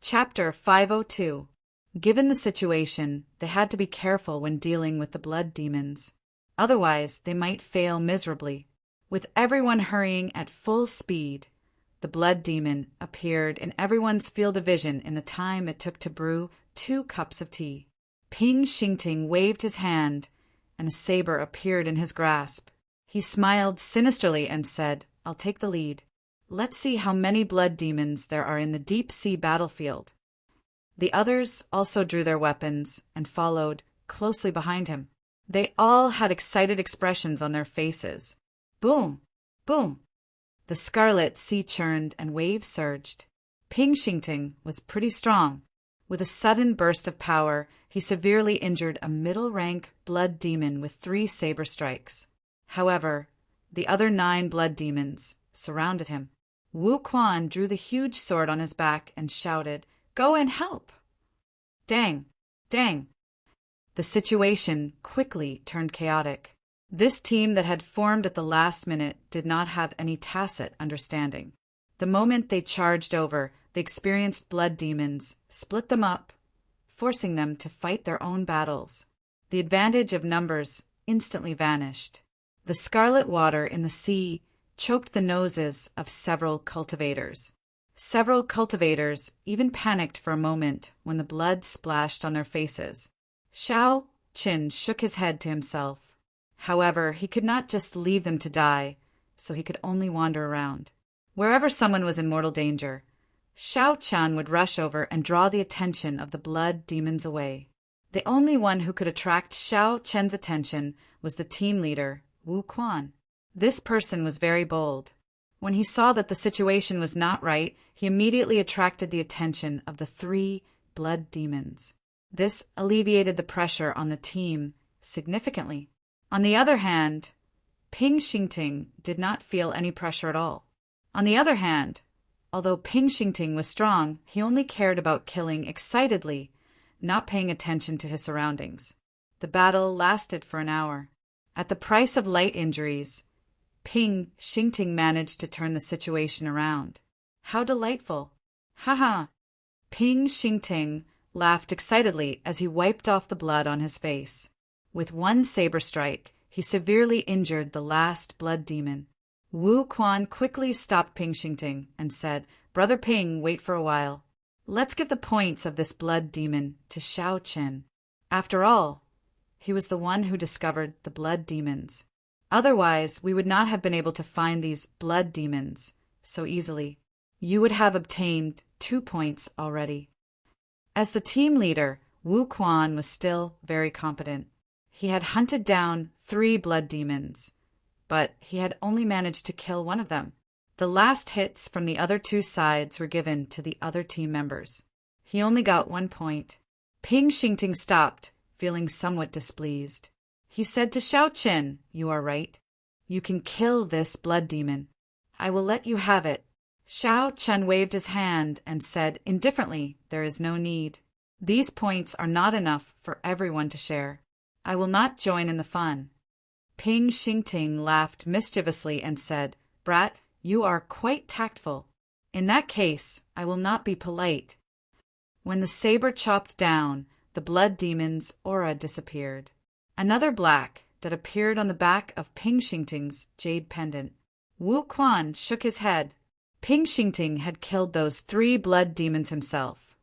Chapter 502. Given the situation, they had to be careful when dealing with the blood demons. Otherwise, they might fail miserably. With everyone hurrying at full speed, the blood demon appeared in everyone's field of vision in the time it took to brew 2 cups of tea. Ping Xingting waved his hand, and a saber appeared in his grasp. He smiled sinisterly and said, "I'll take the lead. Let's see how many blood demons there are in the deep-sea battlefield." The others also drew their weapons and followed closely behind him. They all had excited expressions on their faces. Boom! Boom! The scarlet sea churned and waves surged. Ping Xingting was pretty strong. With a sudden burst of power, he severely injured a middle-rank blood demon with 3 saber strikes. However, the other 9 blood demons surrounded him. Wu Quan drew the huge sword on his back and shouted, "Go and help!" Dang! Dang! The situation quickly turned chaotic. This team that had formed at the last minute did not have any tacit understanding. The moment they charged over, the experienced blood demons split them up, forcing them to fight their own battles. The advantage of numbers instantly vanished. The scarlet water in the sea choked the noses of several cultivators. Several cultivators even panicked for a moment when the blood splashed on their faces. Xiao Qin shook his head to himself. However, he could not just leave them to die, so he could only wander around. Wherever someone was in mortal danger, Xiao Qian would rush over and draw the attention of the blood demons away. The only one who could attract Xiao Qian's attention was the team leader, Wu Quan. This person was very bold. When he saw that the situation was not right, he immediately attracted the attention of the 3 blood demons. This alleviated the pressure on the team significantly. On the other hand, Ping Xingting did not feel any pressure at all. On the other hand, although Ping Xingting was strong, he only cared about killing excitedly, not paying attention to his surroundings. The battle lasted for an hour. At the price of light injuries, Ping Xingting managed to turn the situation around. How delightful! Ha ha! Ping Xingting laughed excitedly as he wiped off the blood on his face. With 1 saber strike, he severely injured the last blood demon. Wu Quan quickly stopped Ping Xingting and said, "Brother Ping, wait for a while. Let's give the points of this blood demon to Xiao Qin. After all, he was the one who discovered the blood demons. Otherwise, we would not have been able to find these blood demons so easily. You would have obtained 2 points already." As the team leader, Wu Quan was still very competent. He had hunted down 3 blood demons, but he had only managed to kill one of them. The last hits from the other 2 sides were given to the other team members. He only got 1 point. Ping Xingting stopped, feeling somewhat displeased. He said to Xiao Qin, "You are right. You can kill this blood demon. I will let you have it." Xiao Qin waved his hand and said indifferently, "There is no need. These points are not enough for everyone to share. I will not join in the fun." Ping Xingting laughed mischievously and said, "Brat, you are quite tactful. In that case, I will not be polite." When the saber chopped down, the blood demon's aura disappeared. Another black that appeared on the back of Ping Xingting's jade pendant. Wu Quan shook his head. Ping Xingting had killed those 3 blood demons himself,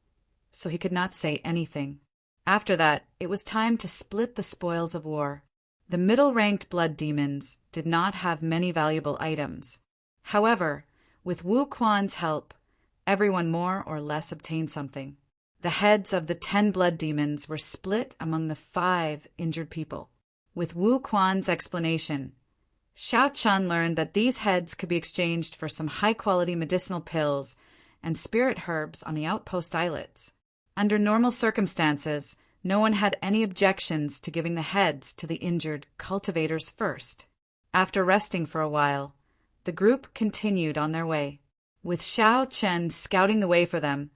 so he could not say anything. After that, it was time to split the spoils of war. The middle-ranked blood demons did not have many valuable items. However, with Wu Quan's help, everyone more or less obtained something. The heads of the 10 blood demons were split among the 5 injured people. With Wu Quan's explanation, Xiao Qian learned that these heads could be exchanged for some high-quality medicinal pills and spirit herbs on the outpost islets. Under normal circumstances, no one had any objections to giving the heads to the injured cultivators first. After resting for a while, the group continued on their way. With Xiao Qian scouting the way for them,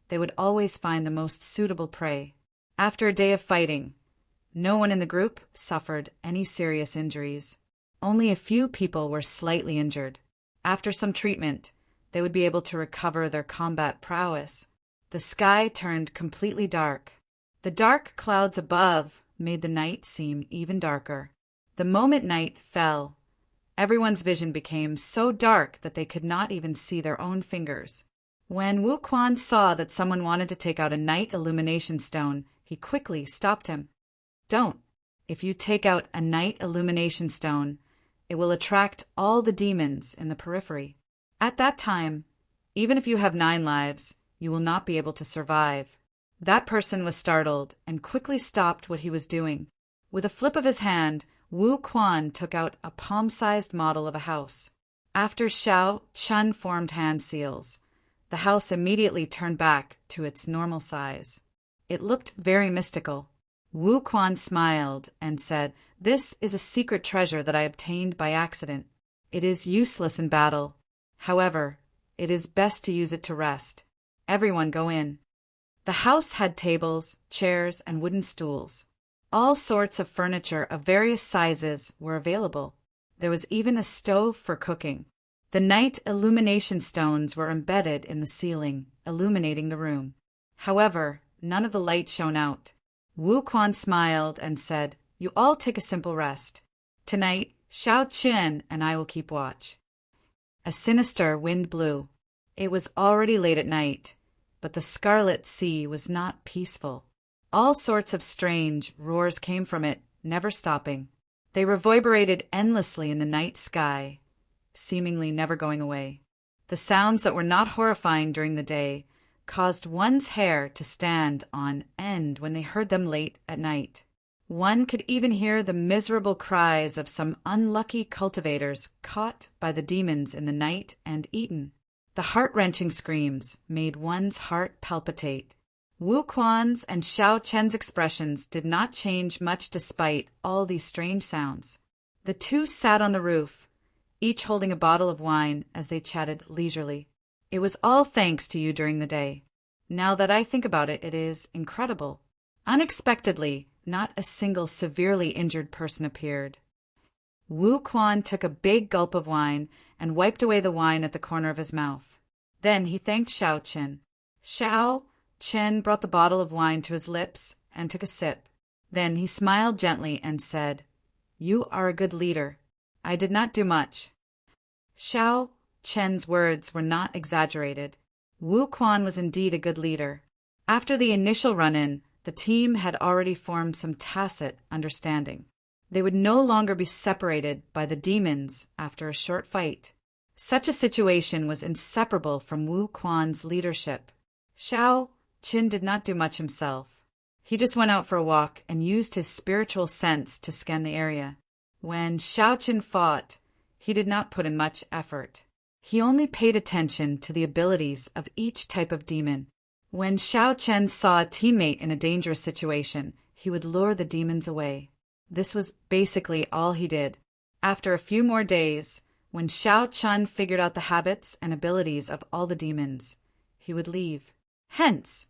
they would always find the most suitable prey. After a day of fighting, no one in the group suffered any serious injuries. Only a few people were slightly injured. After some treatment, they would be able to recover their combat prowess. The sky turned completely dark. The dark clouds above made the night seem even darker. The moment night fell, everyone's vision became so dark that they could not even see their own fingers. When Wu Quan saw that someone wanted to take out a night illumination stone, he quickly stopped him. Don't. If you take out a night illumination stone, it will attract all the demons in the periphery. At that time, even if you have 9 lives, you will not be able to survive. That person was startled and quickly stopped what he was doing. With a flip of his hand, Wu Quan took out a palm-sized model of a house. After Xiao Chun formed hand seals, the house immediately turned back to its normal size. It looked very mystical. Wu Quan smiled and said, "This is a secret treasure that I obtained by accident. It is useless in battle. However, it is best to use it to rest. Everyone go in." The house had tables, chairs, and wooden stools. All sorts of furniture of various sizes were available. There was even a stove for cooking. The night illumination stones were embedded in the ceiling, illuminating the room. However, none of the light shone out. Wu Quan smiled and said, "You all take a simple rest. Tonight, Xiao Qian and I will keep watch." A sinister wind blew. It was already late at night, but the Scarlet Sea was not peaceful. All sorts of strange roars came from it, never stopping. They reverberated endlessly in the night sky, seemingly never going away. The sounds that were not horrifying during the day caused one's hair to stand on end when they heard them late at night. One could even hear the miserable cries of some unlucky cultivators caught by the demons in the night and eaten. The heart-wrenching screams made one's heart palpitate. Wu Quan's and Xiao Chen's expressions did not change much despite all these strange sounds. The two sat on the roof, each holding a bottle of wine as they chatted leisurely. "It was all thanks to you during the day. Now that I think about it, it is incredible. Unexpectedly, not a single severely injured person appeared." Wu Quan took a big gulp of wine and wiped away the wine at the corner of his mouth. Then he thanked Xiao Chen. Xiao Chen brought the bottle of wine to his lips and took a sip. Then he smiled gently and said, "You are a good leader. I did not do much." Xiao Chen's words were not exaggerated. Wu Quan was indeed a good leader. After the initial run-in, the team had already formed some tacit understanding. They would no longer be separated by the demons after a short fight. Such a situation was inseparable from Wu Quan's leadership. Xiao Chen did not do much himself. He just went out for a walk and used his spiritual sense to scan the area. When Xiao Chen fought, he did not put in much effort. He only paid attention to the abilities of each type of demon. When Xiao Chen saw a teammate in a dangerous situation, he would lure the demons away. This was basically all he did. After a few more days, when Xiao Chen figured out the habits and abilities of all the demons, he would leave. Hence,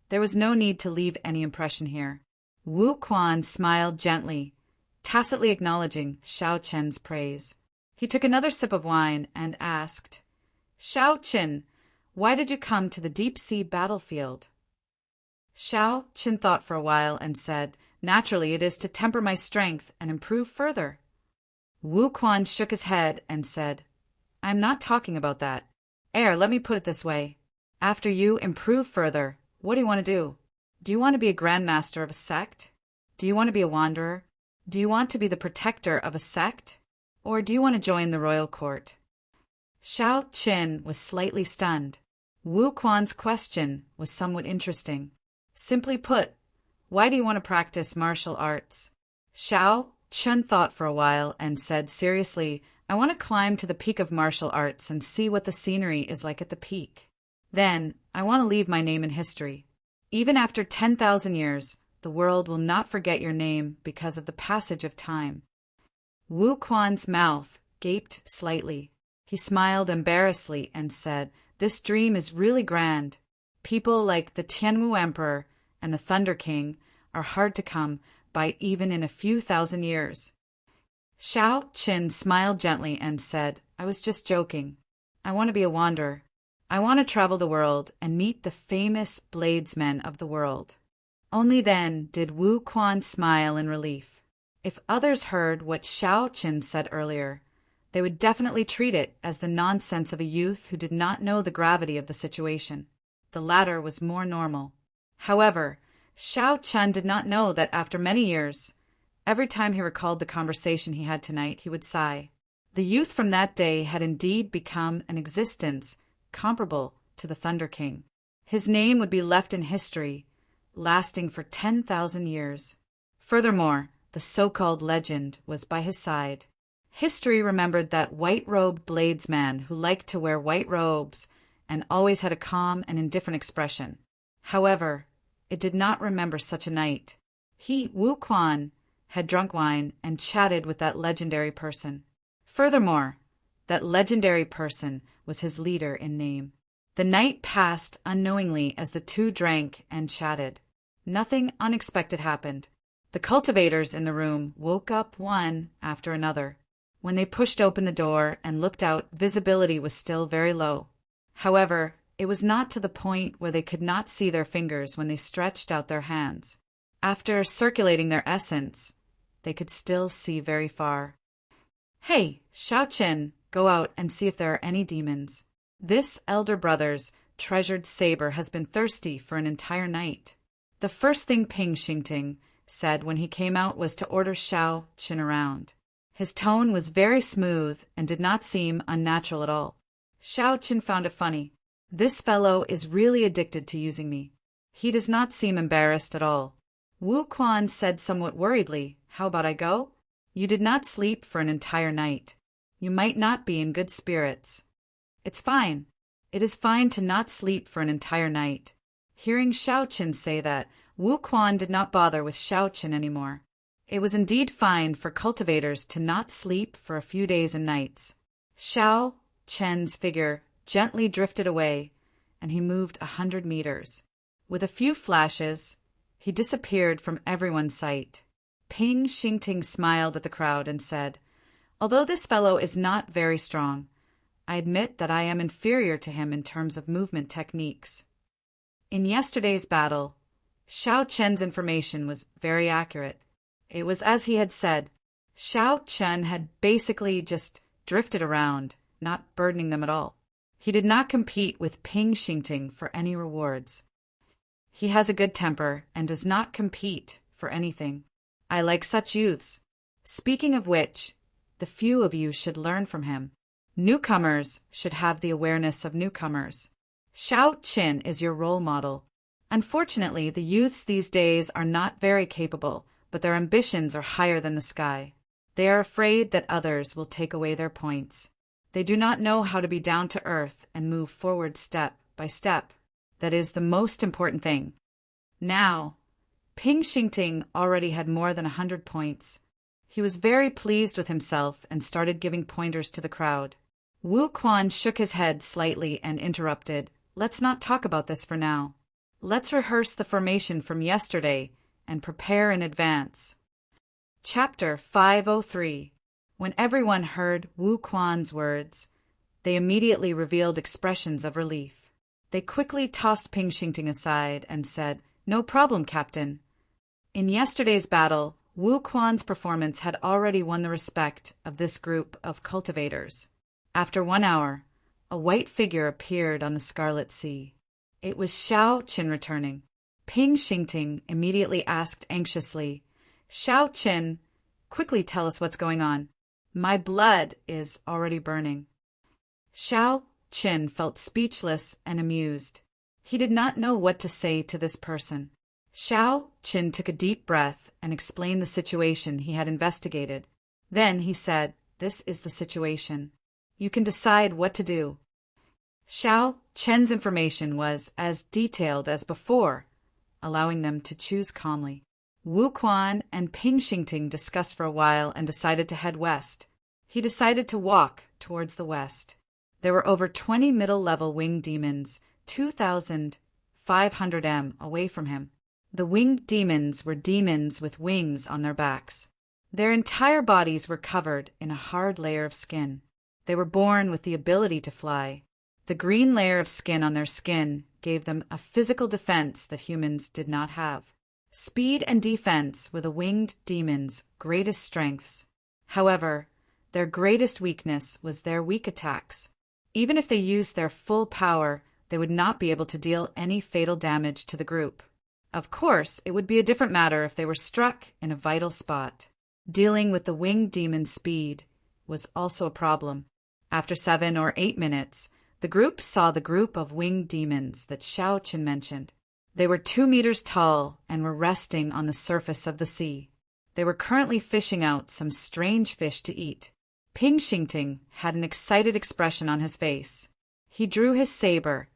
there was no need to leave any impression here. Wu Quan smiled gently, tacitly acknowledging Xiao Chen's praise. He took another sip of wine and asked, "Xiao Chen, why did you come to the deep-sea battlefield?" Xiao Chen thought for a while and said, "Naturally, it is to temper my strength and improve further." Wu Quan shook his head and said, "I am not talking about that. Let me put it this way. After you improve further, what do you want to do? Do you want to be a grandmaster of a sect? Do you want to be a wanderer? Do you want to be the protector of a sect? Or do you want to join the royal court?" Xiao Chen was slightly stunned. Wu Quan's question was somewhat interesting. Simply put, why do you want to practice martial arts? Xiao Chen thought for a while and said seriously, "I want to climb to the peak of martial arts and see what the scenery is like at the peak. Then, I want to leave my name in history. Even after 10,000 years, the world will not forget your name because of the passage of time." Wu Quan's mouth gaped slightly. He smiled embarrassedly and said, "This dream is really grand. People like the Tianwu Emperor and the Thunder King are hard to come by even in a few thousand years." Xiao Chen smiled gently and said, "I was just joking. I want to be a wanderer. I want to travel the world and meet the famous bladesmen of the world." Only then did Wu Quan smile in relief. If others heard what Xiao Qin said earlier, they would definitely treat it as the nonsense of a youth who did not know the gravity of the situation. The latter was more normal. However, Xiao Chen did not know that after many years, every time he recalled the conversation he had tonight, he would sigh. The youth from that day had indeed become an existence comparable to the Thunder King. His name would be left in history, lasting for 10,000 years. Furthermore, the so-called legend was by his side. History remembered that white-robed bladesman who liked to wear white robes and always had a calm and indifferent expression. However, it did not remember such a night. He, Wu Quan, had drunk wine and chatted with that legendary person. Furthermore, that legendary person was his leader in name. The night passed unknowingly as the two drank and chatted. Nothing unexpected happened. The cultivators in the room woke up one after another. When they pushed open the door and looked out, visibility was still very low. However, it was not to the point where they could not see their fingers when they stretched out their hands. After circulating their essence, they could still see very far. "Hey, Xiao Qin, go out and see if there are any demons. This elder brother's treasured saber has been thirsty for an entire night." The first thing Ping Xingting said when he came out was to order Xiao Qin around. His tone was very smooth and did not seem unnatural at all. Xiao Qin found it funny. This fellow is really addicted to using me. He does not seem embarrassed at all. Wu Quan said somewhat worriedly, "How about I go? You did not sleep for an entire night. You might not be in good spirits." "It's fine. It is fine to not sleep for an entire night." Hearing Xiao Qin say that, Wu Quan did not bother with Xiao Qin anymore. It was indeed fine for cultivators to not sleep for a few days and nights. Xiao Qin's figure gently drifted away, and he moved 100 meters. With a few flashes, he disappeared from everyone's sight. Ping Xingting smiled at the crowd and said, "Although this fellow is not very strong, I admit that I am inferior to him in terms of movement techniques." In yesterday's battle, Xiao Qin's information was very accurate. It was as he had said. Xiao Qin had basically just drifted around, not burdening them at all. He did not compete with Ping Xingting for any rewards. He has a good temper and does not compete for anything. I like such youths. Speaking of which, the few of you should learn from him. Newcomers should have the awareness of newcomers. Xiao Qin is your role model. Unfortunately, the youths these days are not very capable, but their ambitions are higher than the sky. They are afraid that others will take away their points. They do not know how to be down to earth and move forward step by step. That is the most important thing. Now, Ping Xingting already had more than 100 points. He was very pleased with himself and started giving pointers to the crowd. Wu Quan shook his head slightly and interrupted, "Let's not talk about this for now. Let's rehearse the formation from yesterday and prepare in advance." Chapter 503. When everyone heard Wu Quan's words, they immediately revealed expressions of relief. They quickly tossed Ping Xingting aside and said, "No problem, Captain." In yesterday's battle, Wu Quan's performance had already won the respect of this group of cultivators. After 1 hour, a white figure appeared on the Scarlet Sea. It was Xiao Qin returning. Ping Xingting immediately asked anxiously, "Xiao Qin, quickly tell us what's going on. My blood is already burning." Xiao Qin felt speechless and amused. He did not know what to say to this person. Xiao Qin took a deep breath and explained the situation he had investigated. Then he said, "This is the situation. You can decide what to do." Xiao Qin's information was as detailed as before, allowing them to choose calmly. Wu Quan and Ping Xingting discussed for a while and decided to head west. He decided to walk towards the west. There were over 20 middle-level winged demons, 2,500 m away from him. The winged demons were demons with wings on their backs. Their entire bodies were covered in a hard layer of skin. They were born with the ability to fly. The green layer of skin on their skin gave them a physical defense that humans did not have. Speed and defense were the winged demons' greatest strengths. However, their greatest weakness was their weak attacks. Even if they used their full power, they would not be able to deal any fatal damage to the group. Of course, it would be a different matter if they were struck in a vital spot. Dealing with the winged demon's speed was also a problem. After 7 or 8 minutes, the group saw the group of winged demons that Xiao Qin mentioned. They were 2 meters tall and were resting on the surface of the sea. They were currently fishing out some strange fish to eat. Ping Xingting had an excited expression on his face. He drew his saber,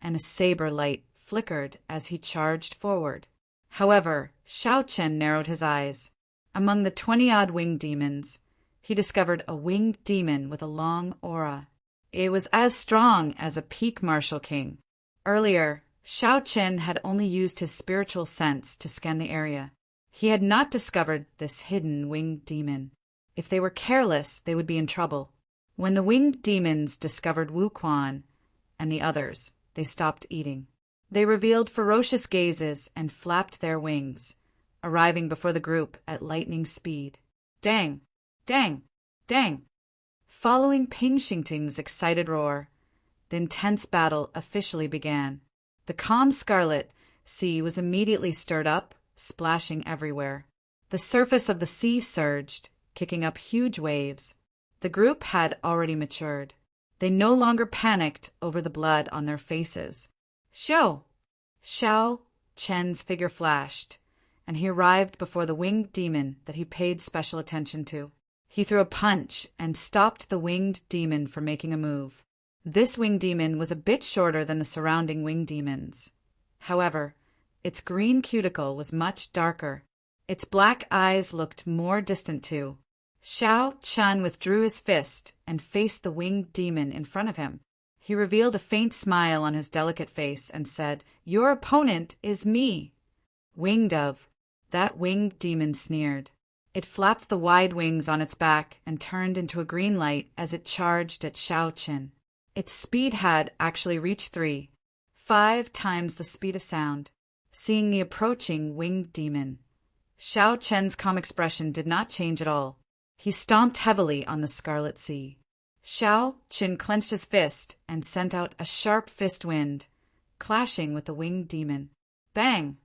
and a saber light flickered as he charged forward. However, Xiao Qin narrowed his eyes. Among the 20-odd winged demons, he discovered a winged demon with a long aura. It was as strong as a peak martial king. Earlier, Xiao Qin had only used his spiritual sense to scan the area. He had not discovered this hidden winged demon. If they were careless, they would be in trouble. When the winged demons discovered Wu Quan and the others, they stopped eating. They revealed ferocious gazes and flapped their wings, arriving before the group at lightning speed. Dang! Dang! Dang! Following Ping Xingting's excited roar, the intense battle officially began. The calm scarlet sea was immediately stirred up, splashing everywhere. The surface of the sea surged, kicking up huge waves. The group had already matured. They no longer panicked over the blood on their faces. Xiao Qin's figure flashed, and he arrived before the winged demon that he paid special attention to. He threw a punch and stopped the winged demon from making a move. This winged demon was a bit shorter than the surrounding winged demons. However, its green cuticle was much darker. Its black eyes looked more distant too. Xiao Qin withdrew his fist and faced the winged demon in front of him. He revealed a faint smile on his delicate face and said, "Your opponent is me." Winged of, that winged demon sneered. It flapped the wide wings on its back and turned into a green light as it charged at Xiao Qin. Its speed had actually reached 5 times the speed of sound. Seeing the approaching winged demon, Xiao Qin's calm expression did not change at all. He stomped heavily on the scarlet sea. Xiao Qin clenched his fist and sent out a sharp fist wind, clashing with the winged demon. Bang!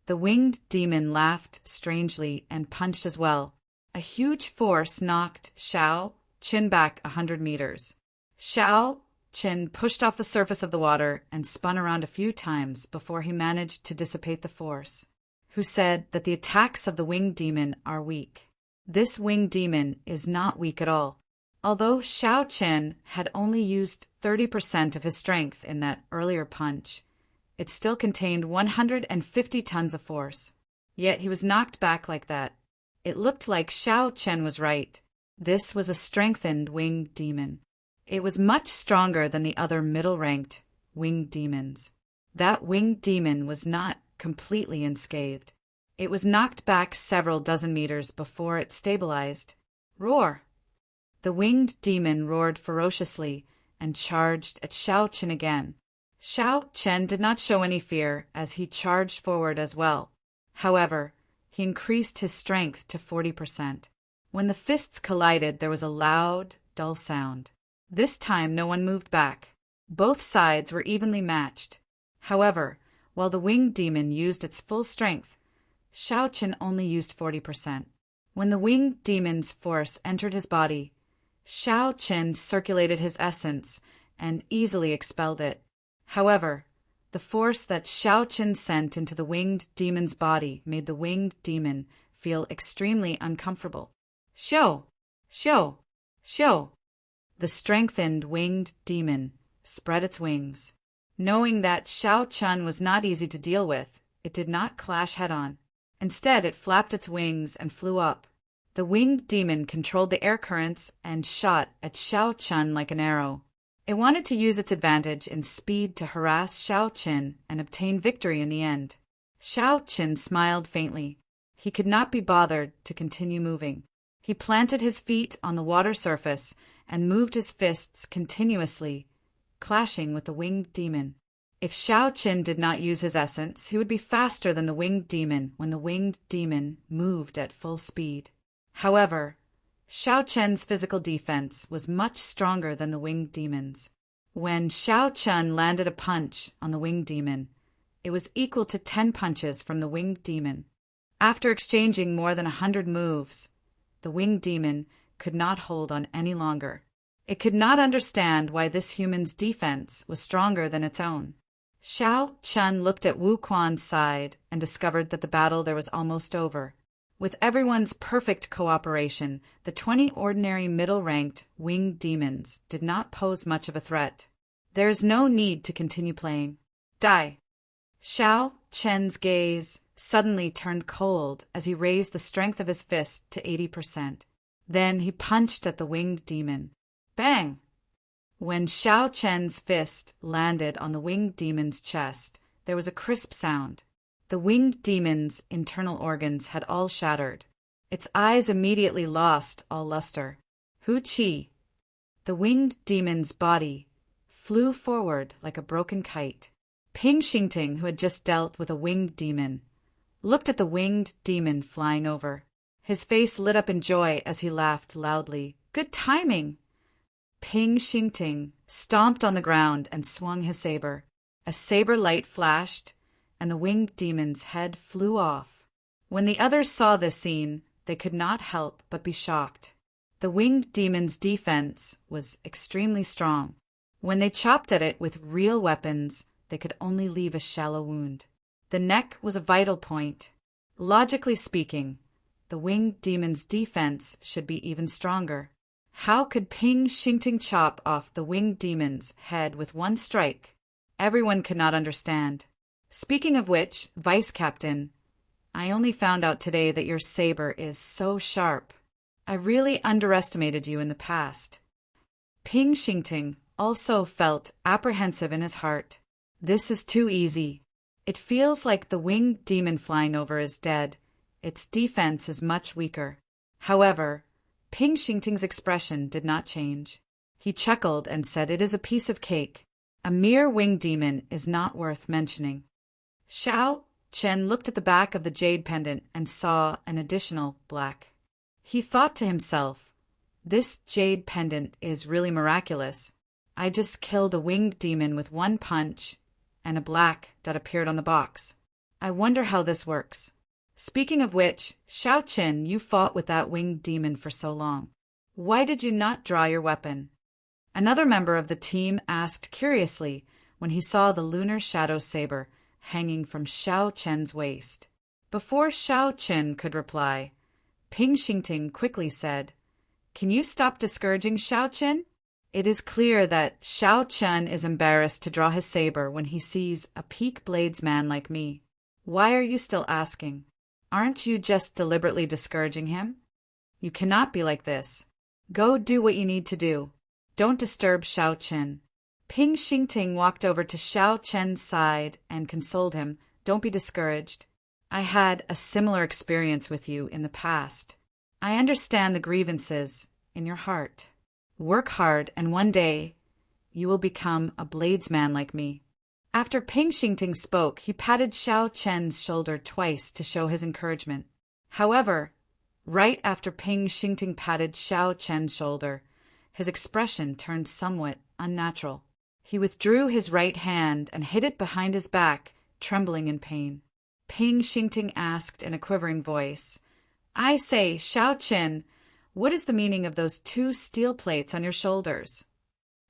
The winged demon laughed strangely and punched as well. A huge force knocked Xiao Qin back 100 meters. Xiao Qin pushed off the surface of the water and spun around a few times before he managed to dissipate the force. Who said that the attacks of the winged demon are weak. This winged demon is not weak at all. Although Xiao Qin had only used 30% of his strength in that earlier punch, it still contained 150 tons of force. Yet he was knocked back like that. It looked like Xiao Qin was right. This was a strengthened winged demon. It was much stronger than the other middle-ranked winged demons. That winged demon was not completely unscathed. It was knocked back several dozen meters before it stabilized. Roar! The winged demon roared ferociously and charged at Xiao Qin again. Xiao Qin did not show any fear as he charged forward as well. However, he increased his strength to 40%. When the fists collided, there was a loud, dull sound. This time no one moved back. Both sides were evenly matched. However, while the winged demon used its full strength, Xiao Qin only used 40%. When the winged demon's force entered his body, Xiao Qin circulated his essence and easily expelled it. However, the force that Xiao Qin sent into the winged demon's body made the winged demon feel extremely uncomfortable. Xiao! Xiao! Xiao! The strengthened winged demon spread its wings. Knowing that Xiao Qin was not easy to deal with, it did not clash head-on. Instead, it flapped its wings and flew up. The winged demon controlled the air currents and shot at Xiao Qin like an arrow. It wanted to use its advantage in speed to harass Xiao Qin and obtain victory in the end. Xiao Qin smiled faintly. He could not be bothered to continue moving. He planted his feet on the water surface and moved his fists continuously, clashing with the winged demon. If Xiao Qin did not use his essence, he would be faster than the winged demon when the winged demon moved at full speed. However, Xiao Qian's physical defense was much stronger than the winged demon's. When Xiao Qian landed a punch on the winged demon, it was equal to 10 punches from the winged demon. After exchanging more than 100 moves, the winged demon could not hold on any longer. It could not understand why this human's defense was stronger than its own. Xiao Qian looked at Wu Quan's side and discovered that the battle there was almost over. With everyone's perfect cooperation, the 20 ordinary middle-ranked winged demons did not pose much of a threat. There is no need to continue playing. Die! Xiao Qian's gaze suddenly turned cold as he raised the strength of his fist to 80%. Then he punched at the winged demon. Bang! When Xiao Qian's fist landed on the winged demon's chest, there was a crisp sound. The winged demon's internal organs had all shattered. Its eyes immediately lost all luster. Hu Qi! The winged demon's body flew forward like a broken kite. Ping Xingting, who had just dealt with a winged demon, looked at the winged demon flying over. His face lit up in joy as he laughed loudly. Good timing! Ping Xingting stomped on the ground and swung his saber. A saber light flashed, and the winged demon's head flew off. When the others saw this scene, they could not help but be shocked. The winged demon's defense was extremely strong. When they chopped at it with real weapons, they could only leave a shallow wound. The neck was a vital point. Logically speaking, the winged demon's defense should be even stronger. How could Ping Xingting chop off the winged demon's head with one strike? Everyone could not understand. Speaking of which, Vice Captain, I only found out today that your saber is so sharp. I really underestimated you in the past. Ping Xingting also felt apprehensive in his heart. This is too easy. It feels like the winged demon flying over is dead. Its defense is much weaker. However, Ping Xingting's expression did not change. He chuckled and said, "It is a piece of cake. A mere winged demon is not worth mentioning." Xiao Qian looked at the back of the jade pendant and saw an additional black. He thought to himself, "This jade pendant is really miraculous. I just killed a winged demon with one punch and a black that appeared on the box. I wonder how this works." Speaking of which, Xiao Qin, you fought with that winged demon for so long. Why did you not draw your weapon? Another member of the team asked curiously when he saw the lunar shadow saber hanging from Xiao Qian's waist. Before Xiao Qin could reply, Ping Xingting quickly said, "Can you stop discouraging Xiao Qin? It is clear that Xiao Qian is embarrassed to draw his saber when he sees a peak bladesman like me. Why are you still asking? Aren't you just deliberately discouraging him? You cannot be like this. Go do what you need to do. Don't disturb Xiao Qin." Ping Xingting walked over to Xiao Qian's side and consoled him. "Don't be discouraged. I had a similar experience with you in the past. I understand the grievances in your heart. Work hard, and one day you will become a bladesman like me." After Ping Xingting spoke, he patted Xiao Qian's shoulder twice to show his encouragement. However, right after Ping Xingting patted Xiao Qian's shoulder, his expression turned somewhat unnatural. He withdrew his right hand and hid it behind his back, trembling in pain. Ping Xingting asked in a quivering voice, "I say, Xiao Qin, what is the meaning of those 2 steel plates on your shoulders?"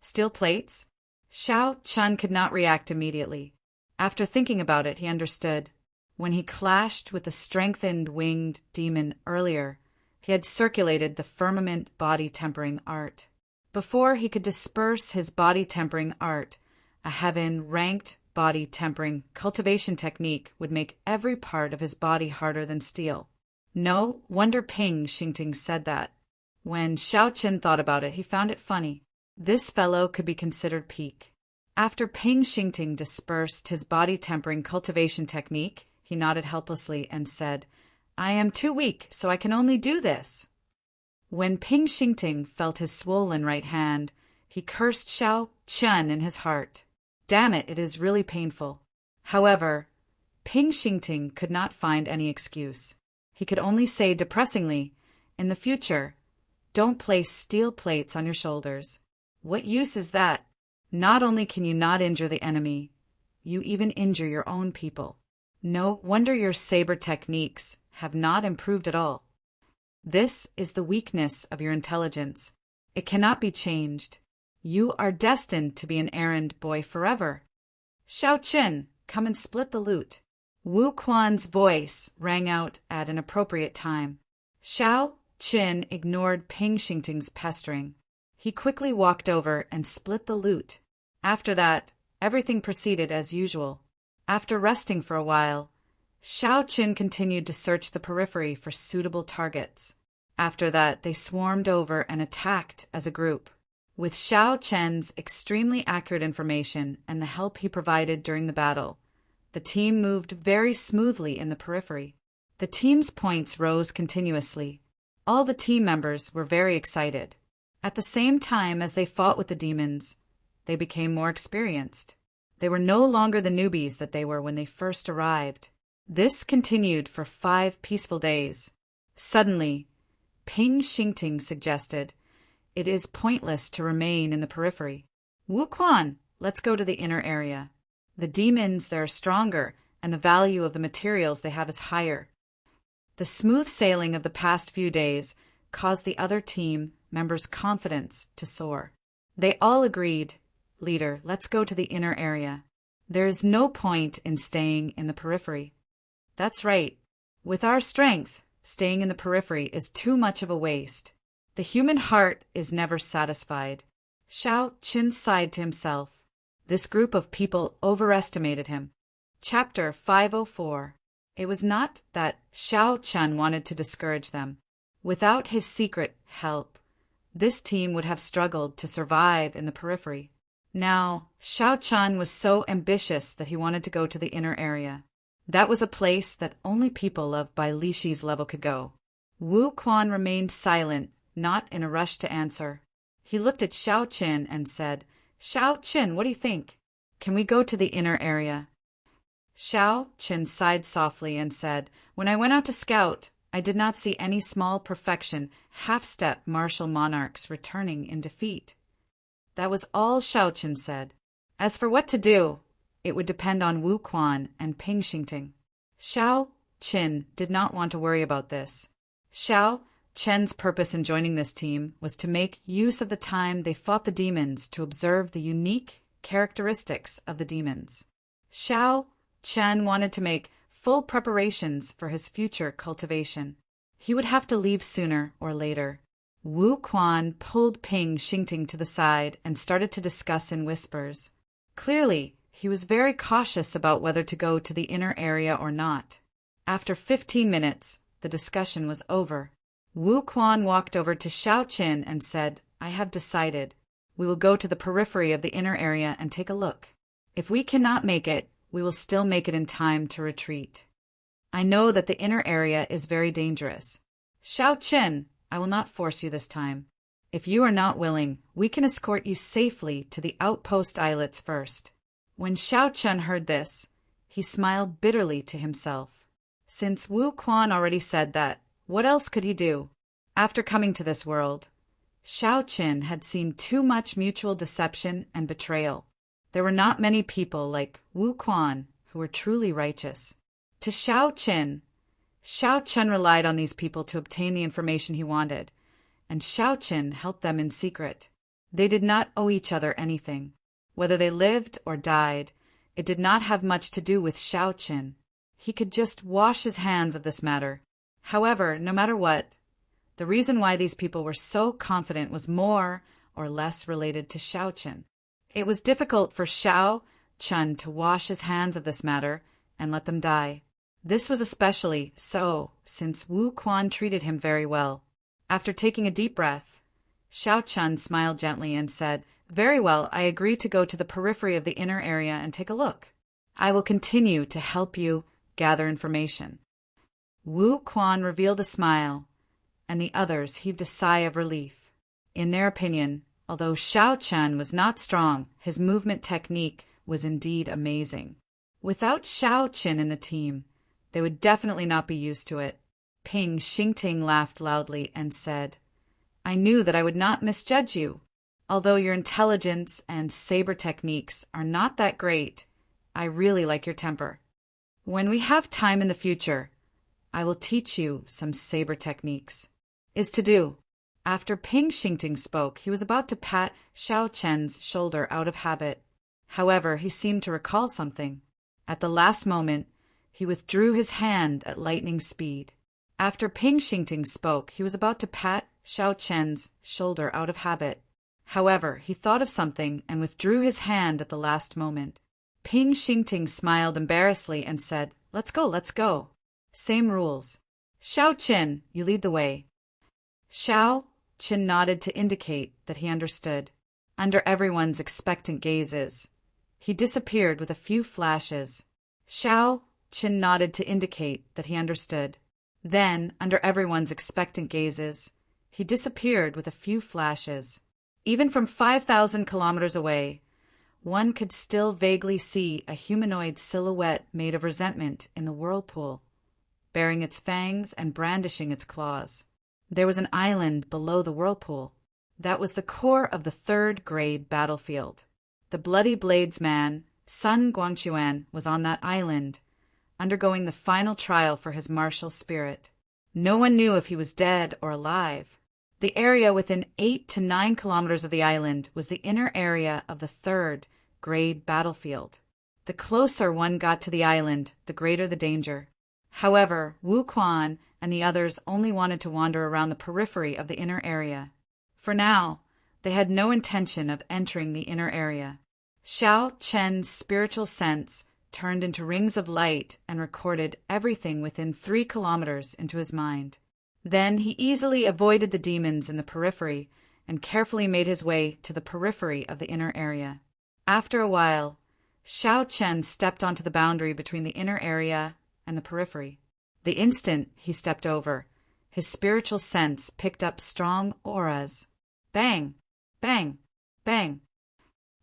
Steel plates? Xiao Qian could not react immediately. After thinking about it, he understood. When he clashed with the strengthened winged demon earlier, he had circulated the firmament body-tempering art. Before he could disperse his body-tempering art, a heaven-ranked body-tempering cultivation technique would make every part of his body harder than steel. No wonder Ping Xingting said that. When Xiao Qin thought about it, he found it funny. This fellow could be considered peak. After Ping Xingting dispersed his body-tempering cultivation technique, he nodded helplessly and said, "I am too weak, so I can only do this." When Ping Xingting felt his swollen right hand, He cursed Xiao Chen in his heart. Damn it, it is really painful. However, Ping Xingting could not find any excuse. He could only say depressingly, in the future, don't place steel plates on your shoulders. What use is that? Not only can you not injure the enemy, you even injure your own people. No wonder your saber techniques have not improved at all. This is the weakness of your intelligence. It cannot be changed. You are destined to be an errand boy forever. Xiao Qin, come and split the loot. Wu Quan's voice rang out at an appropriate time. Xiao Qin ignored Ping Xingting's pestering. He quickly walked over and split the loot. After that, everything proceeded as usual. After resting for a while, Xiao Qin continued to search the periphery for suitable targets. After that, they swarmed over and attacked as a group. With Xiao Chen's extremely accurate information and the help he provided during the battle, the team moved very smoothly in the periphery. The team's points rose continuously. All the team members were very excited. At the same time as they fought with the demons, they became more experienced. They were no longer the newbies that they were when they first arrived. This continued for 5 peaceful days. Suddenly, Ping Xingting suggested, it is pointless to remain in the periphery. Wu Quan, let's go to the inner area. The demons there are stronger, and the value of the materials they have is higher. The smooth sailing of the past few days caused the other team members' confidence to soar. They all agreed, leader, let's go to the inner area. There is no point in staying in the periphery. That's right. With our strength, staying in the periphery is too much of a waste. The human heart is never satisfied. Xiao Qin sighed to himself. This group of people overestimated him. Chapter 504. It was not that Xiao Chen wanted to discourage them. Without his secret help, this team would have struggled to survive in the periphery. Now, Xiao Chen was so ambitious that he wanted to go to the inner area. That was a place that only people of Bai Lishi's level could go. Wu Quan remained silent, not in a rush to answer. He looked at Xiao Qin and said, Xiao Qin, what do you think? Can we go to the inner area? Xiao Qin sighed softly and said, when I went out to scout, I did not see any small perfection, half-step martial monarchs returning in defeat. That was all Xiao Qin said. As for what to do, it would depend on Wu Quan and Ping Xingting. Xiao Qin did not want to worry about this. Xiao Chen's purpose in joining this team was to make use of the time they fought the demons to observe the unique characteristics of the demons. Xiao Chen wanted to make full preparations for his future cultivation. He would have to leave sooner or later. Wu Quan pulled Ping Xingting to the side and started to discuss in whispers. Clearly, he was very cautious about whether to go to the inner area or not. After 15 minutes, the discussion was over. Wu Quan walked over to Xiao Qin and said, I have decided. We will go to the periphery of the inner area and take a look. If we cannot make it, we will still make it in time to retreat. I know that the inner area is very dangerous. Xiao Qin, I will not force you this time. If you are not willing, we can escort you safely to the outpost islets first. When Xiao Chen heard this, he smiled bitterly to himself. Since Wu Quan already said that, what else could he do? After coming to this world, Xiao Qin had seen too much mutual deception and betrayal. There were not many people like Wu Quan who were truly righteous. To Xiao Chen relied on these people to obtain the information he wanted, and Xiao Qin helped them in secret. They did not owe each other anything. Whether they lived or died, it did not have much to do with Xiao Qin. He could just wash his hands of this matter. However, no matter what, the reason why these people were so confident was more or less related to Xiao Qin. It was difficult for Xiao Chen to wash his hands of this matter and let them die. This was especially so since Wu Quan treated him very well. After taking a deep breath, Xiao Chen smiled gently and said, very well, I agree to go to the periphery of the inner area and take a look. I will continue to help you gather information. Wu Quan revealed a smile, and the others heaved a sigh of relief. In their opinion, Although Xiao Chen was not strong, his movement technique was indeed amazing. Without Xiao Chen in the team, they would definitely not be used to it. Ping Xingting laughed loudly and said, "I knew that I would not misjudge you. Although your intelligence and saber techniques are not that great, I really like your temper. When we have time in the future, I will teach you some saber techniques." Is to do. After Ping Xingting spoke, he was about to pat Xiao Chen's shoulder out of habit. However, he seemed to recall something. At the last moment, he withdrew his hand at lightning speed. After Ping Xingting spoke, he was about to pat Xiao Chen's shoulder out of habit. However, he thought of something and withdrew his hand at the last moment. Ping Xingting smiled embarrassedly and said, let's go. Same rules. Xiao Chen, you lead the way." Xiao Chen nodded to indicate that he understood. Under everyone's expectant gazes, he disappeared with a few flashes. Xiao Chen nodded to indicate that he understood. Then, under everyone's expectant gazes, he disappeared with a few flashes. Even from 5,000 kilometers away, one could still vaguely see a humanoid silhouette made of resentment in the whirlpool, baring its fangs and brandishing its claws. There was an island below the whirlpool. That was the core of the third-grade battlefield. The Bloody Bladesman, Sun Guangquan, was on that island, undergoing the final trial for his martial spirit. No one knew if he was dead or alive. The area within 8 to 9 kilometers of the island was the inner area of the third-grade battlefield. The closer one got to the island, the greater the danger. However, Wu Quan and the others only wanted to wander around the periphery of the inner area. For now, they had no intention of entering the inner area. Xiao Chen's spiritual sense turned into rings of light and recorded everything within 3 kilometers into his mind. Then he easily avoided the demons in the periphery and carefully made his way to the periphery of the inner area. After a while, Xiao Chen stepped onto the boundary between the inner area and the periphery. The instant he stepped over, his spiritual sense picked up strong auras. Bang! Bang! Bang!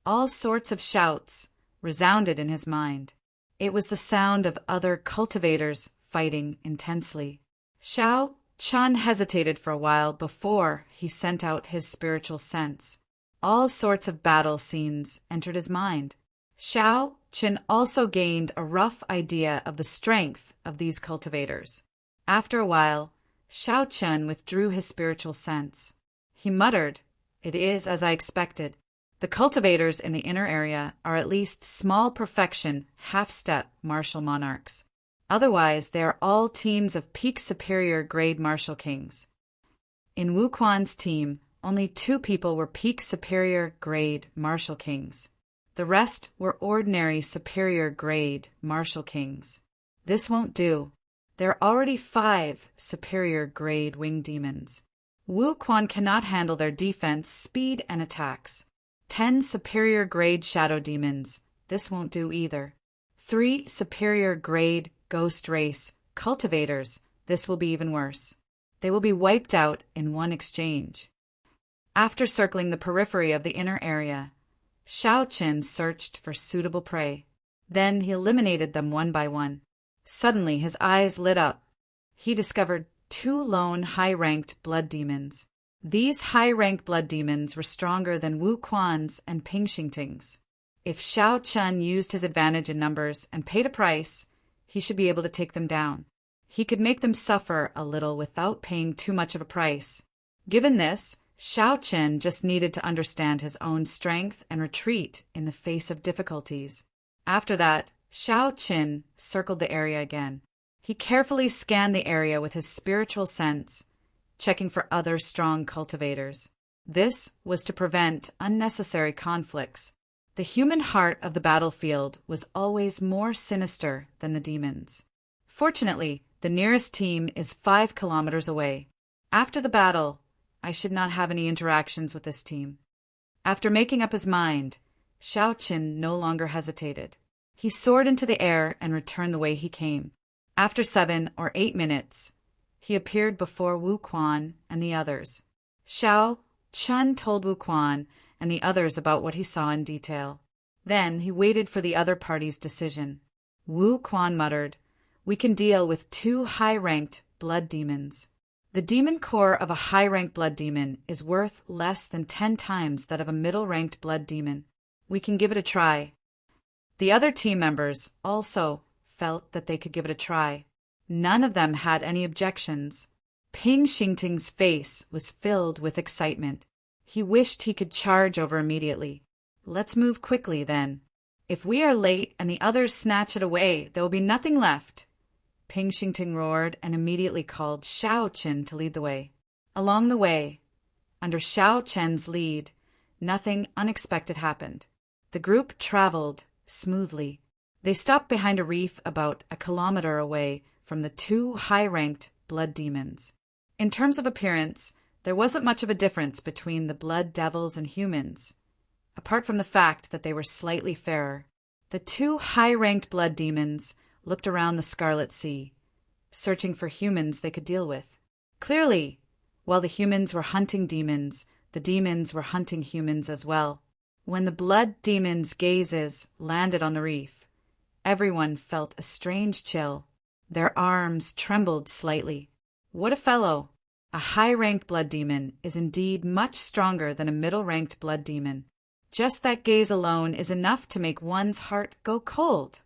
All sorts of shouts resounded in his mind. It was the sound of other cultivators fighting intensely. Xiao Chen hesitated for a while before he sent out his spiritual sense. All sorts of battle scenes entered his mind. Xiao Chen also gained a rough idea of the strength of these cultivators. After a while, Xiao Chen withdrew his spiritual sense. He muttered, "It is as I expected. The cultivators in the inner area are at least small perfection, half-step martial monarchs. Otherwise, they are all teams of peak superior grade martial kings." In Wu Quan's team, only 2 people were peak superior grade martial kings. The rest were ordinary superior grade martial kings. This won't do. There are already 5 superior grade wing demons. Wu Quan cannot handle their defense, speed, and attacks. 10 superior grade shadow demons. This won't do either. 3 superior grade ghost race cultivators. This will be even worse. They will be wiped out in one exchange. After circling the periphery of the inner area, Xiao Chen searched for suitable prey. Then he eliminated them one by one. Suddenly his eyes lit up. He discovered 2 lone high-ranked blood demons. These high-ranked blood demons were stronger than Wu Quan's and Ping Xingting's. If Xiao Chen used his advantage in numbers and paid a price, he should be able to take them down. He could make them suffer a little without paying too much of a price. Given this, Xiao Chen just needed to understand his own strength and retreat in the face of difficulties. After that, Xiao Chen circled the area again. He carefully scanned the area with his spiritual sense, checking for other strong cultivators. This was to prevent unnecessary conflicts. The human heart of the battlefield was always more sinister than the demons. Fortunately, the nearest team is 5 kilometers away. After the battle, I should not have any interactions with this team. After making up his mind, Xiao Chen no longer hesitated. He soared into the air and returned the way he came. After 7 or 8 minutes, he appeared before Wu Quan and the others. Xiao Chun told Wu Quan and the others about what he saw in detail. Then he waited for the other party's decision. Wu Quan muttered, "We can deal with 2 high-ranked blood demons. The demon core of a high-ranked blood demon is worth less than 10 times that of a middle-ranked blood demon. We can give it a try." The other team members also felt that they could give it a try. None of them had any objections. Ping Xingting's face was filled with excitement. He wished he could charge over immediately. "Let's move quickly, then. If we are late and the others snatch it away, there will be nothing left." Ping Xingting roared and immediately called Xiao Qin to lead the way. Along the way, under Xiao Chen's lead, nothing unexpected happened. The group traveled smoothly. They stopped behind a reef about a kilometer away from the 2 high-ranked blood demons. In terms of appearance, there wasn't much of a difference between the blood devils and humans, apart from the fact that they were slightly fairer. The 2 high-ranked blood demons looked around the Scarlet Sea, searching for humans they could deal with. Clearly, while the humans were hunting demons, the demons were hunting humans as well. When the blood demons' gazes landed on the reef, everyone felt a strange chill. Their arms trembled slightly. What a fellow! A high-ranked blood demon is indeed much stronger than a middle-ranked blood demon. Just that gaze alone is enough to make one's heart go cold,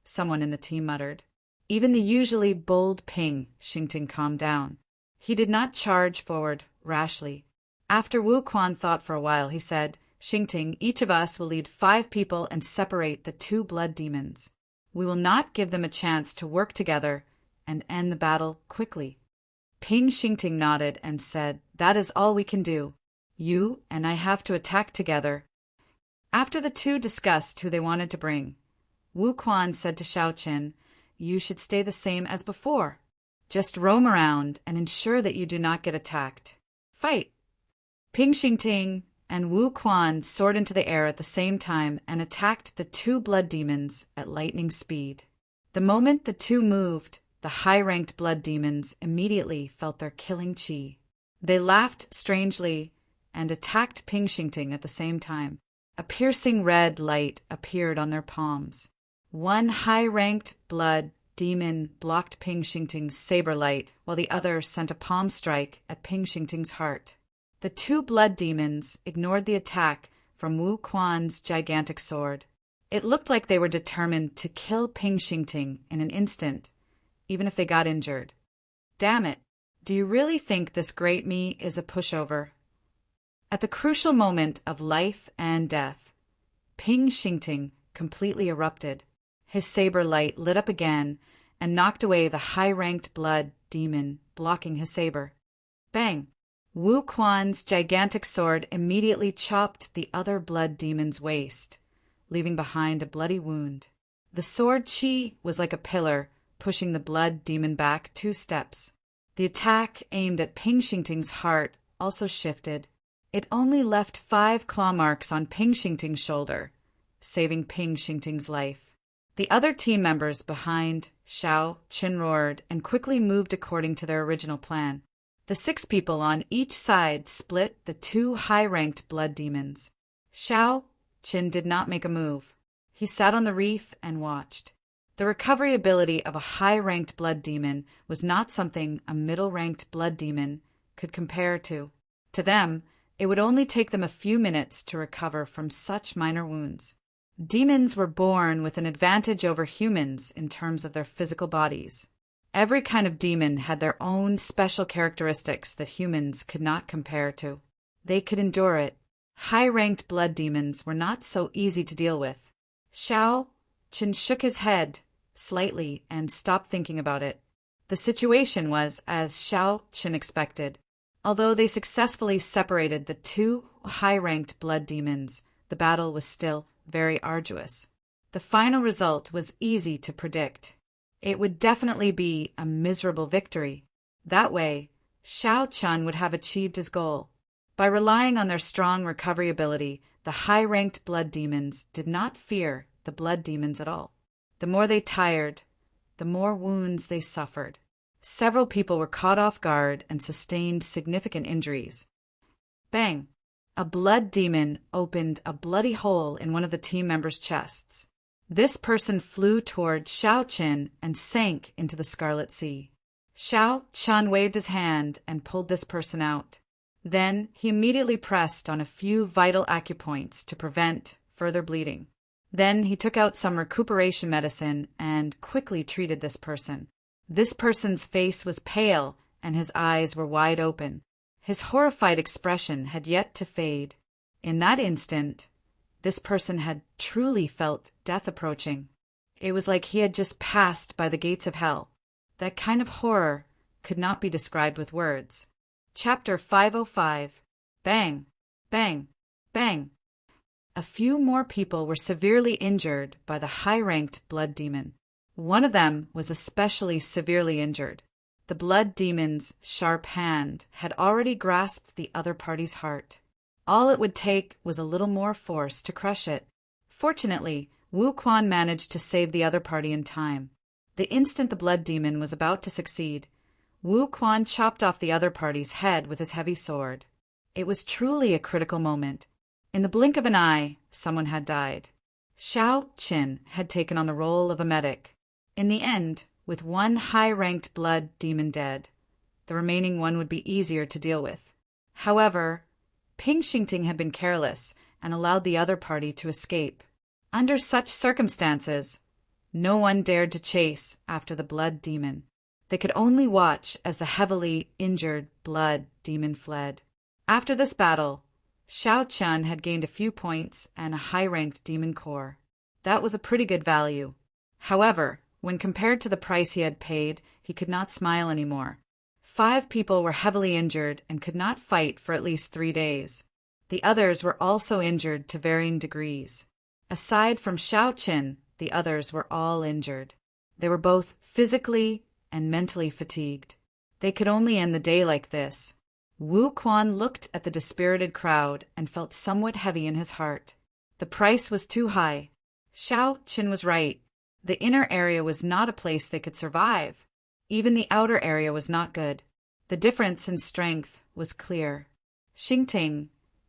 someone in the team muttered. Even the usually bold Ping Xingting calmed down. He did not charge forward rashly. After Wu Quan thought for a while, he said, "Xingting, each of us will lead 5 people and separate the 2 blood demons. We will not give them a chance to work together and end the battle quickly." Ping Xingting nodded and said, "That is all we can do. You and I have to attack together." After the 2 discussed who they wanted to bring, Wu Quan said to Xiao Qin, "You should stay the same as before. Just roam around and ensure that you do not get attacked. Fight!" Ping Xingting and Wu Quan soared into the air at the same time and attacked the 2 blood demons at lightning speed. The moment the 2 moved, the high-ranked blood demons immediately felt their killing chi. They laughed strangely and attacked Ping Xingting at the same time. A piercing red light appeared on their palms. One high-ranked blood demon blocked Ping Xingting's saber light, while the other sent a palm strike at Ping Xingting's heart. The 2 blood demons ignored the attack from Wu Quan's gigantic sword. It looked like they were determined to kill Ping Xingting in an instant, even if they got injured. "Damn it, do you really think this great me is a pushover?" At the crucial moment of life and death, Ping Xingting completely erupted. His saber light lit up again and knocked away the high-ranked blood demon blocking his saber. Bang! Wu Quan's gigantic sword immediately chopped the other blood demon's waist, leaving behind a bloody wound. The sword chi was like a pillar, pushing the blood demon back 2 steps. The attack aimed at Ping Xingting's heart also shifted. It only left 5 claw marks on Ping Xingting's shoulder, saving Ping Xingting's life. The other team members behind Xiao Qin roared and quickly moved according to their original plan. The 6 people on each side split the 2 high-ranked blood demons. Xiao Qin did not make a move. He sat on the reef and watched. The recovery ability of a high-ranked blood demon was not something a middle-ranked blood demon could compare to. To them, it would only take them a few minutes to recover from such minor wounds. Demons were born with an advantage over humans in terms of their physical bodies. Every kind of demon had their own special characteristics that humans could not compare to. They could endure it. High-ranked blood demons were not so easy to deal with. Xiao Qin shook his head slightly and stopped thinking about it. The situation was as Xiao Qin expected. Although they successfully separated the 2 high-ranked blood demons, the battle was still very arduous. The final result was easy to predict. It would definitely be a miserable victory. That way, Xiao Chun would have achieved his goal. By relying on their strong recovery ability, the high-ranked blood demons did not fear the blood demons at all. The more they tired, the more wounds they suffered. Several people were caught off guard and sustained significant injuries. Bang! A blood demon opened a bloody hole in one of the team members' chests. This person flew toward Xiao Qin and sank into the Scarlet Sea. Xiao Qin waved his hand and pulled this person out. Then he immediately pressed on a few vital acupoints to prevent further bleeding. Then he took out some recuperation medicine and quickly treated this person. This person's face was pale and his eyes were wide open. His horrified expression had yet to fade. In that instant, this person had truly felt death approaching. It was like he had just passed by the gates of hell. That kind of horror could not be described with words. Chapter 505. Bang! Bang! Bang! A few more people were severely injured by the high-ranked blood demon. One of them was especially severely injured. The blood demon's sharp hand had already grasped the other party's heart. All it would take was a little more force to crush it. Fortunately, Wu Quan managed to save the other party in time. The instant the blood demon was about to succeed, Wu Quan chopped off the other party's head with his heavy sword. It was truly a critical moment. In the blink of an eye, someone had died. Xiao Qin had taken on the role of a medic. In the end, with one high-ranked blood demon dead, the remaining one would be easier to deal with. However, Ping Xingting had been careless and allowed the other party to escape. Under such circumstances, no one dared to chase after the blood demon. They could only watch as the heavily injured blood demon fled. After this battle, Xiao Qin had gained a few points and a high-ranked demon core. That was a pretty good value. However, when compared to the price he had paid, he could not smile anymore. 5 people were heavily injured and could not fight for at least 3 days. The others were also injured to varying degrees. Aside from Xiao Qin, the others were all injured. They were both physically and mentally fatigued. They could only end the day like this. Wu Quan looked at the dispirited crowd and felt somewhat heavy in his heart. The price was too high. Xiao Qin was right. The inner area was not a place they could survive. Even the outer area was not good. The difference in strength was clear. Xingting,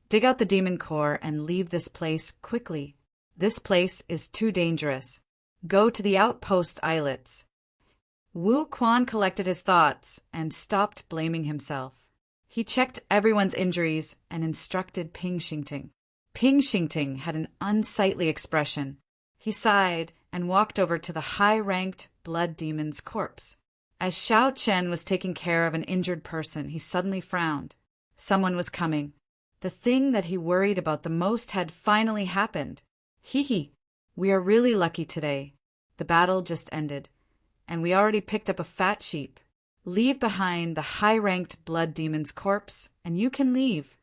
dig out the demon core and leave this place quickly. This place is too dangerous. Go to the outpost islets. Wu Quan collected his thoughts and stopped blaming himself. He checked everyone's injuries and instructed Ping Xingting. Ping Xingting had an unsightly expression. He sighed and walked over to the high-ranked blood demon's corpse. As Xiao Qin was taking care of an injured person, he suddenly frowned. Someone was coming. The thing that he worried about the most had finally happened. Hee, we are really lucky today. The battle just ended, and we already picked up a fat sheep. Leave behind the high-ranked blood demon's corpse, and you can leave.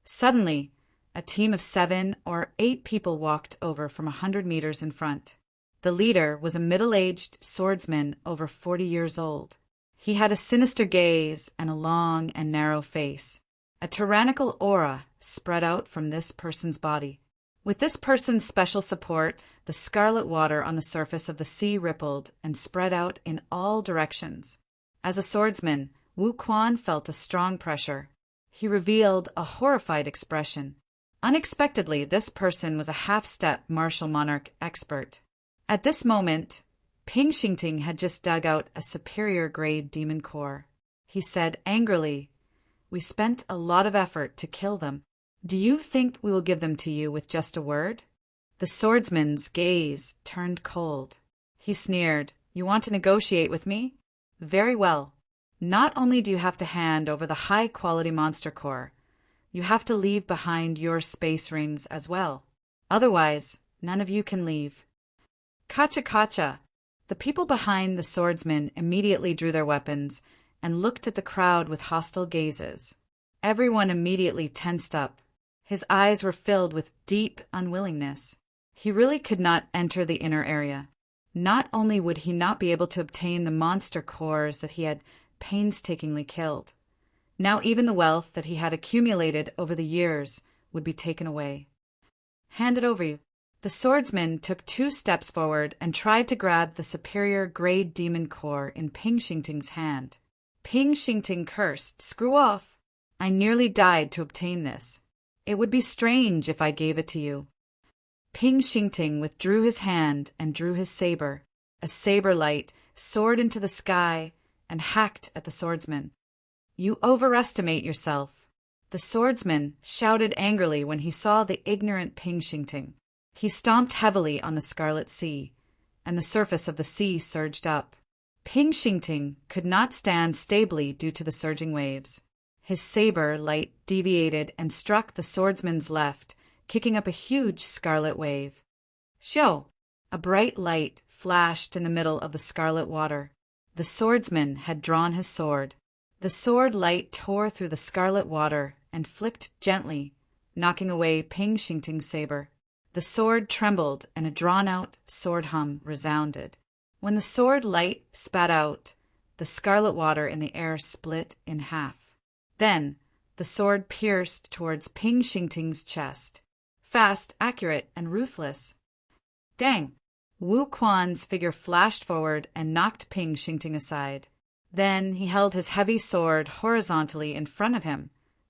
Suddenly, a team of 7 or 8 people walked over from 100 meters in front. The leader was a middle-aged swordsman over 40 years old. He had a sinister gaze and a long and narrow face. A tyrannical aura spread out from this person's body. With this person's special support, the scarlet water on the surface of the sea rippled and spread out in all directions. As a swordsman, Wu Quan felt a strong pressure. He revealed a horrified expression. Unexpectedly, this person was a half-step martial monarch expert. At this moment, Ping Xingting had just dug out a superior-grade demon core. He said angrily, "We spent a lot of effort to kill them. Do you think we will give them to you with just a word?" The swordsman's gaze turned cold. He sneered, "You want to negotiate with me? Very well. Not only do you have to hand over the high-quality monster core, you have to leave behind your space rings as well. Otherwise, none of you can leave." Kacha kacha! The people behind the swordsman immediately drew their weapons and looked at the crowd with hostile gazes. Everyone immediately tensed up. His eyes were filled with deep unwillingness. He really could not enter the inner area. Not only would he not be able to obtain the monster cores that he had painstakingly killed, now even the wealth that he had accumulated over the years would be taken away. "Hand it over, you." The swordsman took 2 steps forward and tried to grab the superior grade demon core in Ping Xingting's hand. Ping Xingting cursed, "Screw off!" I nearly died to obtain this. It would be strange if I gave it to you." Ping Xingting withdrew his hand and drew his saber. A saber light soared into the sky and hacked at the swordsman. "You overestimate yourself." The swordsman shouted angrily when he saw the ignorant Ping Xingting. He stomped heavily on the scarlet sea, and the surface of the sea surged up. Ping Xingting could not stand stably due to the surging waves. His saber light deviated and struck the swordsman's left, kicking up a huge scarlet wave. Xiao! A bright light flashed in the middle of the scarlet water. The swordsman had drawn his sword. The sword light tore through the scarlet water and flicked gently, knocking away Ping Xingting's saber. The sword trembled and a drawn-out sword hum resounded. When the sword light spat out, the scarlet water in the air split in half. Then the sword pierced towards Ping Xingting's chest. Fast, accurate, and ruthless. Dang! Wu Quan's figure flashed forward and knocked Ping Xingting aside. Then he held his heavy sword horizontally in front of him,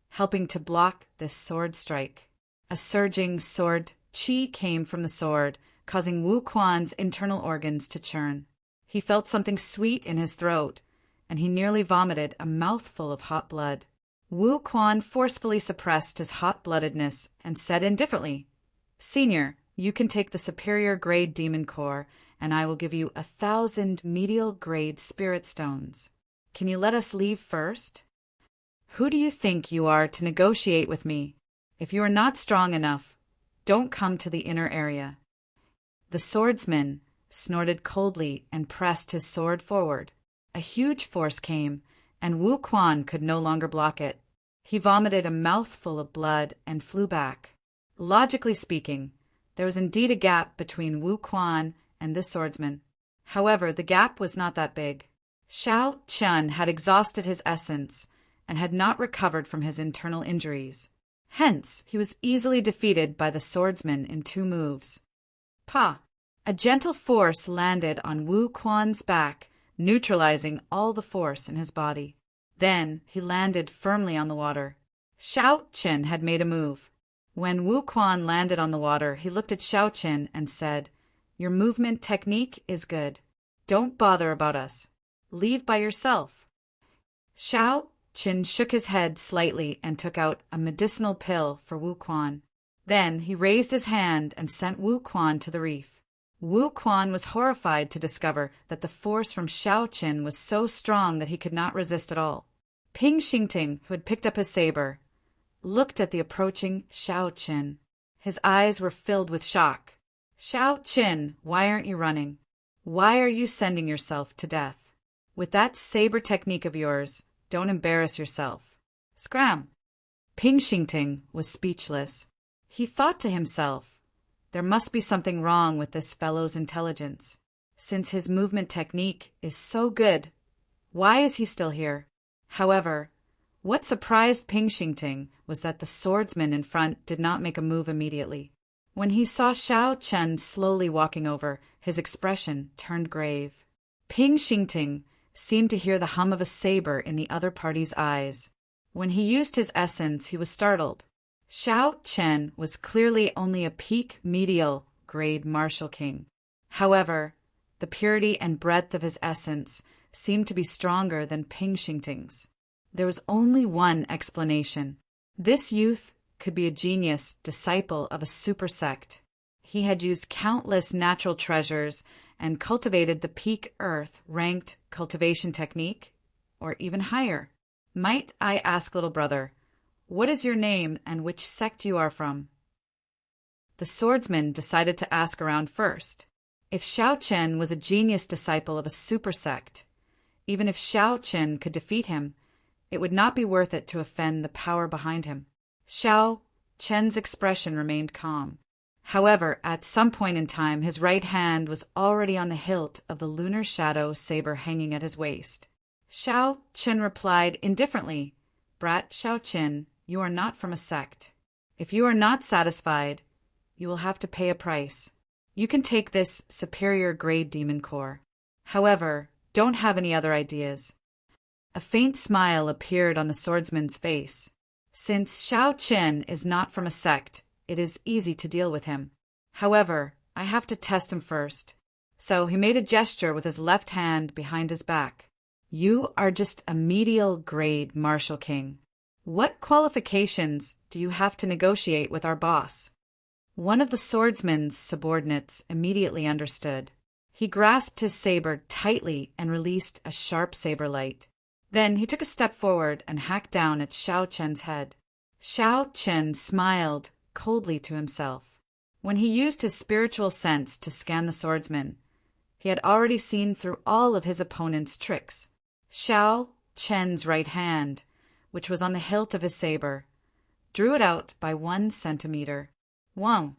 helping to block this sword strike. A surging sword qi came from the sword, causing Wu Quan's internal organs to churn. He felt something sweet in his throat, and he nearly vomited a mouthful of hot blood. Wu Quan forcefully suppressed his hot-bloodedness and said indifferently, "Senior, you can take the superior grade demon core, and I will give you 1,000 medial grade spirit stones. Can you let us leave first?" "Who do you think you are to negotiate with me? If you are not strong enough, don't come to the inner area." The swordsman snorted coldly and pressed his sword forward. A huge force came, and Wu Quan could no longer block it. He vomited a mouthful of blood and flew back. Logically speaking, there was indeed a gap between Wu Quan and this swordsman. However, the gap was not that big. Xiao Chen had exhausted his essence and had not recovered from his internal injuries. Hence, he was easily defeated by the swordsman in 2 moves. Pa! A gentle force landed on Wu Quan's back, neutralizing all the force in his body. Then he landed firmly on the water. Xiao Chen had made a move. When Wu Quan landed on the water, he looked at Xiao Chen and said, "Your movement technique is good. Don't bother about us. Leave by yourself." Xiao Chen shook his head slightly and took out a medicinal pill for Wu Quan. Then he raised his hand and sent Wu Quan to the reef. Wu Quan was horrified to discover that the force from Xiao Chen was so strong that he could not resist at all. Ping Xingting, who had picked up his saber, looked at the approaching Xiao Chen. His eyes were filled with shock. "Xiao Chen, why aren't you running? Why are you sending yourself to death? With that saber technique of yours, don't embarrass yourself. Scram!" Ping Xingting was speechless. He thought to himself, there must be something wrong with this fellow's intelligence. Since his movement technique is so good, why is he still here? However, what surprised Ping Xingting was that the swordsman in front did not make a move immediately. When he saw Xiao Chen slowly walking over, his expression turned grave. Ping Xingting seemed to hear the hum of a saber in the other party's eyes. When he used his essence, he was startled. Xiao Chen was clearly only a peak medial grade martial king. However, the purity and breadth of his essence seemed to be stronger than Ping Xingting's. There was only one explanation. This youth could be a genius disciple of a super sect. He had used countless natural treasures and cultivated the peak earth ranked cultivation technique, or even higher. Might I ask, little brother, what is your name and which sect you are from? The swordsman decided to ask around first. If Xiao Chen was a genius disciple of a super sect, even if Xiao Chen could defeat him, it would not be worth it to offend the power behind him. Xiao Chen's expression remained calm. However, at some point in time, his right hand was already on the hilt of the lunar shadow saber hanging at his waist. Xiao Chen replied indifferently, "Brat Xiao Chen, you are not from a sect. If you are not satisfied, you will have to pay a price. You can take this superior grade demon core. However, don't have any other ideas." A faint smile appeared on the swordsman's face. Since Xiao Qin is not from a sect, it is easy to deal with him. However, I have to test him first. So he made a gesture with his left hand behind his back. You are just a medial grade martial king. What qualifications do you have to negotiate with our boss? One of the swordsman's subordinates immediately understood. He grasped his saber tightly and released a sharp saber light. Then he took a step forward and hacked down at Xiao Chen's head. Xiao Chen smiled coldly to himself. When he used his spiritual sense to scan the swordsman, he had already seen through all of his opponent's tricks. Xiao Chen's right hand, which was on the hilt of his saber, drew it out by 1 centimeter. Wow!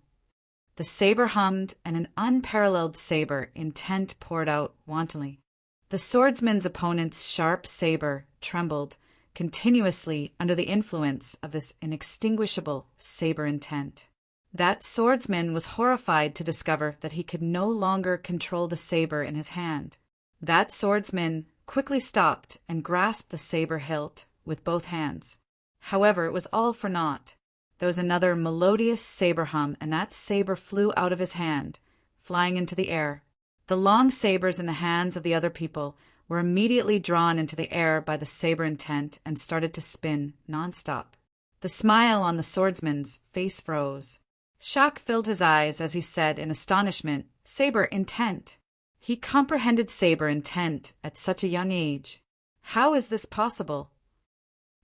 The saber hummed, and an unparalleled saber intent poured out wantonly. The swordsman's opponent's sharp saber trembled continuously under the influence of this inextinguishable saber intent. That swordsman was horrified to discover that he could no longer control the saber in his hand. That swordsman quickly stopped and grasped the saber hilt with both hands. However, it was all for naught. There was another melodious saber hum, and that saber flew out of his hand, flying into the air. The long sabers in the hands of the other people were immediately drawn into the air by the saber intent and started to spin nonstop. The smile on the swordsman's face froze. Shock filled his eyes as he said in astonishment, "Saber intent." He comprehended saber intent at such a young age. How is this possible?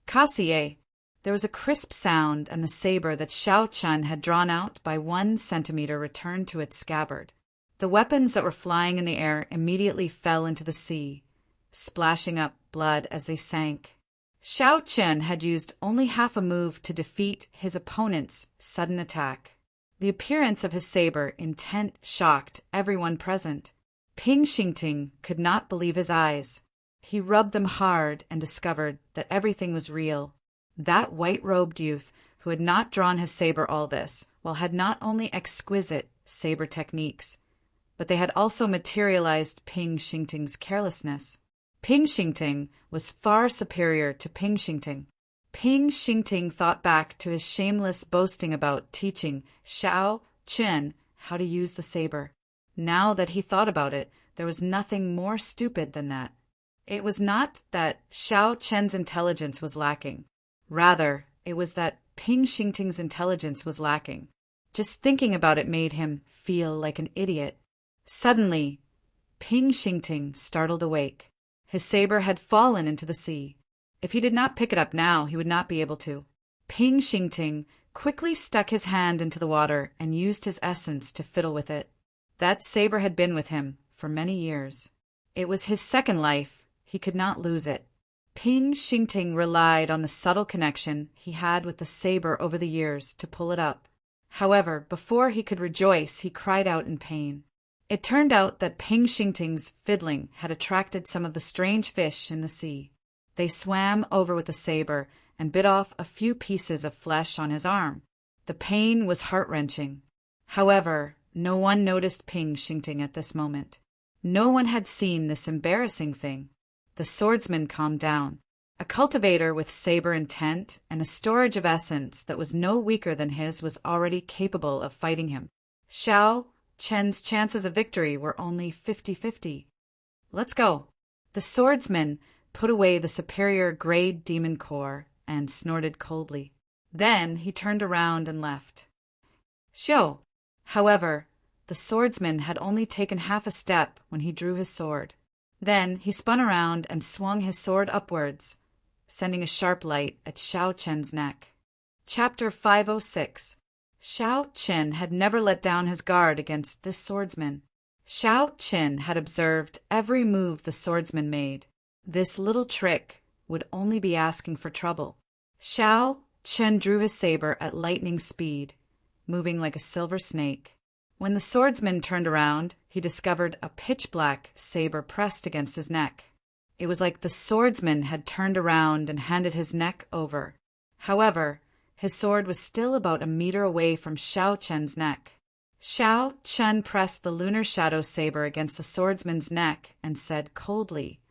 Cassier. There was a crisp sound, and the saber that Xiao Chen had drawn out by 1 centimeter returned to its scabbard. The weapons that were flying in the air immediately fell into the sea, splashing up blood as they sank. Xiao Chen had used only half a move to defeat his opponent's sudden attack. The appearance of his saber intent shocked everyone present. Ping Xingting could not believe his eyes. He rubbed them hard and discovered that everything was real. That white-robed youth, who had not drawn his saber all this, while had not only exquisite saber techniques, but they had also materialized Ping Xingting's carelessness. Ping Xingting was far superior to Ping Xingting. Ping Xingting thought back to his shameless boasting about teaching Xiao Chen how to use the saber. Now that he thought about it, there was nothing more stupid than that. It was not that Xiao Chen's intelligence was lacking. Rather, it was that Ping Xingting's intelligence was lacking. Just thinking about it made him feel like an idiot. Suddenly, Ping Xingting startled awake. His saber had fallen into the sea. If he did not pick it up now, he would not be able to. Ping Xingting quickly stuck his hand into the water and used his essence to fiddle with it. That saber had been with him for many years. It was his second life. He could not lose it. Ping Xingting relied on the subtle connection he had with the saber over the years to pull it up. However, before he could rejoice, he cried out in pain. It turned out that Ping Xingting's fiddling had attracted some of the strange fish in the sea. They swam over with the saber and bit off a few pieces of flesh on his arm. The pain was heart-wrenching. However, no one noticed Ping Xingting at this moment. No one had seen this embarrassing thing. The swordsman calmed down. A cultivator with saber intent and a storage of essence that was no weaker than his was already capable of fighting him. Xiao Chen's chances of victory were only 50-50. Let's go. The swordsman put away the superior grade demon core and snorted coldly. Then he turned around and left. Xiao. However, the swordsman had only taken half a step when he drew his sword. Then he spun around and swung his sword upwards, sending a sharp light at Xiao Chen's neck. Chapter 506. Xiao Chen had never let down his guard against this swordsman. Xiao Chen had observed every move the swordsman made. This little trick would only be asking for trouble. Xiao Chen drew his saber at lightning speed, moving like a silver snake. When the swordsman turned around, he discovered a pitch-black saber pressed against his neck. It was like the swordsman had turned around and handed his neck over. However, his sword was still about a meter away from Xiao Chen's neck. Xiao Chen pressed the lunar shadow saber against the swordsman's neck and said coldly,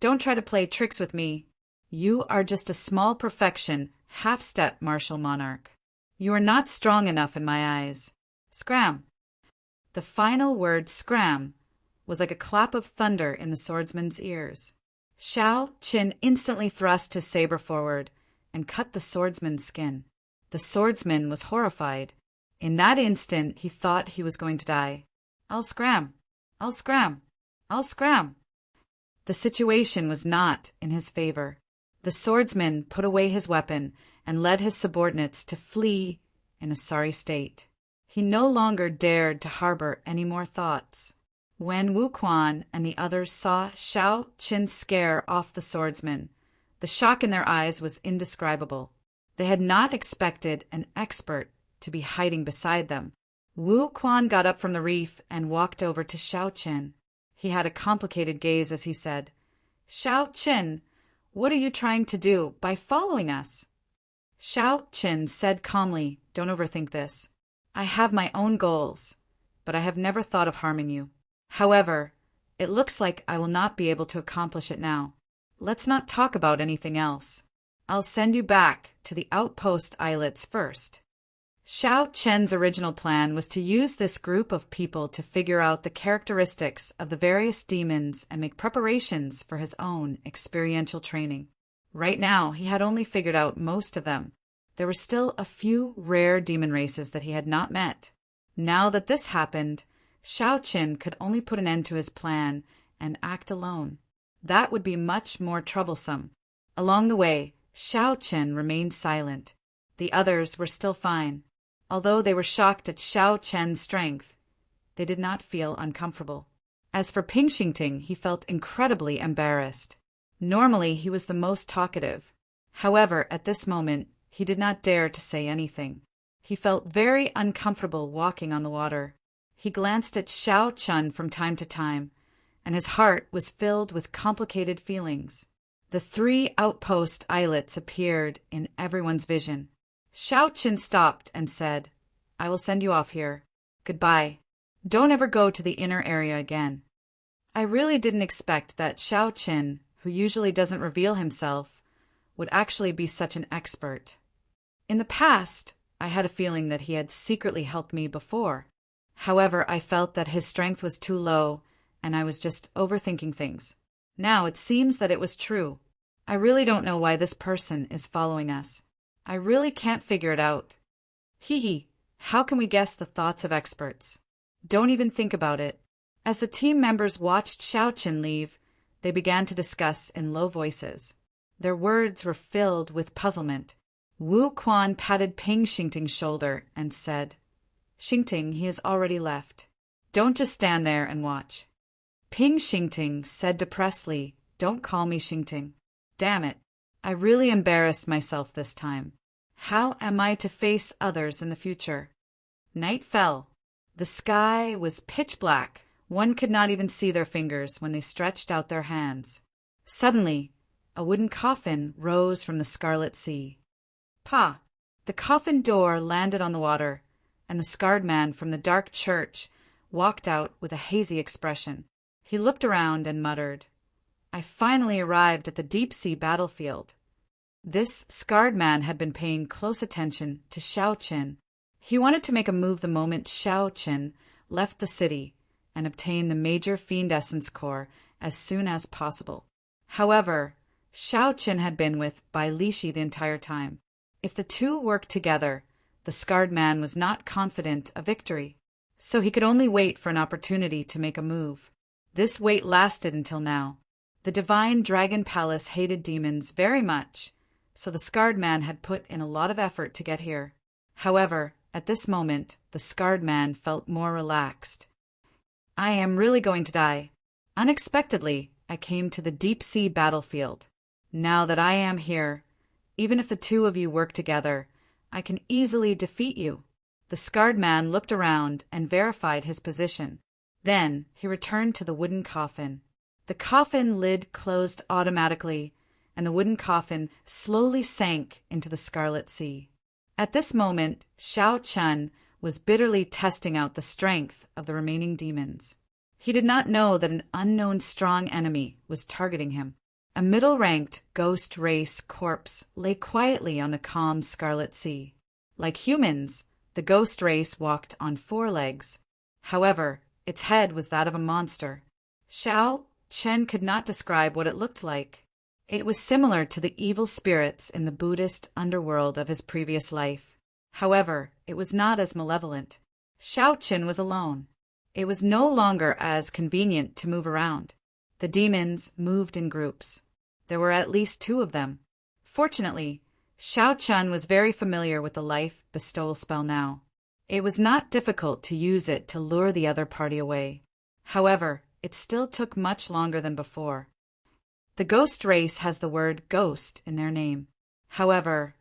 "Don't try to play tricks with me. You are just a small perfection half-step martial monarch. You are not strong enough in my eyes. Scram! The final word, scram, was like a clap of thunder in the swordsman's ears. Shao Qin instantly thrust his saber forward and cut the swordsman's skin. The swordsman was horrified. In that instant, he thought he was going to die. I'll scram! I'll scram! I'll scram! The situation was not in his favor. The swordsman put away his weapon and led his subordinates to flee in a sorry state. He no longer dared to harbor any more thoughts. When Wu Quan and the others saw Shao Qin scare off the swordsman, the shock in their eyes was indescribable. They had not expected an expert to be hiding beside them. Wu Quan got up from the reef and walked over to Shao Qin. He had a complicated gaze as he said, "Shao Qin, what are you trying to do by following us?" Shao Qin said calmly, "Don't overthink this. I have my own goals, but I have never thought of harming you. However, it looks like I will not be able to accomplish it now. Let's not talk about anything else. I'll send you back to the outpost islets first." Shao Chen's original plan was to use this group of people to figure out the characteristics of the various demons and make preparations for his own experiential training. Right now, he had only figured out most of them. There were still a few rare demon races that he had not met. Now that this happened, Shao Qin could only put an end to his plan and act alone. That would be much more troublesome. Along the way, Shao Qin remained silent. The others were still fine. Although they were shocked at Shao Chen's strength, they did not feel uncomfortable. As for Ping Xingting, he felt incredibly embarrassed. Normally, he was the most talkative. However, at this moment, he did not dare to say anything. He felt very uncomfortable walking on the water. He glanced at Shao Chun from time to time, and his heart was filled with complicated feelings. The 3 outpost islets appeared in everyone's vision. Shao Qin stopped and said, "I will send you off here. Goodbye. Don't ever go to the inner area again." I really didn't expect that Shao Qin, who usually doesn't reveal himself, would actually be such an expert. In the past, I had a feeling that he had secretly helped me before. However, I felt that his strength was too low, and I was just overthinking things. Now it seems that it was true. I really don't know why this person is following us. I really can't figure it out. Hee, how can we guess the thoughts of experts? Don't even think about it. As the team members watched Shao Qin leave, they began to discuss in low voices. Their words were filled with puzzlement. Wu Quan patted Ping Xingting's shoulder and said, "Xingting, he has already left. Don't just stand there and watch." Ping Xingting said depressedly, "Don't call me Xingting. Damn it. I really embarrassed myself this time. How am I to face others in the future?" Night fell. The sky was pitch black. One could not even see their fingers when they stretched out their hands. Suddenly, a wooden coffin rose from the scarlet sea. Pa! The coffin door landed on the water, and the scarred man from the dark church walked out with a hazy expression. He looked around and muttered, "I finally arrived at the deep-sea battlefield." This scarred man had been paying close attention to Shao Qin. He wanted to make a move the moment Shao Qin left the city and obtain the major fiend essence core as soon as possible. However, Shao Qin had been with Bai Lishi the entire time. If the two worked together, the scarred man was not confident of victory, so he could only wait for an opportunity to make a move. This wait lasted until now. The divine Dragon Palace hated demons very much, so the scarred man had put in a lot of effort to get here. However, at this moment, the scarred man felt more relaxed. I am really going to die. Unexpectedly, I came to the deep-sea battlefield. Now that I am here, even if the two of you work together, I can easily defeat you. The scarred man looked around and verified his position. Then he returned to the wooden coffin. The coffin lid closed automatically, and the wooden coffin slowly sank into the scarlet sea. At this moment, Shao Chun was bitterly testing out the strength of the remaining demons. He did not know that an unknown strong enemy was targeting him. A middle-ranked ghost race corpse lay quietly on the calm scarlet sea. Like humans, the ghost race walked on 4 legs. However, its head was that of a monster. Xiao Chen could not describe what it looked like. It was similar to the evil spirits in the Buddhist underworld of his previous life. However, it was not as malevolent. Xiao Chen was alone. It was no longer as convenient to move around. The demons moved in groups. There were at least 2 of them. Fortunately, Xiao Chen was very familiar with the life bestowal spell now. It was not difficult to use it to lure the other party away. However, it still took much longer than before. The ghost race has the word ghost in their name. However,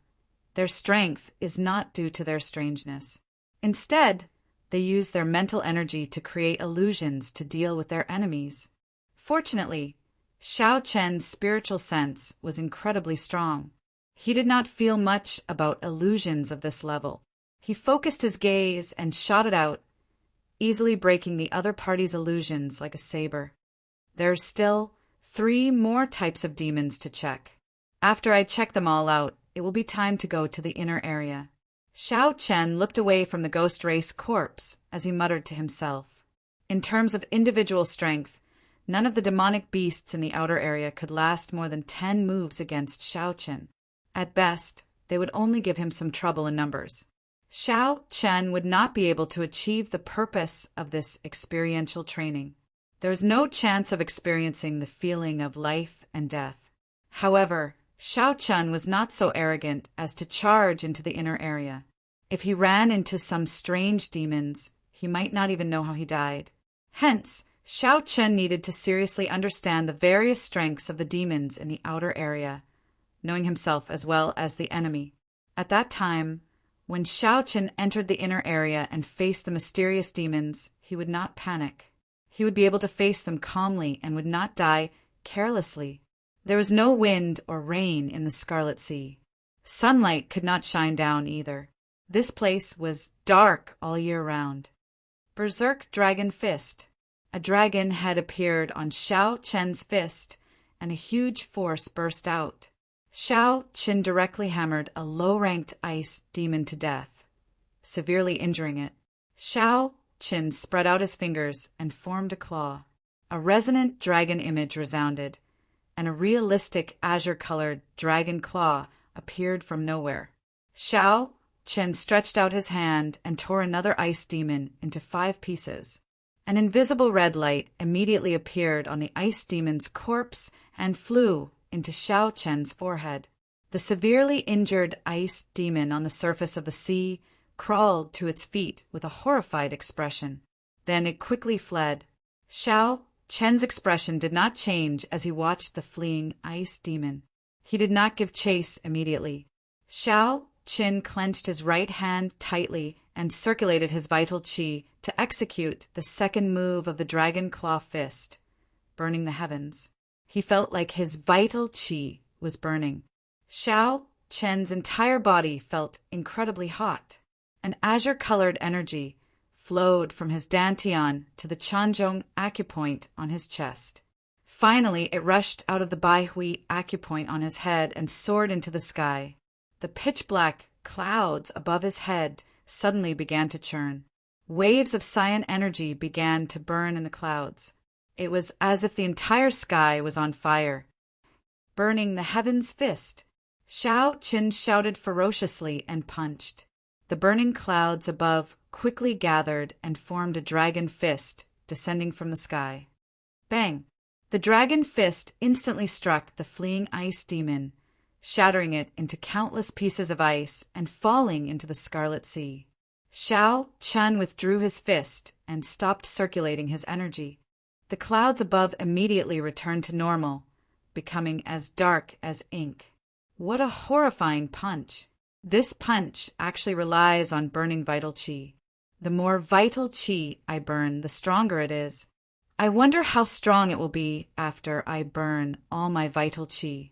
their strength is not due to their strangeness. Instead, they use their mental energy to create illusions to deal with their enemies. Fortunately, Xiao Chen's spiritual sense was incredibly strong. He did not feel much about illusions of this level. He focused his gaze and shot it out, easily breaking the other party's illusions like a saber. There are still 3 more types of demons to check. After I check them all out, it will be time to go to the inner area. Xiao Chen looked away from the ghost race corpse as he muttered to himself. In terms of individual strength, none of the demonic beasts in the outer area could last more than 10 moves against Xiao Chen. At best, they would only give him some trouble in numbers. Xiao Chen would not be able to achieve the purpose of this experiential training. There is no chance of experiencing the feeling of life and death. However, Xiao Chen was not so arrogant as to charge into the inner area. If he ran into some strange demons, he might not even know how he died. Hence, Xiao Chen needed to seriously understand the various strengths of the demons in the outer area, knowing himself as well as the enemy. At that time, when Xiao Chen entered the inner area and faced the mysterious demons, he would not panic. He would be able to face them calmly and would not die carelessly. There was no wind or rain in the Scarlet Sea. Sunlight could not shine down either. This place was dark all year round. Berserk Dragon Fist. A dragon had appeared on Xiao Chen's fist, and a huge force burst out. Xiao Chen directly hammered a low-ranked ice demon to death, severely injuring it. Xiao Chen spread out his fingers and formed a claw. A resonant dragon image resounded, and a realistic azure-colored dragon claw appeared from nowhere. Xiao Chen stretched out his hand and tore another ice demon into 5 pieces. An invisible red light immediately appeared on the ice demon's corpse and flew into Xiao Chen's forehead. The severely injured ice demon on the surface of the sea crawled to its feet with a horrified expression. Then it quickly fled. Xiao Chen's expression did not change as he watched the fleeing ice demon. He did not give chase immediately. Xiao Chen clenched his right hand tightly and circulated his vital qi to execute the second move of the dragon claw fist, burning the heavens. He felt like his vital qi was burning. Xiao Chen's entire body felt incredibly hot. An azure-colored energy flowed from his dantian to the Chanzhong acupoint on his chest. Finally, it rushed out of the Baihui acupoint on his head and soared into the sky. The pitch-black clouds above his head suddenly began to churn. Waves of cyan energy began to burn in the clouds. It was as if the entire sky was on fire. Burning the heaven's fist, Xiao Chen shouted ferociously and punched. The burning clouds above quickly gathered and formed a dragon fist descending from the sky. Bang! The dragon fist instantly struck the fleeing ice demon, shattering it into countless pieces of ice and falling into the Scarlet Sea. Xiao Chen withdrew his fist and stopped circulating his energy. The clouds above immediately returned to normal, becoming as dark as ink. What a horrifying punch! This punch actually relies on burning vital qi. The more vital qi I burn, the stronger it is. I wonder how strong it will be after I burn all my vital qi.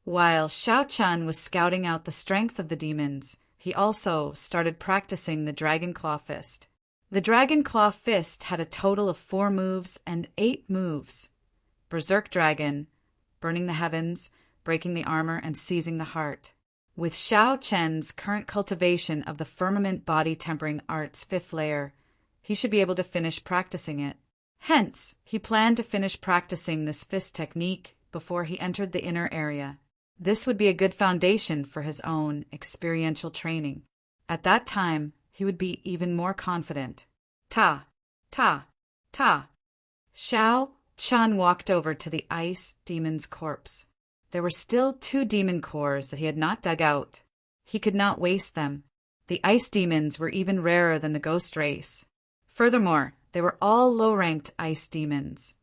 While Xiao Chen was scouting out the strength of the demons, he also started practicing the Dragon Claw Fist. The Dragon Claw Fist had a total of 4 moves and 8 moves: Berserk Dragon, burning the heavens, breaking the armor, and seizing the heart. With Xiao Chen's current cultivation of the firmament body tempering art's fifth layer, he should be able to finish practicing it. Hence, he planned to finish practicing this fist technique before he entered the inner area. This would be a good foundation for his own experiential training. At that time, he would be even more confident. Ta, ta, ta. Xiao Chen walked over to the ice demon's corpse. There were still 2 demon cores that he had not dug out. He could not waste them. The ice demons were even rarer than the ghost race. Furthermore, they were all low-ranked ice demons.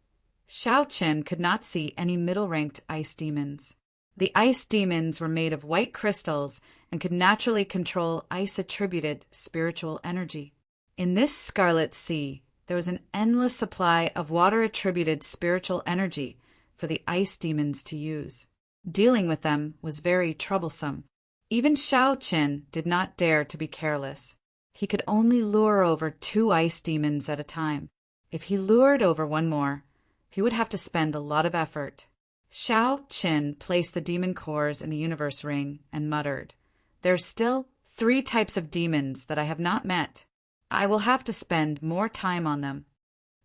Xiao Chen could not see any middle-ranked ice demons. The ice demons were made of white crystals and could naturally control ice-attributed spiritual energy. In this Scarlet Sea, there was an endless supply of water-attributed spiritual energy for the ice demons to use. Dealing with them was very troublesome. Even Xiao Chen did not dare to be careless. He could only lure over 2 ice demons at a time. If he lured over one more, he would have to spend a lot of effort. Xiao Chen placed the demon cores in the universe ring and muttered, "There are still 3 types of demons that I have not met. I will have to spend more time on them."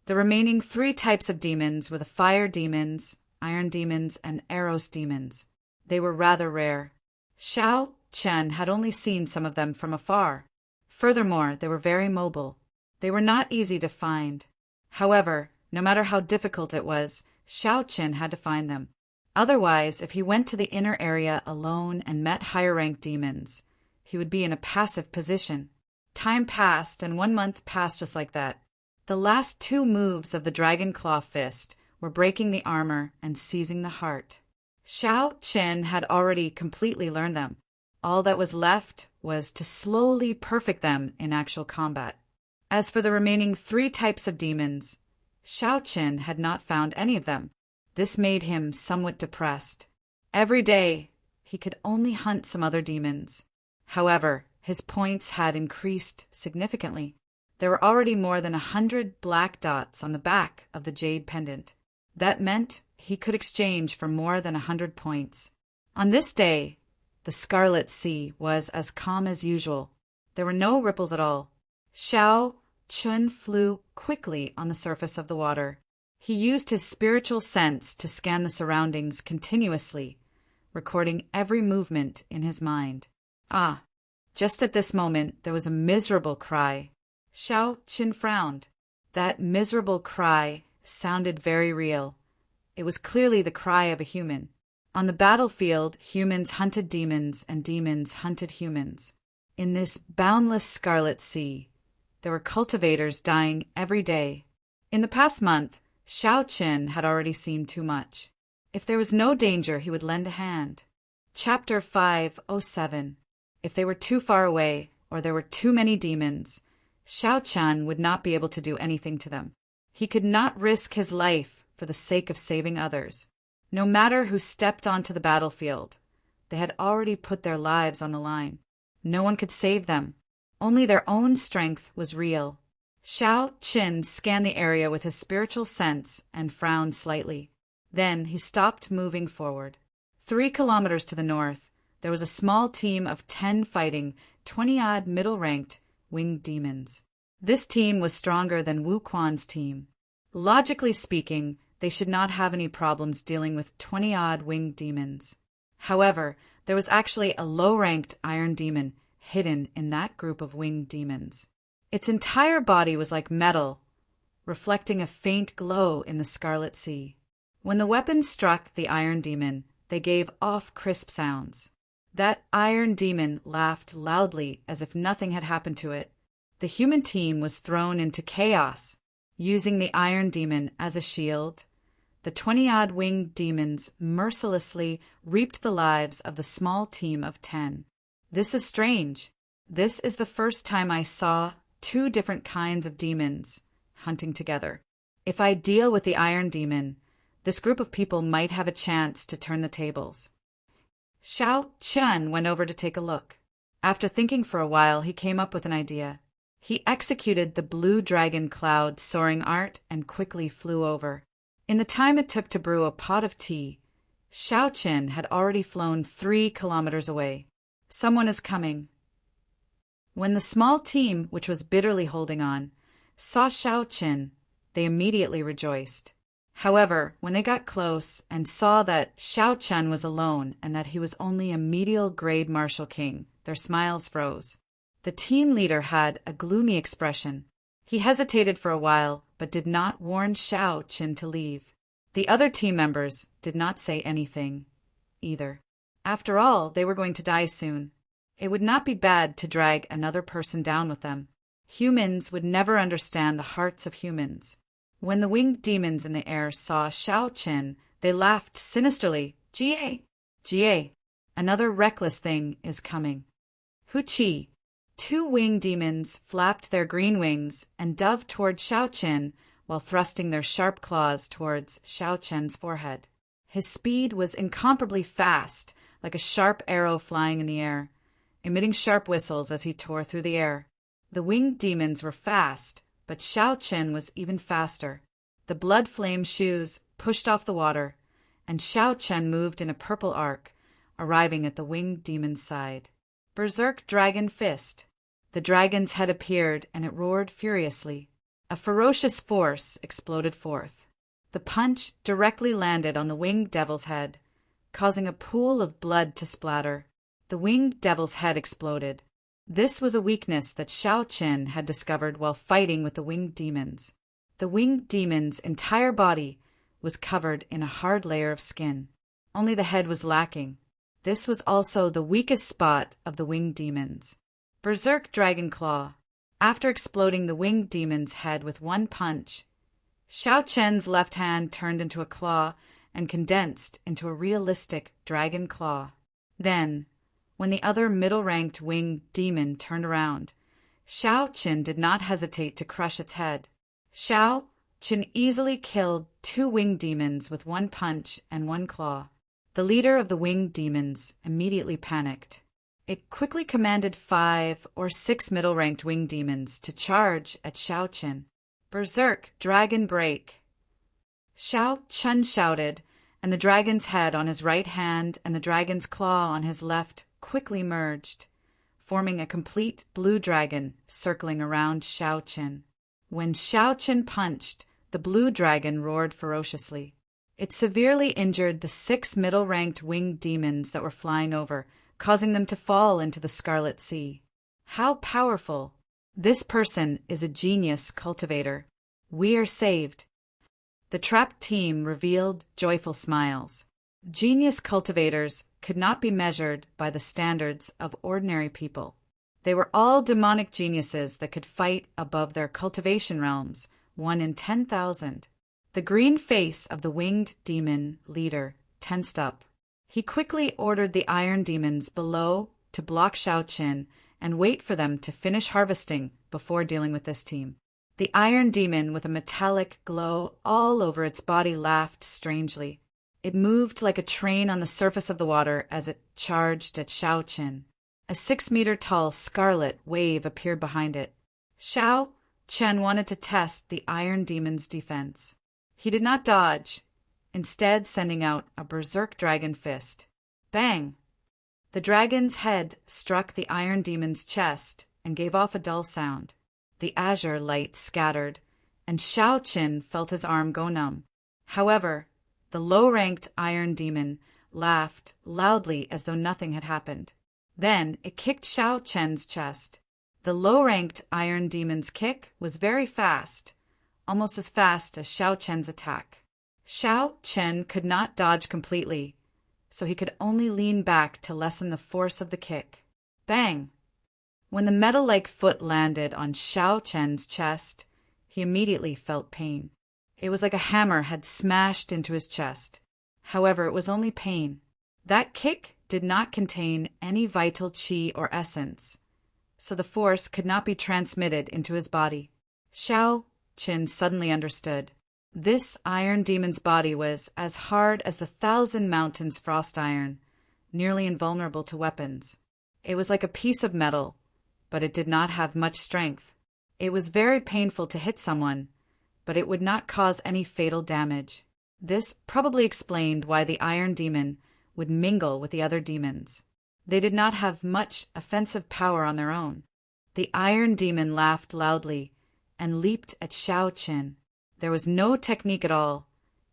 The remaining 3 types of demons were the fire demons, iron demons, and eros demons. They were rather rare. Xiao Chen had only seen some of them from afar. Furthermore, they were very mobile. They were not easy to find. However, no matter how difficult it was, Xiao Chen had to find them. Otherwise, if he went to the inner area alone and met higher-ranked demons, he would be in a passive position. Time passed, and 1 month passed just like that. The last 2 moves of the Dragon Claw Fist were breaking the armor and seizing the heart. Xiao Chen had already completely learned them. All that was left was to slowly perfect them in actual combat. As for the remaining 3 types of demons, Xiao Chen had not found any of them. This made him somewhat depressed. Every day, he could only hunt some other demons. However, his points had increased significantly. There were already more than 100 black dots on the back of the jade pendant. That meant he could exchange for more than 100 points. On this day, the Scarlet Sea was as calm as usual. There were no ripples at all. Xiao Chen flew quickly on the surface of the water. He used his spiritual sense to scan the surroundings continuously, recording every movement in his mind. Just at this moment, there was a miserable cry. Xiao Chen frowned. That miserable cry sounded very real. It was clearly the cry of a human. On the battlefield, humans hunted demons and demons hunted humans. In this boundless Scarlet Sea, there were cultivators dying every day. In the past month, Xiao Chen had already seen too much. If there was no danger, he would lend a hand. Chapter 507. If they were too far away, or there were too many demons, Xiao Chen would not be able to do anything to them. He could not risk his life for the sake of saving others. No matter who stepped onto the battlefield, they had already put their lives on the line. No one could save them. Only their own strength was real. Xiao Chen scanned the area with his spiritual sense and frowned slightly. Then he stopped moving forward. 3 kilometers to the north, there was a small team of 10 fighting 20-odd middle-ranked winged demons. This team was stronger than Wu Quan's team. Logically speaking, they should not have any problems dealing with 20-odd winged demons. However, there was actually a low-ranked iron demon hidden in that group of winged demons. Its entire body was like metal, reflecting a faint glow in the Scarlet Sea. When the weapons struck the iron demon, they gave off crisp sounds. That iron demon laughed loudly as if nothing had happened to it. The human team was thrown into chaos. Using the iron demon as a shield, the 20-odd winged demons mercilessly reaped the lives of the small team of 10. This is strange. This is the first time I saw 2 different kinds of demons hunting together. If I deal with the iron demon, this group of people might have a chance to turn the tables. Xiao Chen went over to take a look. After thinking for a while, he came up with an idea. He executed the blue dragon cloud soaring art and quickly flew over. In the time it took to brew a pot of tea, Xiao Qin had already flown 3 kilometers away. Someone is coming. When the small team, which was bitterly holding on, saw Xiao Qin, they immediately rejoiced. However, when they got close and saw that Xiao Chen was alone and that he was only a medial grade martial king, their smiles froze. The team leader had a gloomy expression. He hesitated for a while, but did not warn Xiao Qin to leave. The other team members did not say anything either. After all, they were going to die soon. It would not be bad to drag another person down with them. Humans would never understand the hearts of humans. When the winged demons in the air saw Xiao Qin, they laughed sinisterly. Jie! Jie! Another reckless thing is coming. Hu Qi! 2 winged demons flapped their green wings and dove toward Xiao Qin while thrusting their sharp claws towards Xiao Chen's forehead. His speed was incomparably fast, like a sharp arrow flying in the air, emitting sharp whistles as he tore through the air. The winged demons were fast, but Xiao Qin was even faster. The blood-flame shoes pushed off the water, and Xiao Chen moved in a purple arc, arriving at the winged demon's side. Berserk Dragon Fist. The dragon's head appeared, and it roared furiously. A ferocious force exploded forth. The punch directly landed on the winged devil's head, causing a pool of blood to splatter. The winged devil's head exploded. This was a weakness that Xiao Qin had discovered while fighting with the winged demons. The winged demon's entire body was covered in a hard layer of skin. Only the head was lacking. This was also the weakest spot of the winged demons. Berserk Dragon Claw. After exploding the winged demon's head with one punch, Xiao Chen's left hand turned into a claw and condensed into a realistic dragon claw. Then, when the other middle-ranked winged demon turned around, Xiao Qin did not hesitate to crush its head. Xiao Qin easily killed 2 winged demons with one punch and one claw. The leader of the winged demons immediately panicked. It quickly commanded 5 or 6 middle-ranked winged demons to charge at Xiao Qin. Berserk Dragon Break. Xiao Chen shouted, and the dragon's head on his right hand and the dragon's claw on his left quickly merged, forming a complete blue dragon circling around Xiao Qin. When Xiao Qin punched, the blue dragon roared ferociously. It severely injured the 6 middle-ranked winged demons that were flying over, causing them to fall into the Scarlet Sea. How powerful! This person is a genius cultivator. We are saved. The trapped team revealed joyful smiles. Genius cultivators could not be measured by the standards of ordinary people. They were all demonic geniuses that could fight above their cultivation realms, 1 in 10,000. The green face of the winged demon leader tensed up. He quickly ordered the iron demons below to block Xiao Qin and wait for them to finish harvesting before dealing with this team. The iron demon with a metallic glow all over its body laughed strangely. It moved like a train on the surface of the water as it charged at Xiao Qin. A 6-meter-tall scarlet wave appeared behind it. Xiao Chen wanted to test the iron demon's defense. He did not dodge, instead sending out a berserk dragon fist. Bang! The dragon's head struck the iron demon's chest and gave off a dull sound. The azure light scattered, and Xiao Qin felt his arm go numb. However, the low-ranked iron demon laughed loudly as though nothing had happened. Then it kicked Xiao Chen's chest. The low-ranked iron demon's kick was very fast, almost as fast as Xiao Chen's attack. Xiao Chen could not dodge completely, so he could only lean back to lessen the force of the kick. Bang! When the metal-like foot landed on Xiao Chen's chest, he immediately felt pain. It was like a hammer had smashed into his chest. However, it was only pain. That kick did not contain any vital qi or essence, so the force could not be transmitted into his body. Xiao Qin suddenly understood. This iron demon's body was as hard as the 1,000 mountains frost iron, nearly invulnerable to weapons. It was like a piece of metal, but it did not have much strength. It was very painful to hit someone, but it would not cause any fatal damage. This probably explained why the Iron Demon would mingle with the other demons. They did not have much offensive power on their own. The Iron Demon laughed loudly and leaped at Shao Qin. There was no technique at all.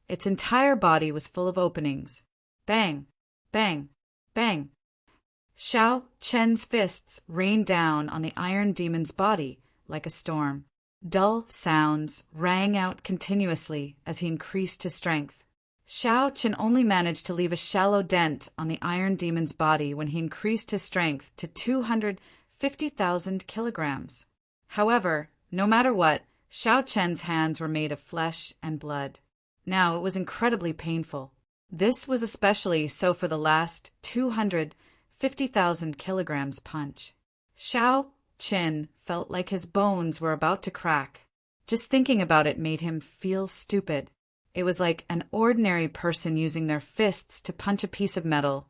Its entire body was full of openings. Bang! Bang! Bang! Shao Chen's fists rained down on the Iron Demon's body like a storm. Dull sounds rang out continuously as he increased his strength. Shao Chen only managed to leave a shallow dent on the Iron Demon's body when he increased his strength to 250,000 kilograms. However, no matter what, Shao Chen's hands were made of flesh and blood. Now it was incredibly painful. This was especially so for the last 250,000 kilograms punch. Shao Chen felt like his bones were about to crack. Just thinking about it made him feel stupid. It was like an ordinary person using their fists to punch a piece of metal,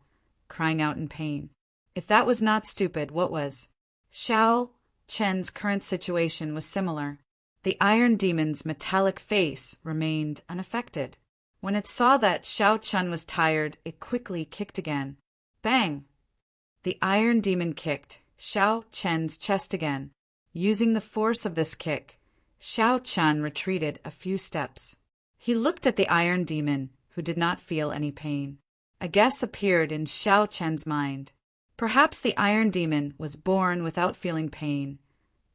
crying out in pain. If that was not stupid, what was? Shao Chen's current situation was similar. The Iron Demon's metallic face remained unaffected. When it saw that Shao Chen was tired, it quickly kicked again. Bang! The Iron Demon kicked Shao Chen's chest again. Using the force of this kick, Shao Chen retreated a few steps. He looked at the Iron Demon, who did not feel any pain. A guess appeared in Shao Chen's mind. Perhaps the Iron Demon was born without feeling pain,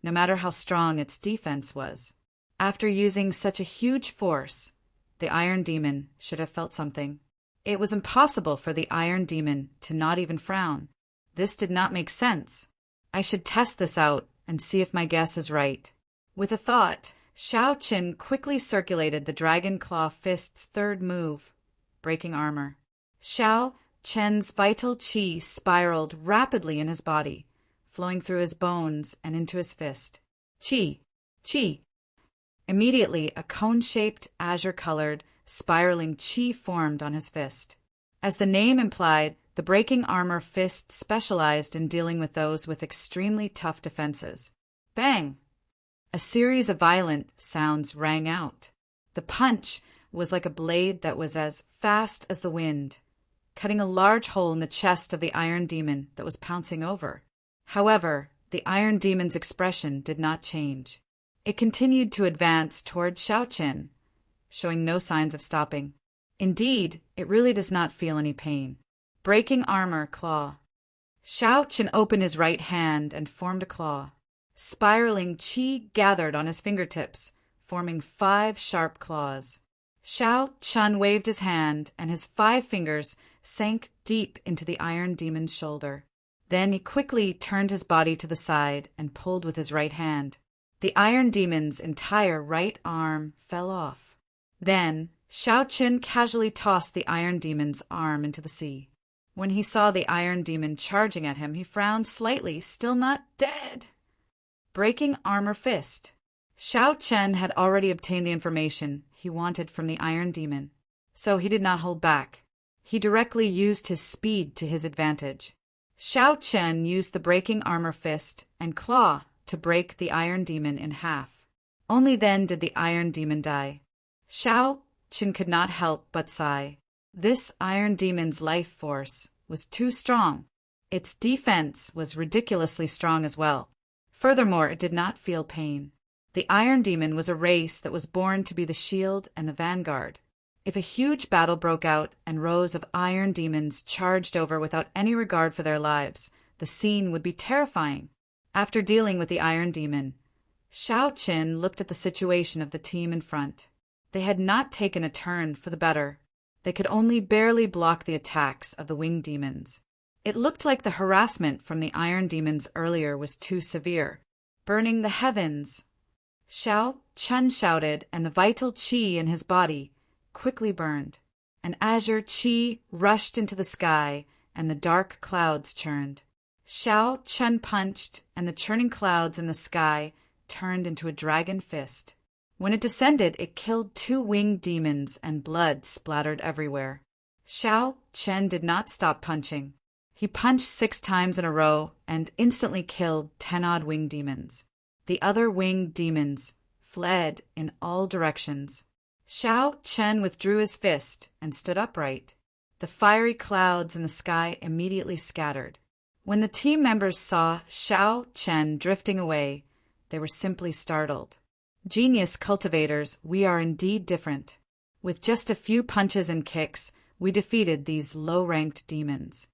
no matter how strong its defense was. After using such a huge force, the Iron Demon should have felt something. It was impossible for the Iron Demon to not even frown. This did not make sense. I should test this out and see if my guess is right. With a thought, Shao Chen quickly circulated the Dragon Claw Fist's third move, breaking armor. Shao Chen's vital qi spiraled rapidly in his body, flowing through his bones and into his fist. Qi! Qi! Immediately, a cone-shaped, azure-colored, spiraling qi formed on his fist. As the name implied, the breaking armor fist specialized in dealing with those with extremely tough defenses. Bang! A series of violent sounds rang out. The punch was like a blade that was as fast as the wind, cutting a large hole in the chest of the Iron Demon that was pouncing over. However, the Iron Demon's expression did not change. It continued to advance toward Shao Chen, showing no signs of stopping. Indeed, it really does not feel any pain. Breaking armor claw. Shao Chen opened his right hand and formed a claw. Spiraling qi gathered on his fingertips, forming 5 sharp claws. Shao Chen waved his hand, and his 5 fingers sank deep into the Iron Demon's shoulder. Then he quickly turned his body to the side and pulled with his right hand. The Iron Demon's entire right arm fell off. Then Shao Chen casually tossed the Iron Demon's arm into the sea. When he saw the Iron Demon charging at him, he frowned slightly, still not dead. Breaking armor fist. Shao Chen had already obtained the information he wanted from the Iron Demon, so he did not hold back. He directly used his speed to his advantage. Shao Chen used the breaking armor fist and claw to break the Iron Demon in half. Only then did the Iron Demon die. Shao Chen could not help but sigh. This Iron Demon's life force was too strong. Its defense was ridiculously strong as well. Furthermore, it did not feel pain. The Iron Demon was a race that was born to be the shield and the vanguard. If a huge battle broke out and rows of Iron Demons charged over without any regard for their lives, the scene would be terrifying. After dealing with the Iron Demon, Shao Chen looked at the situation of the team in front. They had not taken a turn for the better. They could only barely block the attacks of the Winged Demons. It looked like the harassment from the Iron Demons earlier was too severe. Burning the heavens! Shao Chen shouted, and the vital qi in his body quickly burned. An azure qi rushed into the sky, and the dark clouds churned. Shao Chen punched, and the churning clouds in the sky turned into a dragon fist. When it descended, it killed 2 winged demons, and blood splattered everywhere. Shao Chen did not stop punching. He punched 6 times in a row and instantly killed 10-odd winged demons. The other winged demons fled in all directions. Xiao Chen withdrew his fist and stood upright. The fiery clouds in the sky immediately scattered. When the team members saw Xiao Chen drifting away, they were simply startled. Genius cultivators, we are indeed different. With just a few punches and kicks, we defeated these low-ranked demons.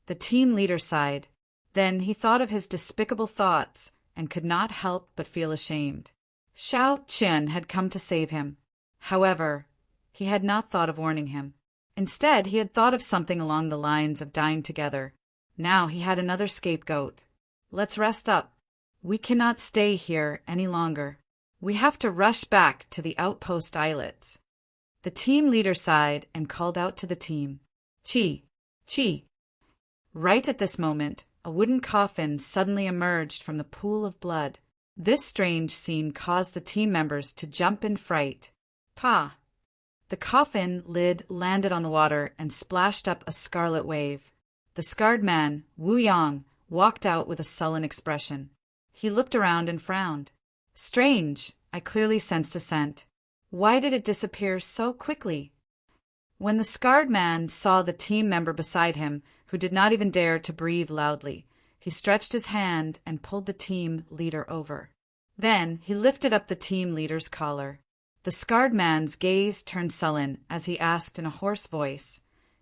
The team leader sighed. Then he thought of his despicable thoughts and could not help but feel ashamed. Xiao Chen had come to save him. However, he had not thought of warning him. Instead, he had thought of something along the lines of dying together. Now he had another scapegoat. Let's rest up. We cannot stay here any longer. We have to rush back to the outpost islets. The team leader sighed and called out to the team. Chi! Chi! Right at this moment, a wooden coffin suddenly emerged from the pool of blood. This strange scene caused the team members to jump in fright. Pa! The coffin lid landed on the water and splashed up a scarlet wave. The scarred man, Wu Yang, walked out with a sullen expression. He looked around and frowned. Strange, I clearly sensed a scent. Why did it disappear so quickly? When the scarred man saw the team member beside him, who did not even dare to breathe loudly, he stretched his hand and pulled the team leader over. Then he lifted up the team leader's collar. The scarred man's gaze turned sullen as he asked in a hoarse voice,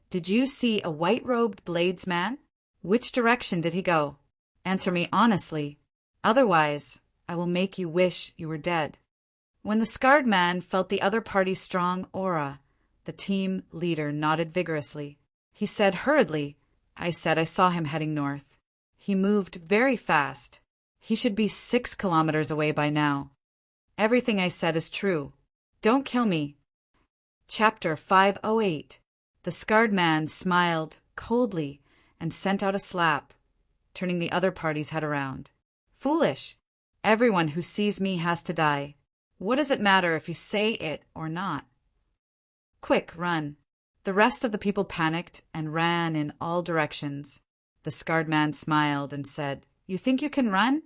Did you see a white-robed bladesman? Which direction did he go? Answer me honestly. Otherwise, I will make you wish you were dead. When the scarred man felt the other party's strong aura, the team leader nodded vigorously. He said hurriedly, I said I saw him heading north. He moved very fast. He should be 6 kilometers away by now. Everything I said is true. Don't kill me. Chapter 508. The scarred man smiled coldly and sent out a slap, turning the other party's head around. Foolish! Everyone who sees me has to die. What does it matter if you say it or not? Quick, run. The rest of the people panicked and ran in all directions. The scarred man smiled and said, You think you can run?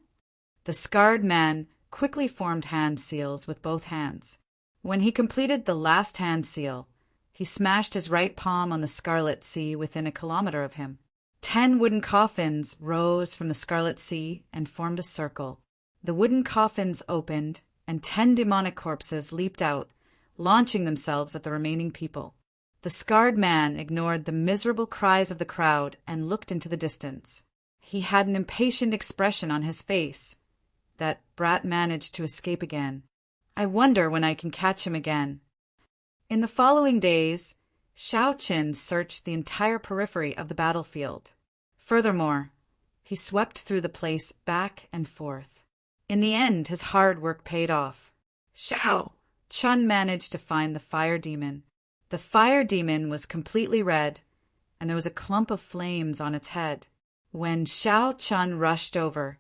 The scarred man quickly formed hand seals with both hands. When he completed the last hand seal, he smashed his right palm on the scarlet sea within a kilometer of him. 10 wooden coffins rose from the scarlet sea and formed a circle. The wooden coffins opened, and 10 demonic corpses leaped out, launching themselves at the remaining people. The scarred man ignored the miserable cries of the crowd and looked into the distance. He had an impatient expression on his face. That brat managed to escape again. I wonder when I can catch him again. In the following days, Xiao Chen searched the entire periphery of the battlefield. Furthermore, he swept through the place back and forth. In the end, his hard work paid off. Xiao Chen managed to find the fire demon. The fire demon was completely red, and there was a clump of flames on its head. When Xiao Chen rushed over,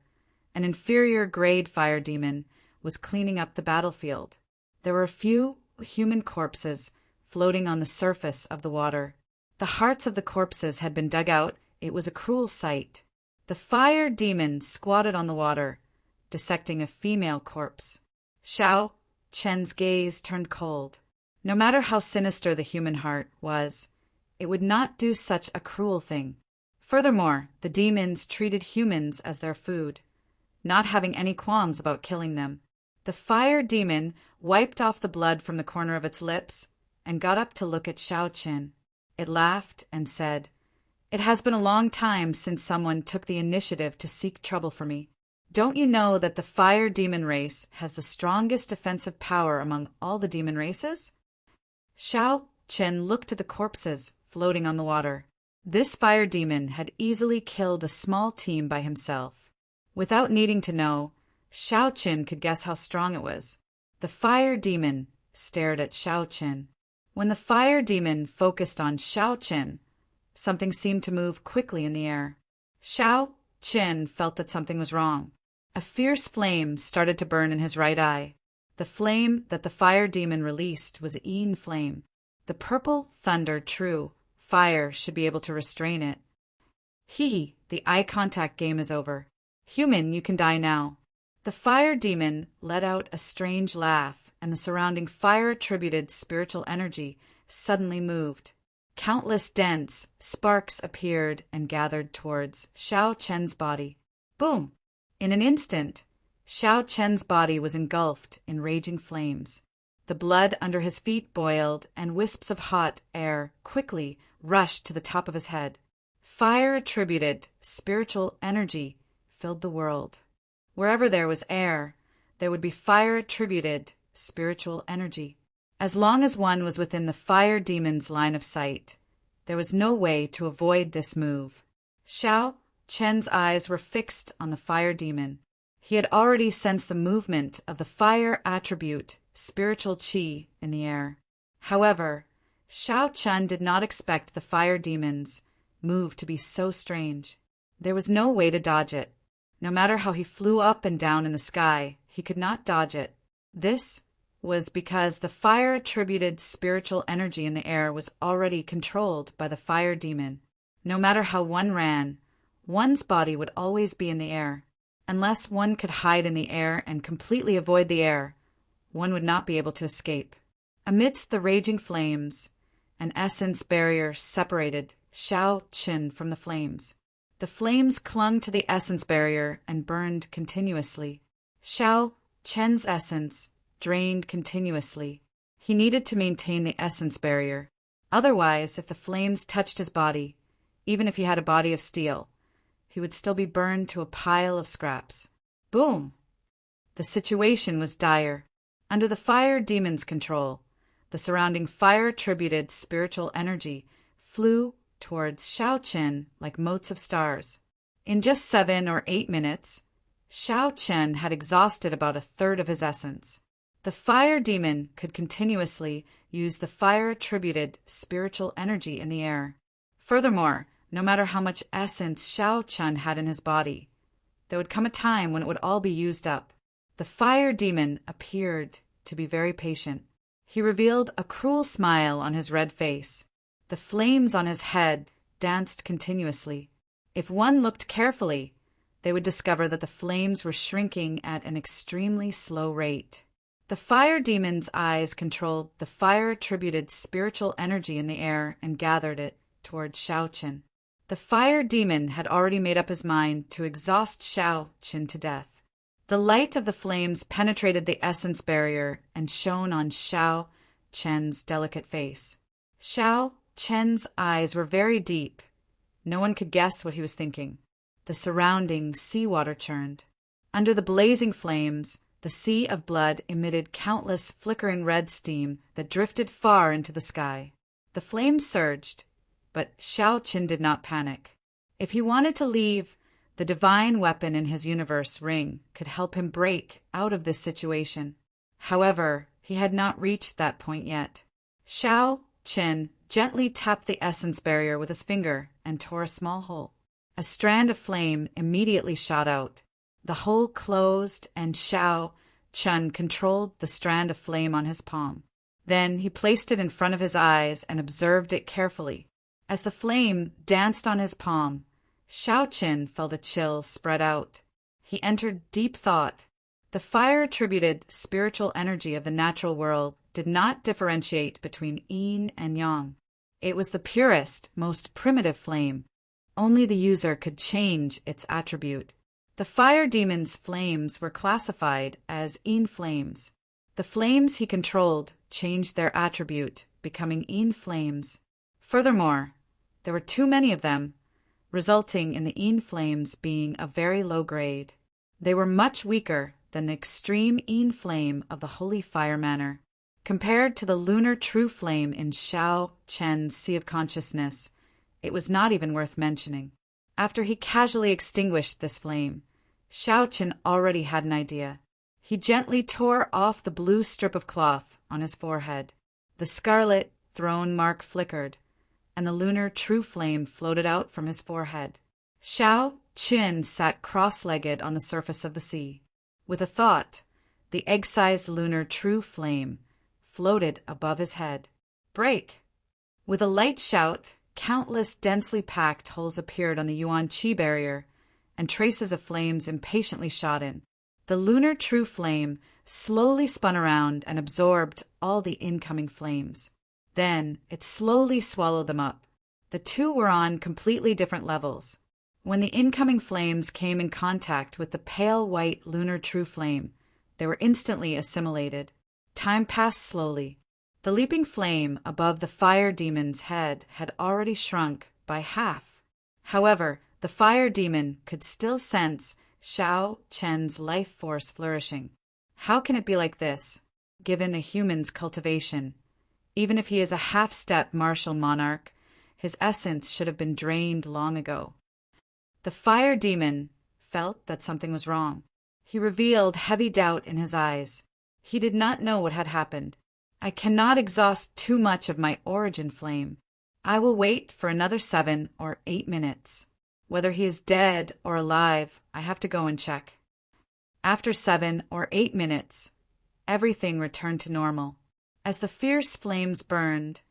an inferior grade fire demon was cleaning up the battlefield. There were a few human corpses floating on the surface of the water. The hearts of the corpses had been dug out. It was a cruel sight. The fire demon squatted on the water, dissecting a female corpse. Xiao Chen's gaze turned cold. No matter how sinister the human heart was, it would not do such a cruel thing. Furthermore, the demons treated humans as their food, not having any qualms about killing them. The fire demon wiped off the blood from the corner of its lips and got up to look at Xiao Chen. It laughed and said, It has been a long time since someone took the initiative to seek trouble for me. Don't you know that the fire demon race has the strongest defensive power among all the demon races? Xiao Chen looked at the corpses floating on the water. This fire demon had easily killed a small team by himself. Without needing to know, Xiao Chen could guess how strong it was. The fire demon stared at Xiao Chen. When the fire demon focused on Xiao Chen, something seemed to move quickly in the air. Xiao Chen felt that something was wrong. A fierce flame started to burn in his right eye. The flame that the fire demon released was Yin flame. The purple thunder true. Fire should be able to restrain it. The eye contact game is over. Human, you can die now. The fire demon let out a strange laugh and the surrounding fire-attributed spiritual energy suddenly moved. Countless dense sparks appeared and gathered towards Xiao Chen's body. Boom! In an instant, Xiao Chen's body was engulfed in raging flames. The blood under his feet boiled, and wisps of hot air quickly rushed to the top of his head. Fire-attributed spiritual energy filled the world. Wherever there was air, there would be fire-attributed spiritual energy. As long as one was within the fire demon's line of sight, there was no way to avoid this move. Xiao Chen's eyes were fixed on the fire demon. He had already sensed the movement of the fire attribute, spiritual qi, in the air. However, Xiao Chen did not expect the fire demon's move to be so strange. There was no way to dodge it. No matter how he flew up and down in the sky, he could not dodge it. This was because the fire-attributed spiritual energy in the air was already controlled by the fire demon. No matter how one ran, one's body would always be in the air. Unless one could hide in the air and completely avoid the air, one would not be able to escape. Amidst the raging flames, an essence barrier separated Xiao Chen from the flames. The flames clung to the essence barrier and burned continuously. Xiao Chen's essence drained continuously. He needed to maintain the essence barrier. Otherwise, if the flames touched his body, even if he had a body of steel, he would still be burned to a pile of scraps. Boom! The situation was dire. Under the fire demon's control, the surrounding fire-attributed spiritual energy flew towards Xiao Chen like motes of stars. In just 7 or 8 minutes, Xiao Chen had exhausted about a third of his essence. The fire demon could continuously use the fire-attributed spiritual energy in the air. Furthermore, no matter how much essence Xiao Chen had in his body, there would come a time when it would all be used up. The fire demon appeared to be very patient. He revealed a cruel smile on his red face. The flames on his head danced continuously. If one looked carefully, they would discover that the flames were shrinking at an extremely slow rate. The fire demon's eyes controlled the fire-attributed spiritual energy in the air and gathered it toward Xiao Chen. The fire demon had already made up his mind to exhaust Xiao Chen to death. The light of the flames penetrated the essence barrier and shone on Xiao Chen's delicate face. Xiao Chen's eyes were very deep. No one could guess what he was thinking. The surrounding seawater churned. Under the blazing flames, the sea of blood emitted countless flickering red steam that drifted far into the sky. The flames surged, but Xiao Chen did not panic. If he wanted to leave, the divine weapon in his universe ring could help him break out of this situation. However, he had not reached that point yet. Xiao Chen gently tapped the essence barrier with his finger and tore a small hole. A strand of flame immediately shot out. The hole closed, and Xiao Chen controlled the strand of flame on his palm. Then he placed it in front of his eyes and observed it carefully. As the flame danced on his palm, Xiao Chen felt a chill spread out. He entered deep thought. The fire-attributed spiritual energy of the natural world did not differentiate between yin and yang. It was the purest, most primitive flame. Only the user could change its attribute. The fire demon's flames were classified as yin flames. The flames he controlled changed their attribute, becoming yin flames. Furthermore, there were too many of them, resulting in the yin flames being of very low grade. They were much weaker than the extreme yin flame of the holy fire manner. Compared to the lunar true flame in Xiao Chen's Sea of Consciousness, it was not even worth mentioning. After he casually extinguished this flame, Xiao Chen already had an idea. He gently tore off the blue strip of cloth on his forehead. The scarlet throne mark flickered, and the lunar true flame floated out from his forehead. Xiao Chen sat cross-legged on the surface of the sea. With a thought, the egg-sized lunar true flame floated above his head. Break! With a light shout, countless densely packed holes appeared on the Yuan Qi barrier, and traces of flames impatiently shot in. The lunar true flame slowly spun around and absorbed all the incoming flames. Then it slowly swallowed them up. The two were on completely different levels. When the incoming flames came in contact with the pale white lunar true flame, they were instantly assimilated. Time passed slowly. The leaping flame above the fire demon's head had already shrunk by half. However, the fire demon could still sense Xiao Chen's life force flourishing. How can it be like this, given a human's cultivation? Even if he is a half-step martial monarch, his essence should have been drained long ago. The fire demon felt that something was wrong. He revealed heavy doubt in his eyes. He did not know what had happened. I cannot exhaust too much of my origin flame. I will wait for another 7 or 8 minutes. Whether he is dead or alive, I have to go and check. After 7 or 8 minutes, everything returned to normal. As the fierce flames burned,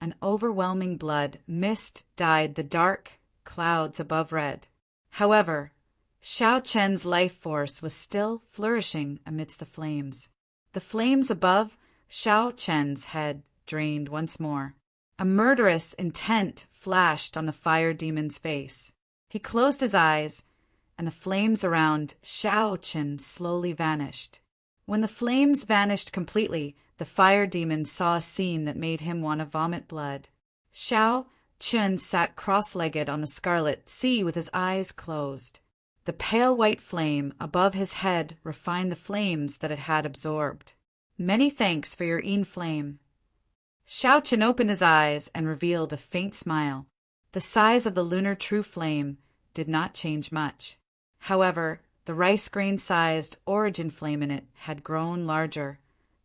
an overwhelming blood mist dyed the dark clouds above red. However, Xiao Chen's life force was still flourishing amidst the flames. The flames above Xiao Chen's head drained once more. A murderous intent flashed on the fire demon's face. He closed his eyes, and the flames around Xiao Chen slowly vanished. When the flames vanished completely, the fire demon saw a scene that made him want to vomit blood. Xiao Chen sat cross-legged on the scarlet sea with his eyes closed. The pale white flame above his head refined the flames that it had absorbed. Many thanks for your Yin flame. Xiao Chen opened his eyes and revealed a faint smile. The size of the lunar true flame did not change much. However, the rice grain-sized origin flame in it had grown larger,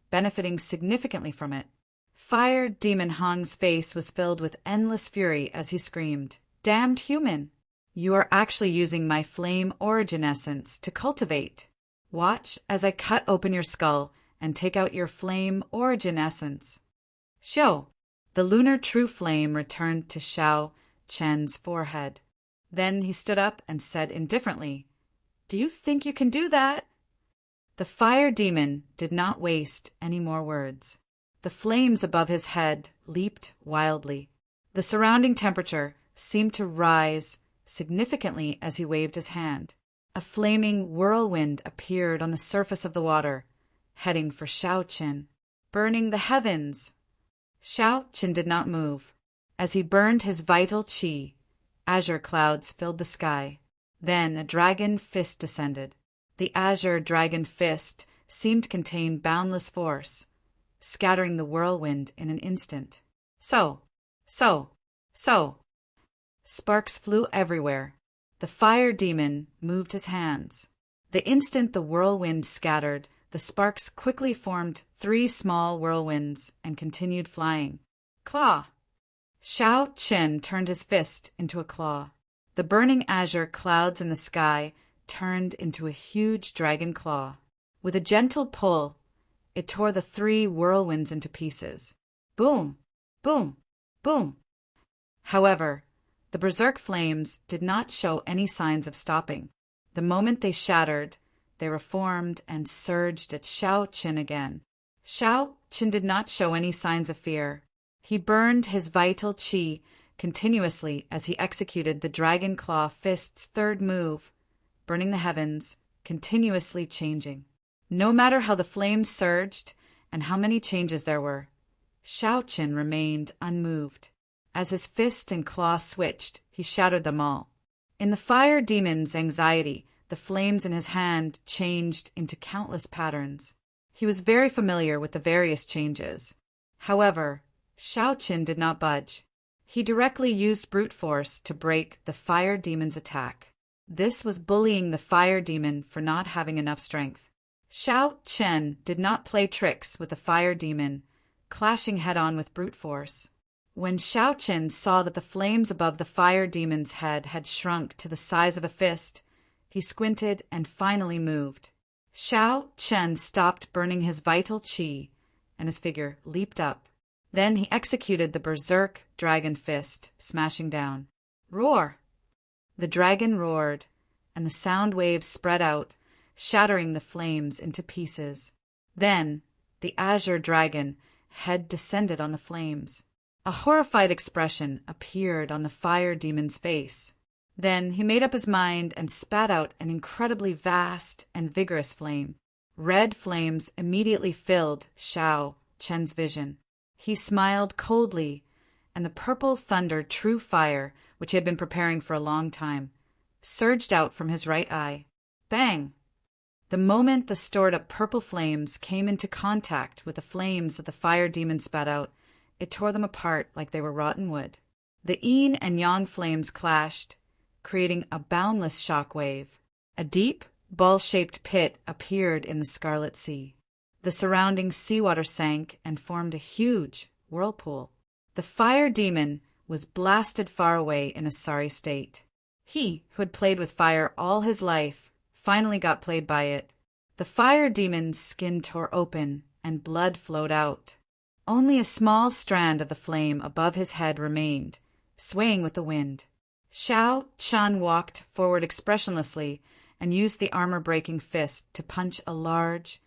benefiting significantly from it. Fire Demon Hong's face was filled with endless fury as he screamed, "Damned human! You are actually using my flame origin essence to cultivate. Watch as I cut open your skull and take out your flame origin essence." Xiao, the lunar true flame returned to Xiao Chen's forehead. Then he stood up and said indifferently, "Do you think you can do that?" The fire demon did not waste any more words. The flames above his head leaped wildly. The surrounding temperature seemed to rise significantly as he waved his hand. A flaming whirlwind appeared on the surface of the water, heading for Xiao Chen, burning the heavens. Xiao Chen did not move. As he burned his vital qi, azure clouds filled the sky. Then a dragon fist descended. The azure dragon fist seemed to contain boundless force, scattering the whirlwind in an instant. So. Sparks flew everywhere. The fire demon moved his hands. The instant the whirlwind scattered, the sparks quickly formed 3 small whirlwinds and continued flying. Claw! Xiao Chen turned his fist into a claw. The burning azure clouds in the sky turned into a huge dragon claw. With a gentle pull, it tore the 3 whirlwinds into pieces. Boom! Boom! Boom! However, the berserk flames did not show any signs of stopping. The moment they shattered, they reformed and surged at Xiao Chen again. Xiao Chen did not show any signs of fear. He burned his vital qi continuously as he executed the Dragon Claw Fist's 3rd move, burning the heavens, continuously changing. No matter how the flames surged and how many changes there were, Xiao Chen remained unmoved. As his fist and claw switched, he shattered them all. In the fire demon's anxiety, the flames in his hand changed into countless patterns. He was very familiar with the various changes. However, Xiao Chen did not budge. He directly used brute force to break the fire demon's attack. This was bullying the fire demon for not having enough strength. Xiao Chen did not play tricks with the fire demon, clashing head-on with brute force. When Xiao Chen saw that the flames above the fire demon's head had shrunk to the size of a fist, he squinted and finally moved. Xiao Chen stopped burning his vital qi, and his figure leaped up. Then he executed the berserk dragon fist, smashing down. Roar! The dragon roared, and the sound waves spread out, shattering the flames into pieces. Then, the azure dragon head descended on the flames. A horrified expression appeared on the fire demon's face. Then he made up his mind and spat out an incredibly vast and vigorous flame. Red flames immediately filled Xiao Chen's vision. He smiled coldly, and the purple thunder true fire, which he had been preparing for a long time, surged out from his right eye. Bang! The moment the stored-up purple flames came into contact with the flames that the fire demon spat out, it tore them apart like they were rotten wood. The yin and yang flames clashed, creating a boundless shock wave. A deep, ball-shaped pit appeared in the Scarlet Sea. The surrounding seawater sank and formed a huge whirlpool. The fire demon was blasted far away in a sorry state. He, who had played with fire all his life, finally got played by it. The fire demon's skin tore open and blood flowed out. Only a small strand of the flame above his head remained, swaying with the wind. Xiao Chen walked forward expressionlessly and used the armor-breaking fist to punch a large,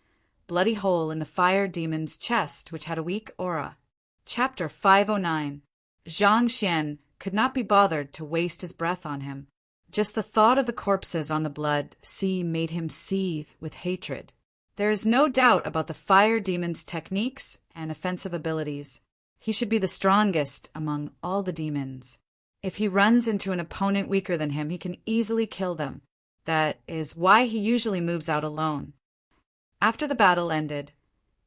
bloody hole in the fire demon's chest, which had a weak aura. Chapter 509. Zhang Xian could not be bothered to waste his breath on him. Just the thought of the corpses on the blood sea made him seethe with hatred. There is no doubt about the fire demon's techniques and offensive abilities. He should be the strongest among all the demons. If he runs into an opponent weaker than him, he can easily kill them. That is why he usually moves out alone. After the battle ended,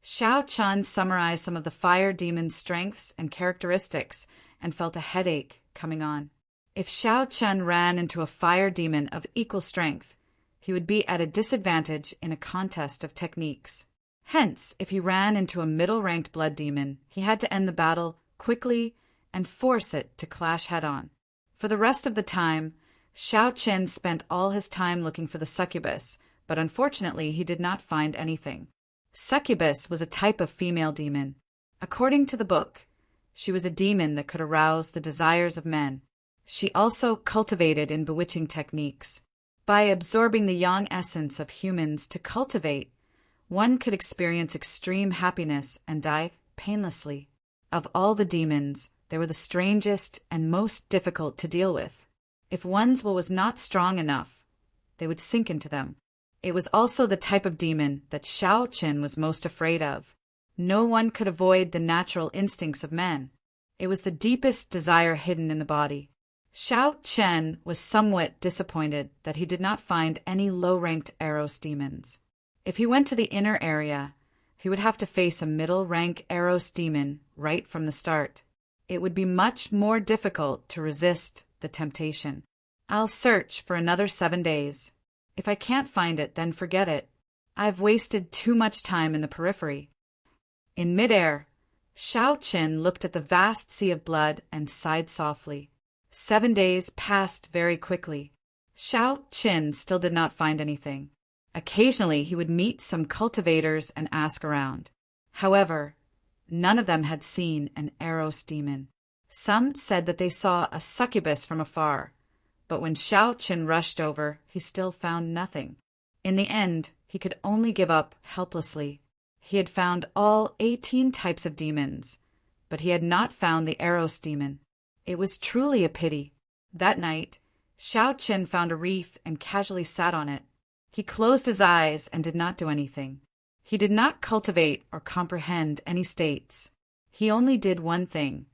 Xiao Chen summarized some of the fire demon's strengths and characteristics and felt a headache coming on. If Xiao Chen ran into a fire demon of equal strength, he would be at a disadvantage in a contest of techniques. Hence, if he ran into a middle-ranked blood demon, he had to end the battle quickly and force it to clash head-on. For the rest of the time, Xiao Chen spent all his time looking for the succubus, but unfortunately he did not find anything. Succubus was a type of female demon. According to the book, she was a demon that could arouse the desires of men. She also cultivated in bewitching techniques. By absorbing the yang essence of humans to cultivate, one could experience extreme happiness and die painlessly. Of all the demons, they were the strangest and most difficult to deal with. If one's will was not strong enough, they would sink into them. It was also the type of demon that Xiao Chen was most afraid of. No one could avoid the natural instincts of men. It was the deepest desire hidden in the body. Xiao Chen was somewhat disappointed that he did not find any low-ranked Eros demons. If he went to the inner area, he would have to face a middle-rank Eros demon right from the start. It would be much more difficult to resist the temptation. I'll search for another 7 days. If I can't find it, then forget it. I've wasted too much time in the periphery. In midair, Xiao Chen looked at the vast sea of blood and sighed softly. 7 days passed very quickly. Xiao Chen still did not find anything. Occasionally he would meet some cultivators and ask around. However, none of them had seen an Eros demon. Some said that they saw a succubus from afar, but when Xiao Chen rushed over, he still found nothing. In the end, he could only give up helplessly. He had found all 18 types of demons, but he had not found the Eros demon. It was truly a pity. That night, Xiao Chen found a reef and casually sat on it. He closed his eyes and did not do anything. He did not cultivate or comprehend any states. He only did one thing,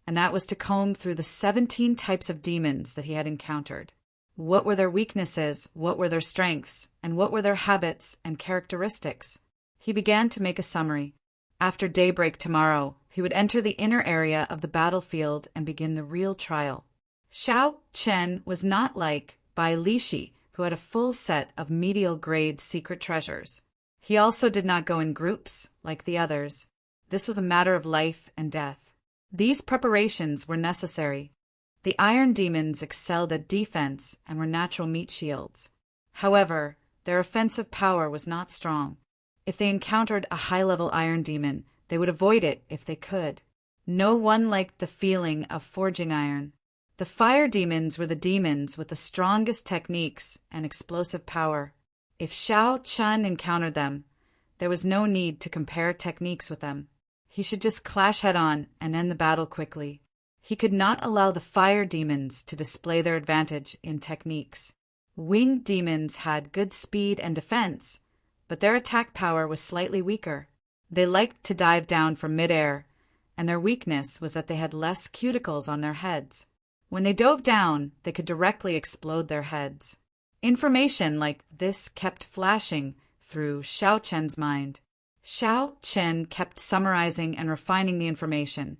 and that was to comb through the 17 types of demons that he had encountered. What were their weaknesses, what were their strengths, and what were their habits and characteristics? He began to make a summary. After daybreak tomorrow, he would enter the inner area of the battlefield and begin the real trial. Xiao Chen was not like Bai Lishi, who had a full set of medial-grade secret treasures. He also did not go in groups like the others. This was a matter of life and death. These preparations were necessary. The iron demons excelled at defense and were natural meat shields. However, their offensive power was not strong. If they encountered a high-level iron demon, they would avoid it if they could. No one liked the feeling of forging iron. The fire demons were the demons with the strongest techniques and explosive power. If Xiao Chun encountered them, there was no need to compare techniques with them. He should just clash head-on and end the battle quickly. He could not allow the fire demons to display their advantage in techniques. Winged demons had good speed and defense, but their attack power was slightly weaker. They liked to dive down from midair, and their weakness was that they had less cuticles on their heads. When they dove down, they could directly explode their heads. Information like this kept flashing through Xiao Chen's mind. Xiao Chen kept summarizing and refining the information,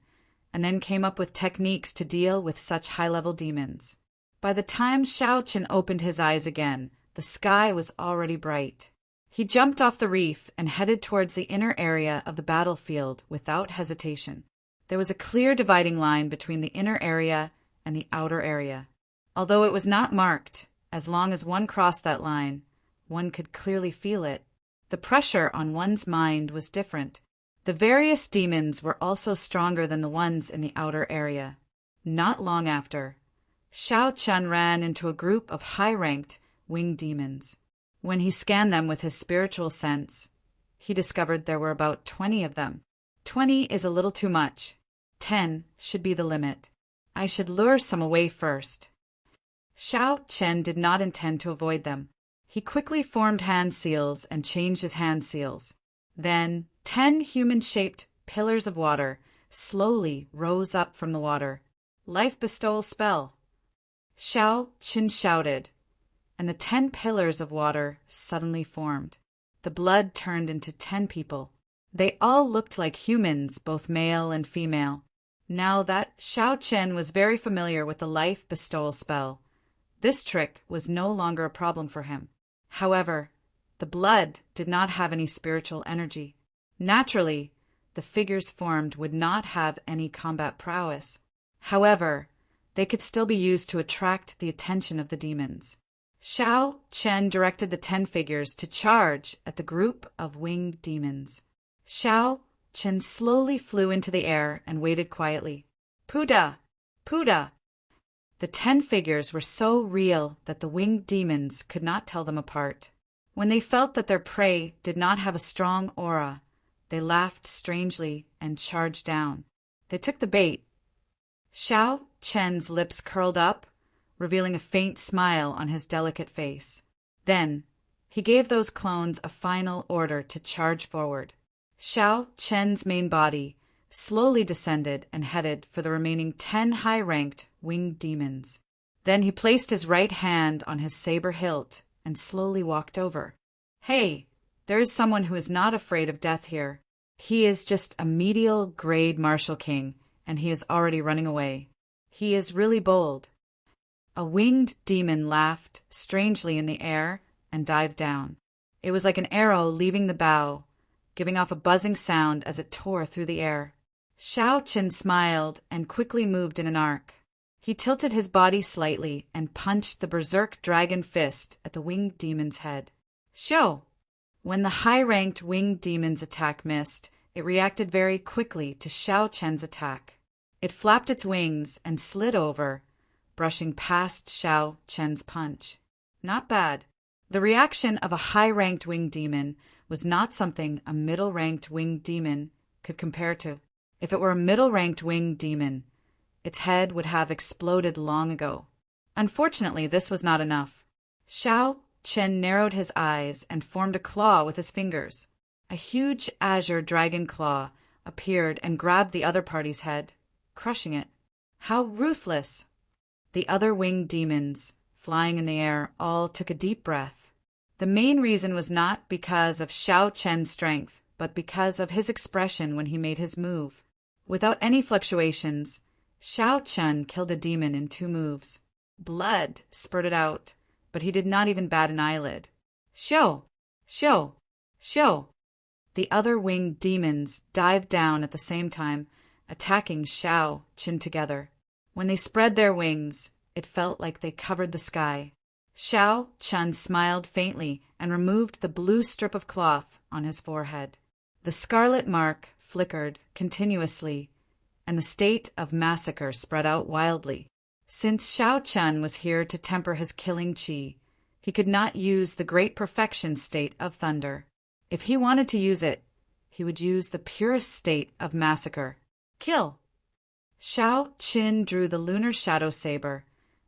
and then came up with techniques to deal with such high-level demons. By the time Xiao Chen opened his eyes again, the sky was already bright. He jumped off the reef and headed towards the inner area of the battlefield without hesitation. There was a clear dividing line between the inner area and the outer area. Although it was not marked, as long as one crossed that line, one could clearly feel it. The pressure on one's mind was different. The various demons were also stronger than the ones in the outer area. Not long after, Xiao Chun ran into a group of high-ranked winged demons. When he scanned them with his spiritual sense, he discovered there were about 20 of them. 20 is a little too much. 10 should be the limit. I should lure some away first. Xiao Chen did not intend to avoid them. He quickly formed hand seals and changed his hand seals. Then 10 human-shaped pillars of water slowly rose up from the water. Life bestowal spell. Xiao Chen shouted, and the 10 pillars of water suddenly formed. The blood turned into 10 people. They all looked like humans, both male and female. Now that Xiao Chen was very familiar with the life bestowal spell, this trick was no longer a problem for him. However, the blood did not have any spiritual energy. Naturally, the figures formed would not have any combat prowess. However, they could still be used to attract the attention of the demons. Xiao Chen directed the 10 figures to charge at the group of winged demons. Xiao Chen slowly flew into the air and waited quietly. Puda! Puda! The 10 figures were so real that the winged demons could not tell them apart. When they felt that their prey did not have a strong aura, they laughed strangely and charged down. They took the bait. Xiao Chen's lips curled up, revealing a faint smile on his delicate face. Then, he gave those clones a final order to charge forward. Xiao Chen's main body slowly descended and headed for the remaining 10 high-ranked winged demons. Then he placed his right hand on his saber hilt and slowly walked over. Hey, there is someone who is not afraid of death here. He is just a medial grade martial king, and he is already running away. He is really bold. A winged demon laughed strangely in the air and dived down. It was like an arrow leaving the bow, giving off a buzzing sound as it tore through the air. Xiao Chen smiled and quickly moved in an arc. He tilted his body slightly and punched the berserk dragon fist at the winged demon's head. Xiao! When the high-ranked winged demon's attack missed, it reacted very quickly to Xiao Chen's attack. It flapped its wings and slid over, brushing past Xiao Chen's punch. Not bad. The reaction of a high-ranked winged demon was not something a middle-ranked winged demon could compare to. If it were a middle-ranked winged demon, its head would have exploded long ago. Unfortunately, this was not enough. Xiao Chen narrowed his eyes and formed a claw with his fingers. A huge azure dragon claw appeared and grabbed the other party's head, crushing it. How ruthless! The other winged demons, flying in the air, all took a deep breath. The main reason was not because of Xiao Chen's strength, but because of his expression when he made his move. Without any fluctuations, Xiao Chen killed a demon in 2 moves. Blood spurted out, but he did not even bat an eyelid. Xiao! Xiao! Xiao! The other winged demons dived down at the same time, attacking Xiao Chen together. When they spread their wings, it felt like they covered the sky. Xiao Chen smiled faintly and removed the blue strip of cloth on his forehead. The scarlet mark flickered continuously, and the state of massacre spread out wildly. Since Xiao Chen was here to temper his killing qi, He could not use the great perfection state of thunder. If he wanted to use it, he would use the purest state of massacre. Kill! Shao Qin drew the lunar shadow saber,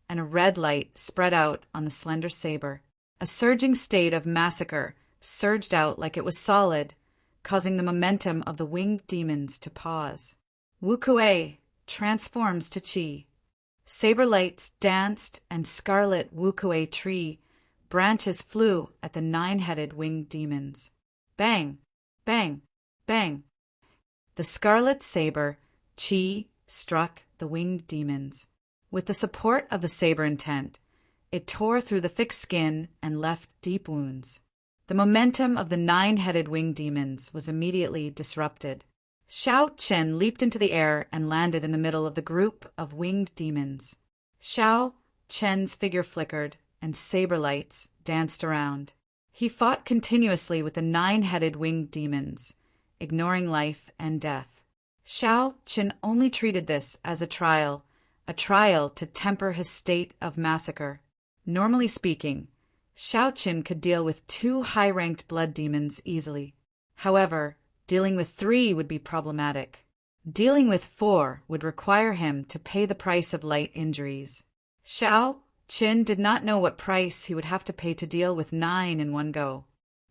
and a red light spread out on the slender saber. A surging state of massacre surged out like it was solid, causing the momentum of the winged demons to pause. Wu Kuei transforms to Qi. Saber lights danced, and scarlet Wu Kuei tree branches flew at the 9-headed winged demons. Bang! Bang! Bang! The scarlet saber, Qi, struck the winged demons. With the support of the saber intent, it tore through the thick skin and left deep wounds. The momentum of the 9-headed winged demons was immediately disrupted. Shao Chen leaped into the air and landed in the middle of the group of winged demons. Shao Chen's figure flickered, and saber lights danced around. He fought continuously with the 9-headed winged demons, ignoring life and death. Shao Chen only treated this as a trial to temper his state of massacre. Normally speaking, Shao Chen could deal with 2 high-ranked blood demons easily. However, dealing with 3 would be problematic. Dealing with 4 would require him to pay the price of light injuries. Shao Chen did not know what price he would have to pay to deal with 9 in one go.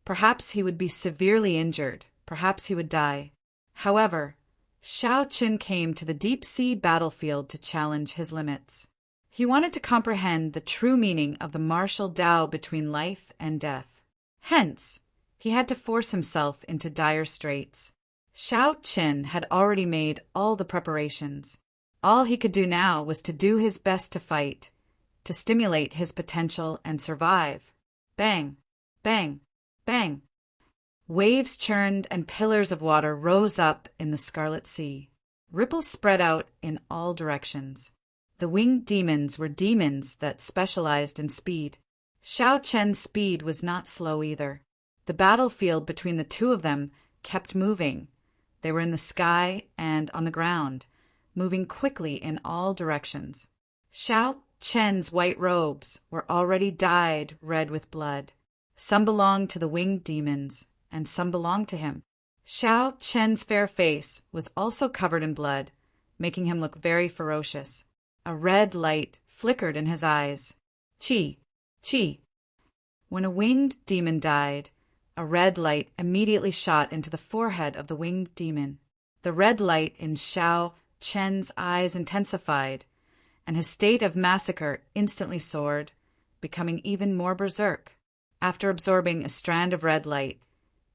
Perhaps he would be severely injured, perhaps he would die. However, Shao Chen came to the deep-sea battlefield to challenge his limits. He wanted to comprehend the true meaning of the martial Tao between life and death. Hence, he had to force himself into dire straits. Shao Chen had already made all the preparations. All he could do now was to do his best to fight, to stimulate his potential and survive. Bang! Bang! Bang! Waves churned and pillars of water rose up in the Scarlet Sea. Ripples spread out in all directions. The winged demons were demons that specialized in speed. Shao Chen's speed was not slow either. The battlefield between the 2 of them kept moving. They were in the sky and on the ground, moving quickly in all directions. Shao Chen's white robes were already dyed red with blood. Some belonged to the winged demons, and some belonged to him. Shao Chen's fair face was also covered in blood, making him look very ferocious. A red light flickered in his eyes. Qi! Qi! When a winged demon died, a red light immediately shot into the forehead of the winged demon. The red light in Shao Chen's eyes intensified, and his state of massacre instantly soared, becoming even more berserk. After absorbing a strand of red light,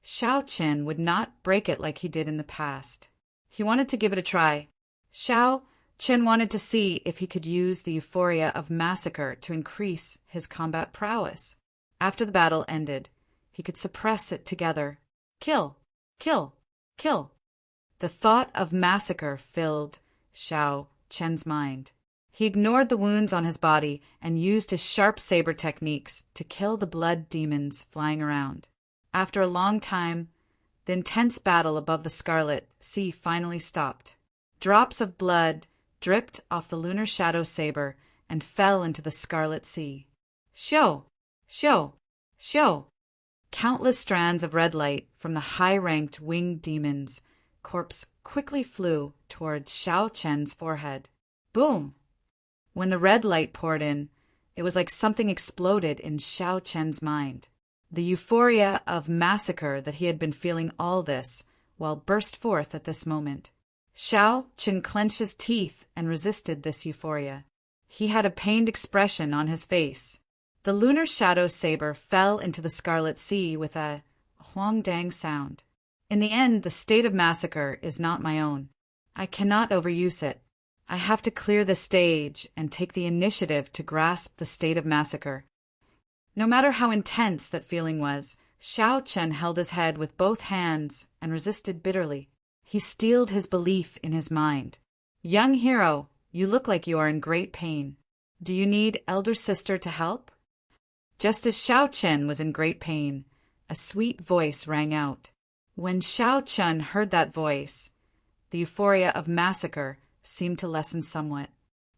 Shao Chen would not break it like he did in the past. He wanted to give it a try. Shao Chen wanted to see if he could use the euphoria of massacre to increase his combat prowess. After the battle ended, he could suppress it together. Kill! Kill! Kill! The thought of massacre filled Shao Chen's mind. He ignored the wounds on his body and used his sharp saber techniques to kill the blood demons flying around. After a long time, the intense battle above the Scarlet Sea finally stopped. Drops of blood dripped off the lunar shadow saber and fell into the Scarlet Sea. Shio! Shio! Shio! Countless strands of red light from the high-ranked winged demons' corpse quickly flew toward Shao Chen's forehead. Boom! When the red light poured in, it was like something exploded in Shao Chen's mind. The euphoria of massacre that he had been feeling all this while burst forth at this moment. Shao Chen clenched his teeth and resisted this euphoria. He had a pained expression on his face. The lunar shadow saber fell into the Scarlet Sea with a huang-dang sound. In the end, the state of massacre is not my own. I cannot overuse it. I have to clear the stage and take the initiative to grasp the state of massacre. No matter how intense that feeling was, Shao Chen held his head with both hands and resisted bitterly. He steeled his belief in his mind. Young hero, you look like you are in great pain. Do you need elder sister to help? Just as Shao Chen was in great pain, a sweet voice rang out. When Shao Chen heard that voice, the euphoria of massacre seemed to lessen somewhat.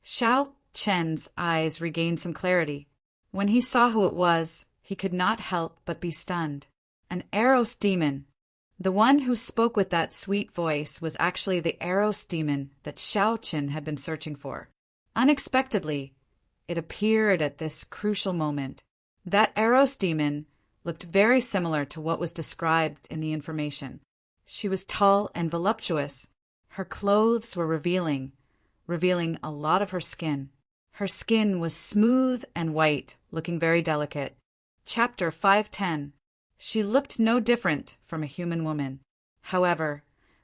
Shao Chen's eyes regained some clarity. When he saw who it was, he could not help but be stunned. An Eros demon! The one who spoke with that sweet voice was actually the Eros demon that Xiao Qin had been searching for. Unexpectedly, it appeared at this crucial moment. That Eros demon looked very similar to what was described in the information. She was tall and voluptuous. Her clothes were revealing a lot of her skin. Her skin was smooth and white, looking very delicate. Chapter 510. She looked no different from a human woman. However,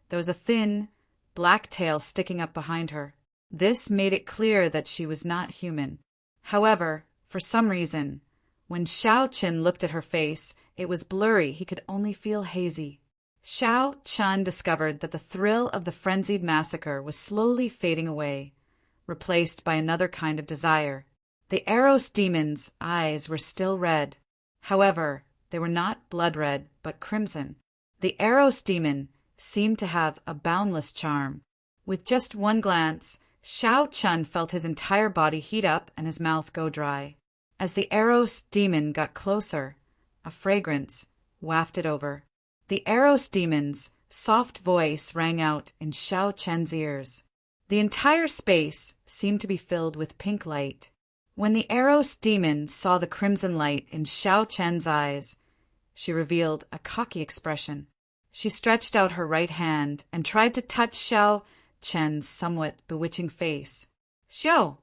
there was a thin, black tail sticking up behind her. This made it clear that she was not human. However, for some reason, when Xiao Qin looked at her face, it was blurry. He could only feel hazy. Xiao Qin discovered that the thrill of the frenzied massacre was slowly fading away, replaced by another kind of desire. The Eros demon's eyes were still red. However, they were not blood red, but crimson. The Eros demon seemed to have a boundless charm. With just one glance, Xiao Qin felt his entire body heat up and his mouth go dry. As the Eros demon got closer, a fragrance wafted over. The Eros demon's soft voice rang out in Xiao Qin's ears. The entire space seemed to be filled with pink light. When the Eros demon saw the crimson light in Xiao Qin's eyes, she revealed a cocky expression. She stretched out her right hand and tried to touch Xiao Qin's somewhat bewitching face. Xiao!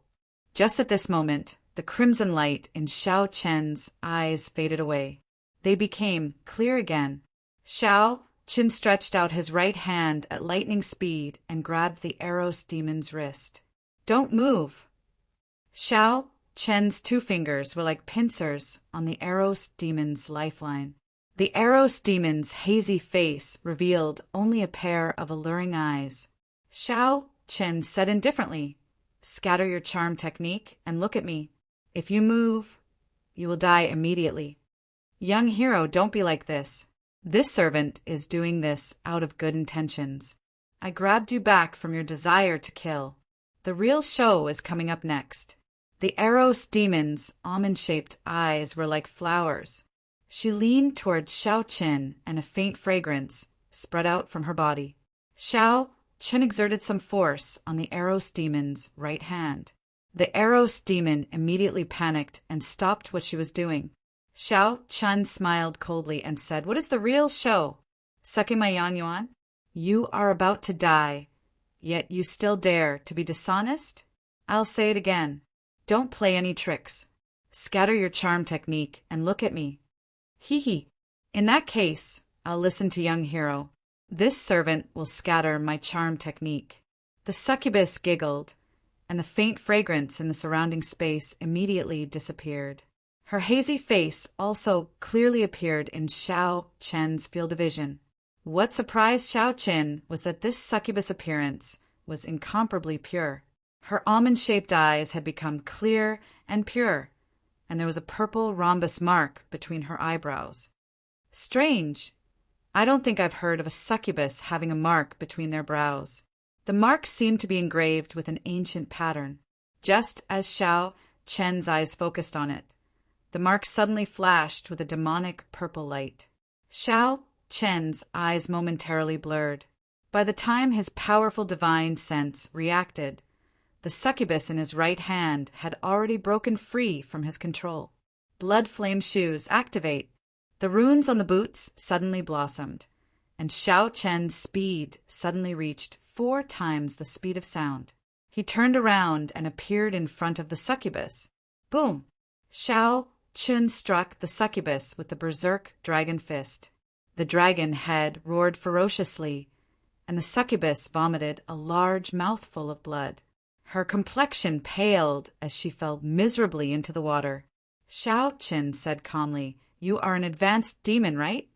Just at this moment, the crimson light in Xiao Qin's eyes faded away. They became clear again. Xiao Qin stretched out his right hand at lightning speed and grabbed the Eros demon's wrist. Don't move! Xiao Qin's two fingers were like pincers on the Eros demon's lifeline. The Eros demon's hazy face revealed only a pair of alluring eyes. Xiao Qin said indifferently, "Scatter your charm technique and look at me. If you move, you will die immediately." Young hero, don't be like this. This servant is doing this out of good intentions. I grabbed you back from your desire to kill. The real show is coming up next. The Eros demon's almond-shaped eyes were like flowers. She leaned toward Xiao Qin and a faint fragrance spread out from her body. Xiao Qin exerted some force on the Eros demon's right hand. The Eros demon immediately panicked and stopped what she was doing. Xiao Qin smiled coldly and said, "What is the real show? Sucking my yan yuan? You are about to die, yet you still dare to be dishonest? I'll say it again. Don't play any tricks. Scatter your charm technique and look at me." Hee hee. In that case, I'll listen to young hero. This servant will scatter my charm technique. The succubus giggled, and the faint fragrance in the surrounding space immediately disappeared. Her hazy face also clearly appeared in Xiao Qin's field of vision. What surprised Xiao Qin was that this succubus appearance was incomparably pure. Her almond-shaped eyes had become clear and pure, and there was a purple rhombus mark between her eyebrows. Strange. I don't think I've heard of a succubus having a mark between their brows. The mark seemed to be engraved with an ancient pattern. Just as Xiao Qin's eyes focused on it, the mark suddenly flashed with a demonic purple light. Xiao Qin's eyes momentarily blurred. By the time his powerful divine sense reacted, the succubus in his right hand had already broken free from his control. Blood Flame Shoes, activate! The runes on the boots suddenly blossomed, and Xiao Qin's speed suddenly reached 4 times the speed of sound. He turned around and appeared in front of the succubus. Boom! Xiao Qin struck the succubus with the berserk dragon fist. The dragon head roared ferociously, and the succubus vomited a large mouthful of blood. Her complexion paled as she fell miserably into the water. Xiao Qin said calmly, "You are an advanced demon, right?"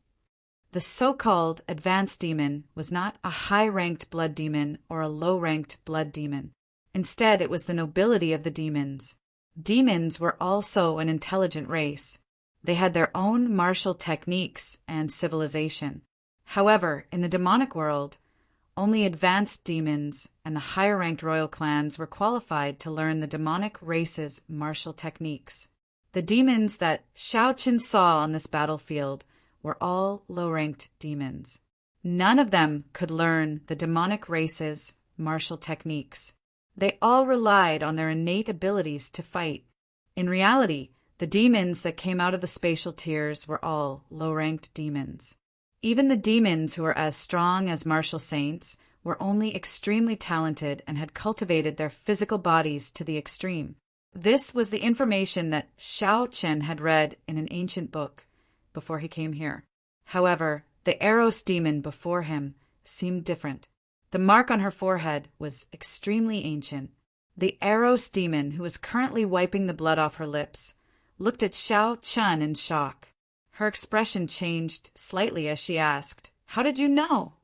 The so-called advanced demon was not a high-ranked blood demon or a low-ranked blood demon. Instead, it was the nobility of the demons. Demons were also an intelligent race. They had their own martial techniques and civilization. However, in the demonic world, only advanced demons and the higher-ranked royal clans were qualified to learn the demonic race's martial techniques. The demons that Xiao Qin saw on this battlefield were all low-ranked demons. None of them could learn the demonic race's martial techniques. They all relied on their innate abilities to fight. In reality, the demons that came out of the spatial tiers were all low-ranked demons. Even the demons who were as strong as martial saints were only extremely talented and had cultivated their physical bodies to the extreme. This was the information that Xiao Qin had read in an ancient book before he came here. However, the Eros demon before him seemed different. The mark on her forehead was extremely ancient. The Eros demon, who was currently wiping the blood off her lips, looked at Xiao Qin in shock. Her expression changed slightly as she asked, "How did you know?"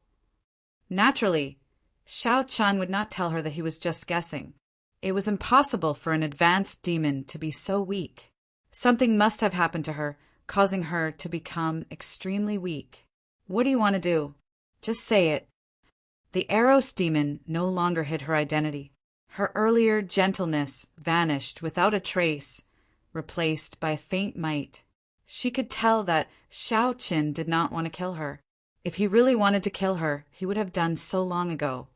Naturally, Xiao Qin would not tell her that he was just guessing. It was impossible for an advanced demon to be so weak. Something must have happened to her, causing her to become extremely weak. "What do you want to do? Just say it." The Eros demon no longer hid her identity. Her earlier gentleness vanished without a trace, replaced by a faint might. She could tell that Xiao Qin did not want to kill her. If he really wanted to kill her, he would have done so long ago.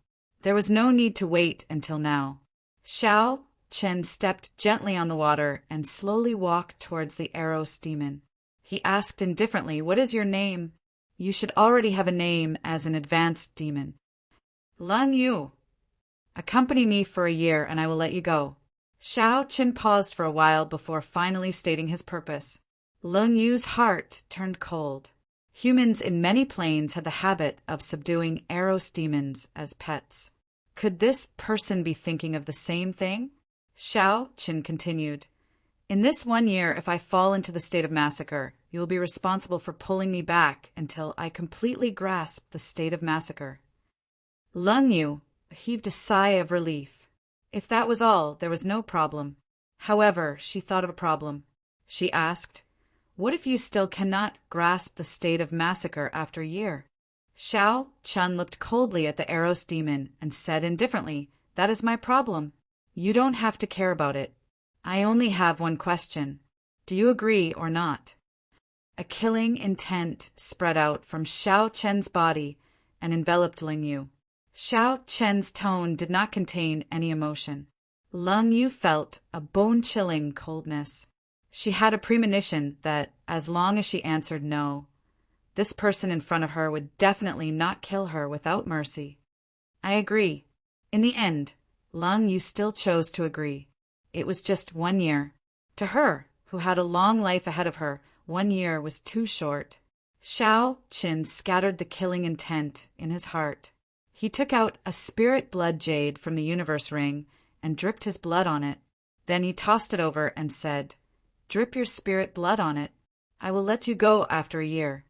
There was no need to wait until now. Xiao Qin stepped gently on the water and slowly walked towards the Eros demon. He asked indifferently, "What is your name?" "You should already have a name as an advanced demon." "Lun Yu. Accompany me for a year and I will let you go." Xiao Qin paused for a while before finally stating his purpose. Lun Yu's heart turned cold. Humans in many planes had the habit of subduing Eros demons as pets. Could this person be thinking of the same thing? Xiao Qin continued, "In this 1 year, if I fall into the state of massacre, you will be responsible for pulling me back until I completely grasp the state of massacre." Lun Yu heaved a sigh of relief. If that was all, there was no problem. However, she thought of a problem. She asked, "What if you still cannot grasp the state of massacre after a year?" Xiao Qin looked coldly at the Eros demon and said indifferently, "That is my problem. You don't have to care about it. I only have one question. Do you agree or not?" A killing intent spread out from Xiao Qin's body and enveloped Ling Yu. Xiao Qin's tone did not contain any emotion. Lung Yu felt a bone-chilling coldness. She had a premonition that, as long as she answered no, this person in front of her would definitely not kill her without mercy. "I agree." In the end, Lung Yu still chose to agree. It was just 1 year. To her, who had a long life ahead of her, 1 year was too short. Xiao Qin scattered the killing intent in his heart. He took out a spirit blood jade from the universe ring and dripped his blood on it. Then he tossed it over and said, "Drip your spirit blood on it. I will let you go after a year."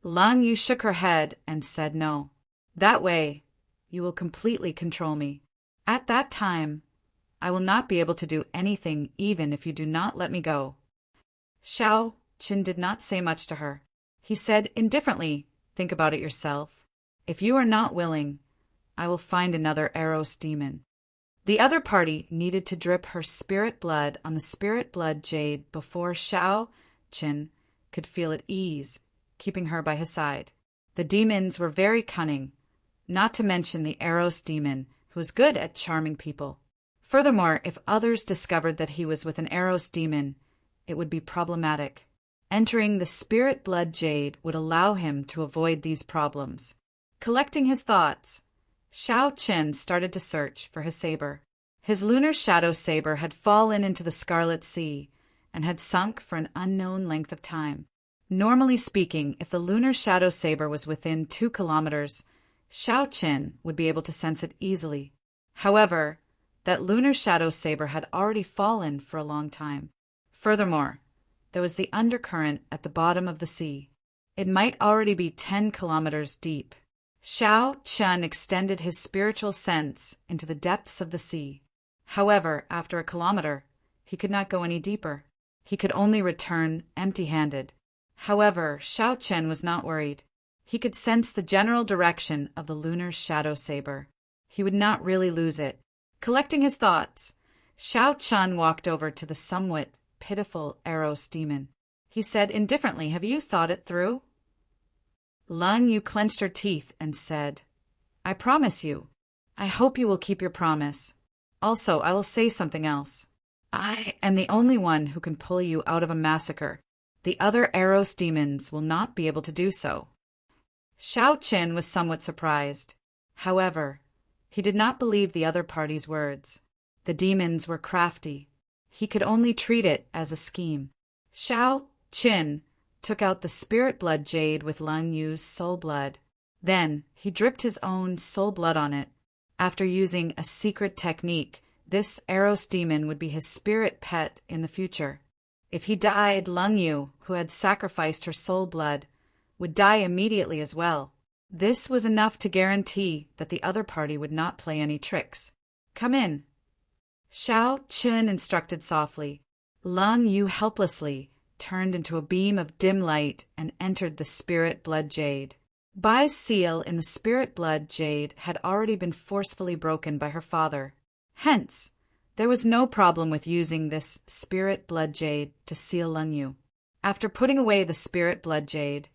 Lung Yu shook her head and said no. "That way, you will completely control me. At that time, I will not be able to do anything even if you do not let me go." Xiao Qin did not say much to her. He said indifferently, "Think about it yourself. If you are not willing, I will find another Eros demon." The other party needed to drip her spirit blood on the spirit blood jade before Xiao Qin could feel at ease, keeping her by his side. The demons were very cunning, not to mention the Eros demon, who was good at charming people. Furthermore, if others discovered that he was with an Eros demon, it would be problematic. Entering the spirit blood jade would allow him to avoid these problems. Collecting his thoughts, Xiao Qin started to search for his saber. His lunar shadow saber had fallen into the Scarlet Sea and had sunk for an unknown length of time. Normally speaking, if the lunar shadow saber was within 2 kilometers, Xiao Qin would be able to sense it easily. However, that lunar shadow saber had already fallen for a long time. Furthermore, there was the undercurrent at the bottom of the sea. It might already be 10 kilometers deep. Xiao Qin extended his spiritual sense into the depths of the sea. However, after a kilometer, he could not go any deeper. He could only return empty-handed. However, Xiao Qin was not worried. He could sense the general direction of the lunar shadow saber. He would not really lose it. Collecting his thoughts, Xiao Qin walked over to the somewhat pitiful Eros demon. He said indifferently, "Have you thought it through?" Lung Yu clenched her teeth and said, "I promise you. I hope you will keep your promise. Also, I will say something else. I am the only one who can pull you out of a massacre. The other Eros demons will not be able to do so." Xiao Qin was somewhat surprised. However, he did not believe the other party's words. The demons were crafty. He could only treat it as a scheme. Xiao Qin took out the spirit blood jade with Lung Yu's soul blood. Then he dripped his own soul blood on it. After using a secret technique, this Eros demon would be his spirit pet in the future. If he died, Lung Yu, who had sacrificed her soul blood, would die immediately as well. This was enough to guarantee that the other party would not play any tricks. "Come in," Xiao Qin instructed softly. Lung Yu helplessly turned into a beam of dim light and entered the spirit blood jade. Bai's seal in the spirit blood jade had already been forcefully broken by her father. Hence, there was no problem with using this spirit blood jade to seal Lung Yu. After putting away the spirit blood jade,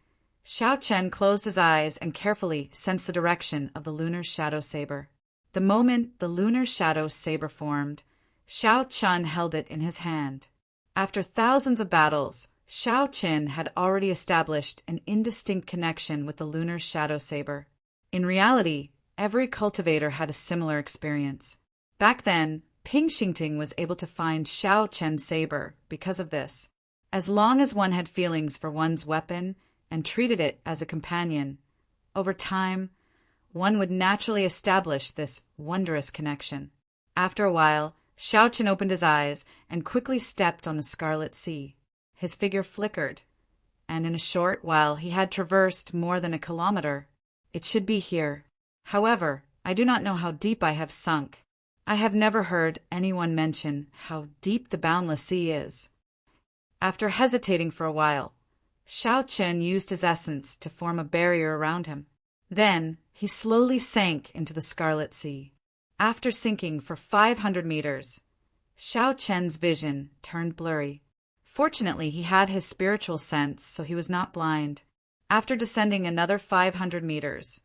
Xiao Chen closed his eyes and carefully sensed the direction of the lunar shadow saber. The moment the lunar shadow saber formed, Xiao Chen held it in his hand. After thousands of battles, Xiao Qin had already established an indistinct connection with the lunar shadow saber. In reality, every cultivator had a similar experience. Back then, Ping Xingting was able to find Xiao Chen's saber because of this. As long as one had feelings for one's weapon and treated it as a companion, over time, one would naturally establish this wondrous connection. After a while, Xiao Chen opened his eyes and quickly stepped on the Scarlet Sea. His figure flickered, and in a short while he had traversed more than a kilometer. It should be here. However, I do not know how deep I have sunk. I have never heard anyone mention how deep the boundless sea is. After hesitating for a while, Xiao Chen used his essence to form a barrier around him. Then he slowly sank into the Scarlet Sea. After sinking for 500 meters, Xiao Chen's vision turned blurry. Fortunately, he had his spiritual sense, so he was not blind. After descending another 500 meters,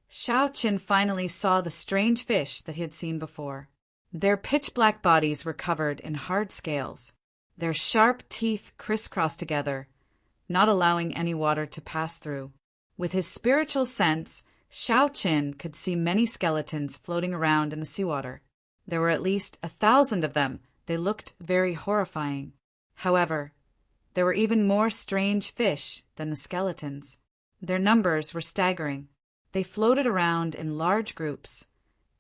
Xiao Qin finally saw the strange fish that he had seen before. Their pitch-black bodies were covered in hard scales. Their sharp teeth crisscrossed together, not allowing any water to pass through. With his spiritual sense, Xiao Qin could see many skeletons floating around in the seawater. There were at least 1,000 of them. They looked very horrifying. However, there were even more strange fish than the skeletons. Their numbers were staggering. They floated around in large groups.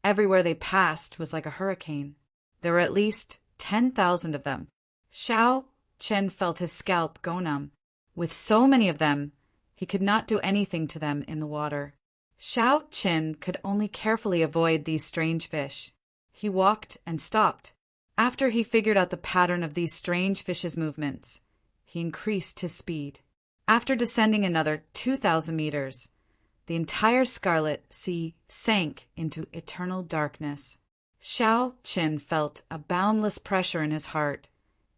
Everywhere they passed was like a hurricane. There were at least 10,000 of them. Xiao Chen felt his scalp go numb. With so many of them, he could not do anything to them in the water. Xiao Chen could only carefully avoid these strange fish. He walked and stopped. After he figured out the pattern of these strange fish's movements, he increased his speed. After descending another 2,000 meters, the entire Scarlet Sea sank into eternal darkness. Xiao Qin felt a boundless pressure in his heart.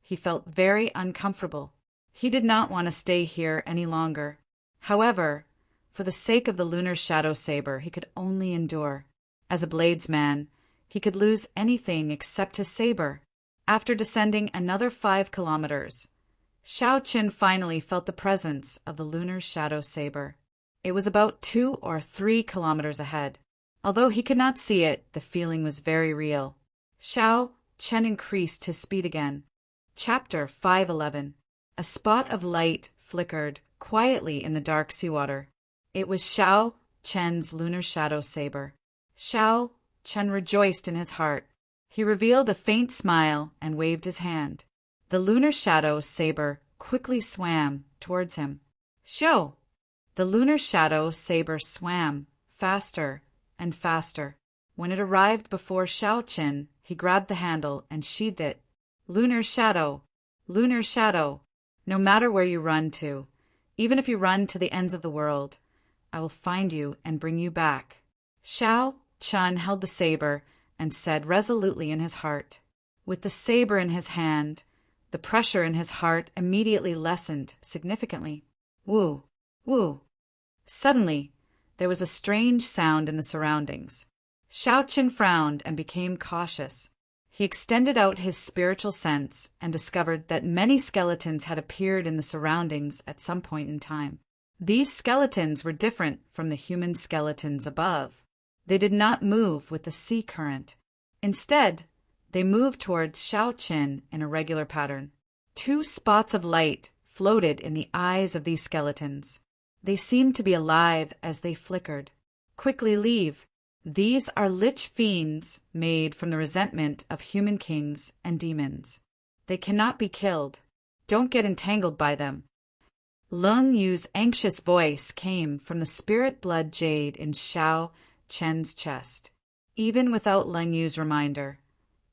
He felt very uncomfortable. He did not want to stay here any longer. However, for the sake of the lunar shadow saber, he could only endure. As a bladesman, he could lose anything except his saber. After descending another 5 kilometers, Xiao Qin finally felt the presence of the lunar shadow saber. It was about 2 or 3 kilometers ahead. Although he could not see it, the feeling was very real. Xiao Chen increased his speed again. Chapter 511. A spot of light flickered quietly in the dark seawater. It was Xiao Chen's lunar shadow saber. Xiao Chen rejoiced in his heart. He revealed a faint smile and waved his hand. The lunar shadow saber quickly swam towards him. Xiao! The lunar shadow saber swam faster and faster. When it arrived before Xiao Chen, he grabbed the handle and sheathed it. Lunar shadow! Lunar shadow! No matter where you run to, even if you run to the ends of the world, I will find you and bring you back. Xiao Chen held the saber and said resolutely in his heart. With the saber in his hand, The pressure in his heart immediately lessened significantly. Woo! Woo! Suddenly, there was a strange sound in the surroundings. Xiao Qin frowned and became cautious. He extended out his spiritual sense and discovered that many skeletons had appeared in the surroundings at some point in time. These skeletons were different from the human skeletons above. They did not move with the sea current. Instead, they moved towards Xiao Qin in a regular pattern. 2 spots of light floated in the eyes of these skeletons. They seemed to be alive as they flickered. Quickly leave. These are lich fiends made from the resentment of human kings and demons. They cannot be killed. Don't get entangled by them. Lung Yu's anxious voice came from the spirit blood jade in Xiao Chen's chest. Even without Lung Yu's reminder,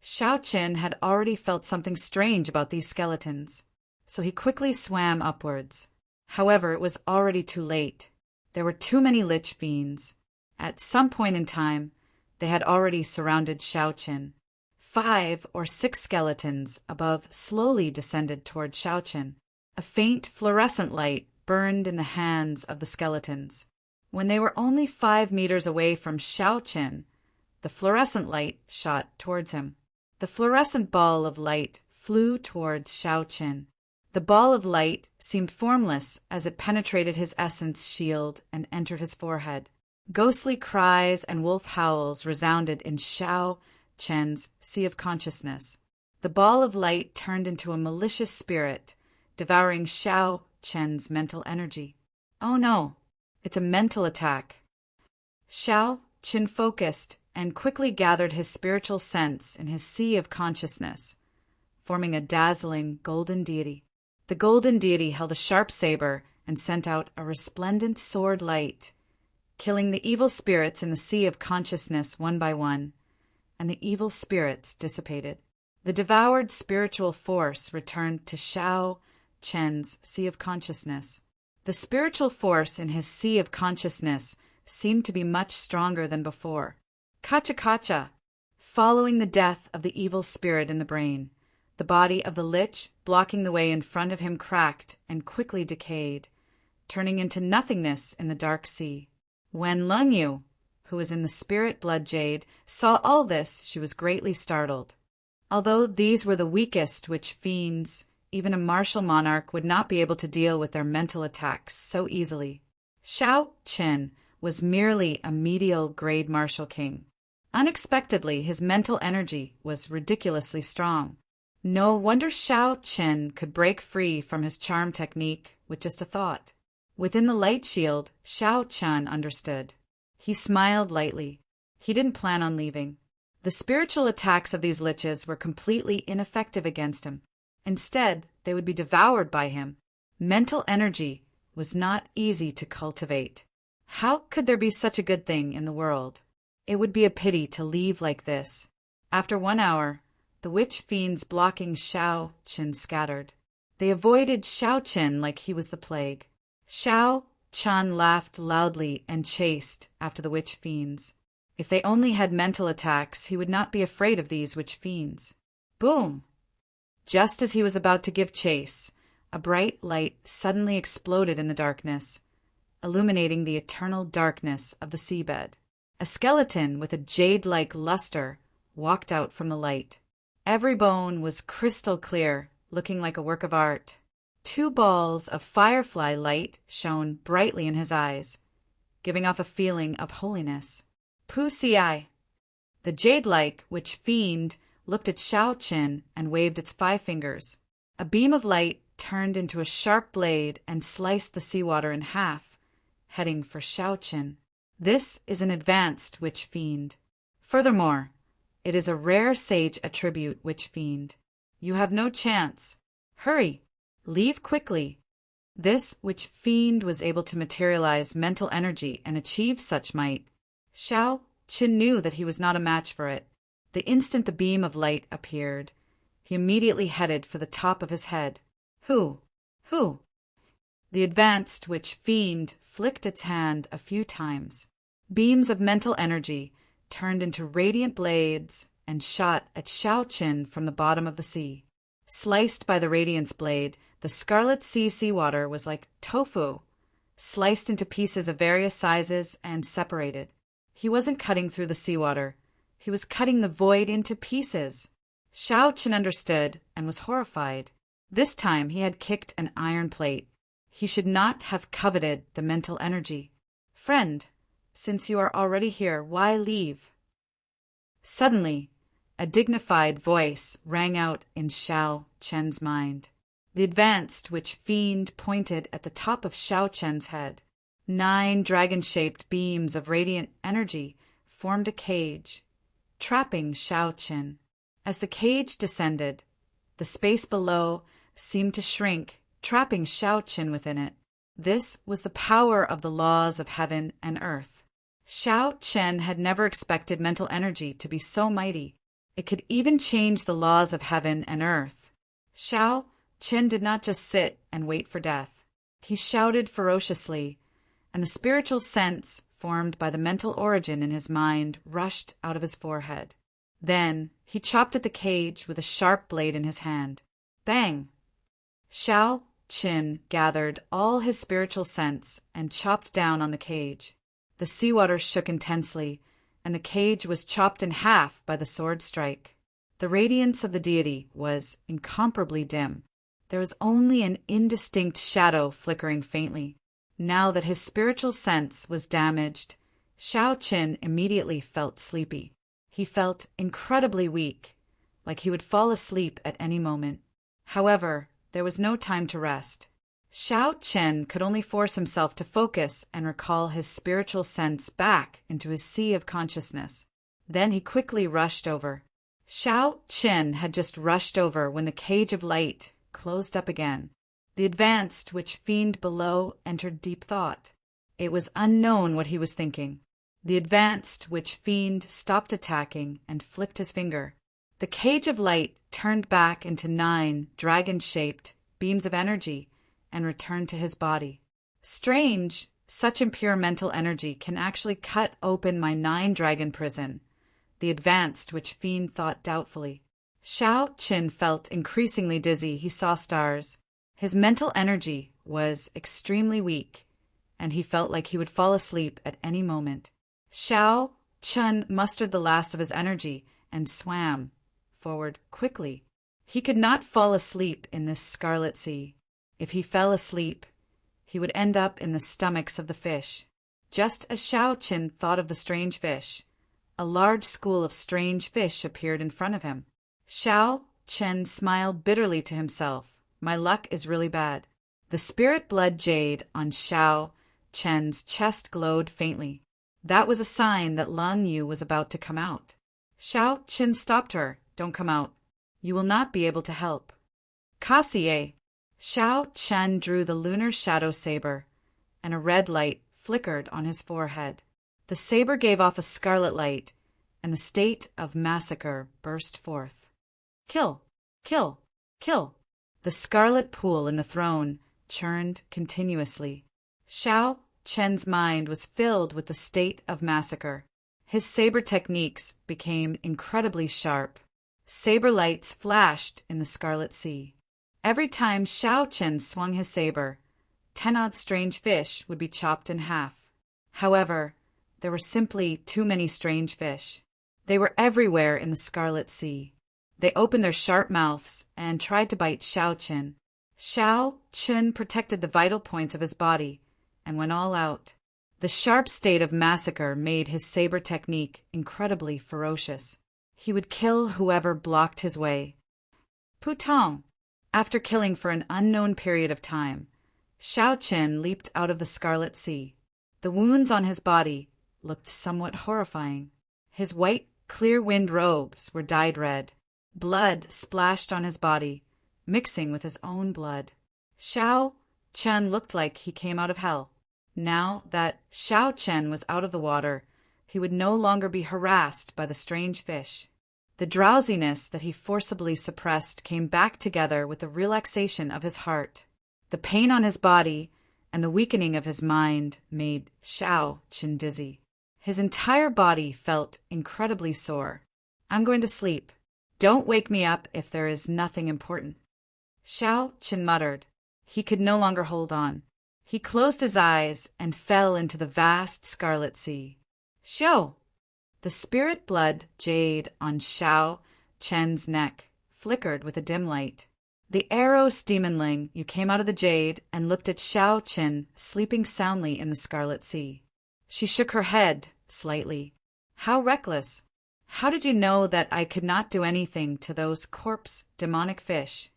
Xiao Chen had already felt something strange about these skeletons, so he quickly swam upwards. However, it was already too late. There were too many lich fiends. At some point in time, they had already surrounded Xiao Chen. 5 or 6 skeletons above slowly descended toward Xiao Chen. A faint fluorescent light burned in the hands of the skeletons. When they were only 5 meters away from Xiao Chen, the fluorescent light shot towards him. The fluorescent ball of light flew towards Xiao Chen. The ball of light seemed formless as it penetrated his essence shield and entered his forehead. Ghostly cries and wolf howls resounded in Xiao Chen's sea of consciousness. The ball of light turned into a malicious spirit, devouring Xiao Chen's mental energy. Oh no, it's a mental attack. Xiao Chen focused and quickly gathered his spiritual sense in his sea of consciousness, forming a dazzling golden deity. The golden deity held a sharp saber and sent out a resplendent sword light, killing the evil spirits in the sea of consciousness one by one, and the evil spirits dissipated. The devoured spiritual force returned to Xiao Chen's sea of consciousness. The spiritual force in his sea of consciousness seemed to be much stronger than before. Kacha kacha! Following the death of the evil spirit in the brain, the body of the lich blocking the way in front of him cracked and quickly decayed, turning into nothingness in the dark sea. When Lung Yu, who was in the spirit blood jade, saw all this, she was greatly startled. Although these were the weakest witch fiends, even a martial monarch would not be able to deal with their mental attacks so easily. Xiao Chen was merely a medial grade martial king. Unexpectedly, his mental energy was ridiculously strong. No wonder Xiao Chen could break free from his charm technique with just a thought. Within the light shield, Xiao Chen understood. He smiled lightly. He didn't plan on leaving. The spiritual attacks of these liches were completely ineffective against him. Instead, they would be devoured by him. Mental energy was not easy to cultivate. How could there be such a good thing in the world? It would be a pity to leave like this. After 1 hour, the witch fiends blocking Xiao Chen scattered. They avoided Xiao Chen like he was the plague. Xiao Chen laughed loudly and chased after the witch fiends. If they only had mental attacks, he would not be afraid of these witch fiends. Boom! Just as he was about to give chase, a bright light suddenly exploded in the darkness, illuminating the eternal darkness of the seabed. A skeleton with a jade-like luster walked out from the light. Every bone was crystal clear, looking like a work of art. 2 balls of firefly light shone brightly in his eyes, giving off a feeling of holiness. Pu Siai. The jade-like witch fiend looked at Xiao Chen and waved its 5 fingers. A beam of light turned into a sharp blade and sliced the seawater in half, heading for Xiao Chen. This is an advanced witch fiend. Furthermore, it is a rare sage attribute witch fiend. You have no chance. Hurry! Leave quickly. This witch fiend was able to materialize mental energy and achieve such might. Xiao Chen knew that he was not a match for it. The instant the beam of light appeared, he immediately headed for the top of his head. Who? The advanced witch fiend flicked its hand a few times. Beams of mental energy turned into radiant blades and shot at Xiao Chen from the bottom of the sea. Sliced by the radiance blade, the scarlet seawater was like tofu, sliced into pieces of various sizes and separated. He wasn't cutting through the seawater. He was cutting the void into pieces. Shao Chen understood and was horrified. This time he had kicked an iron plate. He should not have coveted the mental energy. Friend, since you are already here, why leave? Suddenly, a dignified voice rang out in Shao Chen's mind. The advanced witch fiend pointed at the top of Shao Chen's head. 9 dragon-shaped beams of radiant energy formed a cage, trapping Shao Chen. As the cage descended, the space below seemed to shrink, trapping Shao Chen within it. This was the power of the laws of heaven and earth. Shao Chen had never expected mental energy to be so mighty. It could even change the laws of heaven and earth. Shao Chen did not just sit and wait for death. He shouted ferociously, and the spiritual sense formed by the mental origin in his mind rushed out of his forehead. Then he chopped at the cage with a sharp blade in his hand. Bang! Shao Chen gathered all his spiritual sense and chopped down on the cage. The seawater shook intensely, and the cage was chopped in half by the sword strike. The radiance of the deity was incomparably dim. There was only an indistinct shadow flickering faintly. Now that his spiritual sense was damaged, Shao Chen immediately felt sleepy. He felt incredibly weak, like he would fall asleep at any moment. However, there was no time to rest. Shao Chen could only force himself to focus and recall his spiritual sense back into his sea of consciousness. Then he quickly rushed over. Shao Chen had just rushed over when the cage of light closed up again. The advanced witch fiend below entered deep thought. It was unknown what he was thinking. The advanced witch fiend stopped attacking and flicked his finger. The cage of light turned back into 9 dragon-shaped beams of energy and returned to his body. Strange, such impure mental energy can actually cut open my 9-dragon prison, the advanced witch fiend thought doubtfully. Shao Chen felt increasingly dizzy. He saw stars. His mental energy was extremely weak, and he felt like he would fall asleep at any moment. Shao Chen mustered the last of his energy and swam forward quickly. He could not fall asleep in this scarlet sea. If he fell asleep, he would end up in the stomachs of the fish. Just as Shao Chen thought of the strange fish, a large school of strange fish appeared in front of him. Shao Chen smiled bitterly to himself. My luck is really bad. The spirit blood jade on Shao Chen's chest glowed faintly. That was a sign that Lan Yu was about to come out. Shao Chen stopped her. Don't come out. You will not be able to help. Kassier. Shao Chen drew the lunar shadow saber, and a red light flickered on his forehead. The saber gave off a scarlet light, and the state of massacre burst forth. Kill! Kill! Kill! The scarlet pool in the throne churned continuously. Shao Chen's mind was filled with the state of massacre. His saber techniques became incredibly sharp. Saber lights flashed in the scarlet sea. Every time Shao Chen swung his saber, 10-odd strange fish would be chopped in half. However, there were simply too many strange fish. They were everywhere in the scarlet sea. They opened their sharp mouths and tried to bite Shao Chen. Shao Chen protected the vital points of his body and went all out. The sharp state of massacre made his saber technique incredibly ferocious. He would kill whoever blocked his way. Putain! After killing for an unknown period of time, Shao Chen leaped out of the scarlet sea. The wounds on his body looked somewhat horrifying. His white, clear-wind robes were dyed red. Blood splashed on his body, mixing with his own blood. Shao Chen looked like he came out of hell. Now that Shao Chen was out of the water, he would no longer be harassed by the strange fish. The drowsiness that he forcibly suppressed came back together with the relaxation of his heart. The pain on his body and the weakening of his mind made Shao Chen dizzy. His entire body felt incredibly sore. I'm going to sleep. Don't wake me up if there is nothing important. Xiao Qin muttered. He could no longer hold on. He closed his eyes and fell into the vast scarlet sea. Xiao! The spirit blood jade on Xiao Chen's neck flickered with a dim light. The Eros demonling, you came out of the jade and looked at Xiao Qin sleeping soundly in the scarlet sea. She shook her head slightly. How reckless! How did you know that I could not do anything to those corpse demonic fish?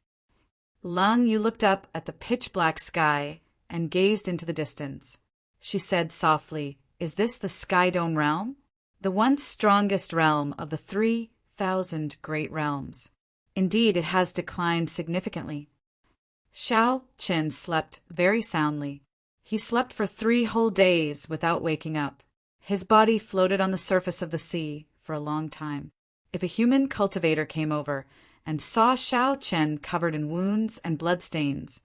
Lung Yu looked up at the pitch-black sky and gazed into the distance. She said softly, Is this the Sky Dome realm? The once strongest realm of the 3,000 great realms. Indeed, it has declined significantly. Xiao Qin slept very soundly. He slept for 3 whole days without waking up. His body floated on the surface of the sea for a long time. If a human cultivator came over and saw Xiao Qin covered in wounds and bloodstains,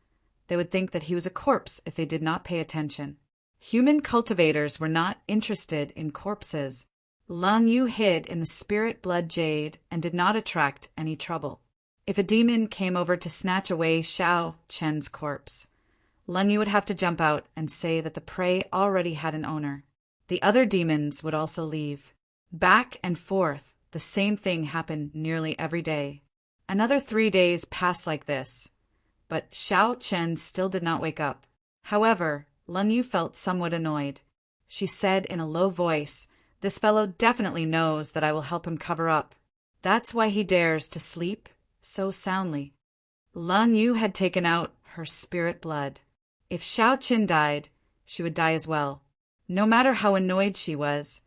they would think that he was a corpse if they did not pay attention. Human cultivators were not interested in corpses. Lung Yu hid in the spirit blood jade and did not attract any trouble. If a demon came over to snatch away Xiao Chen's corpse, Lung Yu would have to jump out and say that the prey already had an owner. The other demons would also leave. Back and forth, the same thing happened nearly every day. Another 3 days passed like this, but Xiao Chen still did not wake up. However, Lung Yu felt somewhat annoyed. She said in a low voice, This fellow definitely knows that I will help him cover up. That's why he dares to sleep so soundly. Lung Yu had taken out her spirit blood. If Xiao Qin died, she would die as well. No matter how annoyed she was,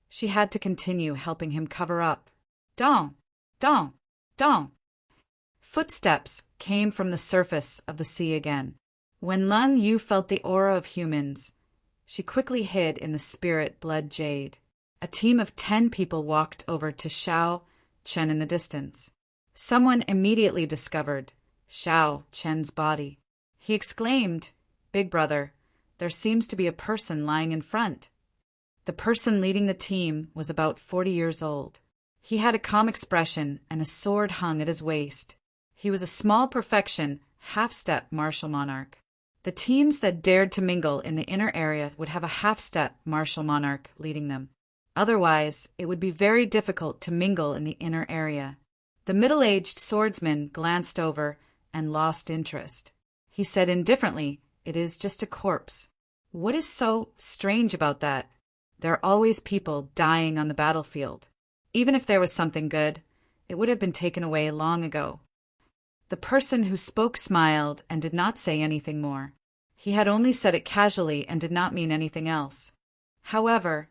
she had to continue helping him cover up. Dong! Dong! Dong! Footsteps came from the surface of the sea again. When Lung Yu felt the aura of humans, she quickly hid in the spirit blood jade. A team of 10 people walked over to Xiao Chen in the distance. Someone immediately discovered Xiao Chen's body. He exclaimed, Big brother, there seems to be a person lying in front. The person leading the team was about 40 years old. He had a calm expression and a sword hung at his waist. He was a small perfection, half-step martial monarch. The teams that dared to mingle in the inner area would have a half-step martial monarch leading them. Otherwise, it would be very difficult to mingle in the inner area. The middle-aged swordsman glanced over and lost interest. He said indifferently, It is just a corpse. What is so strange about that? There are always people dying on the battlefield. Even if there was something good, it would have been taken away long ago. The person who spoke smiled and did not say anything more. He had only said it casually and did not mean anything else. However,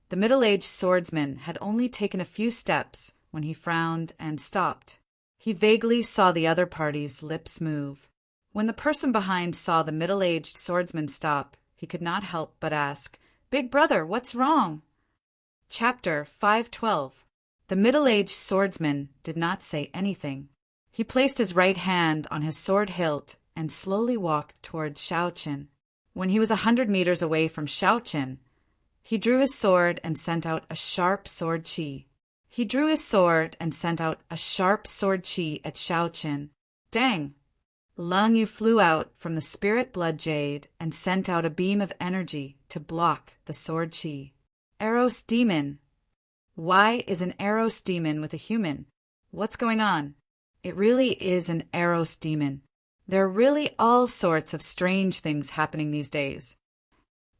the middle-aged swordsman had only taken a few steps when he frowned and stopped. He vaguely saw the other party's lips move. When the person behind saw the middle-aged swordsman stop, he could not help but ask, Big brother, what's wrong? Chapter 512. The middle-aged swordsman did not say anything. He placed his right hand on his sword hilt and slowly walked toward Xiao Qin. When he was 100 meters away from Xiao Qin, he drew his sword and sent out a sharp sword chi. He drew his sword and sent out a sharp sword chi at Xiao Qin. Dang! Lung Yu flew out from the spirit blood jade and sent out a beam of energy to block the sword chi. Eros demon! Why is an Eros demon with a human? What's going on? It really is an Eros demon. There are really all sorts of strange things happening these days.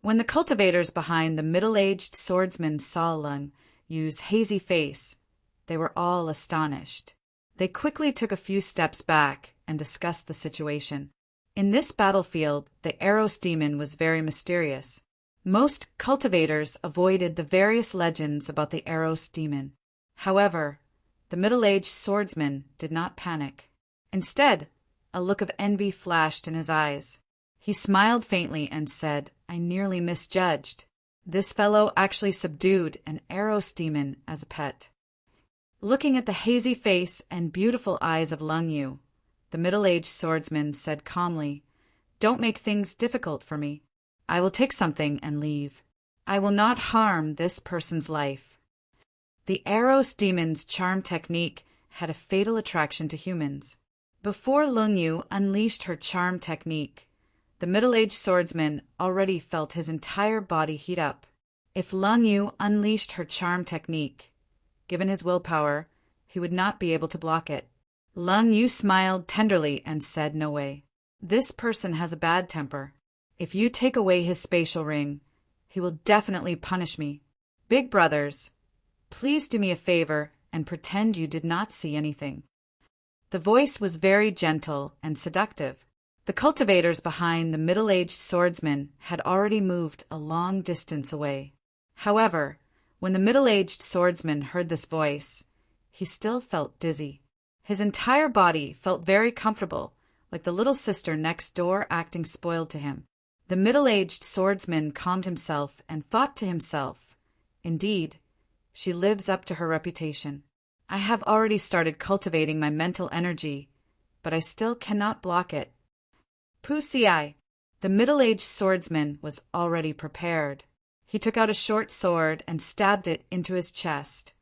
When the cultivators behind the middle-aged swordsman saw Lung Yu's hazy face, they were all astonished. They quickly took a few steps back and discussed the situation. In this battlefield, the Eros demon was very mysterious. Most cultivators avoided the various legends about the Eros demon. However, the middle-aged swordsman did not panic. Instead, a look of envy flashed in his eyes. He smiled faintly and said, I nearly misjudged. This fellow actually subdued an Eros demon as a pet. Looking at the hazy face and beautiful eyes of Lung Yu, the middle-aged swordsman said calmly, Don't make things difficult for me. I will take something and leave. I will not harm this person's life. The Eros demon's charm technique had a fatal attraction to humans. Before Lung Yu unleashed her charm technique, the middle-aged swordsman already felt his entire body heat up. If Lung Yu unleashed her charm technique, given his willpower, he would not be able to block it. Lung Yu smiled tenderly and said, "No way. This person has a bad temper. If you take away his spatial ring, he will definitely punish me. Big brothers, please do me a favor and pretend you did not see anything." The voice was very gentle and seductive. The cultivators behind the middle-aged swordsman had already moved a long distance away. However, when the middle-aged swordsman heard this voice, he still felt dizzy. His entire body felt very comfortable, like the little sister next door acting spoiled to him. The middle-aged swordsman calmed himself and thought to himself, "Indeed, she lives up to her reputation. I have already started cultivating my mental energy, but I still cannot block it." Pusi, the middle-aged swordsman, was already prepared. He took out a short sword and stabbed it into his chest,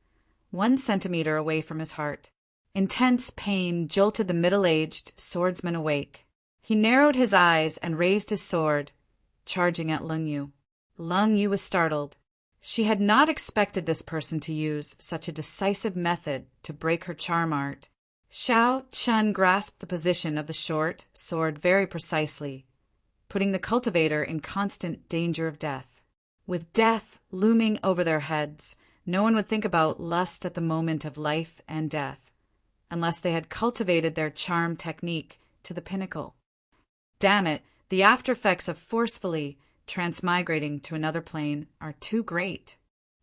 1 centimeter away from his heart. Intense pain jolted the middle-aged swordsman awake. He narrowed his eyes and raised his sword, charging at Lung Yu. Lung Yu was startled. She had not expected this person to use such a decisive method to break her charm art. Xiao Chun grasped the position of the short sword very precisely, putting the cultivator in constant danger of death. With death looming over their heads, no one would think about lust at the moment of life and death, unless they had cultivated their charm technique to the pinnacle. Damn it, the after-effects of forcefully transmigrating to another plane are too great.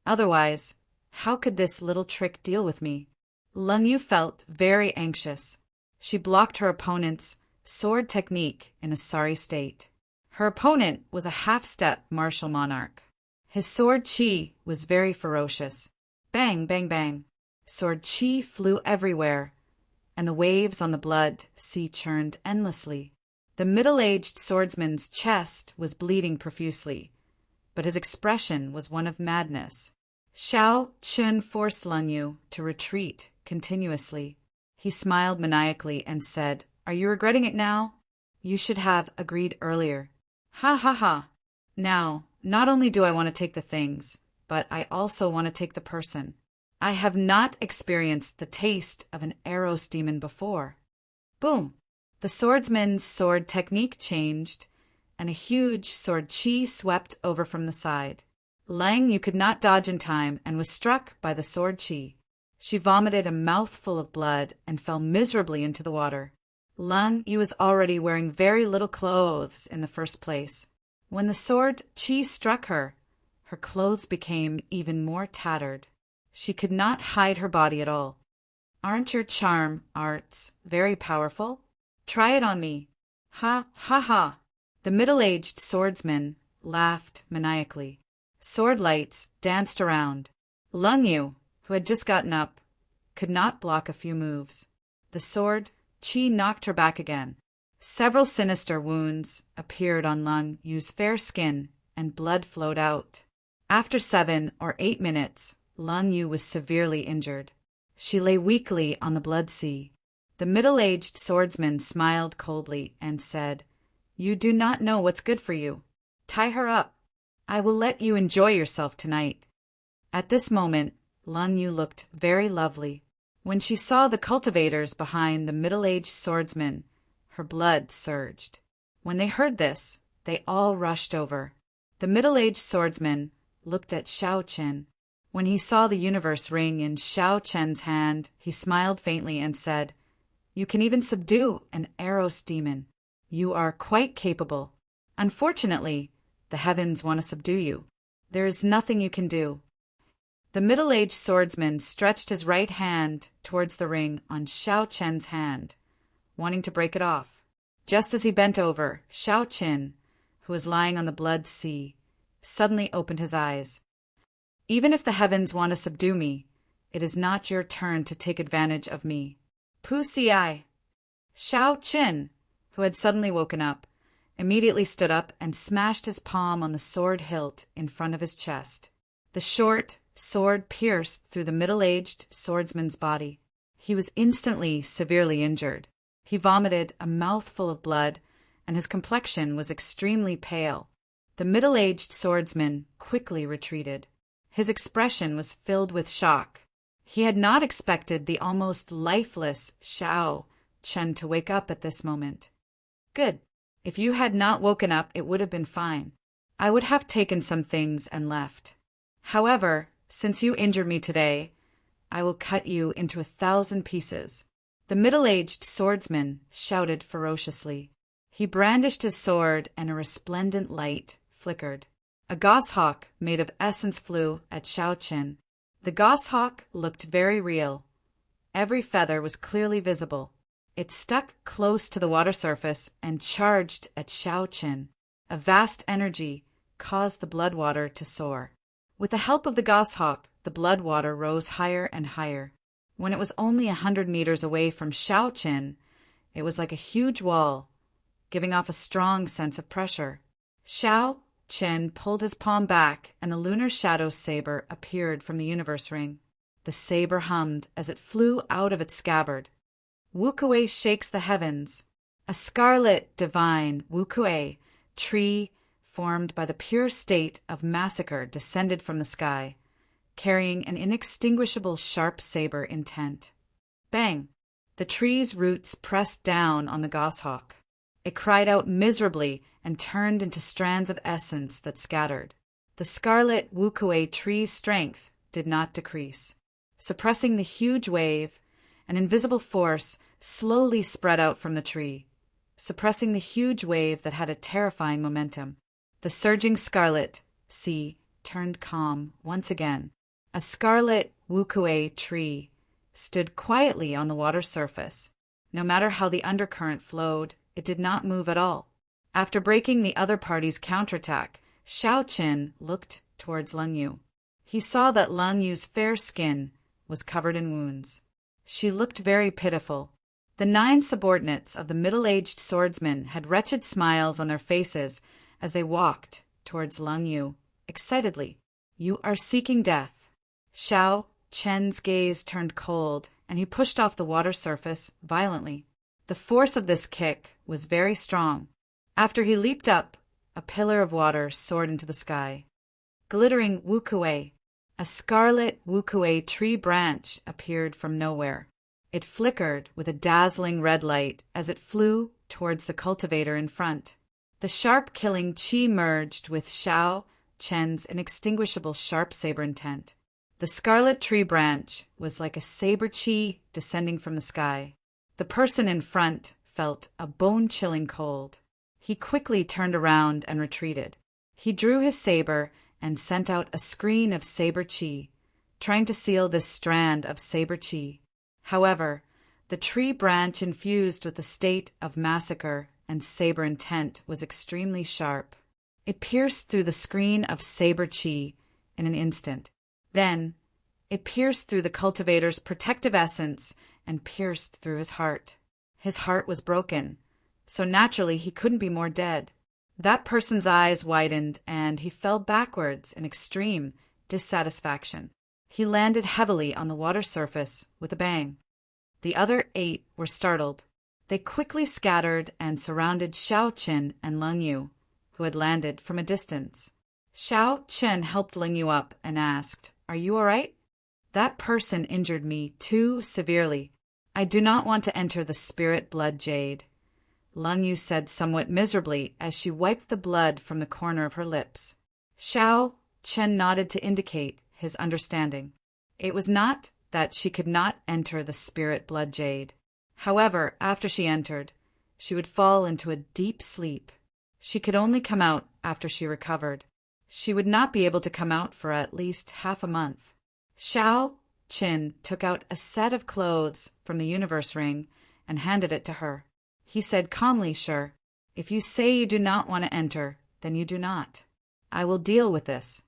Otherwise, how could this little trick deal with me? Lung Yu felt very anxious. She blocked her opponent's sword technique in a sorry state. Her opponent was a half-step martial monarch. His sword chi was very ferocious. Bang, bang, bang. Sword chi flew everywhere, and the waves on the blood sea churned endlessly. The middle-aged swordsman's chest was bleeding profusely, but his expression was one of madness. Xiao Chun forced Lung Yu to retreat continuously. He smiled maniacally and said, "Are you regretting it now? You should have agreed earlier. Ha ha ha. Now, not only do I want to take the things, but I also want to take the person. I have not experienced the taste of an Eros demon before." Boom! The swordsman's sword technique changed, and a huge sword chi swept over from the side. Lung Yu could not dodge in time and was struck by the sword chi. She vomited a mouthful of blood and fell miserably into the water. Lung Yu was already wearing very little clothes in the first place. When the sword chi struck her, her clothes became even more tattered. She could not hide her body at all. "Aren't your charm arts very powerful? Try it on me." Ha ha ha. The middle-aged swordsman laughed maniacally. Sword lights danced around. Lung Yu, who had just gotten up, could not block a few moves. The sword chi knocked her back again. Several sinister wounds appeared on Lung Yu's fair skin, and blood flowed out. After 7 or 8 minutes, Lung Yu was severely injured. She lay weakly on the blood sea. The middle-aged swordsman smiled coldly and said, "You do not know what's good for you. Tie her up. I will let you enjoy yourself tonight." At this moment, Lung Yu looked very lovely. When she saw the cultivators behind the middle-aged swordsman, her blood surged. When they heard this, they all rushed over. The middle-aged swordsman looked at Xiao Chen. When he saw the universe ring in Xiao Chen's hand, he smiled faintly and said, "You can even subdue an Eros demon. You are quite capable. Unfortunately, the heavens want to subdue you. There is nothing you can do." The middle-aged swordsman stretched his right hand towards the ring on Xiao Chen's hand, wanting to break it off. Just as he bent over, Xiao Chen, who was lying on the blood sea, suddenly opened his eyes. "Even if the heavens want to subdue me, it is not your turn to take advantage of me. Pusi." Xiao Chen, who had suddenly woken up, immediately stood up and smashed his palm on the sword hilt in front of his chest. The short sword pierced through the middle-aged swordsman's body. He was instantly severely injured. He vomited a mouthful of blood, and his complexion was extremely pale. The middle-aged swordsman quickly retreated. His expression was filled with shock. He had not expected the almost lifeless Xiao Chen to wake up at this moment. Good. If you had not woken up, it would have been fine. I would have taken some things and left. However, since you injured me today, I will cut you into 1,000 pieces. The middle-aged swordsman shouted ferociously. He brandished his sword, and a resplendent light flickered. A goshawk made of essence flew at Xiao Chen. The goshawk looked very real. Every feather was clearly visible. It stuck close to the water surface and charged at Xiao Chen. A vast energy caused the blood water to soar. With the help of the goshawk, the blood water rose higher and higher. When it was only 100 meters away from Xiao Chen, it was like a huge wall, giving off a strong sense of pressure. Xiao Chen pulled his palm back, and a lunar shadow saber appeared from the universe ring. The saber hummed as it flew out of its scabbard. Wukuei shakes the heavens. A scarlet, divine Wukuei tree formed by the pure state of massacre descended from the sky, carrying an inextinguishable sharp saber intent. Bang! The tree's roots pressed down on the goshawk. It cried out miserably and turned into strands of essence that scattered. The scarlet Wukuei tree's strength did not decrease. Suppressing the huge wave, an invisible force slowly spread out from the tree, suppressing the huge wave that had a terrifying momentum. The surging scarlet sea turned calm once again. A scarlet Wukuei tree stood quietly on the water surface. No matter how the undercurrent flowed, it did not move at all. After breaking the other party's counterattack, Xiao Chen looked towards Leng Yu. He saw that Leng Yu's fair skin was covered in wounds. She looked very pitiful. The 9 subordinates of the middle-aged swordsman had wretched smiles on their faces as they walked towards Leng Yu, excitedly. You are seeking death. Xiao Chen's gaze turned cold, and he pushed off the water surface violently. The force of this kick was very strong. After he leaped up, a pillar of water soared into the sky. Glittering Wukuei, a scarlet Wukuei tree branch appeared from nowhere. It flickered with a dazzling red light as it flew towards the cultivator in front. The sharp killing chi merged with Xiao Chen's inextinguishable sharp saber intent. The scarlet tree branch was like a saber chi descending from the sky. The person in front felt a bone-chilling cold. He quickly turned around and retreated. He drew his saber and sent out a screen of saber chi, trying to seal this strand of saber chi. However, the tree branch infused with the state of massacre and saber intent was extremely sharp. It pierced through the screen of saber chi in an instant. Then, it pierced through the cultivator's protective essence and pierced through his heart. His heart was broken, so naturally he couldn't be more dead. That person's eyes widened, and he fell backwards in extreme dissatisfaction. He landed heavily on the water surface with a bang. The other 8 were startled. They quickly scattered and surrounded Xiao Chen and Leng Yu, who had landed from a distance. Xiao Chen helped Leng Yu up and asked, "Are you all right?" "That person injured me too severely. I do not want to enter the spirit blood jade," Leng Yu said somewhat miserably as she wiped the blood from the corner of her lips. Xiao Chen nodded to indicate his understanding. It was not that she could not enter the spirit blood jade. However, after she entered, she would fall into a deep sleep. She could only come out after she recovered. She would not be able to come out for at least half a month. Xiao Chen took out a set of clothes from the universe ring and handed it to her. He said calmly, "Sure, if you say you do not want to enter, then you do not. I will deal with this.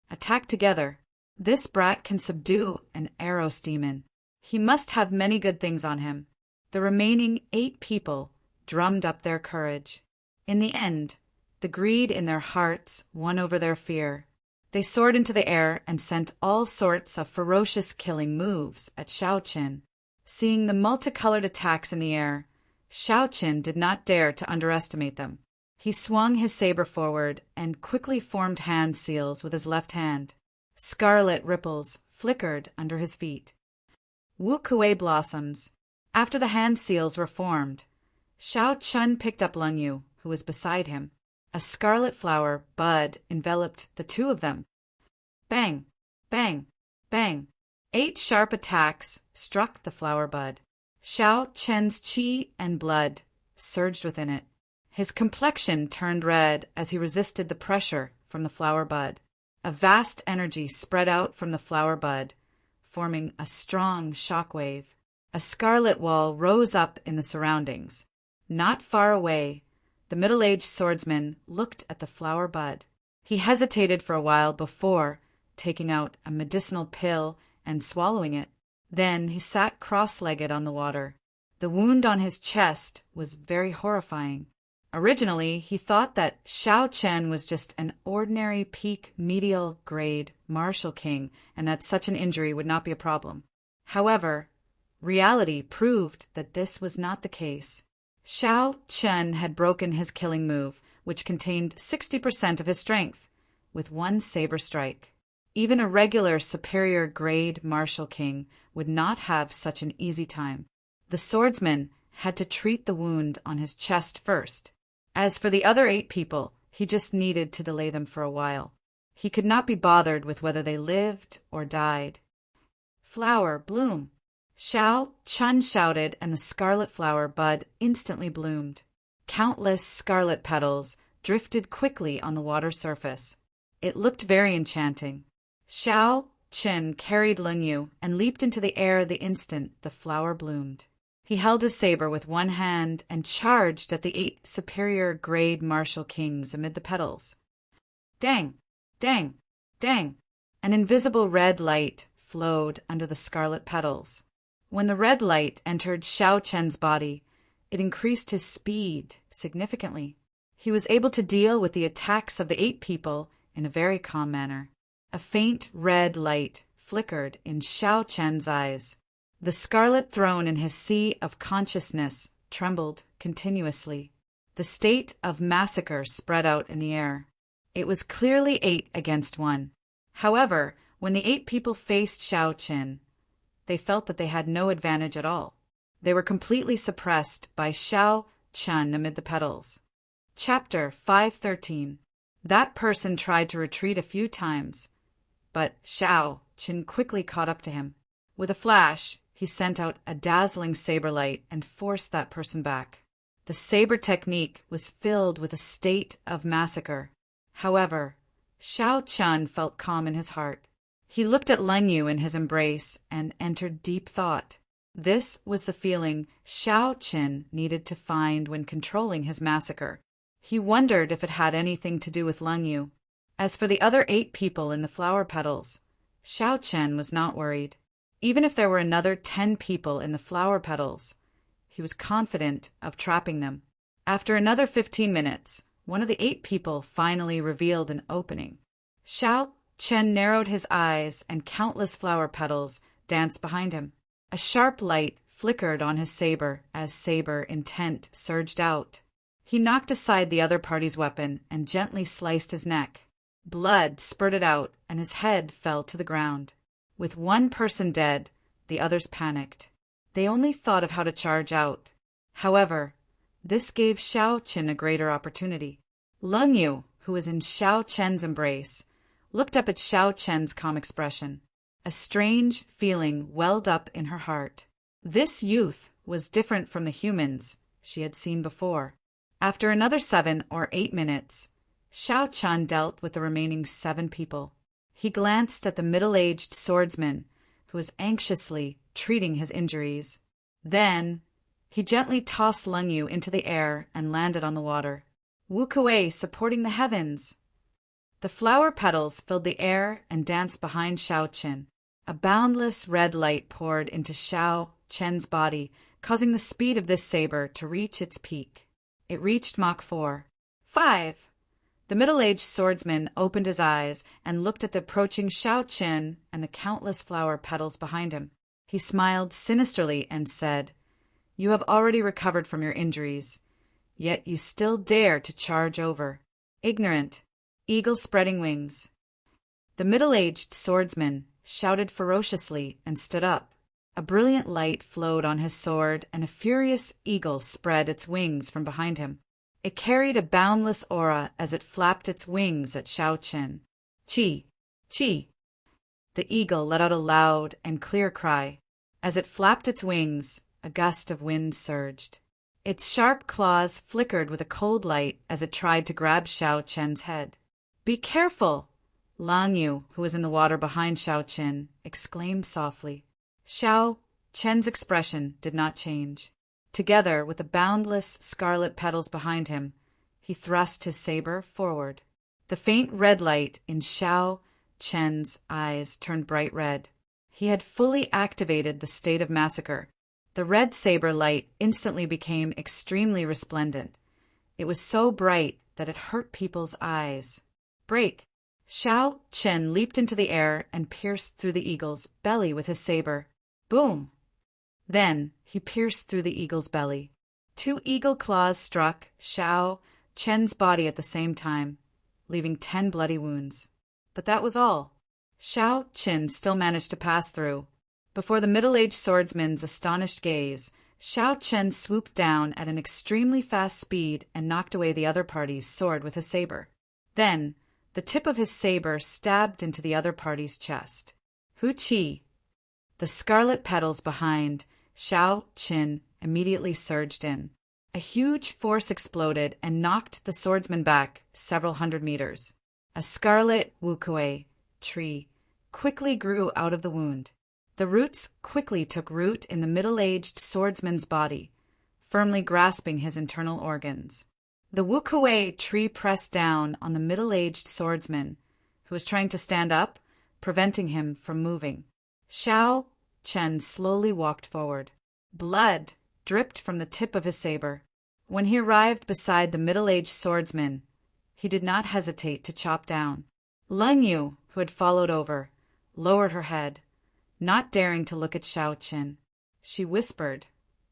Attack together. This brat can subdue an Eros demon. He must have many good things on him." The remaining 8 people drummed up their courage. In the end, the greed in their hearts won over their fear. They soared into the air and sent all sorts of ferocious killing moves at Xiao Chen. Seeing the multicolored attacks in the air, Xiaoqin did not dare to underestimate them. He swung his saber forward and quickly formed hand seals with his left hand. Scarlet ripples flickered under his feet. Wukuei blossoms. After the hand seals were formed, Xiaoqin picked up Leng Yu, who was beside him. A scarlet flower bud enveloped the two of them. Bang! Bang! Bang! 8 sharp attacks struck the flower bud. Xiaoqin's qi and blood surged within it. His complexion turned red as he resisted the pressure from the flower bud. A vast energy spread out from the flower bud, forming a strong shock wave. A scarlet wall rose up in the surroundings. Not far away, the middle-aged swordsman looked at the flower bud. He hesitated for a while before taking out a medicinal pill and swallowing it. Then he sat cross-legged on the water. The wound on his chest was very horrifying. Originally, he thought that Xiaoqin was just an ordinary peak medial grade martial king and that such an injury would not be a problem. However, reality proved that this was not the case. Xiaoqin had broken his killing move, which contained 60% of his strength, with one saber strike. Even a regular superior grade martial king would not have such an easy time. The swordsman had to treat the wound on his chest first. As for the other 8 people, he just needed to delay them for a while. He could not be bothered with whether they lived or died. Flower, bloom! Xiaoqin shouted, and the scarlet flower bud instantly bloomed. Countless scarlet petals drifted quickly on the water surface. It looked very enchanting. Xiaoqin carried Leng Yu and leaped into the air the instant the flower bloomed. He held his saber with one hand and charged at the 8 superior grade martial kings amid the petals. Dang! Dang! Dang! An invisible red light flowed under the scarlet petals. When the red light entered Xiaoqin's body, it increased his speed significantly. He was able to deal with the attacks of the 8 people in a very calm manner. A faint red light flickered in Xiaoqin's eyes. The scarlet throne in his sea of consciousness trembled continuously. The state of massacre spread out in the air. It was clearly 8 against 1. However, when the 8 people faced Xiaoqin, they felt that they had no advantage at all. They were completely suppressed by Xiaoqin amid the petals. Chapter 513. That person tried to retreat a few times, but Xiaoqin quickly caught up to him. With a flash, he sent out a dazzling saber light and forced that person back. The saber technique was filled with a state of massacre. However, Xiaoqin felt calm in his heart. He looked at Leng Yu in his embrace and entered deep thought. This was the feeling Xiaoqin needed to find when controlling his massacre. He wondered if it had anything to do with Leng Yu. As for the other 8 people in the flower petals, Xiaoqin was not worried. Even if there were another 10 people in the flower petals, he was confident of trapping them. After another 15 minutes, one of the 8 people finally revealed an opening. Xiaoqin narrowed his eyes and countless flower petals danced behind him. A sharp light flickered on his saber as saber intent surged out. He knocked aside the other party's weapon and gently sliced his neck. Blood spurted out and his head fell to the ground. With one person dead, the others panicked. They only thought of how to charge out. However, this gave Xiaoqin a greater opportunity. Leng Yu, who was in Xiaoqin's embrace, looked up at Xiaoqin's calm expression. A strange feeling welled up in her heart. This youth was different from the humans she had seen before. After another 7 or 8 minutes, Xiaoqin dealt with the remaining 7 people. He glanced at the middle-aged swordsman, who was anxiously treating his injuries. Then, he gently tossed Leng Yu into the air and landed on the water. Wukuei supporting the heavens! The flower petals filled the air and danced behind Xiaoqin. A boundless red light poured into Xiaoqin's body, causing the speed of this saber to reach its peak. It reached Mach 4. 5! The middle-aged swordsman opened his eyes and looked at the approaching Xiaoqin and the countless flower petals behind him. He smiled sinisterly and said, "You have already recovered from your injuries, yet you still dare to charge over. Ignorant, eagle spreading wings." The middle-aged swordsman shouted ferociously and stood up. A brilliant light flowed on his sword, and a furious eagle spread its wings from behind him. It carried a boundless aura as it flapped its wings at Shao Chen. "Chi! Chi!" The eagle let out a loud and clear cry. As it flapped its wings, a gust of wind surged. Its sharp claws flickered with a cold light as it tried to grab Shao Chen's head. "Be careful!" Lang Yu, who was in the water behind Shao Chen, exclaimed softly. Shao Chen's expression did not change. Together with the boundless scarlet petals behind him, he thrust his saber forward. The faint red light in Shao Chen's eyes turned bright red. He had fully activated the state of massacre. The red saber light instantly became extremely resplendent. It was so bright that it hurt people's eyes. "Break!" Shao Chen leaped into the air and pierced through the eagle's belly with his saber. Boom! Then he pierced through the eagle's belly. 2 eagle claws struck Shao Chen's body at the same time, leaving 10 bloody wounds. But that was all. Shao Chen still managed to pass through. Before the middle-aged swordsman's astonished gaze, Shao Chen swooped down at an extremely fast speed and knocked away the other party's sword with his saber. Then, the tip of his saber stabbed into the other party's chest. Hu Qi! The scarlet petals behind Shao Chen immediately surged in. A huge force exploded and knocked the swordsman back several hundred meters. A scarlet wukuei tree quickly grew out of the wound. The roots quickly took root in the middle-aged swordsman's body, firmly grasping his internal organs. The wukuei tree pressed down on the middle-aged swordsman, who was trying to stand up, preventing him from moving. Shao Chen slowly walked forward. Blood dripped from the tip of his saber. When he arrived beside the middle-aged swordsman, he did not hesitate to chop down. Lang Yu, who had followed over, lowered her head, not daring to look at Shao Chen. She whispered,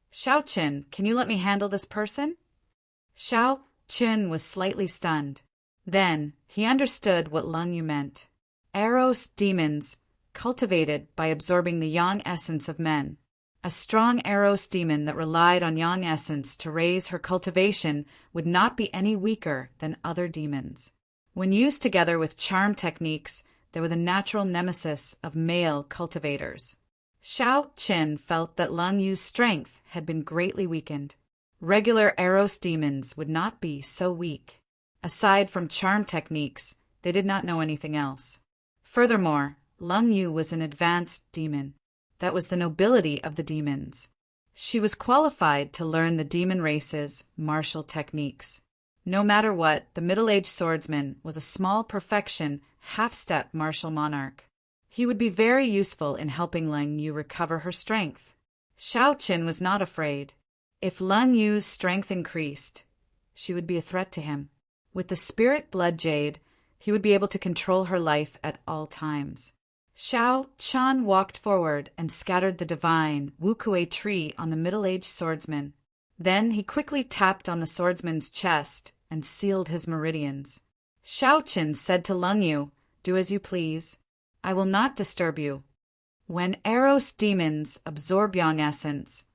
"Shao Chen, can you let me handle this person?" Shao Chen was slightly stunned. Then he understood what Lang Yu meant. Eros demons, cultivated by absorbing the yang essence of men. A strong Eros demon that relied on yang essence to raise her cultivation would not be any weaker than other demons. When used together with charm techniques, they were the natural nemesis of male cultivators. Shao Chen felt that Lang Yu's strength had been greatly weakened. Regular Eros demons would not be so weak. Aside from charm techniques, they did not know anything else. Furthermore, Lang Yu was an advanced demon. That was the nobility of the demons. She was qualified to learn the demon race's martial techniques. No matter what, the middle-aged swordsman was a small perfection, half-step martial monarch. He would be very useful in helping Lang Yu recover her strength. Shao Chen was not afraid. If Lang Yu's strength increased, she would be a threat to him. With the spirit blood jade, he would be able to control her life at all times. Shao Chen walked forward and scattered the divine wukuei tree on the middle-aged swordsman. Then he quickly tapped on the swordsman's chest and sealed his meridians. Shao Chen said to Lang Yu, "Do as you please. I will not disturb you." When Eros demons absorb yang essence,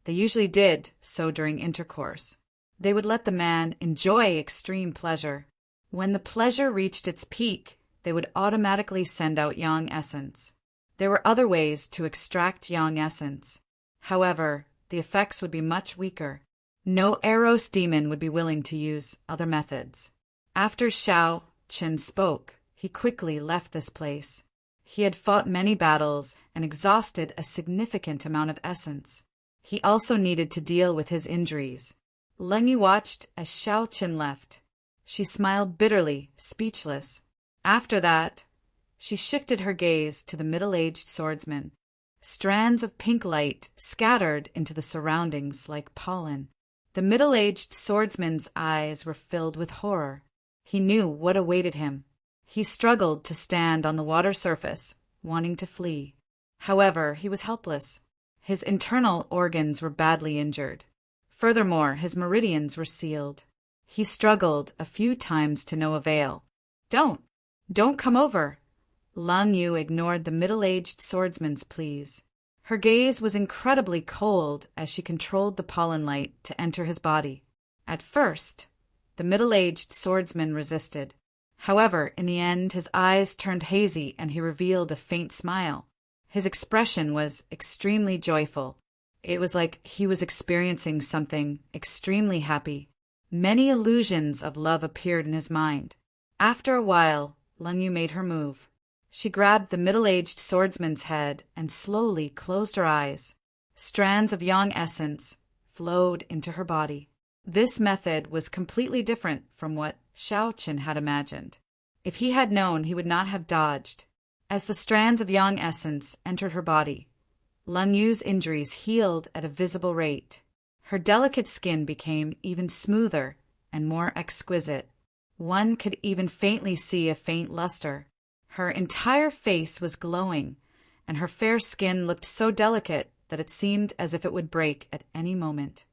they usually did so during intercourse. They would let the man enjoy extreme pleasure. When the pleasure reached its peak, they would automatically send out yang essence. There were other ways to extract yang essence. However, the effects would be much weaker. No Eros demon would be willing to use other methods. After Shao Chen spoke, he quickly left this place. He had fought many battles and exhausted a significant amount of essence. He also needed to deal with his injuries. Lang Yu watched as Shao Chen left. She smiled bitterly, speechless. After that, she shifted her gaze to the middle-aged swordsman. Strands of pink light scattered into the surroundings like pollen. The middle-aged swordsman's eyes were filled with horror. He knew what awaited him. He struggled to stand on the water surface, wanting to flee. However, he was helpless. His internal organs were badly injured. Furthermore, his meridians were sealed. He struggled a few times to no avail. Don't come over. Lan Yu ignored the middle-aged swordsman's pleas. Her gaze was incredibly cold as she controlled the pollen light to enter his body. At first, the middle-aged swordsman resisted. However, in the end, his eyes turned hazy and he revealed a faint smile. His expression was extremely joyful. It was like he was experiencing something extremely happy. Many illusions of love appeared in his mind. After a while, Lan Yu made her move. She grabbed the middle-aged swordsman's head and slowly closed her eyes. Strands of yang essence flowed into her body. This method was completely different from what Xiao Qin had imagined. If he had known, he would not have dodged. As the strands of yang essence entered her body, Lan Yu's injuries healed at a visible rate. Her delicate skin became even smoother and more exquisite. One could even faintly see a faint luster. Her entire face was glowing, and her fair skin looked so delicate that it seemed as if it would break at any moment.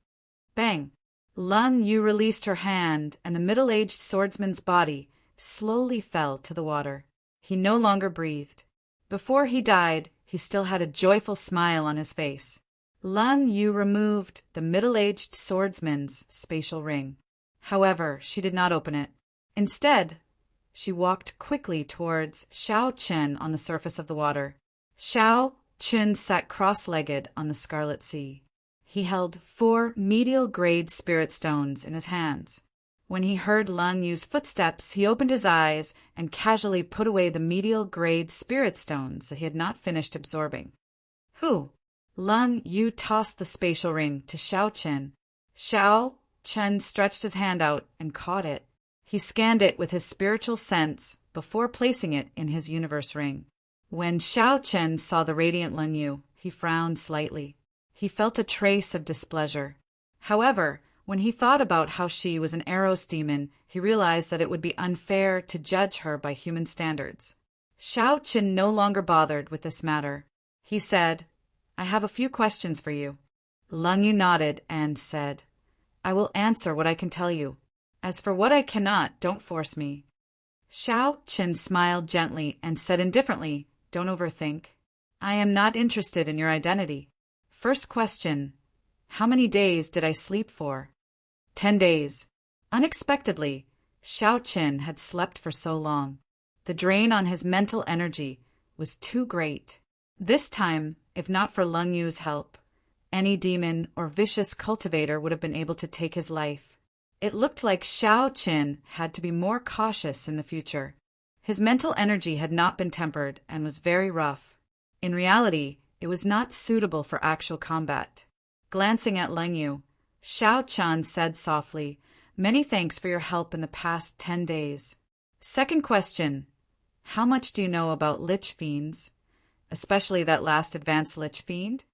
Bang! Lan Yu released her hand, and the middle-aged swordsman's body slowly fell to the water. He no longer breathed. Before he died, he still had a joyful smile on his face. Lan Yu removed the middle-aged swordsman's spatial ring. However, she did not open it. Instead, she walked quickly towards Xiao Qin on the surface of the water. Xiao Qin sat cross-legged on the Scarlet Sea. He held 4 medial-grade spirit stones in his hands. When he heard Lan Yu's footsteps, he opened his eyes and casually put away the medial-grade spirit stones that he had not finished absorbing. Who? Lan Yu tossed the spatial ring to Xiao Qin. Xiao Qin stretched his hand out and caught it. He scanned it with his spiritual sense before placing it in his universe ring. When Xiao Qin saw the radiant Lan Yu, he frowned slightly. He felt a trace of displeasure. However, when he thought about how she was an Eros demon, he realized that it would be unfair to judge her by human standards. Xiao Qin no longer bothered with this matter. He said, "I have a few questions for you." Lan Yu nodded and said, "I will answer what I can tell you. As for what I cannot, don't force me." Xiao Qin smiled gently and said indifferently, "Don't overthink. I am not interested in your identity. First question, how many days did I sleep for?" 10 days. Unexpectedly, Xiao Qin had slept for so long. The drain on his mental energy was too great. This time, if not for Lan Yu's help, any demon or vicious cultivator would have been able to take his life. It looked like Xiao Qin had to be more cautious in the future. His mental energy had not been tempered and was very rough. In reality, it was not suitable for actual combat. Glancing at Lan Yu, Xiao Qin said softly, "Many thanks for your help in the past 10 days. Second question, how much do you know about Lich Fiends, especially that last advanced Lich Fiend?"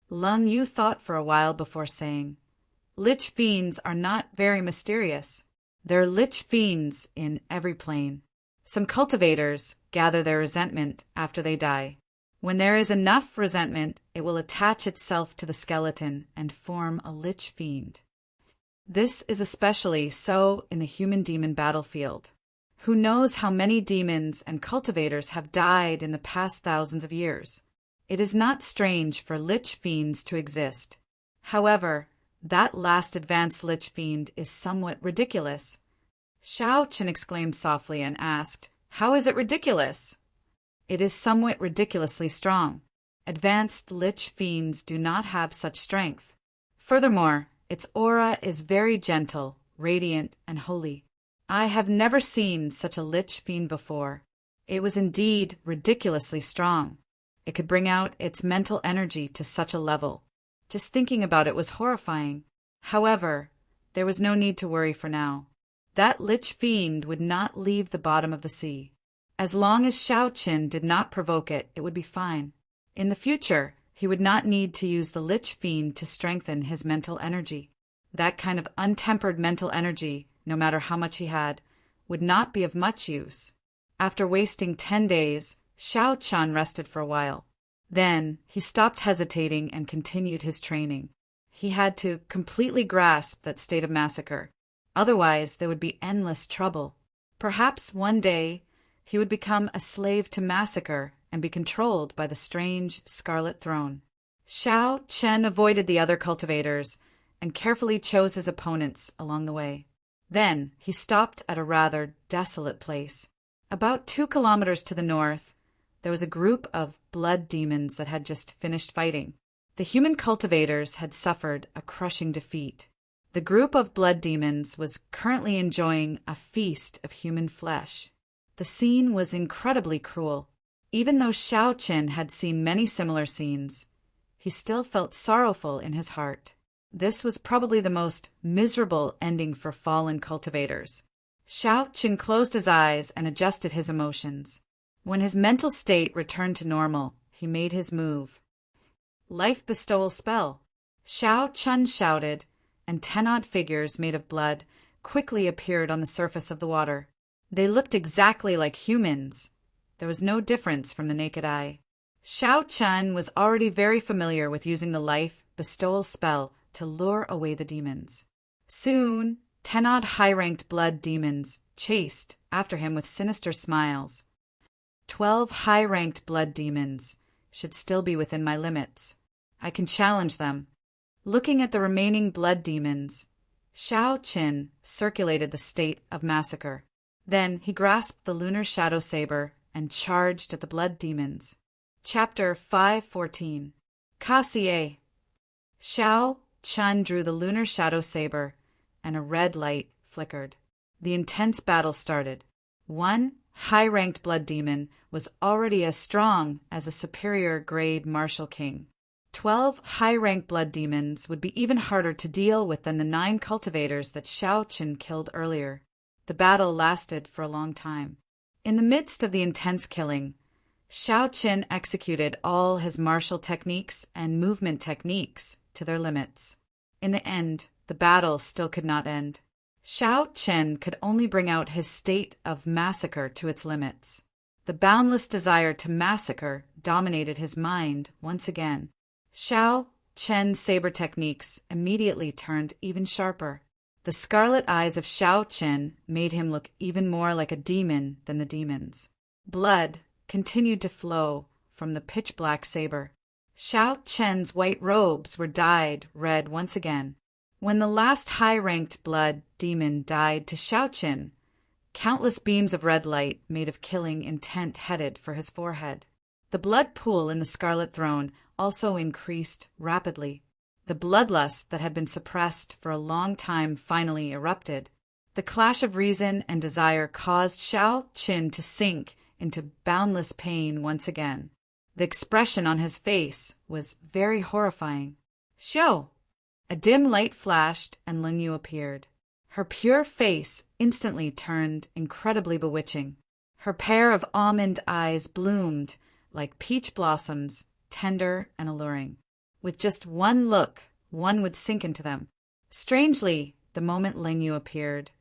Lan Yu thought for a while before saying, "Lich Fiends are not very mysterious. There are Lich Fiends in every plane. Some cultivators gather their resentment after they die. When there is enough resentment, it will attach itself to the skeleton and form a Lich Fiend. This is especially so in the human-demon battlefield. Who knows how many demons and cultivators have died in the past thousands of years? It is not strange for Lich Fiends to exist. However, that last advanced Lich Fiend is somewhat ridiculous." Xiao Qin exclaimed softly and asked, "How is it ridiculous?" "It is somewhat ridiculously strong. Advanced Lich Fiends do not have such strength. Furthermore, its aura is very gentle, radiant, and holy. I have never seen such a Lich Fiend before. It was indeed ridiculously strong. It could bring out its mental energy to such a level. Just thinking about it was horrifying. However, there was no need to worry for now. That Lich Fiend would not leave the bottom of the sea. As long as Xiao Qin did not provoke it, it would be fine. In the future, he would not need to use the Lich Fiend to strengthen his mental energy. That kind of untempered mental energy, no matter how much he had, would not be of much use. After wasting 10 days, Xiao Qin rested for a while. Then he stopped hesitating and continued his training. He had to completely grasp that state of massacre. Otherwise, there would be endless trouble. Perhaps one day he would become a slave to massacre and be controlled by the strange Scarlet Throne. Xiao Chen avoided the other cultivators and carefully chose his opponents along the way. Then he stopped at a rather desolate place. About 2 kilometers to the north, there was a group of blood demons that had just finished fighting. The human cultivators had suffered a crushing defeat. The group of blood demons was currently enjoying a feast of human flesh. The scene was incredibly cruel. Even though Xiao Chen had seen many similar scenes, he still felt sorrowful in his heart. This was probably the most miserable ending for fallen cultivators. Xiao Chen closed his eyes and adjusted his emotions. When his mental state returned to normal, he made his move. Life bestowal spell. Xiao Chen shouted, and 10 odd figures made of blood quickly appeared on the surface of the water. They looked exactly like humans. There was no difference from the naked eye. Xiao Chen was already very familiar with using the life bestowal spell to lure away the demons. Soon, 10 odd high-ranked blood demons chased after him with sinister smiles. 12 high-ranked blood demons should still be within my limits. I can challenge them. Looking at the remaining blood demons, Xiao Chen circulated the state of massacre. Then he grasped the lunar shadow saber and charged at the blood demons. Chapter 514. Kassier. Xiao Chen drew the lunar shadow saber, and a red light flickered. The intense battle started. One high-ranked blood demon was already as strong as a superior-grade martial king. 12 high-ranked blood demons would be even harder to deal with than the 9 cultivators that Xiao Chen killed earlier. The battle lasted for a long time. In the midst of the intense killing, Xiao Chen executed all his martial techniques and movement techniques to their limits. In the end, the battle still could not end. Xiao Chen could only bring out his state of massacre to its limits. The boundless desire to massacre dominated his mind once again. Xiao Chen's saber techniques immediately turned even sharper. The scarlet eyes of Xiao Chen made him look even more like a demon than the demons. Blood continued to flow from the pitch-black saber. Xiao Chen's white robes were dyed red once again. When the last high-ranked blood demon died to Xiao Chen, countless beams of red light made of killing intent headed for his forehead. The blood pool in the Scarlet Throne also increased rapidly. The bloodlust that had been suppressed for a long time finally erupted. The clash of reason and desire caused Xiao Chen to sink into boundless pain once again. The expression on his face was very horrifying. Xiao! A dim light flashed and Ling Yu appeared. Her pure face instantly turned incredibly bewitching. Her pair of almond eyes bloomed like peach blossoms, tender and alluring. With just one look, one would sink into them. Strangely, the moment Ling Yu appeared,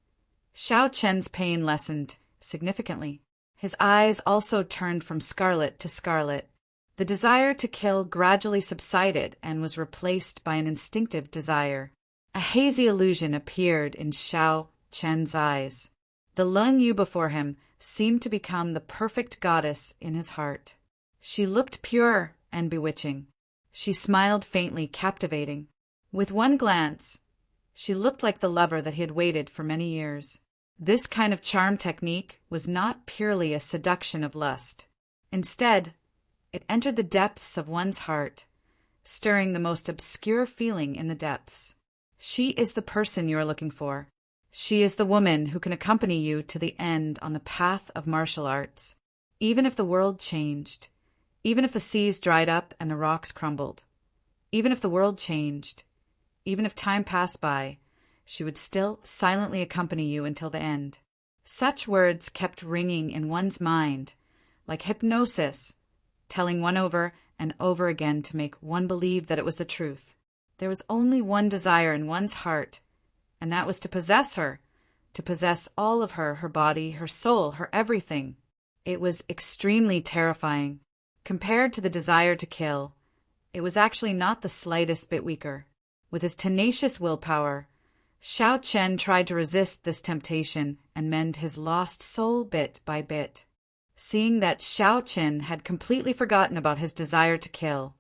Xiao Chen's pain lessened significantly. His eyes also turned from scarlet to scarlet. The desire to kill gradually subsided and was replaced by an instinctive desire. A hazy illusion appeared in Xiao Chen's eyes. The Ling Yu before him seemed to become the perfect goddess in his heart. She looked pure and bewitching. She smiled faintly, captivating. With one glance, she looked like the lover that he had waited for many years. This kind of charm technique was not purely a seduction of lust. Instead, it entered the depths of one's heart, stirring the most obscure feeling in the depths. She is the person you are looking for. She is the woman who can accompany you to the end on the path of martial arts, even if the world changed. Even if the seas dried up and the rocks crumbled, even if the world changed, even if time passed by, she would still silently accompany you until the end. Such words kept ringing in one's mind, like hypnosis, telling one over and over again to make one believe that it was the truth. There was only one desire in one's heart, and that was to possess her, to possess all of her, her body, her soul, her everything. It was extremely terrifying. Compared to the desire to kill, it was actually not the slightest bit weaker. With his tenacious willpower, Xiao Chen tried to resist this temptation and mend his lost soul bit by bit. Seeing that Xiao Chen had completely forgotten about his desire to kill,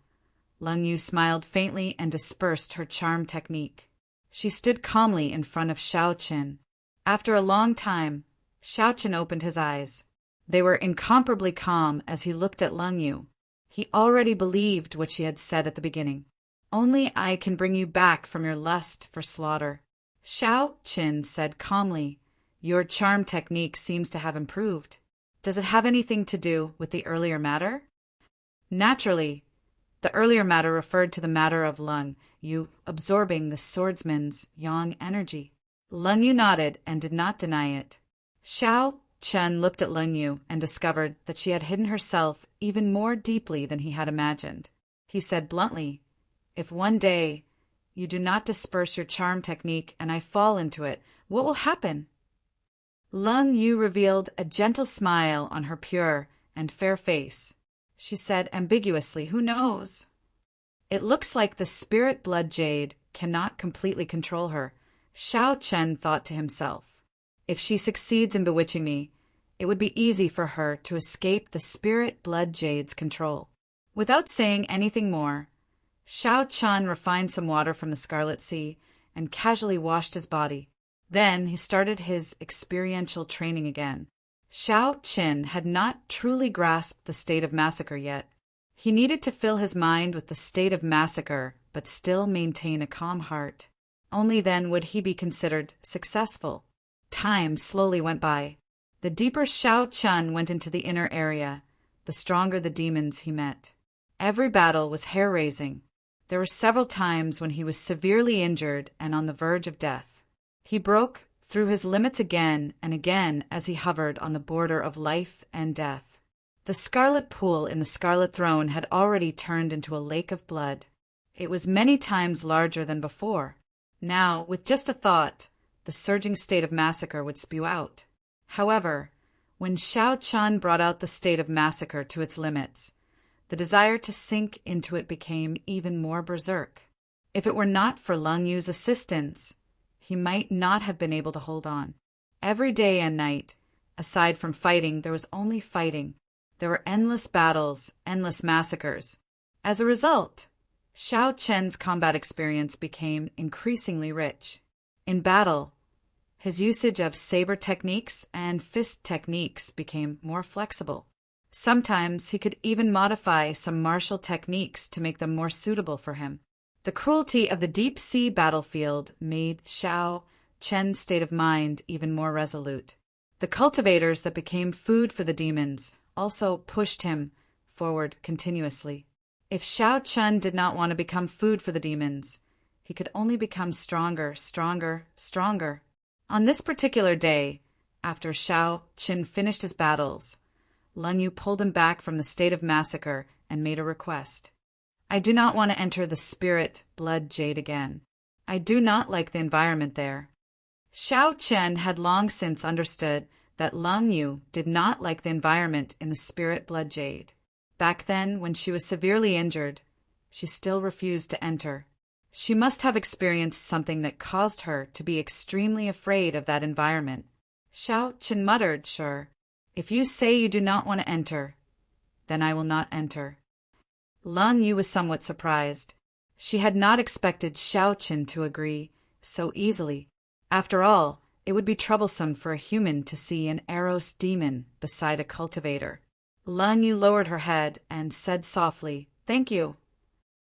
Leng Yu smiled faintly and dispersed her charm technique. She stood calmly in front of Xiao Chen. After a long time, Xiao Chen opened his eyes. They were incomparably calm as he looked at Leng Yu. He already believed what she had said at the beginning. Only I can bring you back from your lust for slaughter. Xiao Chen said calmly, your charm technique seems to have improved. Does it have anything to do with the earlier matter? Naturally, the earlier matter referred to the matter of Leng Yu absorbing the swordsman's yang energy. Leng Yu nodded and did not deny it. Xiao Chen looked at Leng Yu and discovered that she had hidden herself even more deeply than he had imagined. He said bluntly, if one day you do not disperse your charm technique and I fall into it, what will happen? Leng Yu revealed a gentle smile on her pure and fair face. She said ambiguously, who knows? It looks like the spirit blood jade cannot completely control her, Xiao Chen thought to himself. If she succeeds in bewitching me, it would be easy for her to escape the spirit blood jade's control. Without saying anything more, Xiao Chen refined some water from the Scarlet Sea and casually washed his body. Then he started his experiential training again. Xiao Chen had not truly grasped the state of massacre yet. He needed to fill his mind with the state of massacre, but still maintain a calm heart. Only then would he be considered successful. Time slowly went by. The deeper Xiao Chen went into the inner area, the stronger the demons he met. Every battle was hair-raising. There were several times when he was severely injured and on the verge of death. He broke through his limits again and again as he hovered on the border of life and death. The scarlet pool in the Scarlet Throne had already turned into a lake of blood. It was many times larger than before. Now, with just a thought, the surging state of massacre would spew out. However, when Xiao Chen brought out the state of massacre to its limits, the desire to sink into it became even more berserk. If it were not for Leng Yu's assistance, he might not have been able to hold on. Every day and night, aside from fighting, there was only fighting. There were endless battles, endless massacres. As a result, Xiao Chen's combat experience became increasingly rich. In battle, his usage of saber techniques and fist techniques became more flexible. Sometimes he could even modify some martial techniques to make them more suitable for him. The cruelty of the deep-sea battlefield made Xiao Chen's state of mind even more resolute. The cultivators that became food for the demons also pushed him forward continuously. If Xiao Chen did not want to become food for the demons, he could only become stronger, stronger, stronger. On this particular day, after Xiao Chen finished his battles, Leng Yu pulled him back from the state of massacre and made a request. I do not want to enter the spirit blood jade again. I do not like the environment there. Xiao Chen had long since understood that Leng Yu did not like the environment in the spirit blood jade. Back then, when she was severely injured, she still refused to enter. She must have experienced something that caused her to be extremely afraid of that environment. Xiao Chen muttered, sure, if you say you do not want to enter, then I will not enter. Leng Yu was somewhat surprised. She had not expected Xiao Chen to agree so easily. After all, it would be troublesome for a human to see an Eros demon beside a cultivator. Leng Yu lowered her head and said softly, thank you.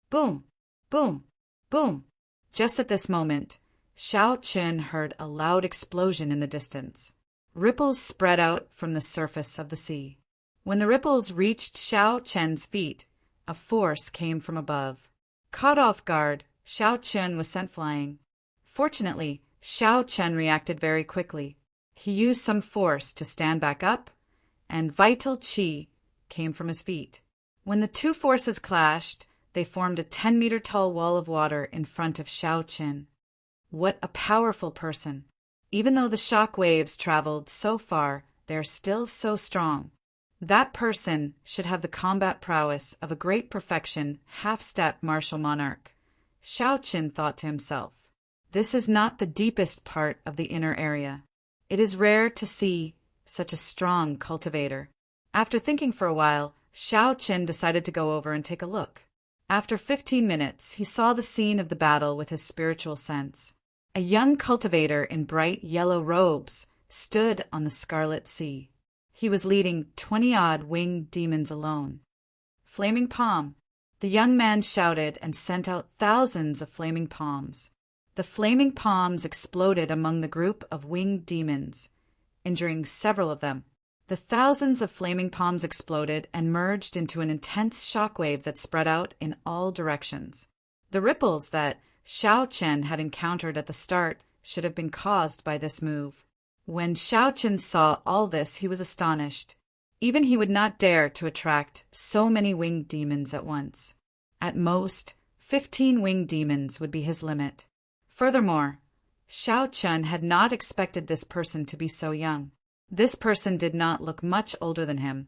Boom, boom, boom. Just at this moment, Xiao Chen heard a loud explosion in the distance. Ripples spread out from the surface of the sea. When the ripples reached Xiao Chen's feet, a force came from above. Caught off guard, Xiao Chen was sent flying. Fortunately, Xiao Chen reacted very quickly. He used some force to stand back up, and vital qi came from his feet. When the two forces clashed, they formed a 10-meter-tall wall of water in front of Xiao Chen. What a powerful person! Even though the shock waves traveled so far, they are still so strong. That person should have the combat prowess of a great perfection, half-step martial monarch. Xiao Qin thought to himself. This is not the deepest part of the inner area. It is rare to see such a strong cultivator. After thinking for a while, Xiao Qin decided to go over and take a look. After 15 minutes, he saw the scene of the battle with his spiritual sense. A young cultivator in bright yellow robes stood on the Scarlet Sea. He was leading 20-odd winged demons alone. Flaming palm. The young man shouted and sent out thousands of flaming palms. The flaming palms exploded among the group of winged demons, injuring several of them. The thousands of flaming palms exploded and merged into an intense shockwave that spread out in all directions. The ripples that Xiao Qin had encountered at the start should have been caused by this move. When Xiao Qin saw all this, he was astonished. Even he would not dare to attract so many winged demons at once. At most, 15 winged demons would be his limit. Furthermore, Xiao Qin had not expected this person to be so young. This person did not look much older than him,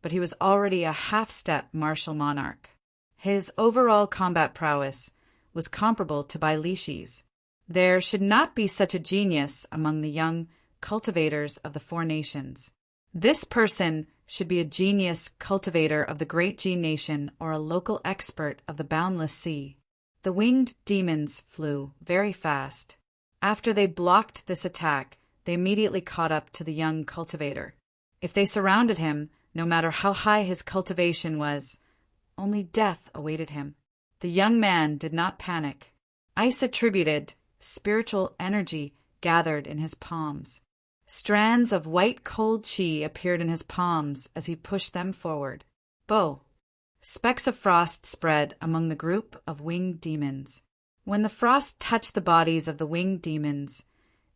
but he was already a half-step martial monarch. His overall combat prowess was comparable to Bai Lishi's. There should not be such a genius among the young cultivators of the four nations. This person should be a genius cultivator of the Great Ji Nation or a local expert of the boundless sea. The winged demons flew very fast. After they blocked this attack, they immediately caught up to the young cultivator. If they surrounded him, no matter how high his cultivation was, only death awaited him. The young man did not panic. Ice attributed spiritual energy gathered in his palms. Strands of white cold chi appeared in his palms as he pushed them forward. Bo! Specks of frost spread among the group of winged demons. When the frost touched the bodies of the winged demons,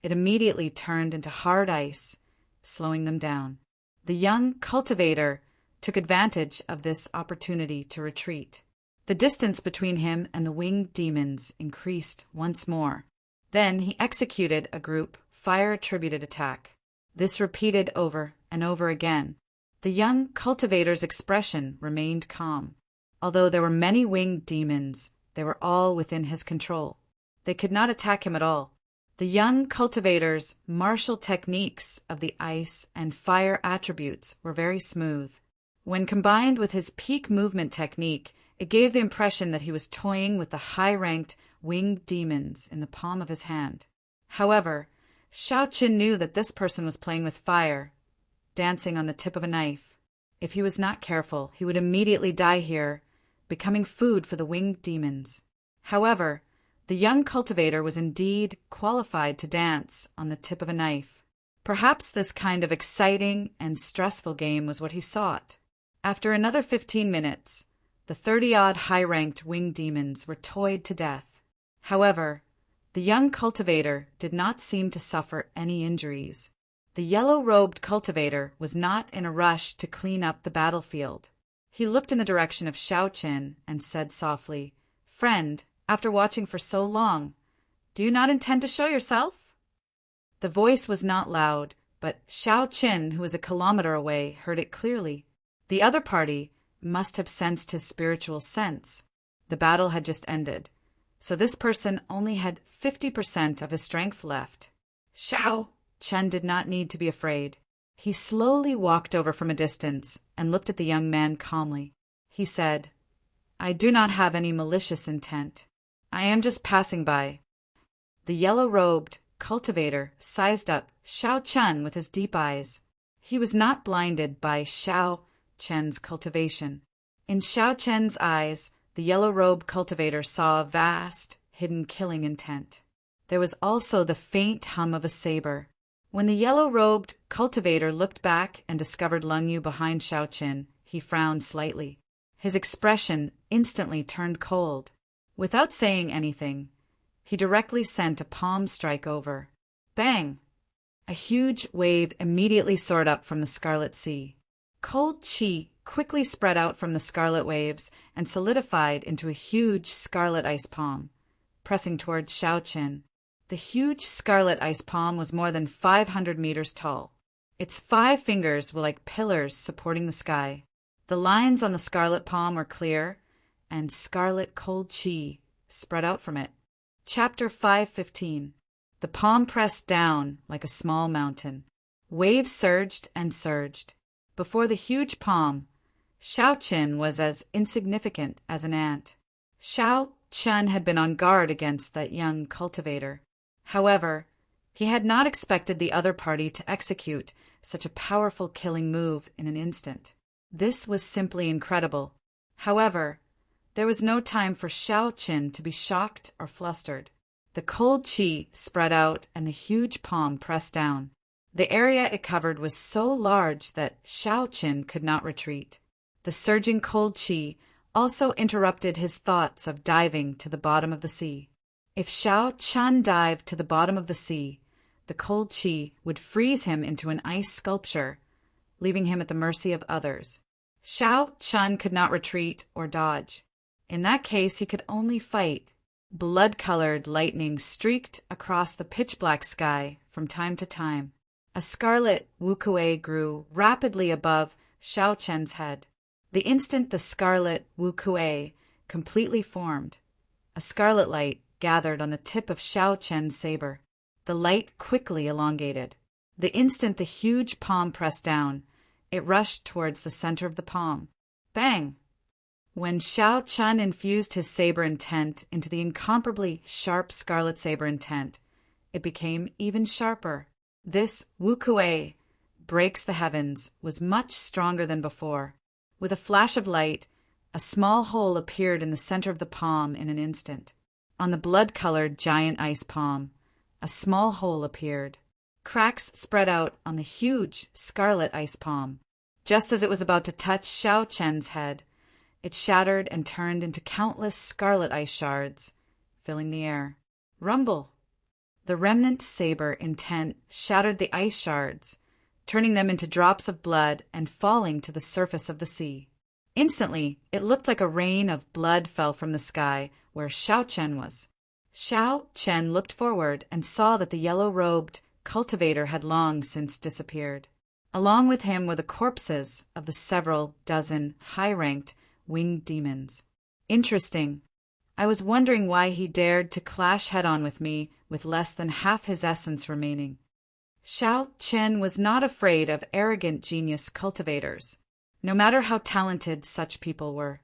it immediately turned into hard ice, slowing them down. The young cultivator took advantage of this opportunity to retreat. The distance between him and the winged demons increased once more. Then he executed a group fire-attributed attack. This repeated over and over again. The young cultivator's expression remained calm. Although there were many winged demons, they were all within his control. They could not attack him at all. The young cultivator's martial techniques of the ice and fire attributes were very smooth. When combined with his peak movement technique, it gave the impression that he was toying with the high-ranked winged demons in the palm of his hand. However, Xiao Qin knew that this person was playing with fire, dancing on the tip of a knife. If he was not careful, he would immediately die here, becoming food for the winged demons. However, the young cultivator was indeed qualified to dance on the tip of a knife. Perhaps this kind of exciting and stressful game was what he sought. After another 15 minutes, the 30-odd high-ranked winged demons were toyed to death. However, the young cultivator did not seem to suffer any injuries. The yellow-robed cultivator was not in a rush to clean up the battlefield. He looked in the direction of Xiao Qin and said softly, "Friend, after watching for so long, do you not intend to show yourself?" The voice was not loud, but Xiao Qin, who was a kilometer away, heard it clearly. The other party must have sensed his spiritual sense. The battle had just ended, so this person only had 50% of his strength left. Xiao Qin did not need to be afraid. He slowly walked over from a distance and looked at the young man calmly. He said, "I do not have any malicious intent. I am just passing by." The yellow-robed cultivator sized up Xiao Qin with his deep eyes. He was not blinded by Xiao Qin's cultivation. In Xiao Qin's eyes, the yellow-robed cultivator saw a vast, hidden killing intent. There was also the faint hum of a saber. When the yellow-robed cultivator looked back and discovered Leng Yu behind Xiao Qin, he frowned slightly. His expression instantly turned cold. Without saying anything, he directly sent a palm strike over. Bang! A huge wave immediately soared up from the Scarlet Sea. Cold chi quickly spread out from the scarlet waves and solidified into a huge scarlet ice palm, pressing towards Xiao Qin. The huge scarlet ice palm was more than 500 meters tall. Its 5 fingers were like pillars supporting the sky. The lines on the scarlet palm were clear, and scarlet cold chi spread out from it. Chapter 5:15. The palm pressed down like a small mountain. Waves surged and surged. Before the huge palm, Xiao Qin was as insignificant as an ant. Xiao Chen had been on guard against that young cultivator. However, he had not expected the other party to execute such a powerful killing move in an instant. This was simply incredible. However, there was no time for Xiao Qin to be shocked or flustered. The cold qi spread out and the huge palm pressed down. The area it covered was so large that Xiao Qin could not retreat. The surging cold qi also interrupted his thoughts of diving to the bottom of the sea. If Xiao Chen dived to the bottom of the sea, the cold qi would freeze him into an ice sculpture, leaving him at the mercy of others. Xiao Chen could not retreat or dodge. In that case, he could only fight. Blood-colored lightning streaked across the pitch-black sky from time to time. A scarlet wukue grew rapidly above Xiao Chen's head. The instant the scarlet wukue completely formed, a scarlet light gathered on the tip of Xiao Chen's saber. The light quickly elongated. The instant the huge palm pressed down, it rushed towards the center of the palm. Bang! When Xiao Chen infused his saber intent into the incomparably sharp scarlet saber intent, it became even sharper. This wukue breaks the heavens was much stronger than before. With a flash of light, a small hole appeared in the center of the palm in an instant. On the blood-colored giant ice palm, a small hole appeared. Cracks spread out on the huge scarlet ice palm. Just as it was about to touch Xiao Chen's head, it shattered and turned into countless scarlet ice shards, filling the air. Rumble! The remnant saber intent shattered the ice shards, turning them into drops of blood and falling to the surface of the sea. Instantly, it looked like a rain of blood fell from the sky where Xiao Chen was. Xiao Chen looked forward and saw that the yellow-robed cultivator had long since disappeared. Along with him were the corpses of the several dozen high-ranked winged demons. Interesting. I was wondering why he dared to clash head-on with me with less than half his essence remaining. Xiao Chen was not afraid of arrogant genius cultivators. No matter how talented such people were,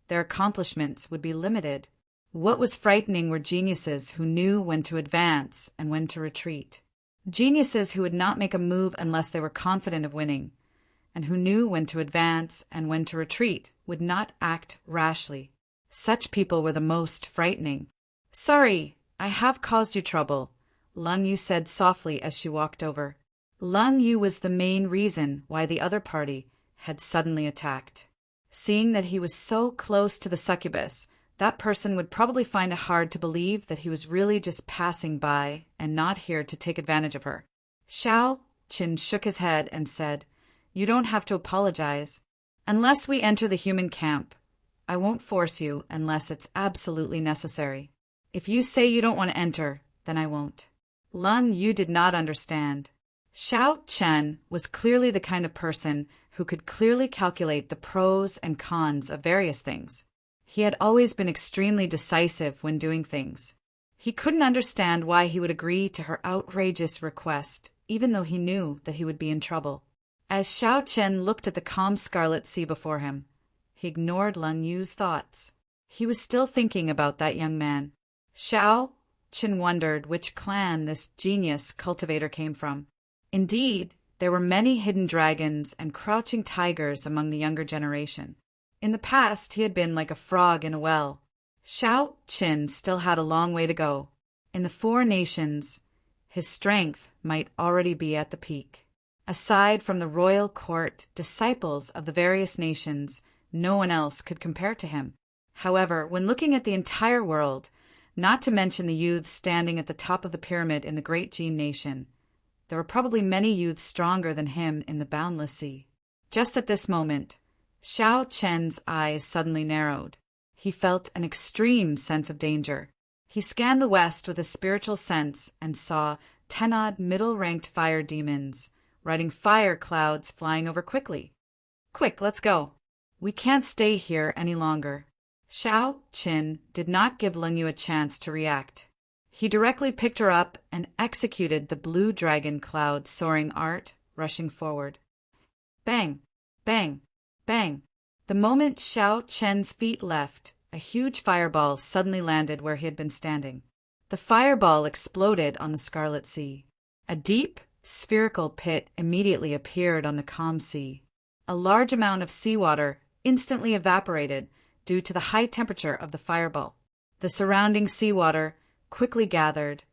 their accomplishments would be limited. What was frightening were geniuses who knew when to advance and when to retreat. Geniuses who would not make a move unless they were confident of winning, and who knew when to advance and when to retreat, would not act rashly. Such people were the most frightening. "Sorry, I have caused you trouble," Lung Yu said softly as she walked over. Lung Yu was the main reason why the other party had suddenly attacked. Seeing that he was so close to the succubus, that person would probably find it hard to believe that he was really just passing by and not here to take advantage of her. Xiao Qin shook his head and said, "You don't have to apologize. Unless we enter the human camp, I won't force you unless it's absolutely necessary. If you say you don't want to enter, then I won't." Lung Yu did not understand. Xiao Chen was clearly the kind of person who could clearly calculate the pros and cons of various things. He had always been extremely decisive when doing things. He couldn't understand why he would agree to her outrageous request, even though he knew that he would be in trouble. As Xiao Chen looked at the calm scarlet sea before him, he ignored Lung Yu's thoughts. He was still thinking about that young man. Xiao Chen wondered which clan this genius cultivator came from. Indeed, there were many hidden dragons and crouching tigers among the younger generation. In the past, he had been like a frog in a well. Xiao Qin still had a long way to go. In the 4 nations, his strength might already be at the peak. Aside from the royal court disciples of the various nations, no one else could compare to him. However, when looking at the entire world, not to mention the youths standing at the top of the pyramid in the Great Gene Nation, there were probably many youths stronger than him in the boundless sea. Just at this moment, Xiao Chen's eyes suddenly narrowed. He felt an extreme sense of danger. He scanned the west with a spiritual sense and saw 10-odd middle-ranked fire demons riding fire clouds flying over quickly. Quick, let's go. We can't stay here any longer. Xiao Qin did not give Leng Yu a chance to react. He directly picked her up and executed the blue dragon cloud soaring art, rushing forward. Bang! Bang! Bang! The moment Xiao Chen's feet left, a huge fireball suddenly landed where he had been standing. The fireball exploded on the Scarlet Sea. A deep, spherical pit immediately appeared on the calm sea. A large amount of seawater instantly evaporated due to the high temperature of the fireball. The surrounding seawater quickly gathered,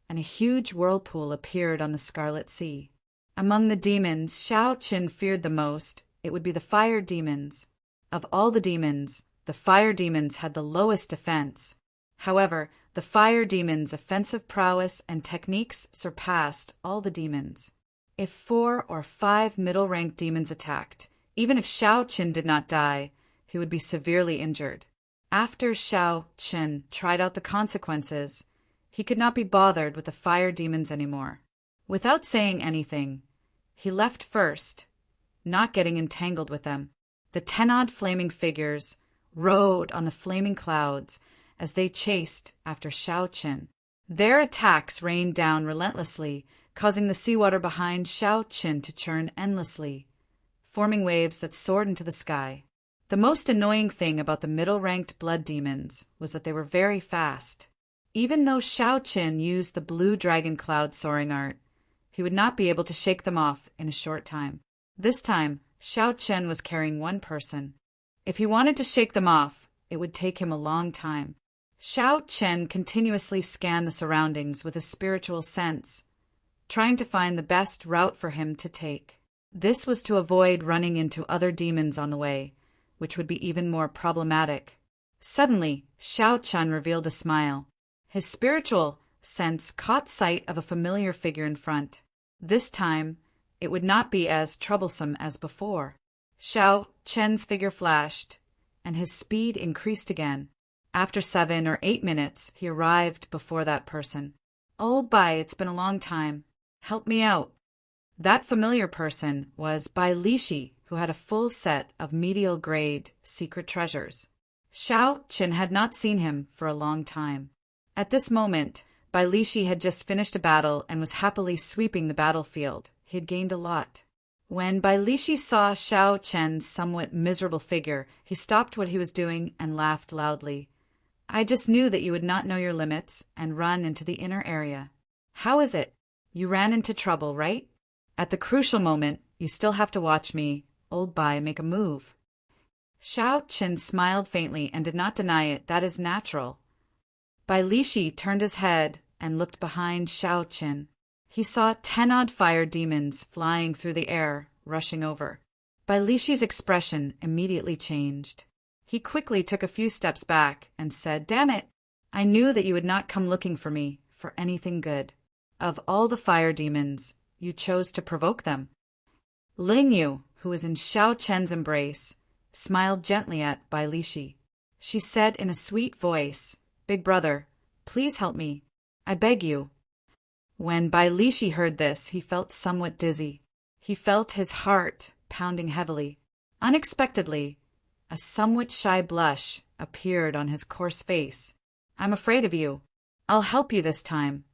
and a huge whirlpool appeared on the Scarlet Sea. Among the demons Xiao Qin feared the most, it would be the fire demons. Of all the demons, the fire demons had the lowest defense. However, the fire demons' offensive prowess and techniques surpassed all the demons. If 4 or 5 middle-ranked demons attacked, even if Xiao Qin did not die, he would be severely injured. After Xiao Qin tried out the consequences, he could not be bothered with the fire demons anymore. Without saying anything, he left first, not getting entangled with them. The 10-odd flaming figures rode on the flaming clouds as they chased after Xiao Qin. Their attacks rained down relentlessly, causing the seawater behind Xiao Qin to churn endlessly, forming waves that soared into the sky. The most annoying thing about the middle-ranked blood demons was that they were very fast. Even though Xiao Qin used the blue dragon cloud soaring art, he would not be able to shake them off in a short time. This time, Xiao Qin was carrying one person. If he wanted to shake them off, it would take him a long time. Xiao Qin continuously scanned the surroundings with a spiritual sense, trying to find the best route for him to take. This was to avoid running into other demons on the way, which would be even more problematic. Suddenly, Xiao Qin revealed a smile. His spiritual sense caught sight of a familiar figure in front. This time, it would not be as troublesome as before. Xiao Qin's figure flashed, and his speed increased again. After 7 or 8 minutes, he arrived before that person. "Oh, Bai, it's been a long time. Help me out." That familiar person was Bai Lishi, who had a full set of medial-grade secret treasures. Xiao Qin had not seen him for a long time. At this moment, Bai Lishi had just finished a battle and was happily sweeping the battlefield. He had gained a lot. When Bai Lishi saw Xiao Qin's somewhat miserable figure, he stopped what he was doing and laughed loudly. "I just knew that you would not know your limits and run into the inner area. How is it? You ran into trouble, right? At the crucial moment, you still have to watch me, old Bai, make a move." Xiao Qin smiled faintly and did not deny it. "That is natural." Bai Lishi turned his head and looked behind Xiao Qin. He saw 10-odd fire demons flying through the air, rushing over. Bai Lishi's expression immediately changed. He quickly took a few steps back and said, "Damn it! I knew that you would not come looking for me for anything good. Of all the fire demons, you chose to provoke them." Ling Yu, who was in Xiao Chen's embrace, smiled gently at Bai Lishi. She said in a sweet voice, "Big brother, please help me. I beg you." When Bai Lishi heard this, he felt somewhat dizzy. He felt his heart pounding heavily. Unexpectedly, a somewhat shy blush appeared on his coarse face. "I'm afraid of you. I'll help you this time."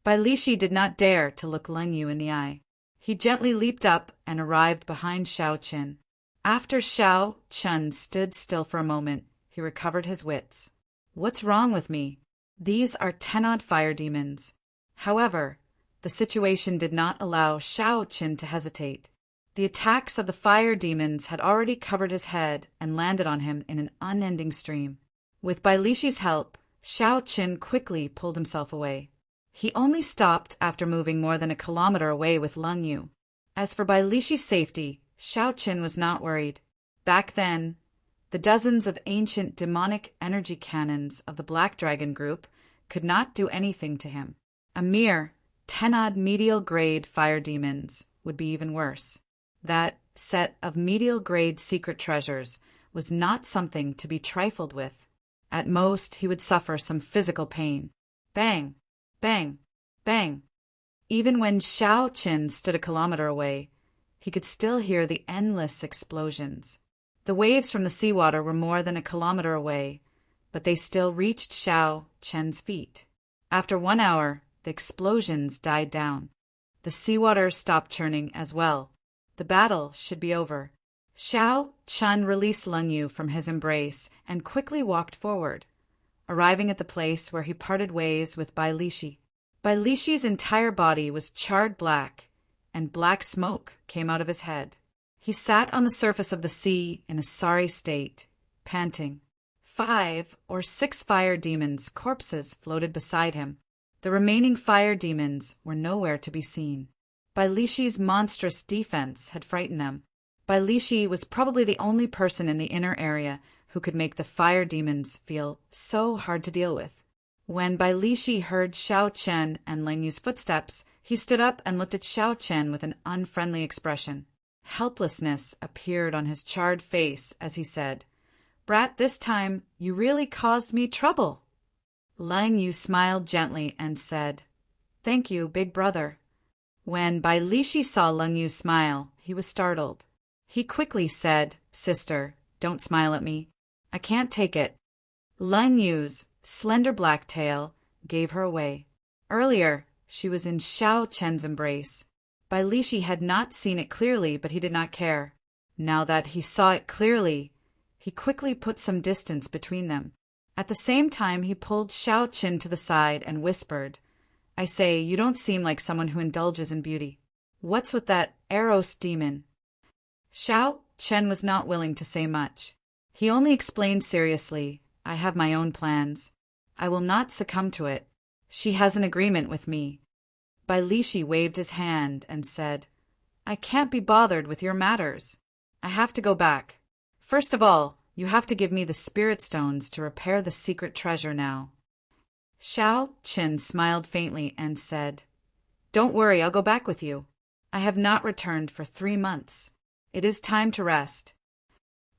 Bai Lishi did not dare to look Ling Yu in the eye. He gently leaped up and arrived behind Xiao Qin. After Xiao Qin stood still for a moment, he recovered his wits. "What's wrong with me? These are 10-odd fire demons." However, the situation did not allow Xiao Qin to hesitate. The attacks of the fire demons had already covered his head and landed on him in an unending stream. With Bai Lishi's help, Xiao Qin quickly pulled himself away. He only stopped after moving more than a kilometer away with Leng Yu. As for Bai Lishi's safety, Xiao Qin was not worried. Back then, the dozens of ancient demonic energy cannons of the Black Dragon group could not do anything to him. A mere 10-odd medial-grade fire demons would be even worse. That set of medial-grade secret treasures was not something to be trifled with. At most, he would suffer some physical pain. Bang! Bang! Bang! Even when Xiao Qin stood a kilometer away, he could still hear the endless explosions. The waves from the seawater were more than a kilometer away, but they still reached Xiao Qian's feet. After 1 hour, the explosions died down. The seawater stopped churning as well. The battle should be over. Xiao Qian released Leng Yu from his embrace and quickly walked forward, arriving at the place where he parted ways with Bai Lishi. Bai Lishi's entire body was charred black, and black smoke came out of his head. He sat on the surface of the sea in a sorry state, panting. 5 or 6 fire demons' corpses floated beside him. The remaining fire demons were nowhere to be seen. Bai Lishi's monstrous defense had frightened them. Bai Lishi was probably the only person in the inner area who could make the fire demons feel so hard to deal with. When Bai Lishi heard Xiao Qian and Leng Yu's footsteps, he stood up and looked at Xiao Qian with an unfriendly expression. Helplessness appeared on his charred face as he said, "Brat, this time you really caused me trouble." Leng Yu smiled gently and said, "Thank you, big brother." When Bai Lishi saw Leng Yu smile, he was startled. He quickly said, "Sister, don't smile at me. I can't take it." Leng Yu's slender black tail gave her away. Earlier, she was in Xiao Qian's embrace. Bai Lishi had not seen it clearly, but he did not care. Now that he saw it clearly, he quickly put some distance between them. At the same time, he pulled Xiao Qian to the side and whispered, "I say, you don't seem like someone who indulges in beauty. What's with that Eros demon?" Xiao Qian was not willing to say much. He only explained seriously, "I have my own plans. I will not succumb to it. She has an agreement with me." Bai Lishi waved his hand and said, "I can't be bothered with your matters. I have to go back. First of all, you have to give me the spirit stones to repair the secret treasure now." Xiao Qian smiled faintly and said, "Don't worry, I'll go back with you. I have not returned for 3 months. It is time to rest."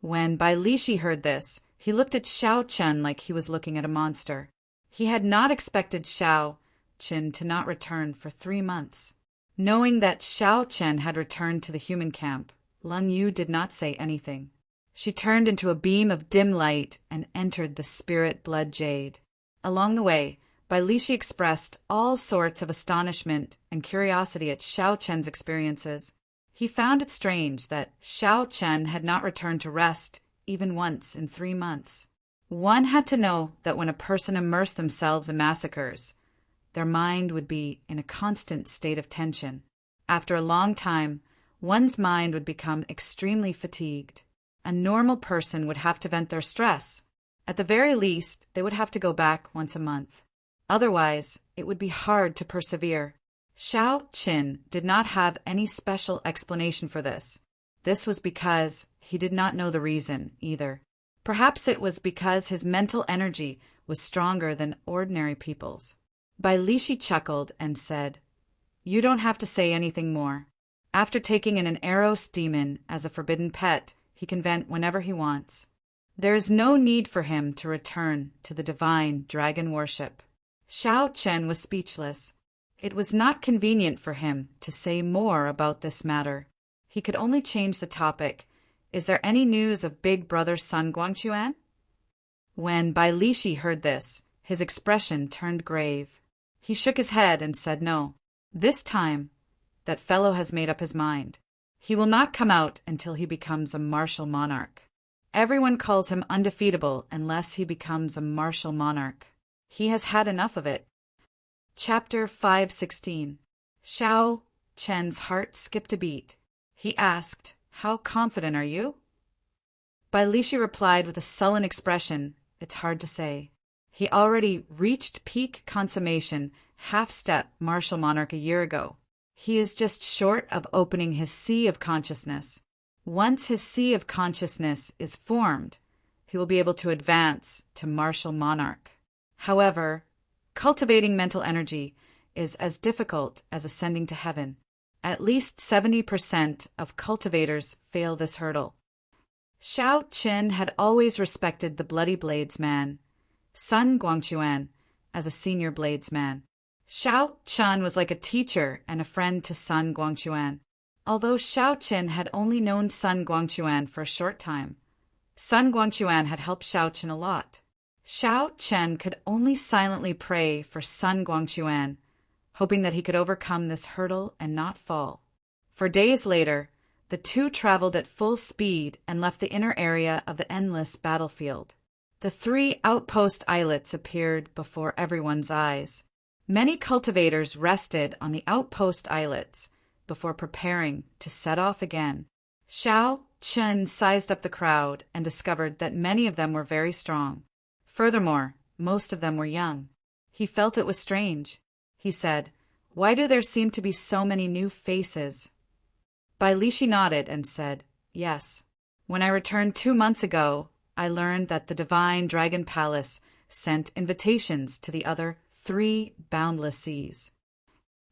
When Bai Lishi heard this, he looked at Xiao Qian like he was looking at a monster. He had not expected Xiao Qian to not return for 3 months. Knowing that Xiao Qian had returned to the human camp, Leng Yu did not say anything. She turned into a beam of dim light and entered the spirit blood jade. Along the way, Bai Lishi expressed all sorts of astonishment and curiosity at Xiao Qian's experiences. He found it strange that Xiao Qian had not returned to rest even once in 3 months. One had to know that when a person immersed themselves in massacres, their mind would be in a constant state of tension. After a long time, one's mind would become extremely fatigued. A normal person would have to vent their stress. At the very least, they would have to go back once a month. Otherwise, it would be hard to persevere. Xiao Qian did not have any special explanation for this. This was because he did not know the reason, either. Perhaps it was because his mental energy was stronger than ordinary people's. Bai Lishi chuckled and said, "You don't have to say anything more. After taking in an Eros demon as a forbidden pet, he can vent whenever he wants. There is no need for him to return to the divine dragon worship." Xiao Qian was speechless. It was not convenient for him to say more about this matter. He could only change the topic. "Is there any news of big brother's son Guangquan?" When Bai Lishi heard this, his expression turned grave. He shook his head and said no. This time, that fellow has made up his mind. He will not come out until he becomes a martial monarch. Everyone calls him undefeatable unless he becomes a martial monarch. He has had enough of it. Chapter 516. Xiao Qian's heart skipped a beat. He asked, "How confident are you?" Bai Lishi replied with a sullen expression, "It's hard to say. He already reached peak consummation, half-step martial monarch a year ago. He is just short of opening his sea of consciousness. Once his sea of consciousness is formed, he will be able to advance to martial monarch. However, cultivating mental energy is as difficult as ascending to heaven. At least 70% of cultivators fail this hurdle." Xiao Qian had always respected the bloody bladesman, Sun Guangquan, as a senior bladesman. Xiao Chun was like a teacher and a friend to Sun Guangquan. Although Xiao Qin had only known Sun Guangquan for a short time, Sun Guangquan had helped Xiao Qin a lot. Xiao Chen could only silently pray for Sun Guangquan, hoping that he could overcome this hurdle and not fall. For days later, the two traveled at full speed and left the inner area of the endless battlefield. The 3 outpost islets appeared before everyone's eyes. Many cultivators rested on the outpost islets before preparing to set off again. Xiao Chen sized up the crowd and discovered that many of them were very strong. Furthermore, most of them were young. He felt it was strange. He said, "Why do there seem to be so many new faces?" Bai Lishi nodded and said, "Yes. When I returned 2 months ago, I learned that the Divine Dragon Palace sent invitations to the other 3 boundless seas.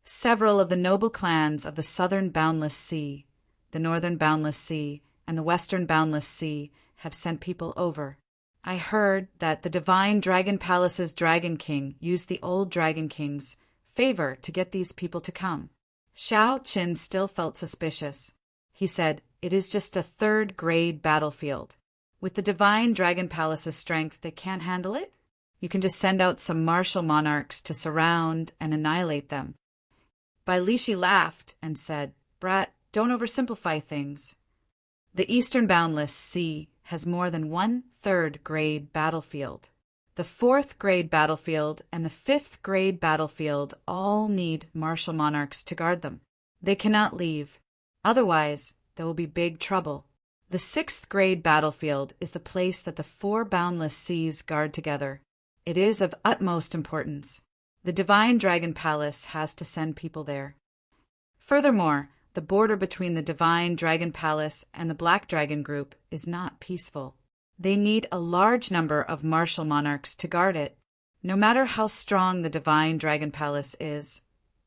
Several of the noble clans of the southern boundless sea, the northern boundless sea, and the western boundless sea have sent people over. I heard that the Divine Dragon Palace's Dragon King used the old Dragon King's favor to get these people to come." Xiao Qin still felt suspicious. He said, "It is just a 3rd-grade battlefield. With the Divine Dragon Palace's strength, they can't handle it? You can just send out some martial monarchs to surround and annihilate them." Bai Lishi laughed and said, "Brat, don't oversimplify things. The Eastern Boundless Sea has more than 1/3-grade battlefield. The 4th-grade battlefield and the 5th-grade battlefield all need martial monarchs to guard them. They cannot leave. Otherwise, there will be big trouble. The 6th-grade battlefield is the place that the 4 boundless seas guard together. It is of utmost importance. The Divine Dragon Palace has to send people there. Furthermore, the border between the Divine Dragon Palace and the Black Dragon Group is not peaceful. They need a large number of martial monarchs to guard it. No matter how strong the Divine Dragon Palace is,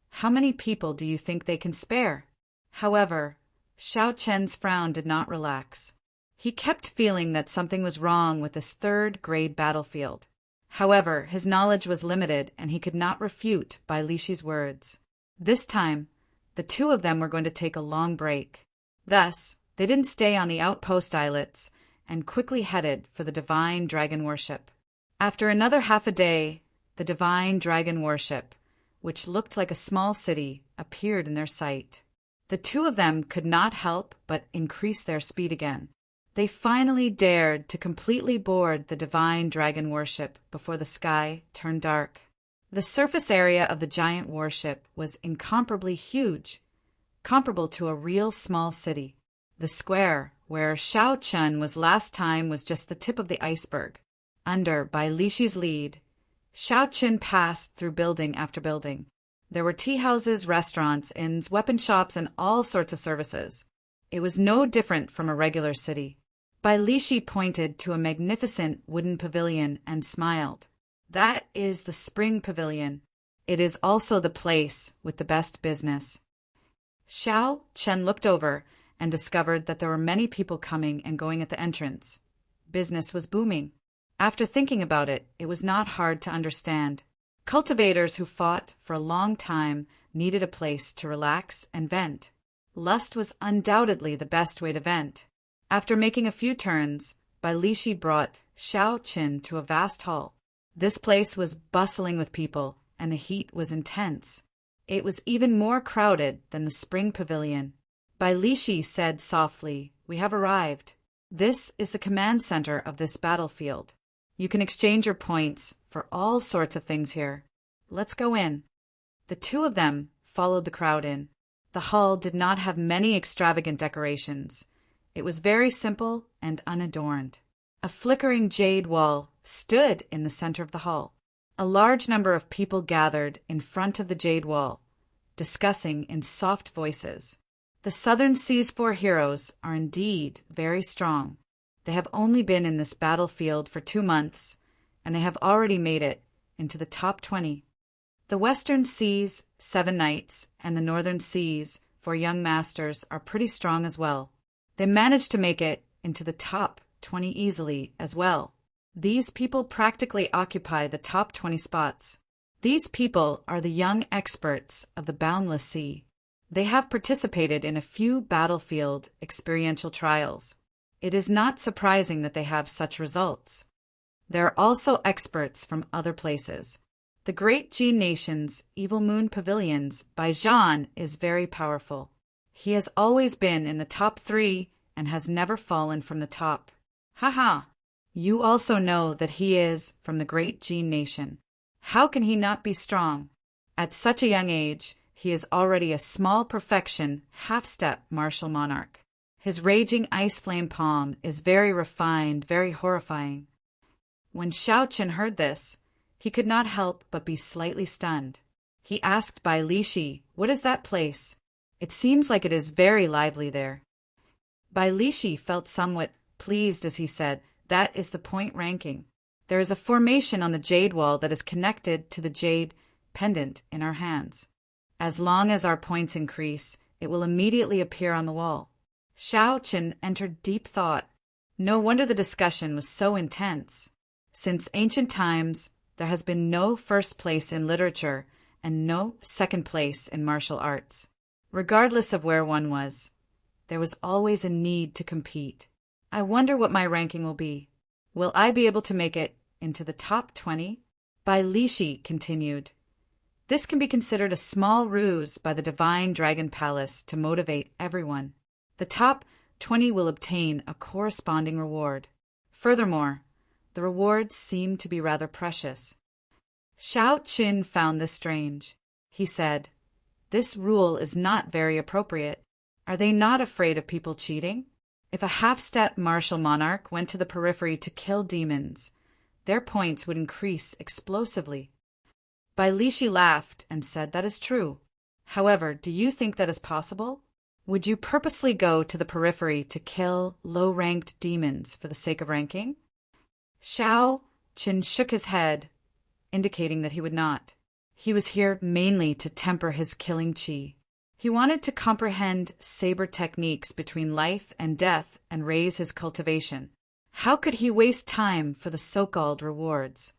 how many people do you think they can spare?" However, Xiao Chen's frown did not relax. He kept feeling that something was wrong with this 3rd-grade battlefield. However, his knowledge was limited and he could not refute Bai Lishi's words. This time, the 2 of them were going to take a long break. Thus, they didn't stay on the outpost islets and quickly headed for the Divine Dragon Worship. After another half a day, the Divine Dragon Worship, which looked like a small city, appeared in their sight. The 2 of them could not help but increase their speed again. They finally dared to completely board the Divine Dragon Worship before the sky turned dark. The surface area of the giant warship was incomparably huge, comparable to a real small city. The square where Xiao Chun was last time was just the tip of the iceberg. Under Bai Lishi's lead, Xiao Chun passed through building after building. There were tea houses, restaurants, inns, weapon shops, and all sorts of services. It was no different from a regular city. Bai Lishi pointed to a magnificent wooden pavilion and smiled. "That is the Spring Pavilion. It is also the place with the best business." Xiao Chen looked over and discovered that there were many people coming and going at the entrance. Business was booming. After thinking about it, it was not hard to understand. Cultivators who fought for a long time needed a place to relax and vent. Lust was undoubtedly the best way to vent. After making a few turns, Bai Lishi brought Xiao Qin to a vast hall. This place was bustling with people, and the heat was intense. It was even more crowded than the Spring Pavilion. Bai Lishi said softly, "We have arrived. This is the command center of this battlefield. You can exchange your points for all sorts of things here. Let's go in." The 2 of them followed the crowd in. The hall did not have many extravagant decorations. It was very simple and unadorned. A flickering jade wall stood in the center of the hall. A large number of people gathered in front of the jade wall, discussing in soft voices. The Southern Sea's 4 heroes are indeed very strong. They have only been in this battlefield for 2 months, and they have already made it into the top 20. The Western Sea's 7 knights and the Northern Sea's 4 young masters are pretty strong as well. They managed to make it into the top 20 easily as well. These people practically occupy the top 20 spots. These people are the young experts of the boundless sea. They have participated in a few battlefield experiential trials. It is not surprising that they have such results. There are also experts from other places. The Great Gene Nation's Evil Moon Pavilions by Jean is very powerful. He has always been in the top 3 and has never fallen from the top. Haha! You also know that he is from the Great Gene Nation. How can he not be strong? At such a young age, he is already a small perfection, half-step martial monarch. His raging ice flame palm is very refined, very horrifying. When Xiao Qin heard this, he could not help but be slightly stunned. He asked Bai Lishi, "What is that place? It seems like it is very lively there." Bai Lishi felt somewhat pleased as he said, "That is the point ranking. There is a formation on the jade wall that is connected to the jade pendant in our hands. As long as our points increase, it will immediately appear on the wall." Xiao Qin entered deep thought. No wonder the discussion was so intense. Since ancient times, there has been no first place in literature and no second place in martial arts. Regardless of where one was, there was always a need to compete. I wonder what my ranking will be. Will I be able to make it into the top 20? Bai Lishi continued. This can be considered a small ruse by the Divine Dragon Palace to motivate everyone. The top 20 will obtain a corresponding reward. Furthermore, the rewards seem to be rather precious. Xiao Qin found this strange. He said, "This rule is not very appropriate. Are they not afraid of people cheating? If a half-step martial monarch went to the periphery to kill demons, their points would increase explosively." Bai Lishi laughed and said, "That is true. However, do you think that is possible? Would you purposely go to the periphery to kill low-ranked demons for the sake of ranking?" Xiao Qin shook his head, indicating that he would not. He was here mainly to temper his killing chi. He wanted to comprehend saber techniques between life and death and raise his cultivation. How could he waste time for the so-called rewards?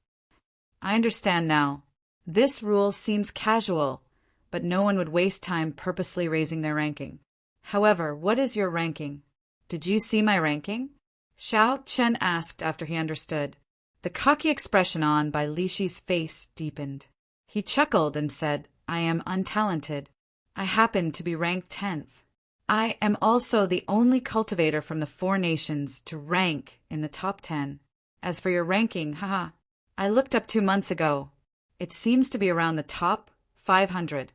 I understand now. This rule seems casual, but no one would waste time purposely raising their ranking. However, what is your ranking? Did you see my ranking? Xiao Qin asked after he understood. The cocky expression on Bai Lishi's face deepened. He chuckled and said, "I am untalented. I happen to be ranked 10th. I am also the only cultivator from the 4 nations to rank in the top 10. As for your ranking, haha, I looked up 2 months ago. It seems to be around the top 500.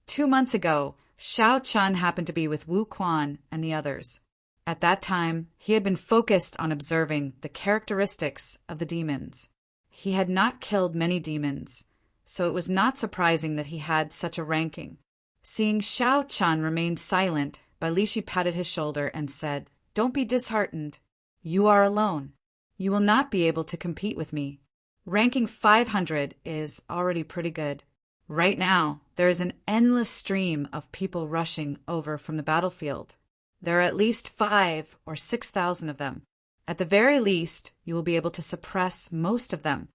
2 months ago, Xiao Qin happened to be with Wu Quan and the others. At that time, he had been focused on observing the characteristics of the demons. He had not killed many demons, so it was not surprising that he had such a ranking. Seeing Xiao Qin remain silent, Bai Lishi patted his shoulder and said, "Don't be disheartened. You are alone. You will not be able to compete with me. Ranking 500 is already pretty good. Right now, there is an endless stream of people rushing over from the battlefield. There are at least 5,000 or 6,000 of them. At the very least, you will be able to suppress most of them.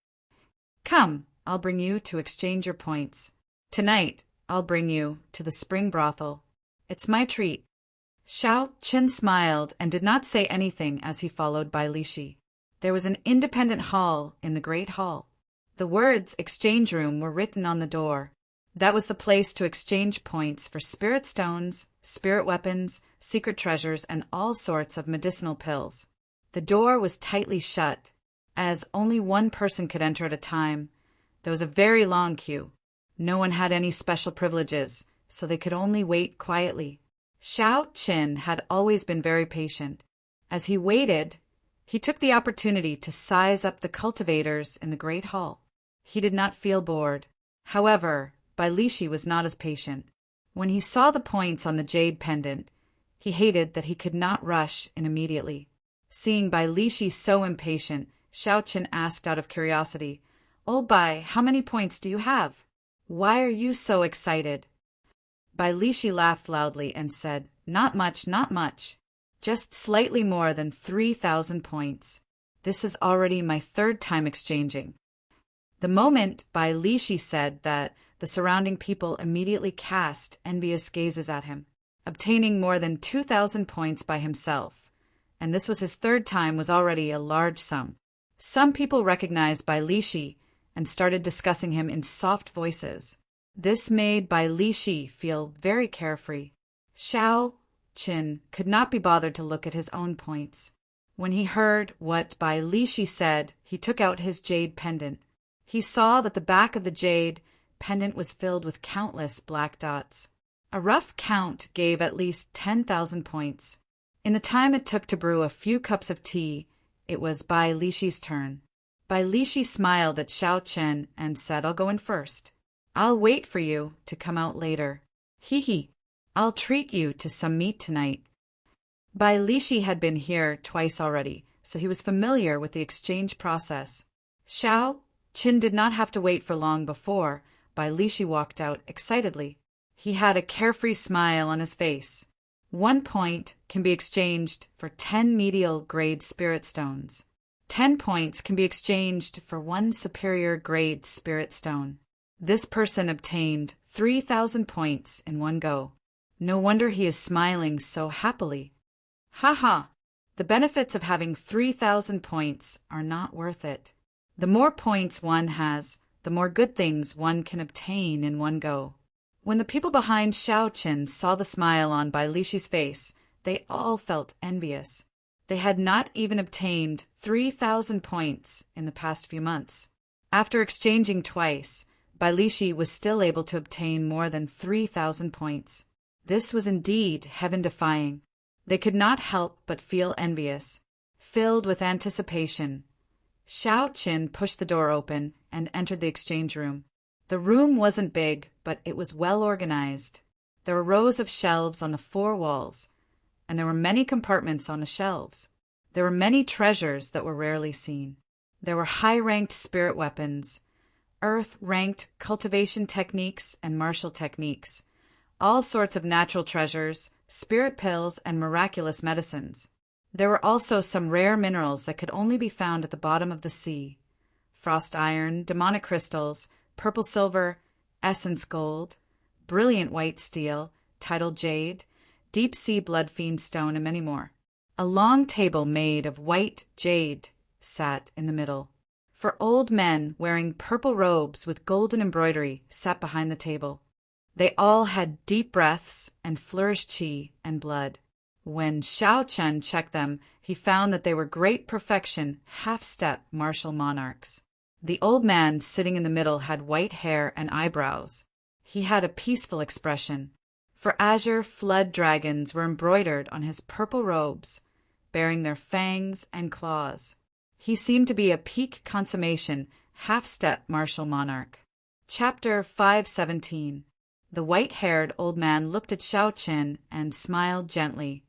Come, I'll bring you to exchange your points. Tonight, I'll bring you to the spring brothel. It's my treat." Xiao Qin smiled and did not say anything as he followed Bai Lishi. There was an independent hall in the great hall. The words "exchange room" were written on the door. That was the place to exchange points for spirit stones, spirit weapons, secret treasures, and all sorts of medicinal pills. The door was tightly shut. As only one person could enter at a time, there was a very long queue. No one had any special privileges, so they could only wait quietly. Xiao Qin had always been very patient. As he waited, he took the opportunity to size up the cultivators in the great hall. He did not feel bored. However, Bai Lishi was not as patient. When he saw the points on the jade pendant, he hated that he could not rush in immediately. Seeing Bai Lishi so impatient, Xiao Qin asked out of curiosity, "Oh Bai, how many points do you have? Why are you so excited?" Bai Lishi laughed loudly and said, "Not much, not much. Just slightly more than 3,000 points. This is already my 3rd time exchanging." The moment Bai Lishi said that, the surrounding people immediately cast envious gazes at him, obtaining more than 2,000 points by himself, and this was his third time, was already a large sum. Some people recognized Bai Lishi and started discussing him in soft voices. This made Bai Lishi feel very carefree. Xiao Qin could not be bothered to look at his own points. When he heard what Bai Lishi said, he took out his jade pendant. He saw that the back of the jade pendant was filled with countless black dots. A rough count gave at least 10,000 points. In the time it took to brew a few cups of tea, it was Bai Lishi's turn. Bai Lishi smiled at Xiao Chen and said, "I'll go in first. I'll wait for you to come out later. Hee. I'll treat you to some meat tonight." Bai Lishi had been here twice already, so he was familiar with the exchange process. Xiao Qin did not have to wait for long before Bai Lishi walked out excitedly. He had a carefree smile on his face. 1 point can be exchanged for 10 medial grade spirit stones. 10 points can be exchanged for 1 superior grade spirit stone. This person obtained 3,000 points in one go. No wonder he is smiling so happily. Ha! The benefits of having 3,000 points are not worth it. The more points one has, the more good things one can obtain in one go. When the people behind Xiao Qin saw the smile on Bai Lishi's face, they all felt envious. They had not even obtained 3,000 points in the past few months. After exchanging twice, Bai Lishi was still able to obtain more than 3,000 points. This was indeed heaven-defying. They could not help but feel envious. Filled with anticipation, Xiao Qin pushed the door open and entered the exchange room. The room wasn't big, but it was well organized. There were rows of shelves on the 4 walls, and there were many compartments on the shelves. There were many treasures that were rarely seen. There were high-ranked spirit weapons, earth-ranked cultivation techniques and martial techniques, all sorts of natural treasures, spirit pills, and miraculous medicines. There were also some rare minerals that could only be found at the bottom of the sea: frost iron, demonic crystals, purple silver, essence gold, brilliant white steel, tidal jade, deep-sea blood fiend stone, and many more. A long table made of white jade sat in the middle. 4 old men wearing purple robes with golden embroidery sat behind the table. They all had deep breaths and flourished qi and blood. When Xiao Chen checked them, he found that they were great perfection, half-step martial monarchs. The old man sitting in the middle had white hair and eyebrows. He had a peaceful expression, for azure flood dragons were embroidered on his purple robes, bearing their fangs and claws. He seemed to be a peak consummation, half-step martial monarch. Chapter 517. The white-haired old man looked at Xiao Chen and smiled gently.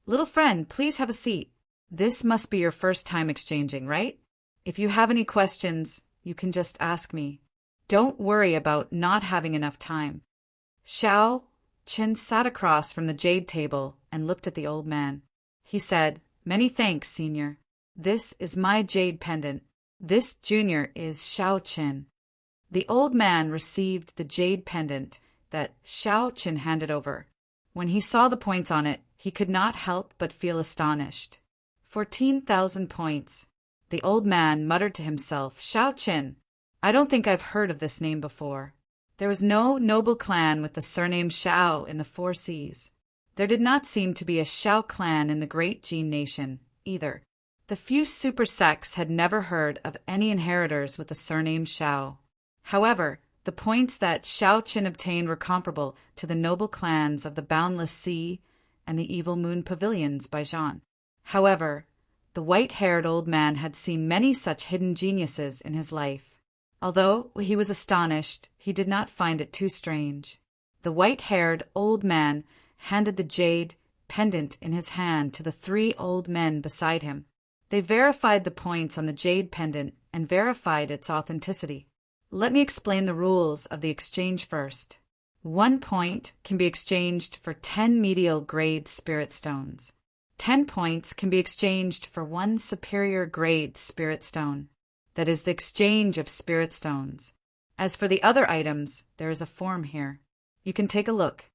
"Little friend, please have a seat. This must be your first time exchanging, right? If you have any questions, you can just ask me. Don't worry about not having enough time." Xiao Chen sat across from the jade table and looked at the old man. He said, "Many thanks, senior. This is my jade pendant. This junior is Xiao Chen." The old man received the jade pendant that Xiao Chen handed over. When he saw the points on it, he could not help but feel astonished. 14,000 points. The old man muttered to himself, "Xiao Chen, I don't think I've heard of this name before." There was no noble clan with the surname Xiao in the 4 seas. There did not seem to be a Xiao clan in the great Jin nation, either. The few super sects had never heard of any inheritors with the surname Xiao. However, the points that Xiao Chen obtained were comparable to the noble clans of the Boundless Sea and the Evil Moon Pavilions by Jean. However, the white-haired old man had seen many such hidden geniuses in his life. Although he was astonished, he did not find it too strange. The white-haired old man handed the jade pendant in his hand to the 3 old men beside him. They verified the points on the jade pendant and verified its authenticity. Let me explain the rules of the exchange first. 1 point can be exchanged for 10 medial grade spirit stones. 10 points can be exchanged for 1 superior grade spirit stone. that is the exchange of spirit stones. As for the other items, there is a form here. You can take a look.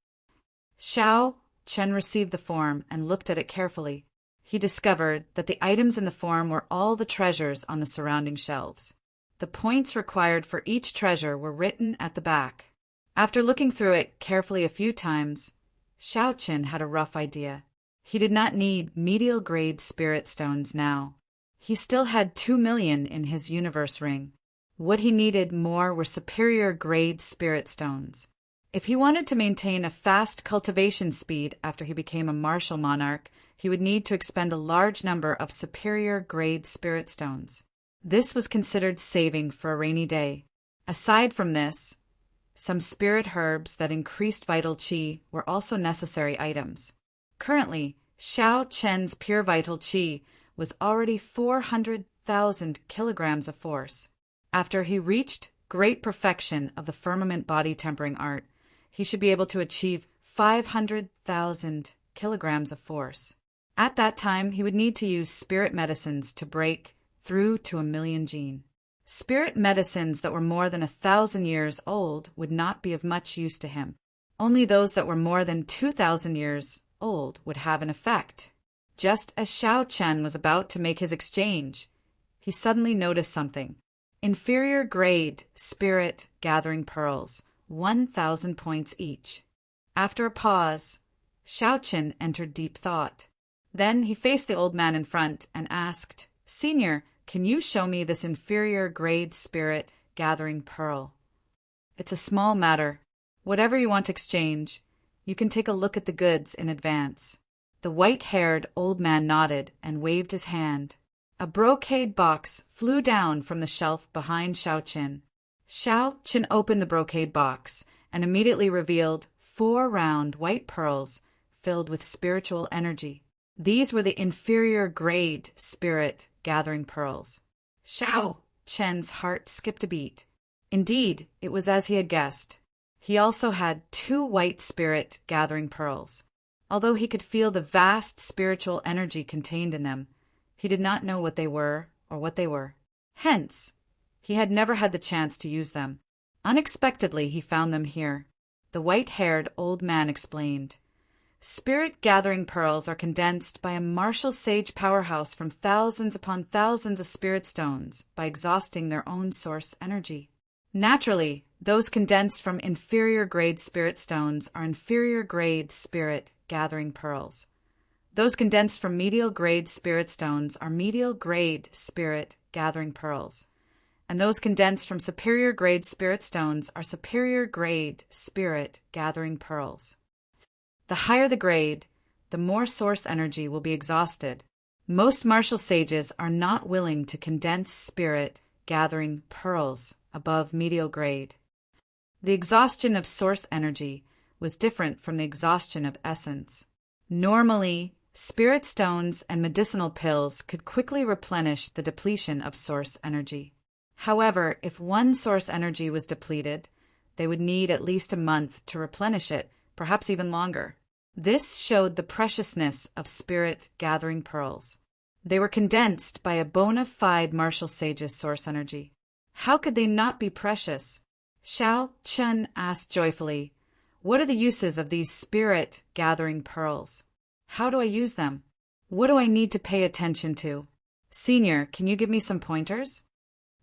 Xiao Chen received the form and looked at it carefully. He discovered that the items in the form were all the treasures on the surrounding shelves. The points required for each treasure were written at the back. After looking through it carefully a few times, Xiao Chen had a rough idea. He did not need medial-grade spirit stones now. He still had 2 million in his universe ring. What he needed more were superior-grade spirit stones. If he wanted to maintain a fast cultivation speed after he became a martial monarch, he would need to expend a large number of superior-grade spirit stones. This was considered saving for a rainy day. Aside from this, some spirit herbs that increased vital qi were also necessary items. Currently, Xiao Chen's pure vital qi was already 400,000 kilograms of force. After he reached great perfection of the firmament body tempering art, he should be able to achieve 500,000 kilograms of force. At that time, he would need to use spirit medicines to break through to 1,000,000 gene. Spirit medicines that were more than 1,000 years old would not be of much use to him. Only those that were more than 2,000 years old would have an effect. Just as Xiao Chen was about to make his exchange, he suddenly noticed something. Inferior grade spirit gathering pearls, 1,000 points each. After a pause, Xiao Chen entered deep thought. Then he faced the old man in front and asked, "Senior, can you show me this inferior grade spirit gathering pearl?" "It's a small matter. Whatever you want to exchange, you can take a look at the goods in advance." The white-haired old man nodded and waved his hand. A brocade box flew down from the shelf behind Xiao Chen. Xiao Chen opened the brocade box and immediately revealed 4 round white pearls filled with spiritual energy. These were the inferior grade spirit gathering pearls. Xiao Chen's heart skipped a beat. Indeed, it was as he had guessed. He also had 2 white spirit gathering pearls. Although he could feel the vast spiritual energy contained in them, he did not know what they were or what they were. Hence, he had never had the chance to use them. Unexpectedly, he found them here. The white-haired old man explained. Spirit-gathering pearls are condensed by a martial sage powerhouse from thousands upon thousands of spirit stones by exhausting their own source energy. Naturally, those condensed from inferior-grade spirit stones are inferior-grade spirit-gathering pearls. Those condensed from medial-grade spirit stones are medial-grade spirit-gathering pearls. And those condensed from superior-grade spirit stones are superior-grade spirit-gathering pearls. The higher the grade, the more source energy will be exhausted. Most martial sages are not willing to condense spirit-gathering pearls above medial grade. The exhaustion of source energy was different from the exhaustion of essence. Normally, spirit stones and medicinal pills could quickly replenish the depletion of source energy. However, if one source energy was depleted, they would need at least a month to replenish it, perhaps even longer. This showed the preciousness of spirit-gathering pearls. They were condensed by a bona fide martial sage's source energy. How could they not be precious? Xiao Chen asked joyfully, "What are the uses of these spirit-gathering pearls? How do I use them? What do I need to pay attention to? Senior, can you give me some pointers?"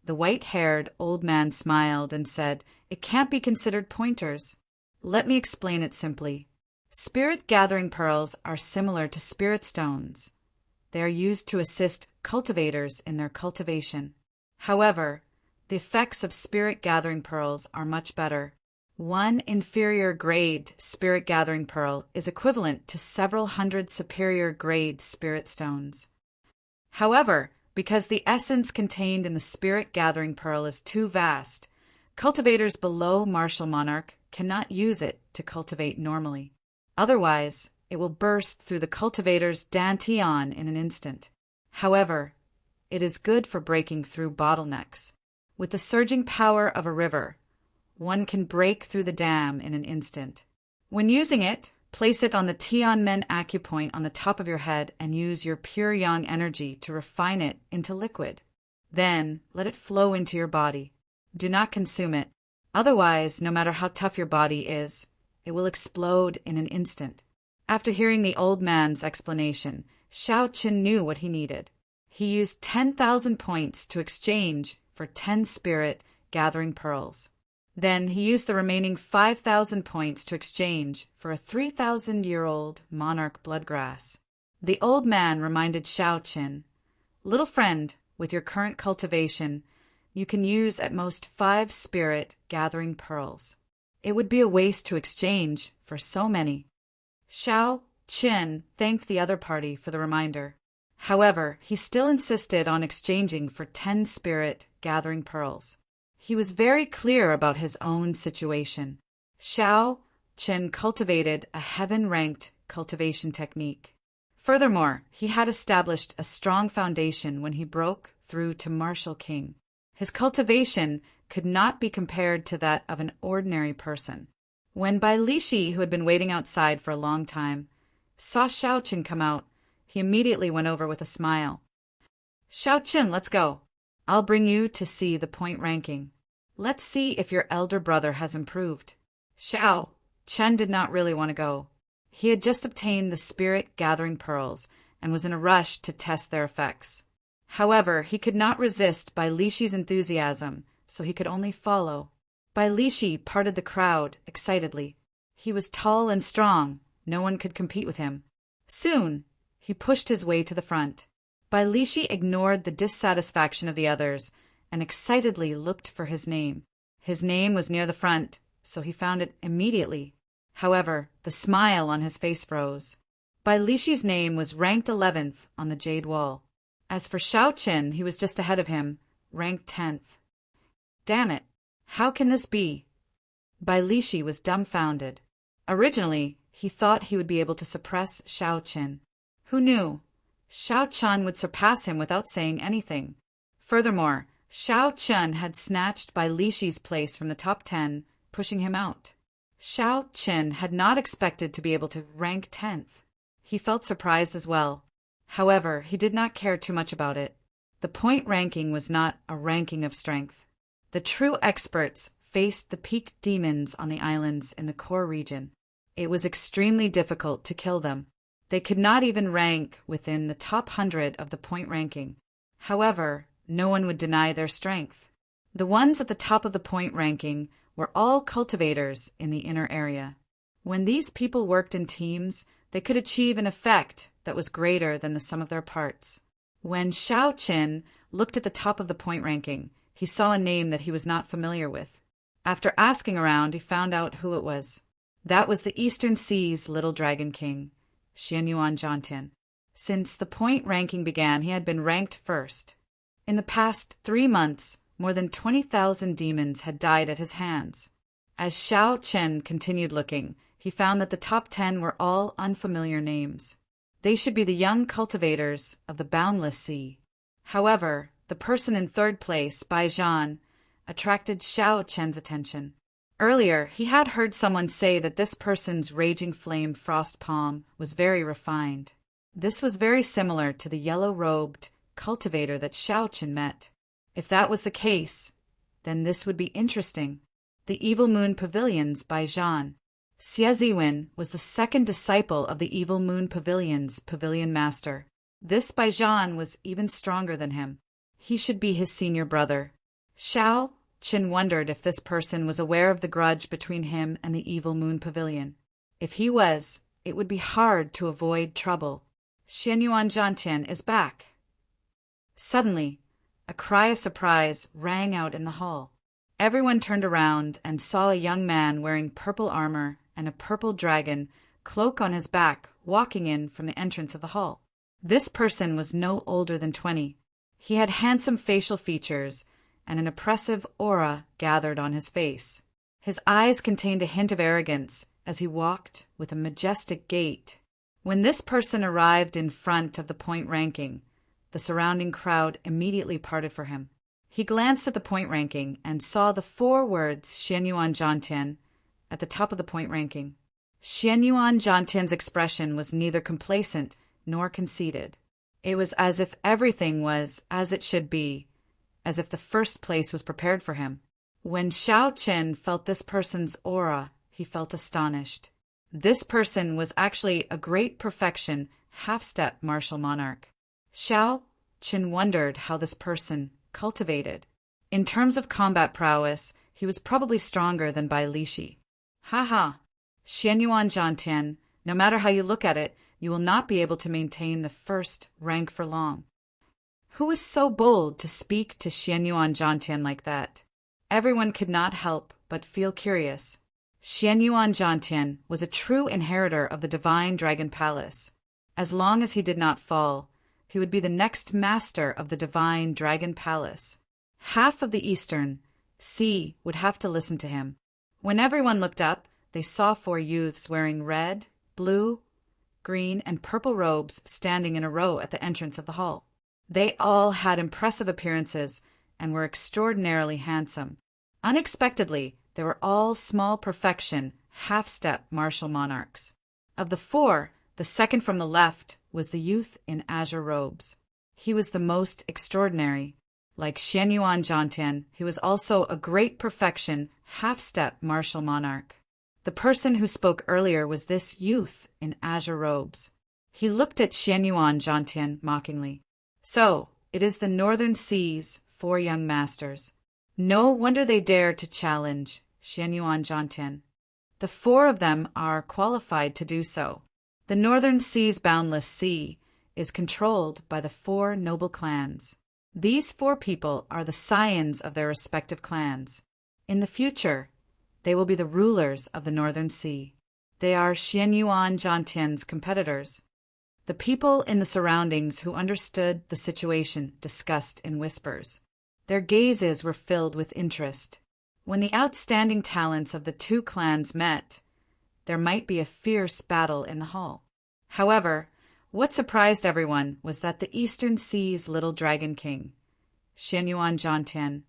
The white-haired old man smiled and said, "It can't be considered pointers. Let me explain it simply. Spirit-gathering pearls are similar to spirit stones. They are used to assist cultivators in their cultivation. However, the effects of spirit-gathering pearls are much better. One inferior-grade spirit-gathering pearl is equivalent to several hundred superior-grade spirit stones. However, because the essence contained in the spirit-gathering pearl is too vast, cultivators below martial monarch cannot use it to cultivate normally. Otherwise, it will burst through the cultivator's dantian in an instant. However, it is good for breaking through bottlenecks. With the surging power of a river, one can break through the dam in an instant. When using it, place it on the Tianmen acupoint on the top of your head and use your pure yang energy to refine it into liquid. Then let it flow into your body. Do not consume it. Otherwise, no matter how tough your body is, it will explode in an instant. After hearing the old man's explanation, Xiao Qin knew what he needed. He used 10,000 points to exchange for 10 spirit gathering pearls. Then he used the remaining 5,000 points to exchange for a 3,000-year-old monarch bloodgrass. The old man reminded Xiao Qin, "Little friend, with your current cultivation, you can use at most 5 spirit gathering pearls. It would be a waste to exchange for so many." Xiao Qin thanked the other party for the reminder. However, he still insisted on exchanging for 10 spirit gathering pearls. He was very clear about his own situation. Xiao Qin cultivated a heaven-ranked cultivation technique. Furthermore, he had established a strong foundation when he broke through to Martial King. His cultivation could not be compared to that of an ordinary person. When Bai Lishi, who had been waiting outside for a long time, saw Xiao Qin come out, he immediately went over with a smile. "Xiao Qin, let's go. I'll bring you to see the point ranking. Let's see if your elder brother has improved." Xiao Qin did not really want to go. He had just obtained the spirit-gathering pearls and was in a rush to test their effects. However, he could not resist Bai Lishi's enthusiasm, so he could only follow. Bai Lishi parted the crowd excitedly. He was tall and strong. No one could compete with him. Soon, he pushed his way to the front. Bai Lishi ignored the dissatisfaction of the others and excitedly looked for his name. His name was near the front, so he found it immediately. However, the smile on his face froze. Bai Lishi's name was ranked 11th on the Jade Wall. As for Xiao Qin, he was just ahead of him, ranked 10th. Damn it! How can this be? Bai Lishi was dumbfounded. Originally, he thought he would be able to suppress Xiao Qin. Who knew? Xiao Qin would surpass him without saying anything. Furthermore, Xiao Qin had snatched Bai Lishi's place from the top 10, pushing him out. Xiao Qin had not expected to be able to rank 10th. He felt surprised as well. However, he did not care too much about it. The point ranking was not a ranking of strength. The true experts faced the peak demons on the islands in the core region. It was extremely difficult to kill them. They could not even rank within the top 100 of the point ranking. However, no one would deny their strength. The ones at the top of the point ranking were all cultivators in the inner area. When these people worked in teams, they could achieve an effect that was greater than the sum of their parts. When Xiao Qin looked at the top of the point ranking, he saw a name that he was not familiar with. After asking around, he found out who it was. That was the Eastern Sea's Little Dragon King, Xianyuan Jiantian. Since the point ranking began, he had been ranked first. In the past 3 months, more than 20,000 demons had died at his hands. As Xiao Qin continued looking, he found that the top 10 were all unfamiliar names. They should be the young cultivators of the boundless sea. However, the person in third place, Bai Zhan, attracted Xiao Qin's attention. Earlier, he had heard someone say that this person's raging flame frost palm was very refined. This was very similar to the yellow-robed cultivator that Xiao Qin met. If that was the case, then this would be interesting. The Evil Moon Pavilion's Bai Zhan. Xie Ziwen was the second disciple of the Evil Moon Pavilion's pavilion master. This Bai Zhan was even stronger than him. He should be his senior brother. Xiao Qin wondered if this person was aware of the grudge between him and the Evil Moon Pavilion. If he was, it would be hard to avoid trouble. Xianyuan Jiantian is back. Suddenly, a cry of surprise rang out in the hall. Everyone turned around and saw a young man wearing purple armor and a purple dragon cloak on his back walking in from the entrance of the hall. This person was no older than 20. He had handsome facial features and an oppressive aura gathered on his face. His eyes contained a hint of arrogance as he walked with a majestic gait. When this person arrived in front of the point ranking, the surrounding crowd immediately parted for him. He glanced at the point ranking and saw the 4 words Xianyuan Jiantian at the top of the point ranking. Xianyuan Jiantian's expression was neither complacent nor conceited. It was as if everything was as it should be, as if the first place was prepared for him. When Xiao Qian felt this person's aura, he felt astonished. This person was actually a great perfection, half-step martial monarch. Xiao Qian wondered how this person cultivated. In terms of combat prowess, he was probably stronger than Bai Lishi. Ha! Xianyuan Zhantian, no matter how you look at it, you will not be able to maintain the first rank for long. Who was so bold to speak to Xianyuan Zhantian like that? Everyone could not help but feel curious. Xianyuan Zhantian was a true inheritor of the divine Dragon Palace. As long as he did not fall, he would be the next master of the divine Dragon Palace. Half of the Eastern Sea would have to listen to him. When everyone looked up, they saw 4 youths wearing red, blue, green, and purple robes standing in a row at the entrance of the hall. They all had impressive appearances and were extraordinarily handsome. Unexpectedly, they were all small perfection, half-step martial monarchs. Of the 4, the second from the left was the youth in azure robes. He was the most extraordinary. Like Xianyuan Zhantian, he was also a great perfection, half-step martial monarch. The person who spoke earlier was this youth in azure robes. He looked at Xianyuan Zhantian mockingly. So, it is the Northern Sea's 4 young masters. No wonder they dare to challenge Xianyuan Zhantian. The 4 of them are qualified to do so. The Northern Sea's boundless sea is controlled by the 4 noble clans. These 4 people are the scions of their respective clans. In the future, they will be the rulers of the Northern Sea. They are Xianyuan Zhantian's competitors. The people in the surroundings who understood the situation discussed in whispers. Their gazes were filled with interest. When the outstanding talents of the 2 clans met, there might be a fierce battle in the hall. However, what surprised everyone was that the Eastern Sea's little dragon king, Xianyuan Zhantian,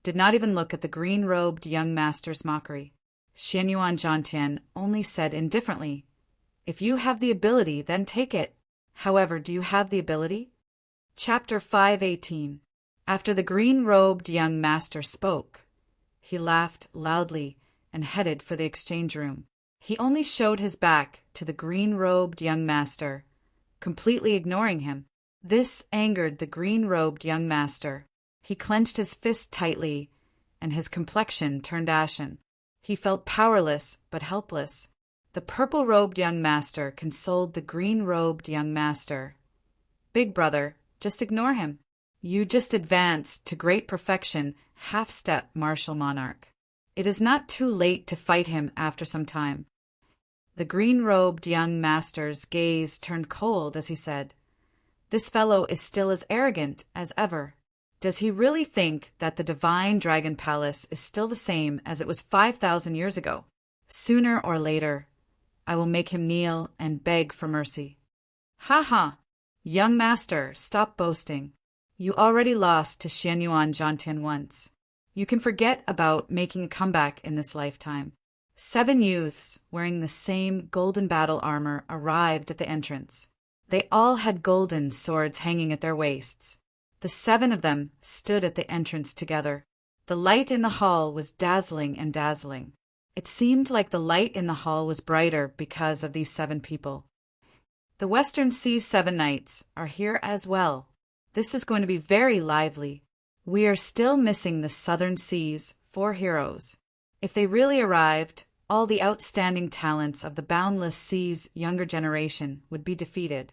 did not even look at the green-robed young master's mockery. Xianyuan Zhantian only said indifferently, "If you have the ability, then take it. However, do you have the ability?" Chapter 518. After the green-robed young master spoke, he laughed loudly and headed for the exchange room. He only showed his back to the green-robed young master, completely ignoring him. This angered the green-robed young master. He clenched his fist tightly, and his complexion turned ashen. He felt powerless but helpless. The purple-robed young master consoled the green-robed young master. "Big brother, just ignore him. You just advanced to great perfection, half-step martial monarch. It is not too late to fight him after some time." The green-robed young master's gaze turned cold as he said, "This fellow is still as arrogant as ever. Does he really think that the divine Dragon Palace is still the same as it was 5,000 years ago? Sooner or later, I will make him kneel and beg for mercy." "Ha! Young master, stop boasting. You already lost to Xianyuan Zhantian once. You can forget about making a comeback in this lifetime." 7 youths wearing the same golden battle armor arrived at the entrance. They all had golden swords hanging at their waists. The 7 of them stood at the entrance together. The light in the hall was dazzling and dazzling. It seemed like the light in the hall was brighter because of these 7 people. The Western Sea's 7 knights are here as well. This is going to be very lively. We are still missing the Southern Sea's 4 heroes. If they really arrived, all the outstanding talents of the Boundless Sea's younger generation would be defeated.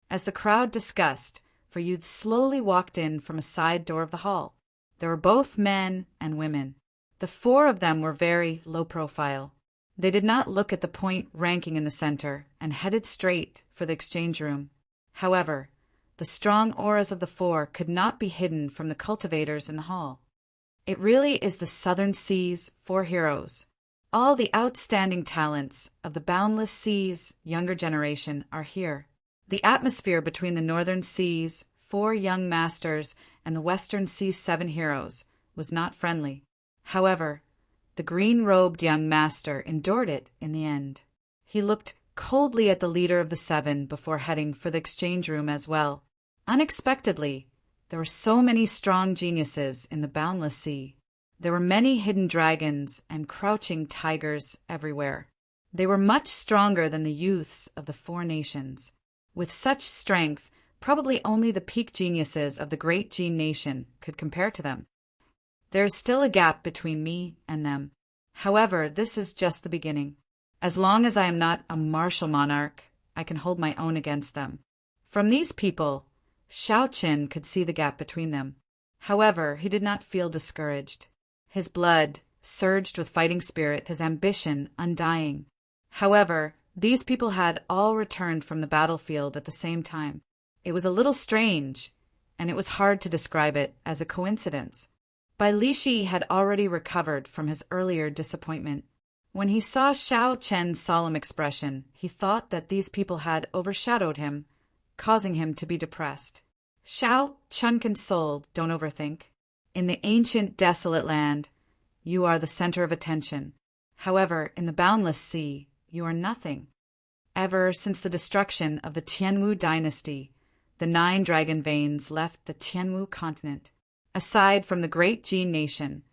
As the crowd discussed, 4 youths slowly walked in from a side door of the hall. There were both men and women. The 4 of them were very low profile. They did not look at the point ranking in the center and headed straight for the exchange room. However, the strong auras of the 4 could not be hidden from the cultivators in the hall. It really is the Southern Sea's 4 heroes. All the outstanding talents of the Boundless Sea's younger generation are here. The atmosphere between the Northern Sea's 4 young masters and the Western Sea's 7 heroes was not friendly. However, the green-robed young master endured it in the end. He looked coldly at the leader of the 7 before heading for the exchange room as well. Unexpectedly, There were so many strong geniuses in the boundless sea. There were many hidden dragons and crouching tigers everywhere. They were much stronger than the youths of the four nations. With such strength, probably only the peak geniuses of the great Gene Nation could compare to them. There is still a gap between me and them. However, this is just the beginning. As long as I am not a martial monarch, I can hold my own against them. From these people, Shao Qin could see the gap between them. However, he did not feel discouraged. His blood surged with fighting spirit, his ambition undying. However, these people had all returned from the battlefield at the same time. It was a little strange, and it was hard to describe it as a coincidence. Bai Lishi had already recovered from his earlier disappointment. When he saw Shao Chen's solemn expression, he thought that these people had overshadowed him, causing him to be depressed. Shao Chen consoled, "Don't overthink. In the ancient desolate land, you are the center of attention. However, in the boundless sea, you are nothing. Ever since the destruction of the Qianwu dynasty, the 9 dragon veins left the Qianwu continent. Aside from the great Gene Nation,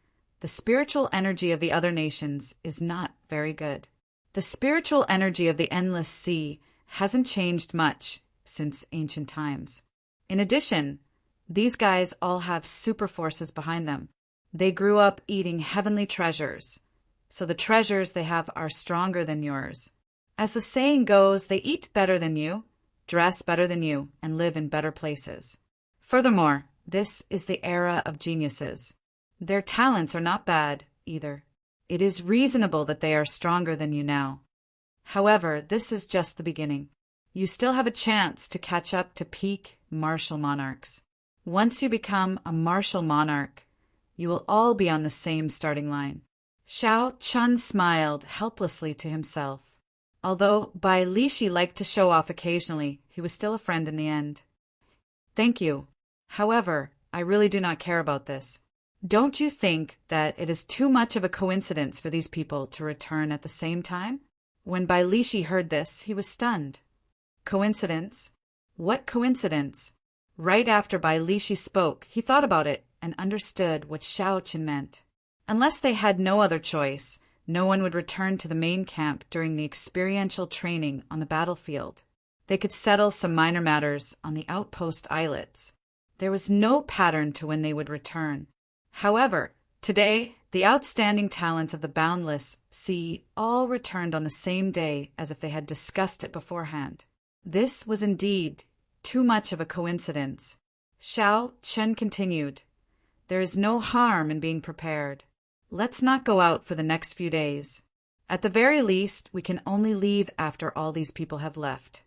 the spiritual energy of the other nations is not very good. The spiritual energy of the endless sea hasn't changed much since ancient times. In addition, these guys all have super forces behind them. They grew up eating heavenly treasures, so the treasures they have are stronger than yours. As the saying goes, they eat better than you, dress better than you, and live in better places. Furthermore, this is the era of geniuses. Their talents are not bad, either. It is reasonable that they are stronger than you now. However, this is just the beginning. You still have a chance to catch up to peak martial monarchs. Once you become a martial monarch, you will all be on the same starting line." Shao Chun smiled helplessly to himself. Although Bai Lishi liked to show off occasionally, he was still a friend in the end. "Thank you. However, I really do not care about this. Don't you think that it is too much of a coincidence for these people to return at the same time?" When Bai Lishi heard this, he was stunned. Coincidence? What coincidence? Right after Bai Lishi spoke, he thought about it and understood what Shao Qin meant. Unless they had no other choice, no one would return to the main camp during the experiential training on the battlefield. They could settle some minor matters on the outpost islets. There was no pattern to when they would return. However, today, the outstanding talents of the boundless sea all returned on the same day as if they had discussed it beforehand. This was indeed too much of a coincidence. Shao Chen continued, "There is no harm in being prepared. Let's not go out for the next few days. At the very least, we can only leave after all these people have left."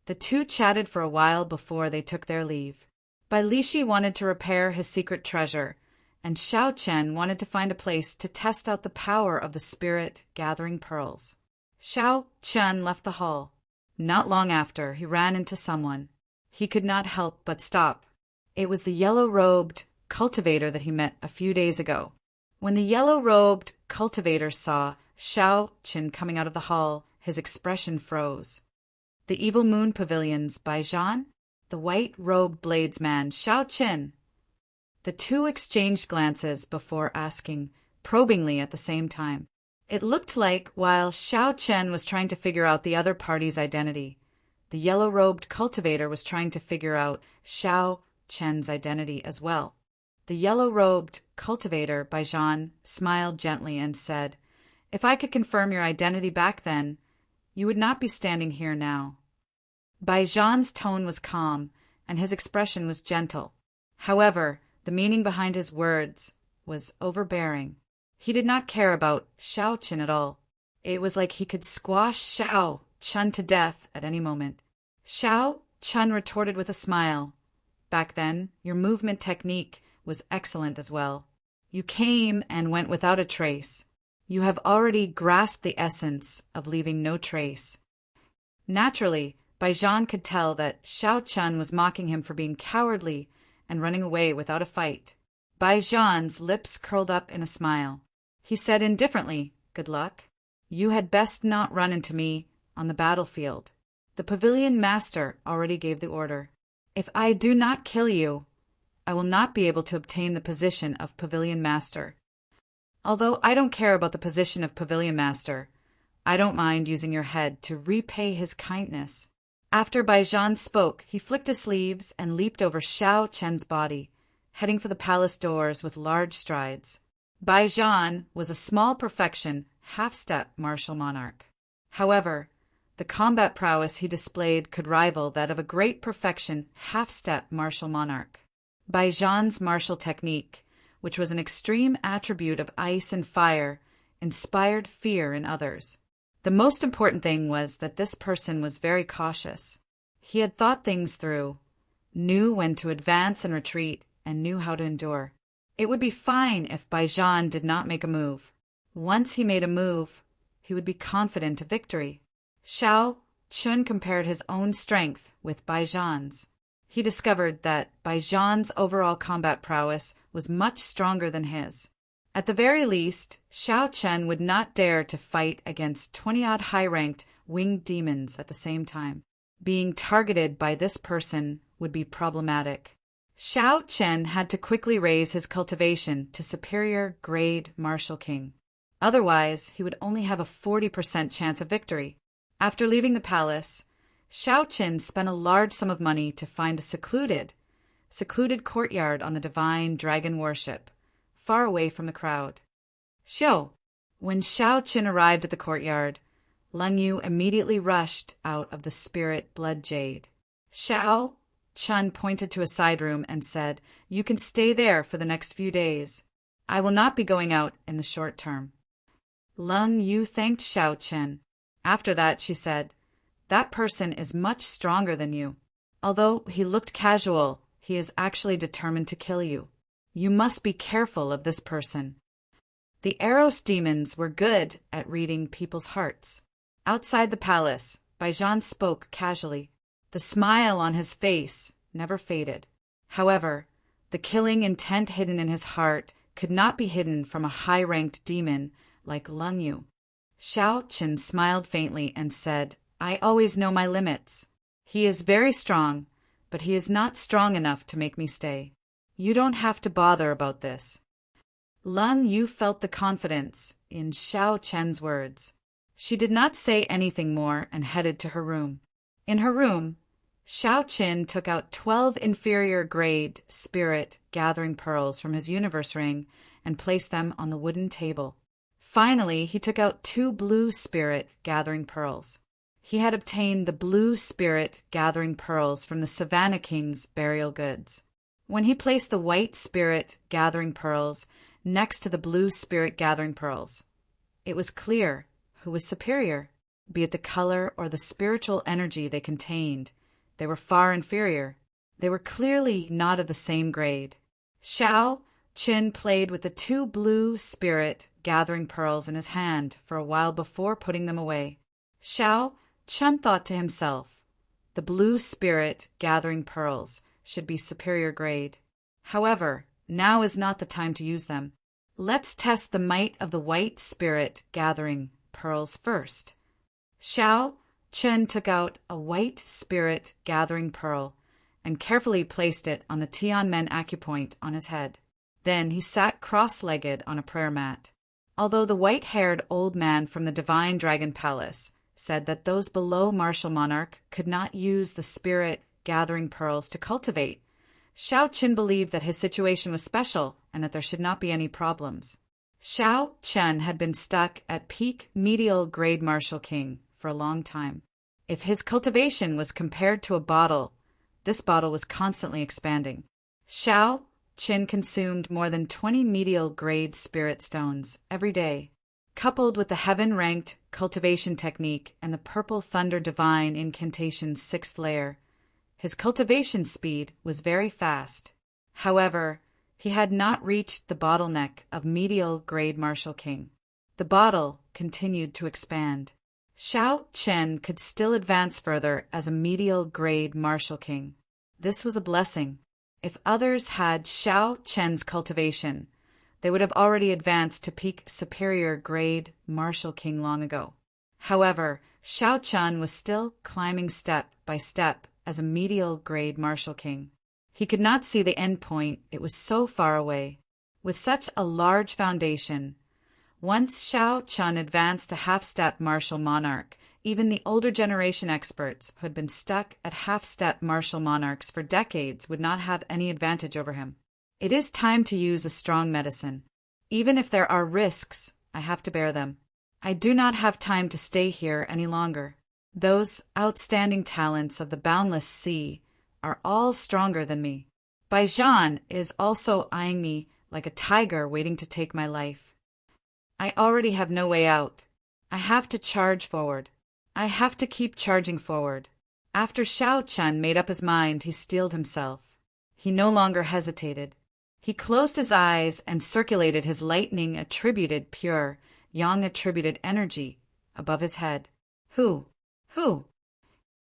The two chatted for a while before they took their leave. Bai Lishi wanted to repair his secret treasure, and Shao Chen wanted to find a place to test out the power of the spirit gathering pearls. Shao Chen left the hall. Not long after, he ran into someone. He could not help but stop. It was the yellow-robed cultivator that he met a few days ago. When the yellow-robed cultivator saw Shao Chen coming out of the hall, his expression froze. The Evil Moon Pavilion's Bai Zhan, the white-robed bladesman Shao Chen. The two exchanged glances before asking probingly at the same time. It looked like while Shao Chen was trying to figure out the other party's identity, the yellow-robed cultivator was trying to figure out Shao Chen's identity as well. The yellow-robed cultivator, Bai Zhan, smiled gently and said, "If I could confirm your identity back then, you would not be standing here now." Bai Zhan's tone was calm, and his expression was gentle. However, the meaning behind his words was overbearing. He did not care about Shao Chen at all. It was like he could squash Shao Chen to death at any moment. Shao Chen retorted with a smile. "Back then, your movement technique was excellent as well. You came and went without a trace. You have already grasped the essence of leaving no trace." Naturally, Bai Zhan could tell that Shao Chen was mocking him for being cowardly and running away without a fight. Bai Zhan's lips curled up in a smile. He said indifferently, "Good luck. You had best not run into me on the battlefield. The pavilion master already gave the order. If I do not kill you, I will not be able to obtain the position of Pavilion Master. Although I don't care about the position of Pavilion Master, I don't mind using your head to repay his kindness." After Baijan spoke, he flicked his sleeves and leaped over Xiao Chen's body, heading for the palace doors with large strides. Baijan was a small perfection, half-step martial monarch. However, the combat prowess he displayed could rival that of a great perfection, half-step martial monarch. Baijan's martial technique, which was an extreme attribute of ice and fire, inspired fear in others. The most important thing was that this person was very cautious. He had thought things through, knew when to advance and retreat, and knew how to endure. It would be fine if Baijan did not make a move. Once he made a move, he would be confident of victory. Xiao Chun compared his own strength with Baijan's. He discovered that Baijan's overall combat prowess was much stronger than his. At the very least, Xiao Chen would not dare to fight against 20-odd high-ranked winged demons at the same time. Being targeted by this person would be problematic. Xiao Chen had to quickly raise his cultivation to superior grade Martial King. Otherwise, he would only have a 40% chance of victory. After leaving the palace, Xiao Chen spent a large sum of money to find a secluded courtyard on the divine dragon worship, far away from the crowd. When Xiao Chen arrived at the courtyard, Leng Yu immediately rushed out of the spirit blood jade. Xiao Chen pointed to a side room and said, "You can stay there for the next few days. I will not be going out in the short term." Leng Yu thanked Xiao Chen. After that, she said, "That person is much stronger than you. Although he looked casual, he is actually determined to kill you. You must be careful of this person." The Eros demons were good at reading people's hearts. Outside the palace, Baijan spoke casually. The smile on his face never faded. However, the killing intent hidden in his heart could not be hidden from a high-ranked demon like Leng Yu. Xiao Chen smiled faintly and said, "I always know my limits. He is very strong, but he is not strong enough to make me stay. You don't have to bother about this." Leng Yu felt the confidence in Xiao Chen's words. She did not say anything more and headed to her room. In her room, Xiao Chen took out 12 inferior grade spirit gathering pearls from his universe ring and placed them on the wooden table. Finally, he took out 2 blue spirit gathering pearls. He had obtained the blue spirit gathering pearls from the Savannah King's burial goods. When he placed the white spirit gathering pearls next to the blue spirit gathering pearls, it was clear who was superior. Be it the color or the spiritual energy they contained, they were far inferior. They were clearly not of the same grade. Xiao Chen played with the 2 blue spirit gathering pearls in his hand for a while before putting them away. Xiao Chen thought to himself, the blue spirit gathering pearls should be superior grade. However, now is not the time to use them. Let's test the might of the white spirit gathering pearls first. Xiao Chen took out a white spirit gathering pearl and carefully placed it on the Tianmen acupoint on his head. Then he sat cross-legged on a prayer mat. Although the white-haired old man from the Divine Dragon Palace said that those below Martial Monarch could not use the spirit gathering pearls to cultivate, Xiao Chen believed that his situation was special and that there should not be any problems. Xiao Chen had been stuck at peak medial grade Martial King for a long time. If his cultivation was compared to a bottle, this bottle was constantly expanding. Xiao Chen consumed more than 20 medial grade spirit stones every day. Coupled with the heaven-ranked cultivation technique and the purple thunder divine incantation's 6th layer, his cultivation speed was very fast. However, he had not reached the bottleneck of medial grade Martial King. The bottle continued to expand. Xiao Chen could still advance further as a medial grade Martial King. This was a blessing. If others had Xiao Chen's cultivation, they would have already advanced to peak superior grade Martial King long ago. However, Xiao Chen was still climbing step by step as a medial grade Martial King. He could not see the end point, it was so far away. With such a large foundation, once Shao Chun advanced a half-step martial monarch, even the older generation experts who had been stuck at half-step martial monarchs for decades would not have any advantage over him. It is time to use a strong medicine. Even if there are risks, I have to bear them. I do not have time to stay here any longer. Those outstanding talents of the boundless sea are all stronger than me. Bai Zhan is also eyeing me like a tiger waiting to take my life. I already have no way out. I have to charge forward. I have to keep charging forward. After Shao Chun made up his mind, he steeled himself. He no longer hesitated. He closed his eyes and circulated his lightning-attributed pure, yang-attributed energy above his head. Who?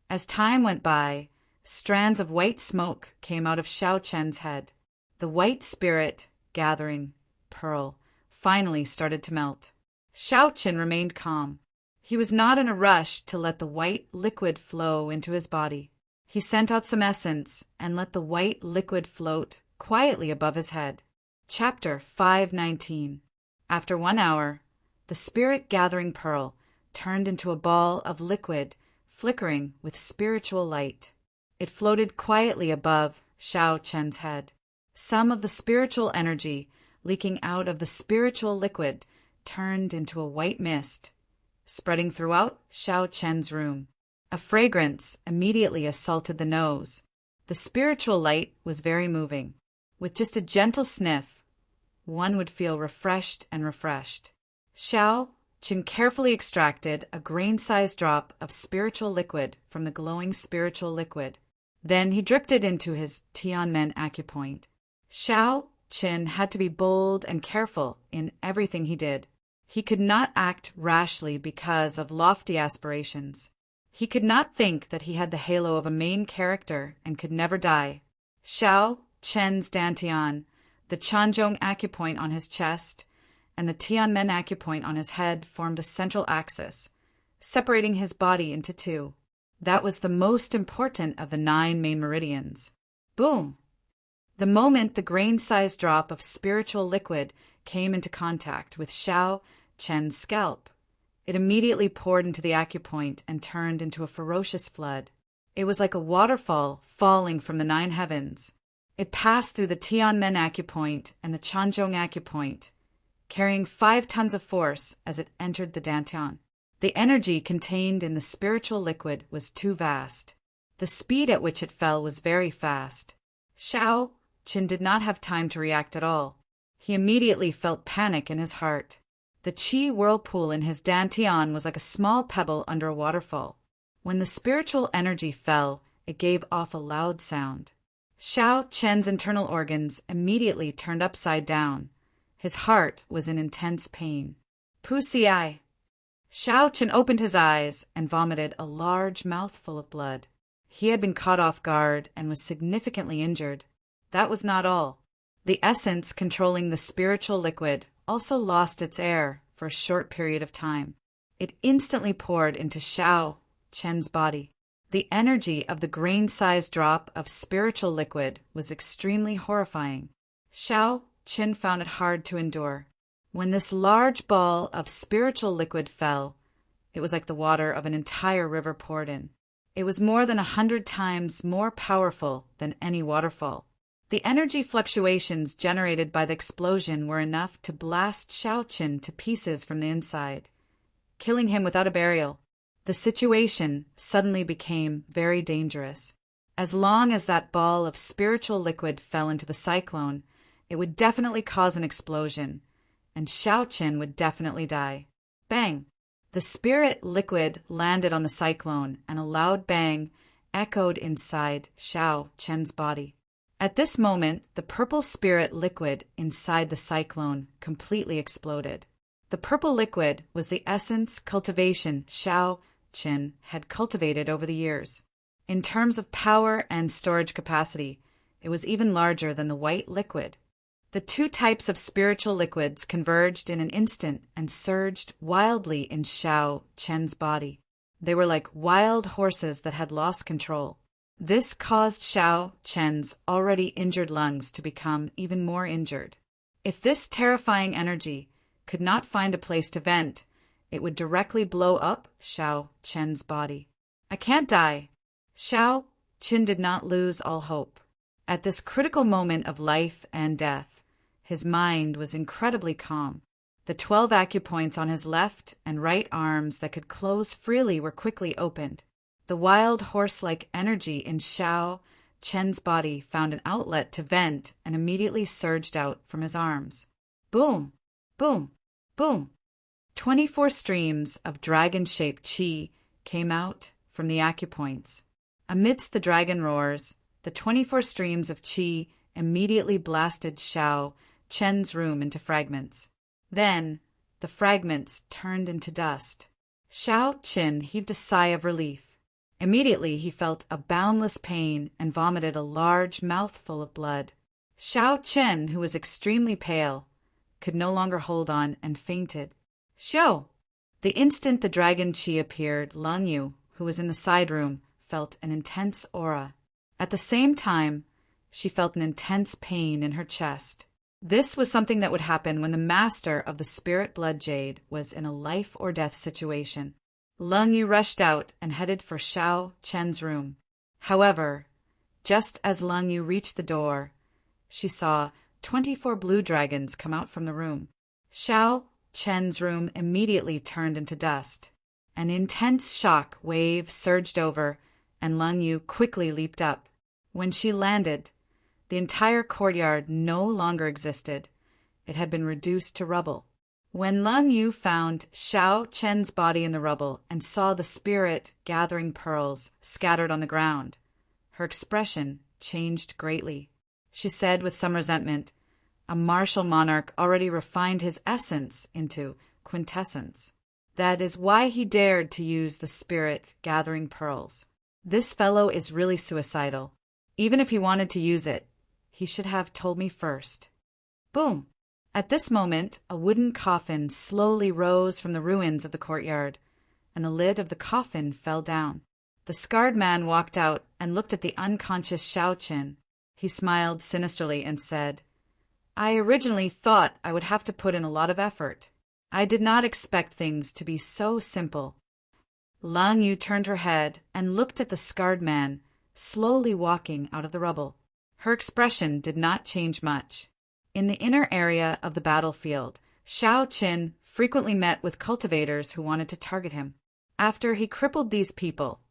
As time went by, strands of white smoke came out of Shao Chun's head. The white spirit, gathering, pearl, finally started to melt. Shao Chun remained calm. He was not in a rush to let the white liquid flow into his body. He sent out some essence and let the white liquid float quietly above his head. Chapter 519. After 1 hour, the spirit-gathering pearl turned into a ball of liquid flickering with spiritual light. It floated quietly above Shao Chun's head. Some of the spiritual energy leaking out of the spiritual liquid turned into a white mist, spreading throughout Shao Chun's room. A fragrance immediately assaulted the nose. The spiritual light was very moving. With just a gentle sniff, one would feel refreshed and refreshed. Shao Chun carefully extracted a grain-sized drop of spiritual liquid from the glowing spiritual liquid. Then he dripped it into his Tianmen acupoint. Shao Chun had to be bold and careful in everything he did. He could not act rashly because of lofty aspirations. He could not think that he had the halo of a main character and could never die. Shao Chun's dantian, the Chanzhong acupoint on his chest, and the Tianmen acupoint on his head formed a central axis, separating his body into two. That was the most important of the 9 main meridians. Boom! The moment the grain-sized drop of spiritual liquid came into contact with Shao Chun's scalp, it immediately poured into the acupoint and turned into a ferocious flood. It was like a waterfall falling from the 9 heavens. It passed through the Tianmen acupoint and the Chanzhong acupoint, carrying 5 tons of force as it entered the dantian. The energy contained in the spiritual liquid was too vast. The speed at which it fell was very fast. Shao Chun did not have time to react at all. He immediately felt panic in his heart. The qi whirlpool in his dantian was like a small pebble under a waterfall. When the spiritual energy fell, it gave off a loud sound. Shao Chun's internal organs immediately turned upside down. His heart was in intense pain. Pussy. Shao Chun opened his eyes and vomited a large mouthful of blood. He had been caught off guard and was significantly injured. That was not all. The essence controlling the spiritual liquid also lost its air for a short period of time. It instantly poured into Shao Chun's body. The energy of the grain-sized drop of spiritual liquid was extremely horrifying. Shao Chun found it hard to endure. When this large ball of spiritual liquid fell, it was like the water of an entire river poured in. It was more than 100 times more powerful than any waterfall. The energy fluctuations generated by the explosion were enough to blast Shao Chun to pieces from the inside, killing him without a burial. The situation suddenly became very dangerous. As long as that ball of spiritual liquid fell into the cyclone, it would definitely cause an explosion, and Shao Chun would definitely die. Bang! The spirit liquid landed on the cyclone, and a loud bang echoed inside Shao Chun's body. At this moment, the purple spirit liquid inside the cyclone completely exploded. The purple liquid was the essence cultivation Shao Chun had cultivated over the years. In terms of power and storage capacity, it was even larger than the white liquid. The 2 types of spiritual liquids converged in an instant and surged wildly in Shao Chun's body. They were like wild horses that had lost control. This caused Xiao Chen's already injured lungs to become even more injured. If this terrifying energy could not find a place to vent, it would directly blow up Xiao Chen's body. I can't die. Xiao Chen did not lose all hope. At this critical moment of life and death, his mind was incredibly calm. The 12 acupoints on his left and right arms that could close freely were quickly opened. The wild horse-like energy in Xiao Chen's body found an outlet to vent and immediately surged out from his arms. Boom! Boom! Boom! 24 streams of dragon-shaped qi came out from the acupoints. Amidst the dragon roars, the 24 streams of qi immediately blasted Xiao Chen's room into fragments. Then, the fragments turned into dust. Xiao Chen heaved a sigh of relief. Immediately he felt a boundless pain and vomited a large mouthful of blood. Xiao Chen, who was extremely pale, could no longer hold on and fainted. Xiao! The instant the dragon qi appeared, Lang Yu, who was in the side room, felt an intense aura. At the same time, she felt an intense pain in her chest. This was something that would happen when the master of the spirit blood jade was in a life-or-death situation. Lang Yu rushed out and headed for Xiao Chen's room. However, just as Lang Yu reached the door, she saw 24 blue dragons come out from the room. Xiao Chen's room immediately turned into dust. An intense shock wave surged over, and Lang Yu quickly leaped up. When she landed, the entire courtyard no longer existed. It had been reduced to rubble. When Lang Yu found Xiao Chen's body in the rubble and saw the spirit gathering pearls scattered on the ground, her expression changed greatly. She said with some resentment, "A martial monarch already refined his essence into quintessence. That is why he dared to use the spirit gathering pearls. This fellow is really suicidal. Even if he wanted to use it, he should have told me first." Boom! At this moment, a wooden coffin slowly rose from the ruins of the courtyard, and the lid of the coffin fell down. The scarred man walked out and looked at the unconscious Xiao Chen. He smiled sinisterly and said, "I originally thought I would have to put in a lot of effort. I did not expect things to be so simple." Lang Yu turned her head and looked at the scarred man, slowly walking out of the rubble. Her expression did not change much. In the inner area of the battlefield, Xiao Chen frequently met with cultivators who wanted to target him. After he crippled these people,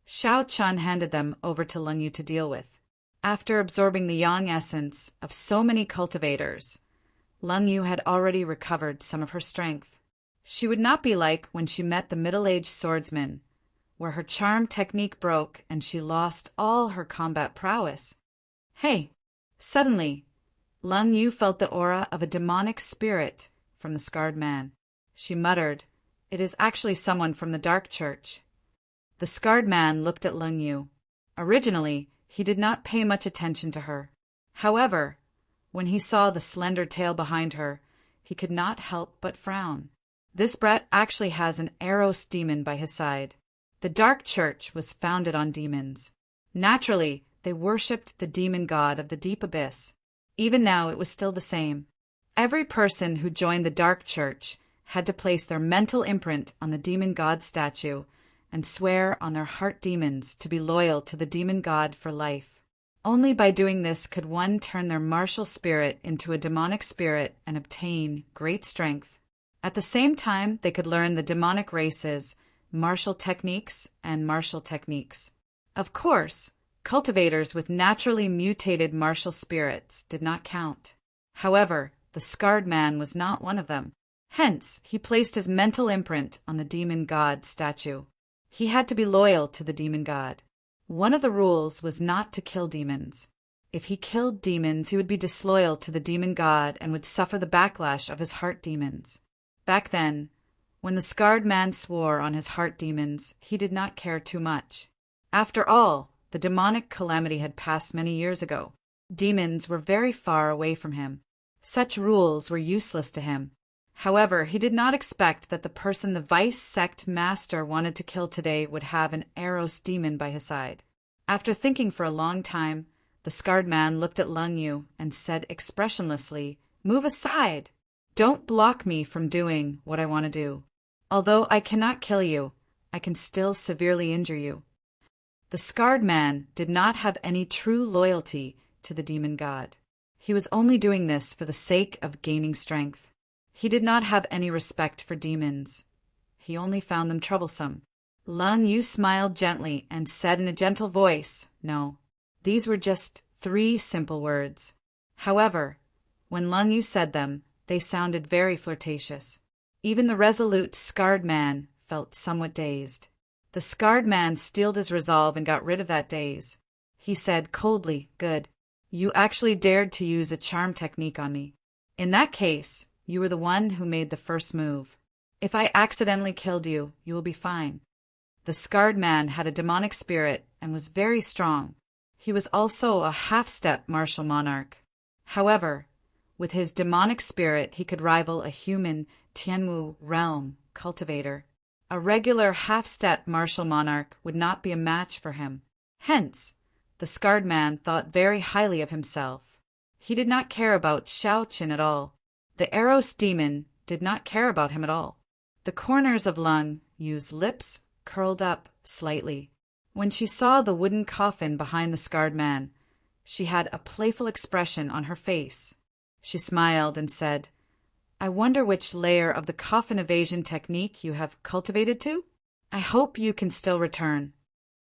Xiao Chen handed them over to Lang Yu to deal with. After absorbing the yang essence of so many cultivators, Lang Yu had already recovered some of her strength. She would not be like when she met the middle-aged swordsman, where her charm technique broke and she lost all her combat prowess. Hey! Suddenly, Lang Yu felt the aura of a demonic spirit from the scarred man. She muttered, "It is actually someone from the dark church." The scarred man looked at Lang Yu. Originally, he did not pay much attention to her. However, when he saw the slender tail behind her, he could not help but frown. This brat actually has an Eros demon by his side. The dark church was founded on demons. Naturally, they worshipped the demon god of the deep abyss. Even now, it was still the same. Every person who joined the dark church had to place their mental imprint on the demon god statue and swear on their heart demons to be loyal to the demon god for life. Only by doing this could one turn their martial spirit into a demonic spirit and obtain great strength. At the same time, they could learn the demonic races, martial techniques, and martial techniques. Of course, cultivators with naturally mutated martial spirits did not count. However, the scarred man was not one of them. Hence, he placed his mental imprint on the demon god statue. He had to be loyal to the demon god. One of the rules was not to kill demons. If he killed demons, he would be disloyal to the demon god and would suffer the backlash of his heart demons. Back then, when the scarred man swore on his heart demons, he did not care too much. After all, the demonic calamity had passed many years ago. Demons were very far away from him. Such rules were useless to him. However, he did not expect that the person the vice sect master wanted to kill today would have an Eros demon by his side. After thinking for a long time, the scarred man looked at Lung Yu and said expressionlessly, "Move aside! Don't block me from doing what I want to do. Although I cannot kill you, I can still severely injure you." The scarred man did not have any true loyalty to the demon god. He was only doing this for the sake of gaining strength. He did not have any respect for demons. He only found them troublesome. Lung Yu smiled gently and said in a gentle voice, "No, these were just 3 simple words." However, when Lung Yu said them, they sounded very flirtatious. Even the resolute scarred man felt somewhat dazed. The scarred man steeled his resolve and got rid of that daze. He said coldly, "Good. You actually dared to use a charm technique on me. In that case, you were the one who made the first move. If I accidentally killed you, you will be fine." The scarred man had a demonic spirit and was very strong. He was also a half-step martial monarch. However, with his demonic spirit, he could rival a human Tianwu realm cultivator. A regular half-step martial monarch would not be a match for him. Hence, the scarred man thought very highly of himself. He did not care about Xiaoqin at all. The Eros demon did not care about him at all. The corners of Lung Yu's lips curled up slightly. When she saw the wooden coffin behind the scarred man, she had a playful expression on her face. She smiled and said, "I wonder which layer of the coffin evasion technique you have cultivated to? I hope you can still return."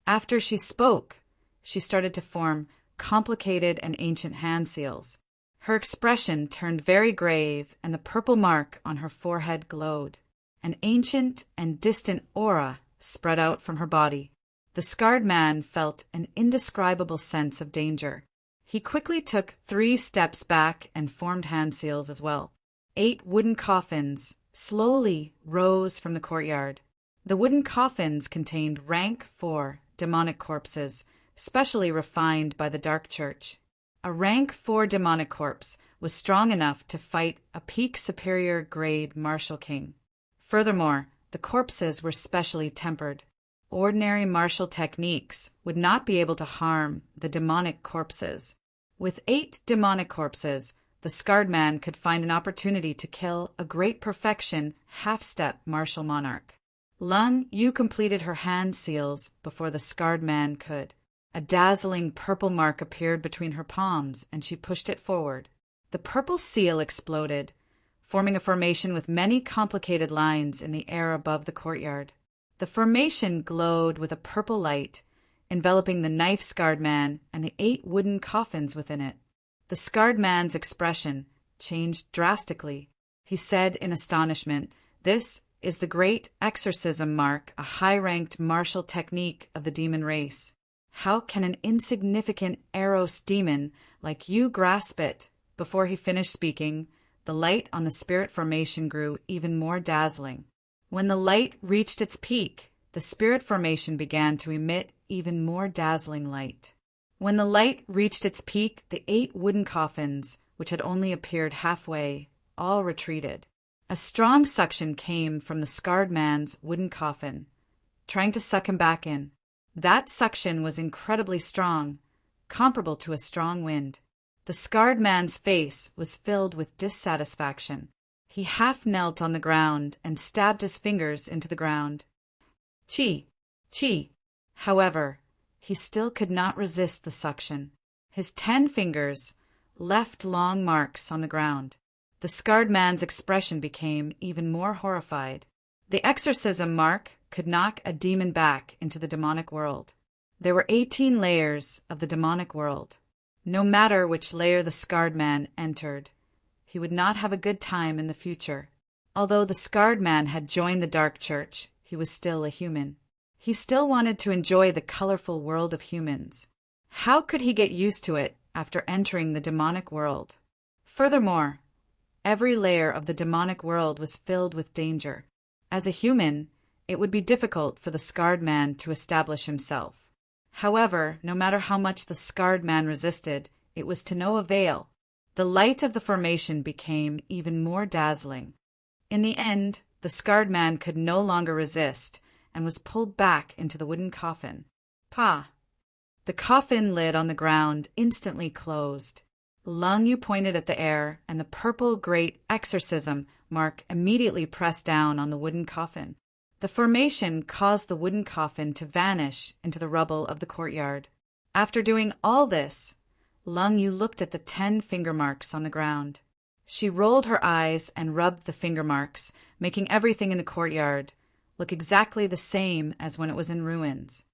After she spoke, she started to form complicated and ancient hand seals. Her expression turned very grave, and the purple mark on her forehead glowed. An ancient and distant aura spread out from her body. The scarred man felt an indescribable sense of danger. He quickly took 3 steps back and formed hand seals as well. 8 wooden coffins slowly rose from the courtyard. The wooden coffins contained rank 4 demonic corpses, specially refined by the Dark Church. A rank 4 demonic corpse was strong enough to fight a peak superior grade martial king. Furthermore, the corpses were specially tempered. Ordinary martial techniques would not be able to harm the demonic corpses. With 8 demonic corpses, the scarred man could find an opportunity to kill a great perfection half-step martial monarch. Lung Yu completed her hand seals before the scarred man could. A dazzling purple mark appeared between her palms, and she pushed it forward. The purple seal exploded, forming a formation with many complicated lines in the air above the courtyard. The formation glowed with a purple light, enveloping the knife-scarred man and the 8 wooden coffins within it. The scarred man's expression changed drastically. He said in astonishment, "This is the great exorcism mark, a high-ranked martial technique of the demon race. How can an insignificant Eros demon like you grasp it?" Before he finished speaking, the light on the spirit formation grew even more dazzling. When the light reached its peak, the spirit formation began to emit even more dazzling light. When the light reached its peak, the 8 wooden coffins, which had only appeared halfway, all retreated. A strong suction came from the scarred man's wooden coffin, trying to suck him back in. That suction was incredibly strong, comparable to a strong wind. The scarred man's face was filled with dissatisfaction. He half knelt on the ground and stabbed his fingers into the ground. Chi! Chi! However, he still could not resist the suction. His 10 fingers left long marks on the ground. The scarred man's expression became even more horrified. The exorcism mark could knock a demon back into the demonic world. There were 18 layers of the demonic world. No matter which layer the scarred man entered, he would not have a good time in the future. Although the scarred man had joined the Dark Church, he was still a human. He still wanted to enjoy the colorful world of humans. How could he get used to it after entering the demonic world? Furthermore, every layer of the demonic world was filled with danger. As a human, it would be difficult for the scarred man to establish himself. However, no matter how much the scarred man resisted, it was to no avail. The light of the formation became even more dazzling. In the end, the scarred man could no longer resist and was pulled back into the wooden coffin. Pa! The coffin lid on the ground instantly closed. Lung Yu pointed at the air, and the purple great exorcism mark immediately pressed down on the wooden coffin. The formation caused the wooden coffin to vanish into the rubble of the courtyard. After doing all this, Lung Yu looked at the 10 finger marks on the ground. She rolled her eyes and rubbed the finger marks, making everything in the courtyard look exactly the same as when it was in ruins.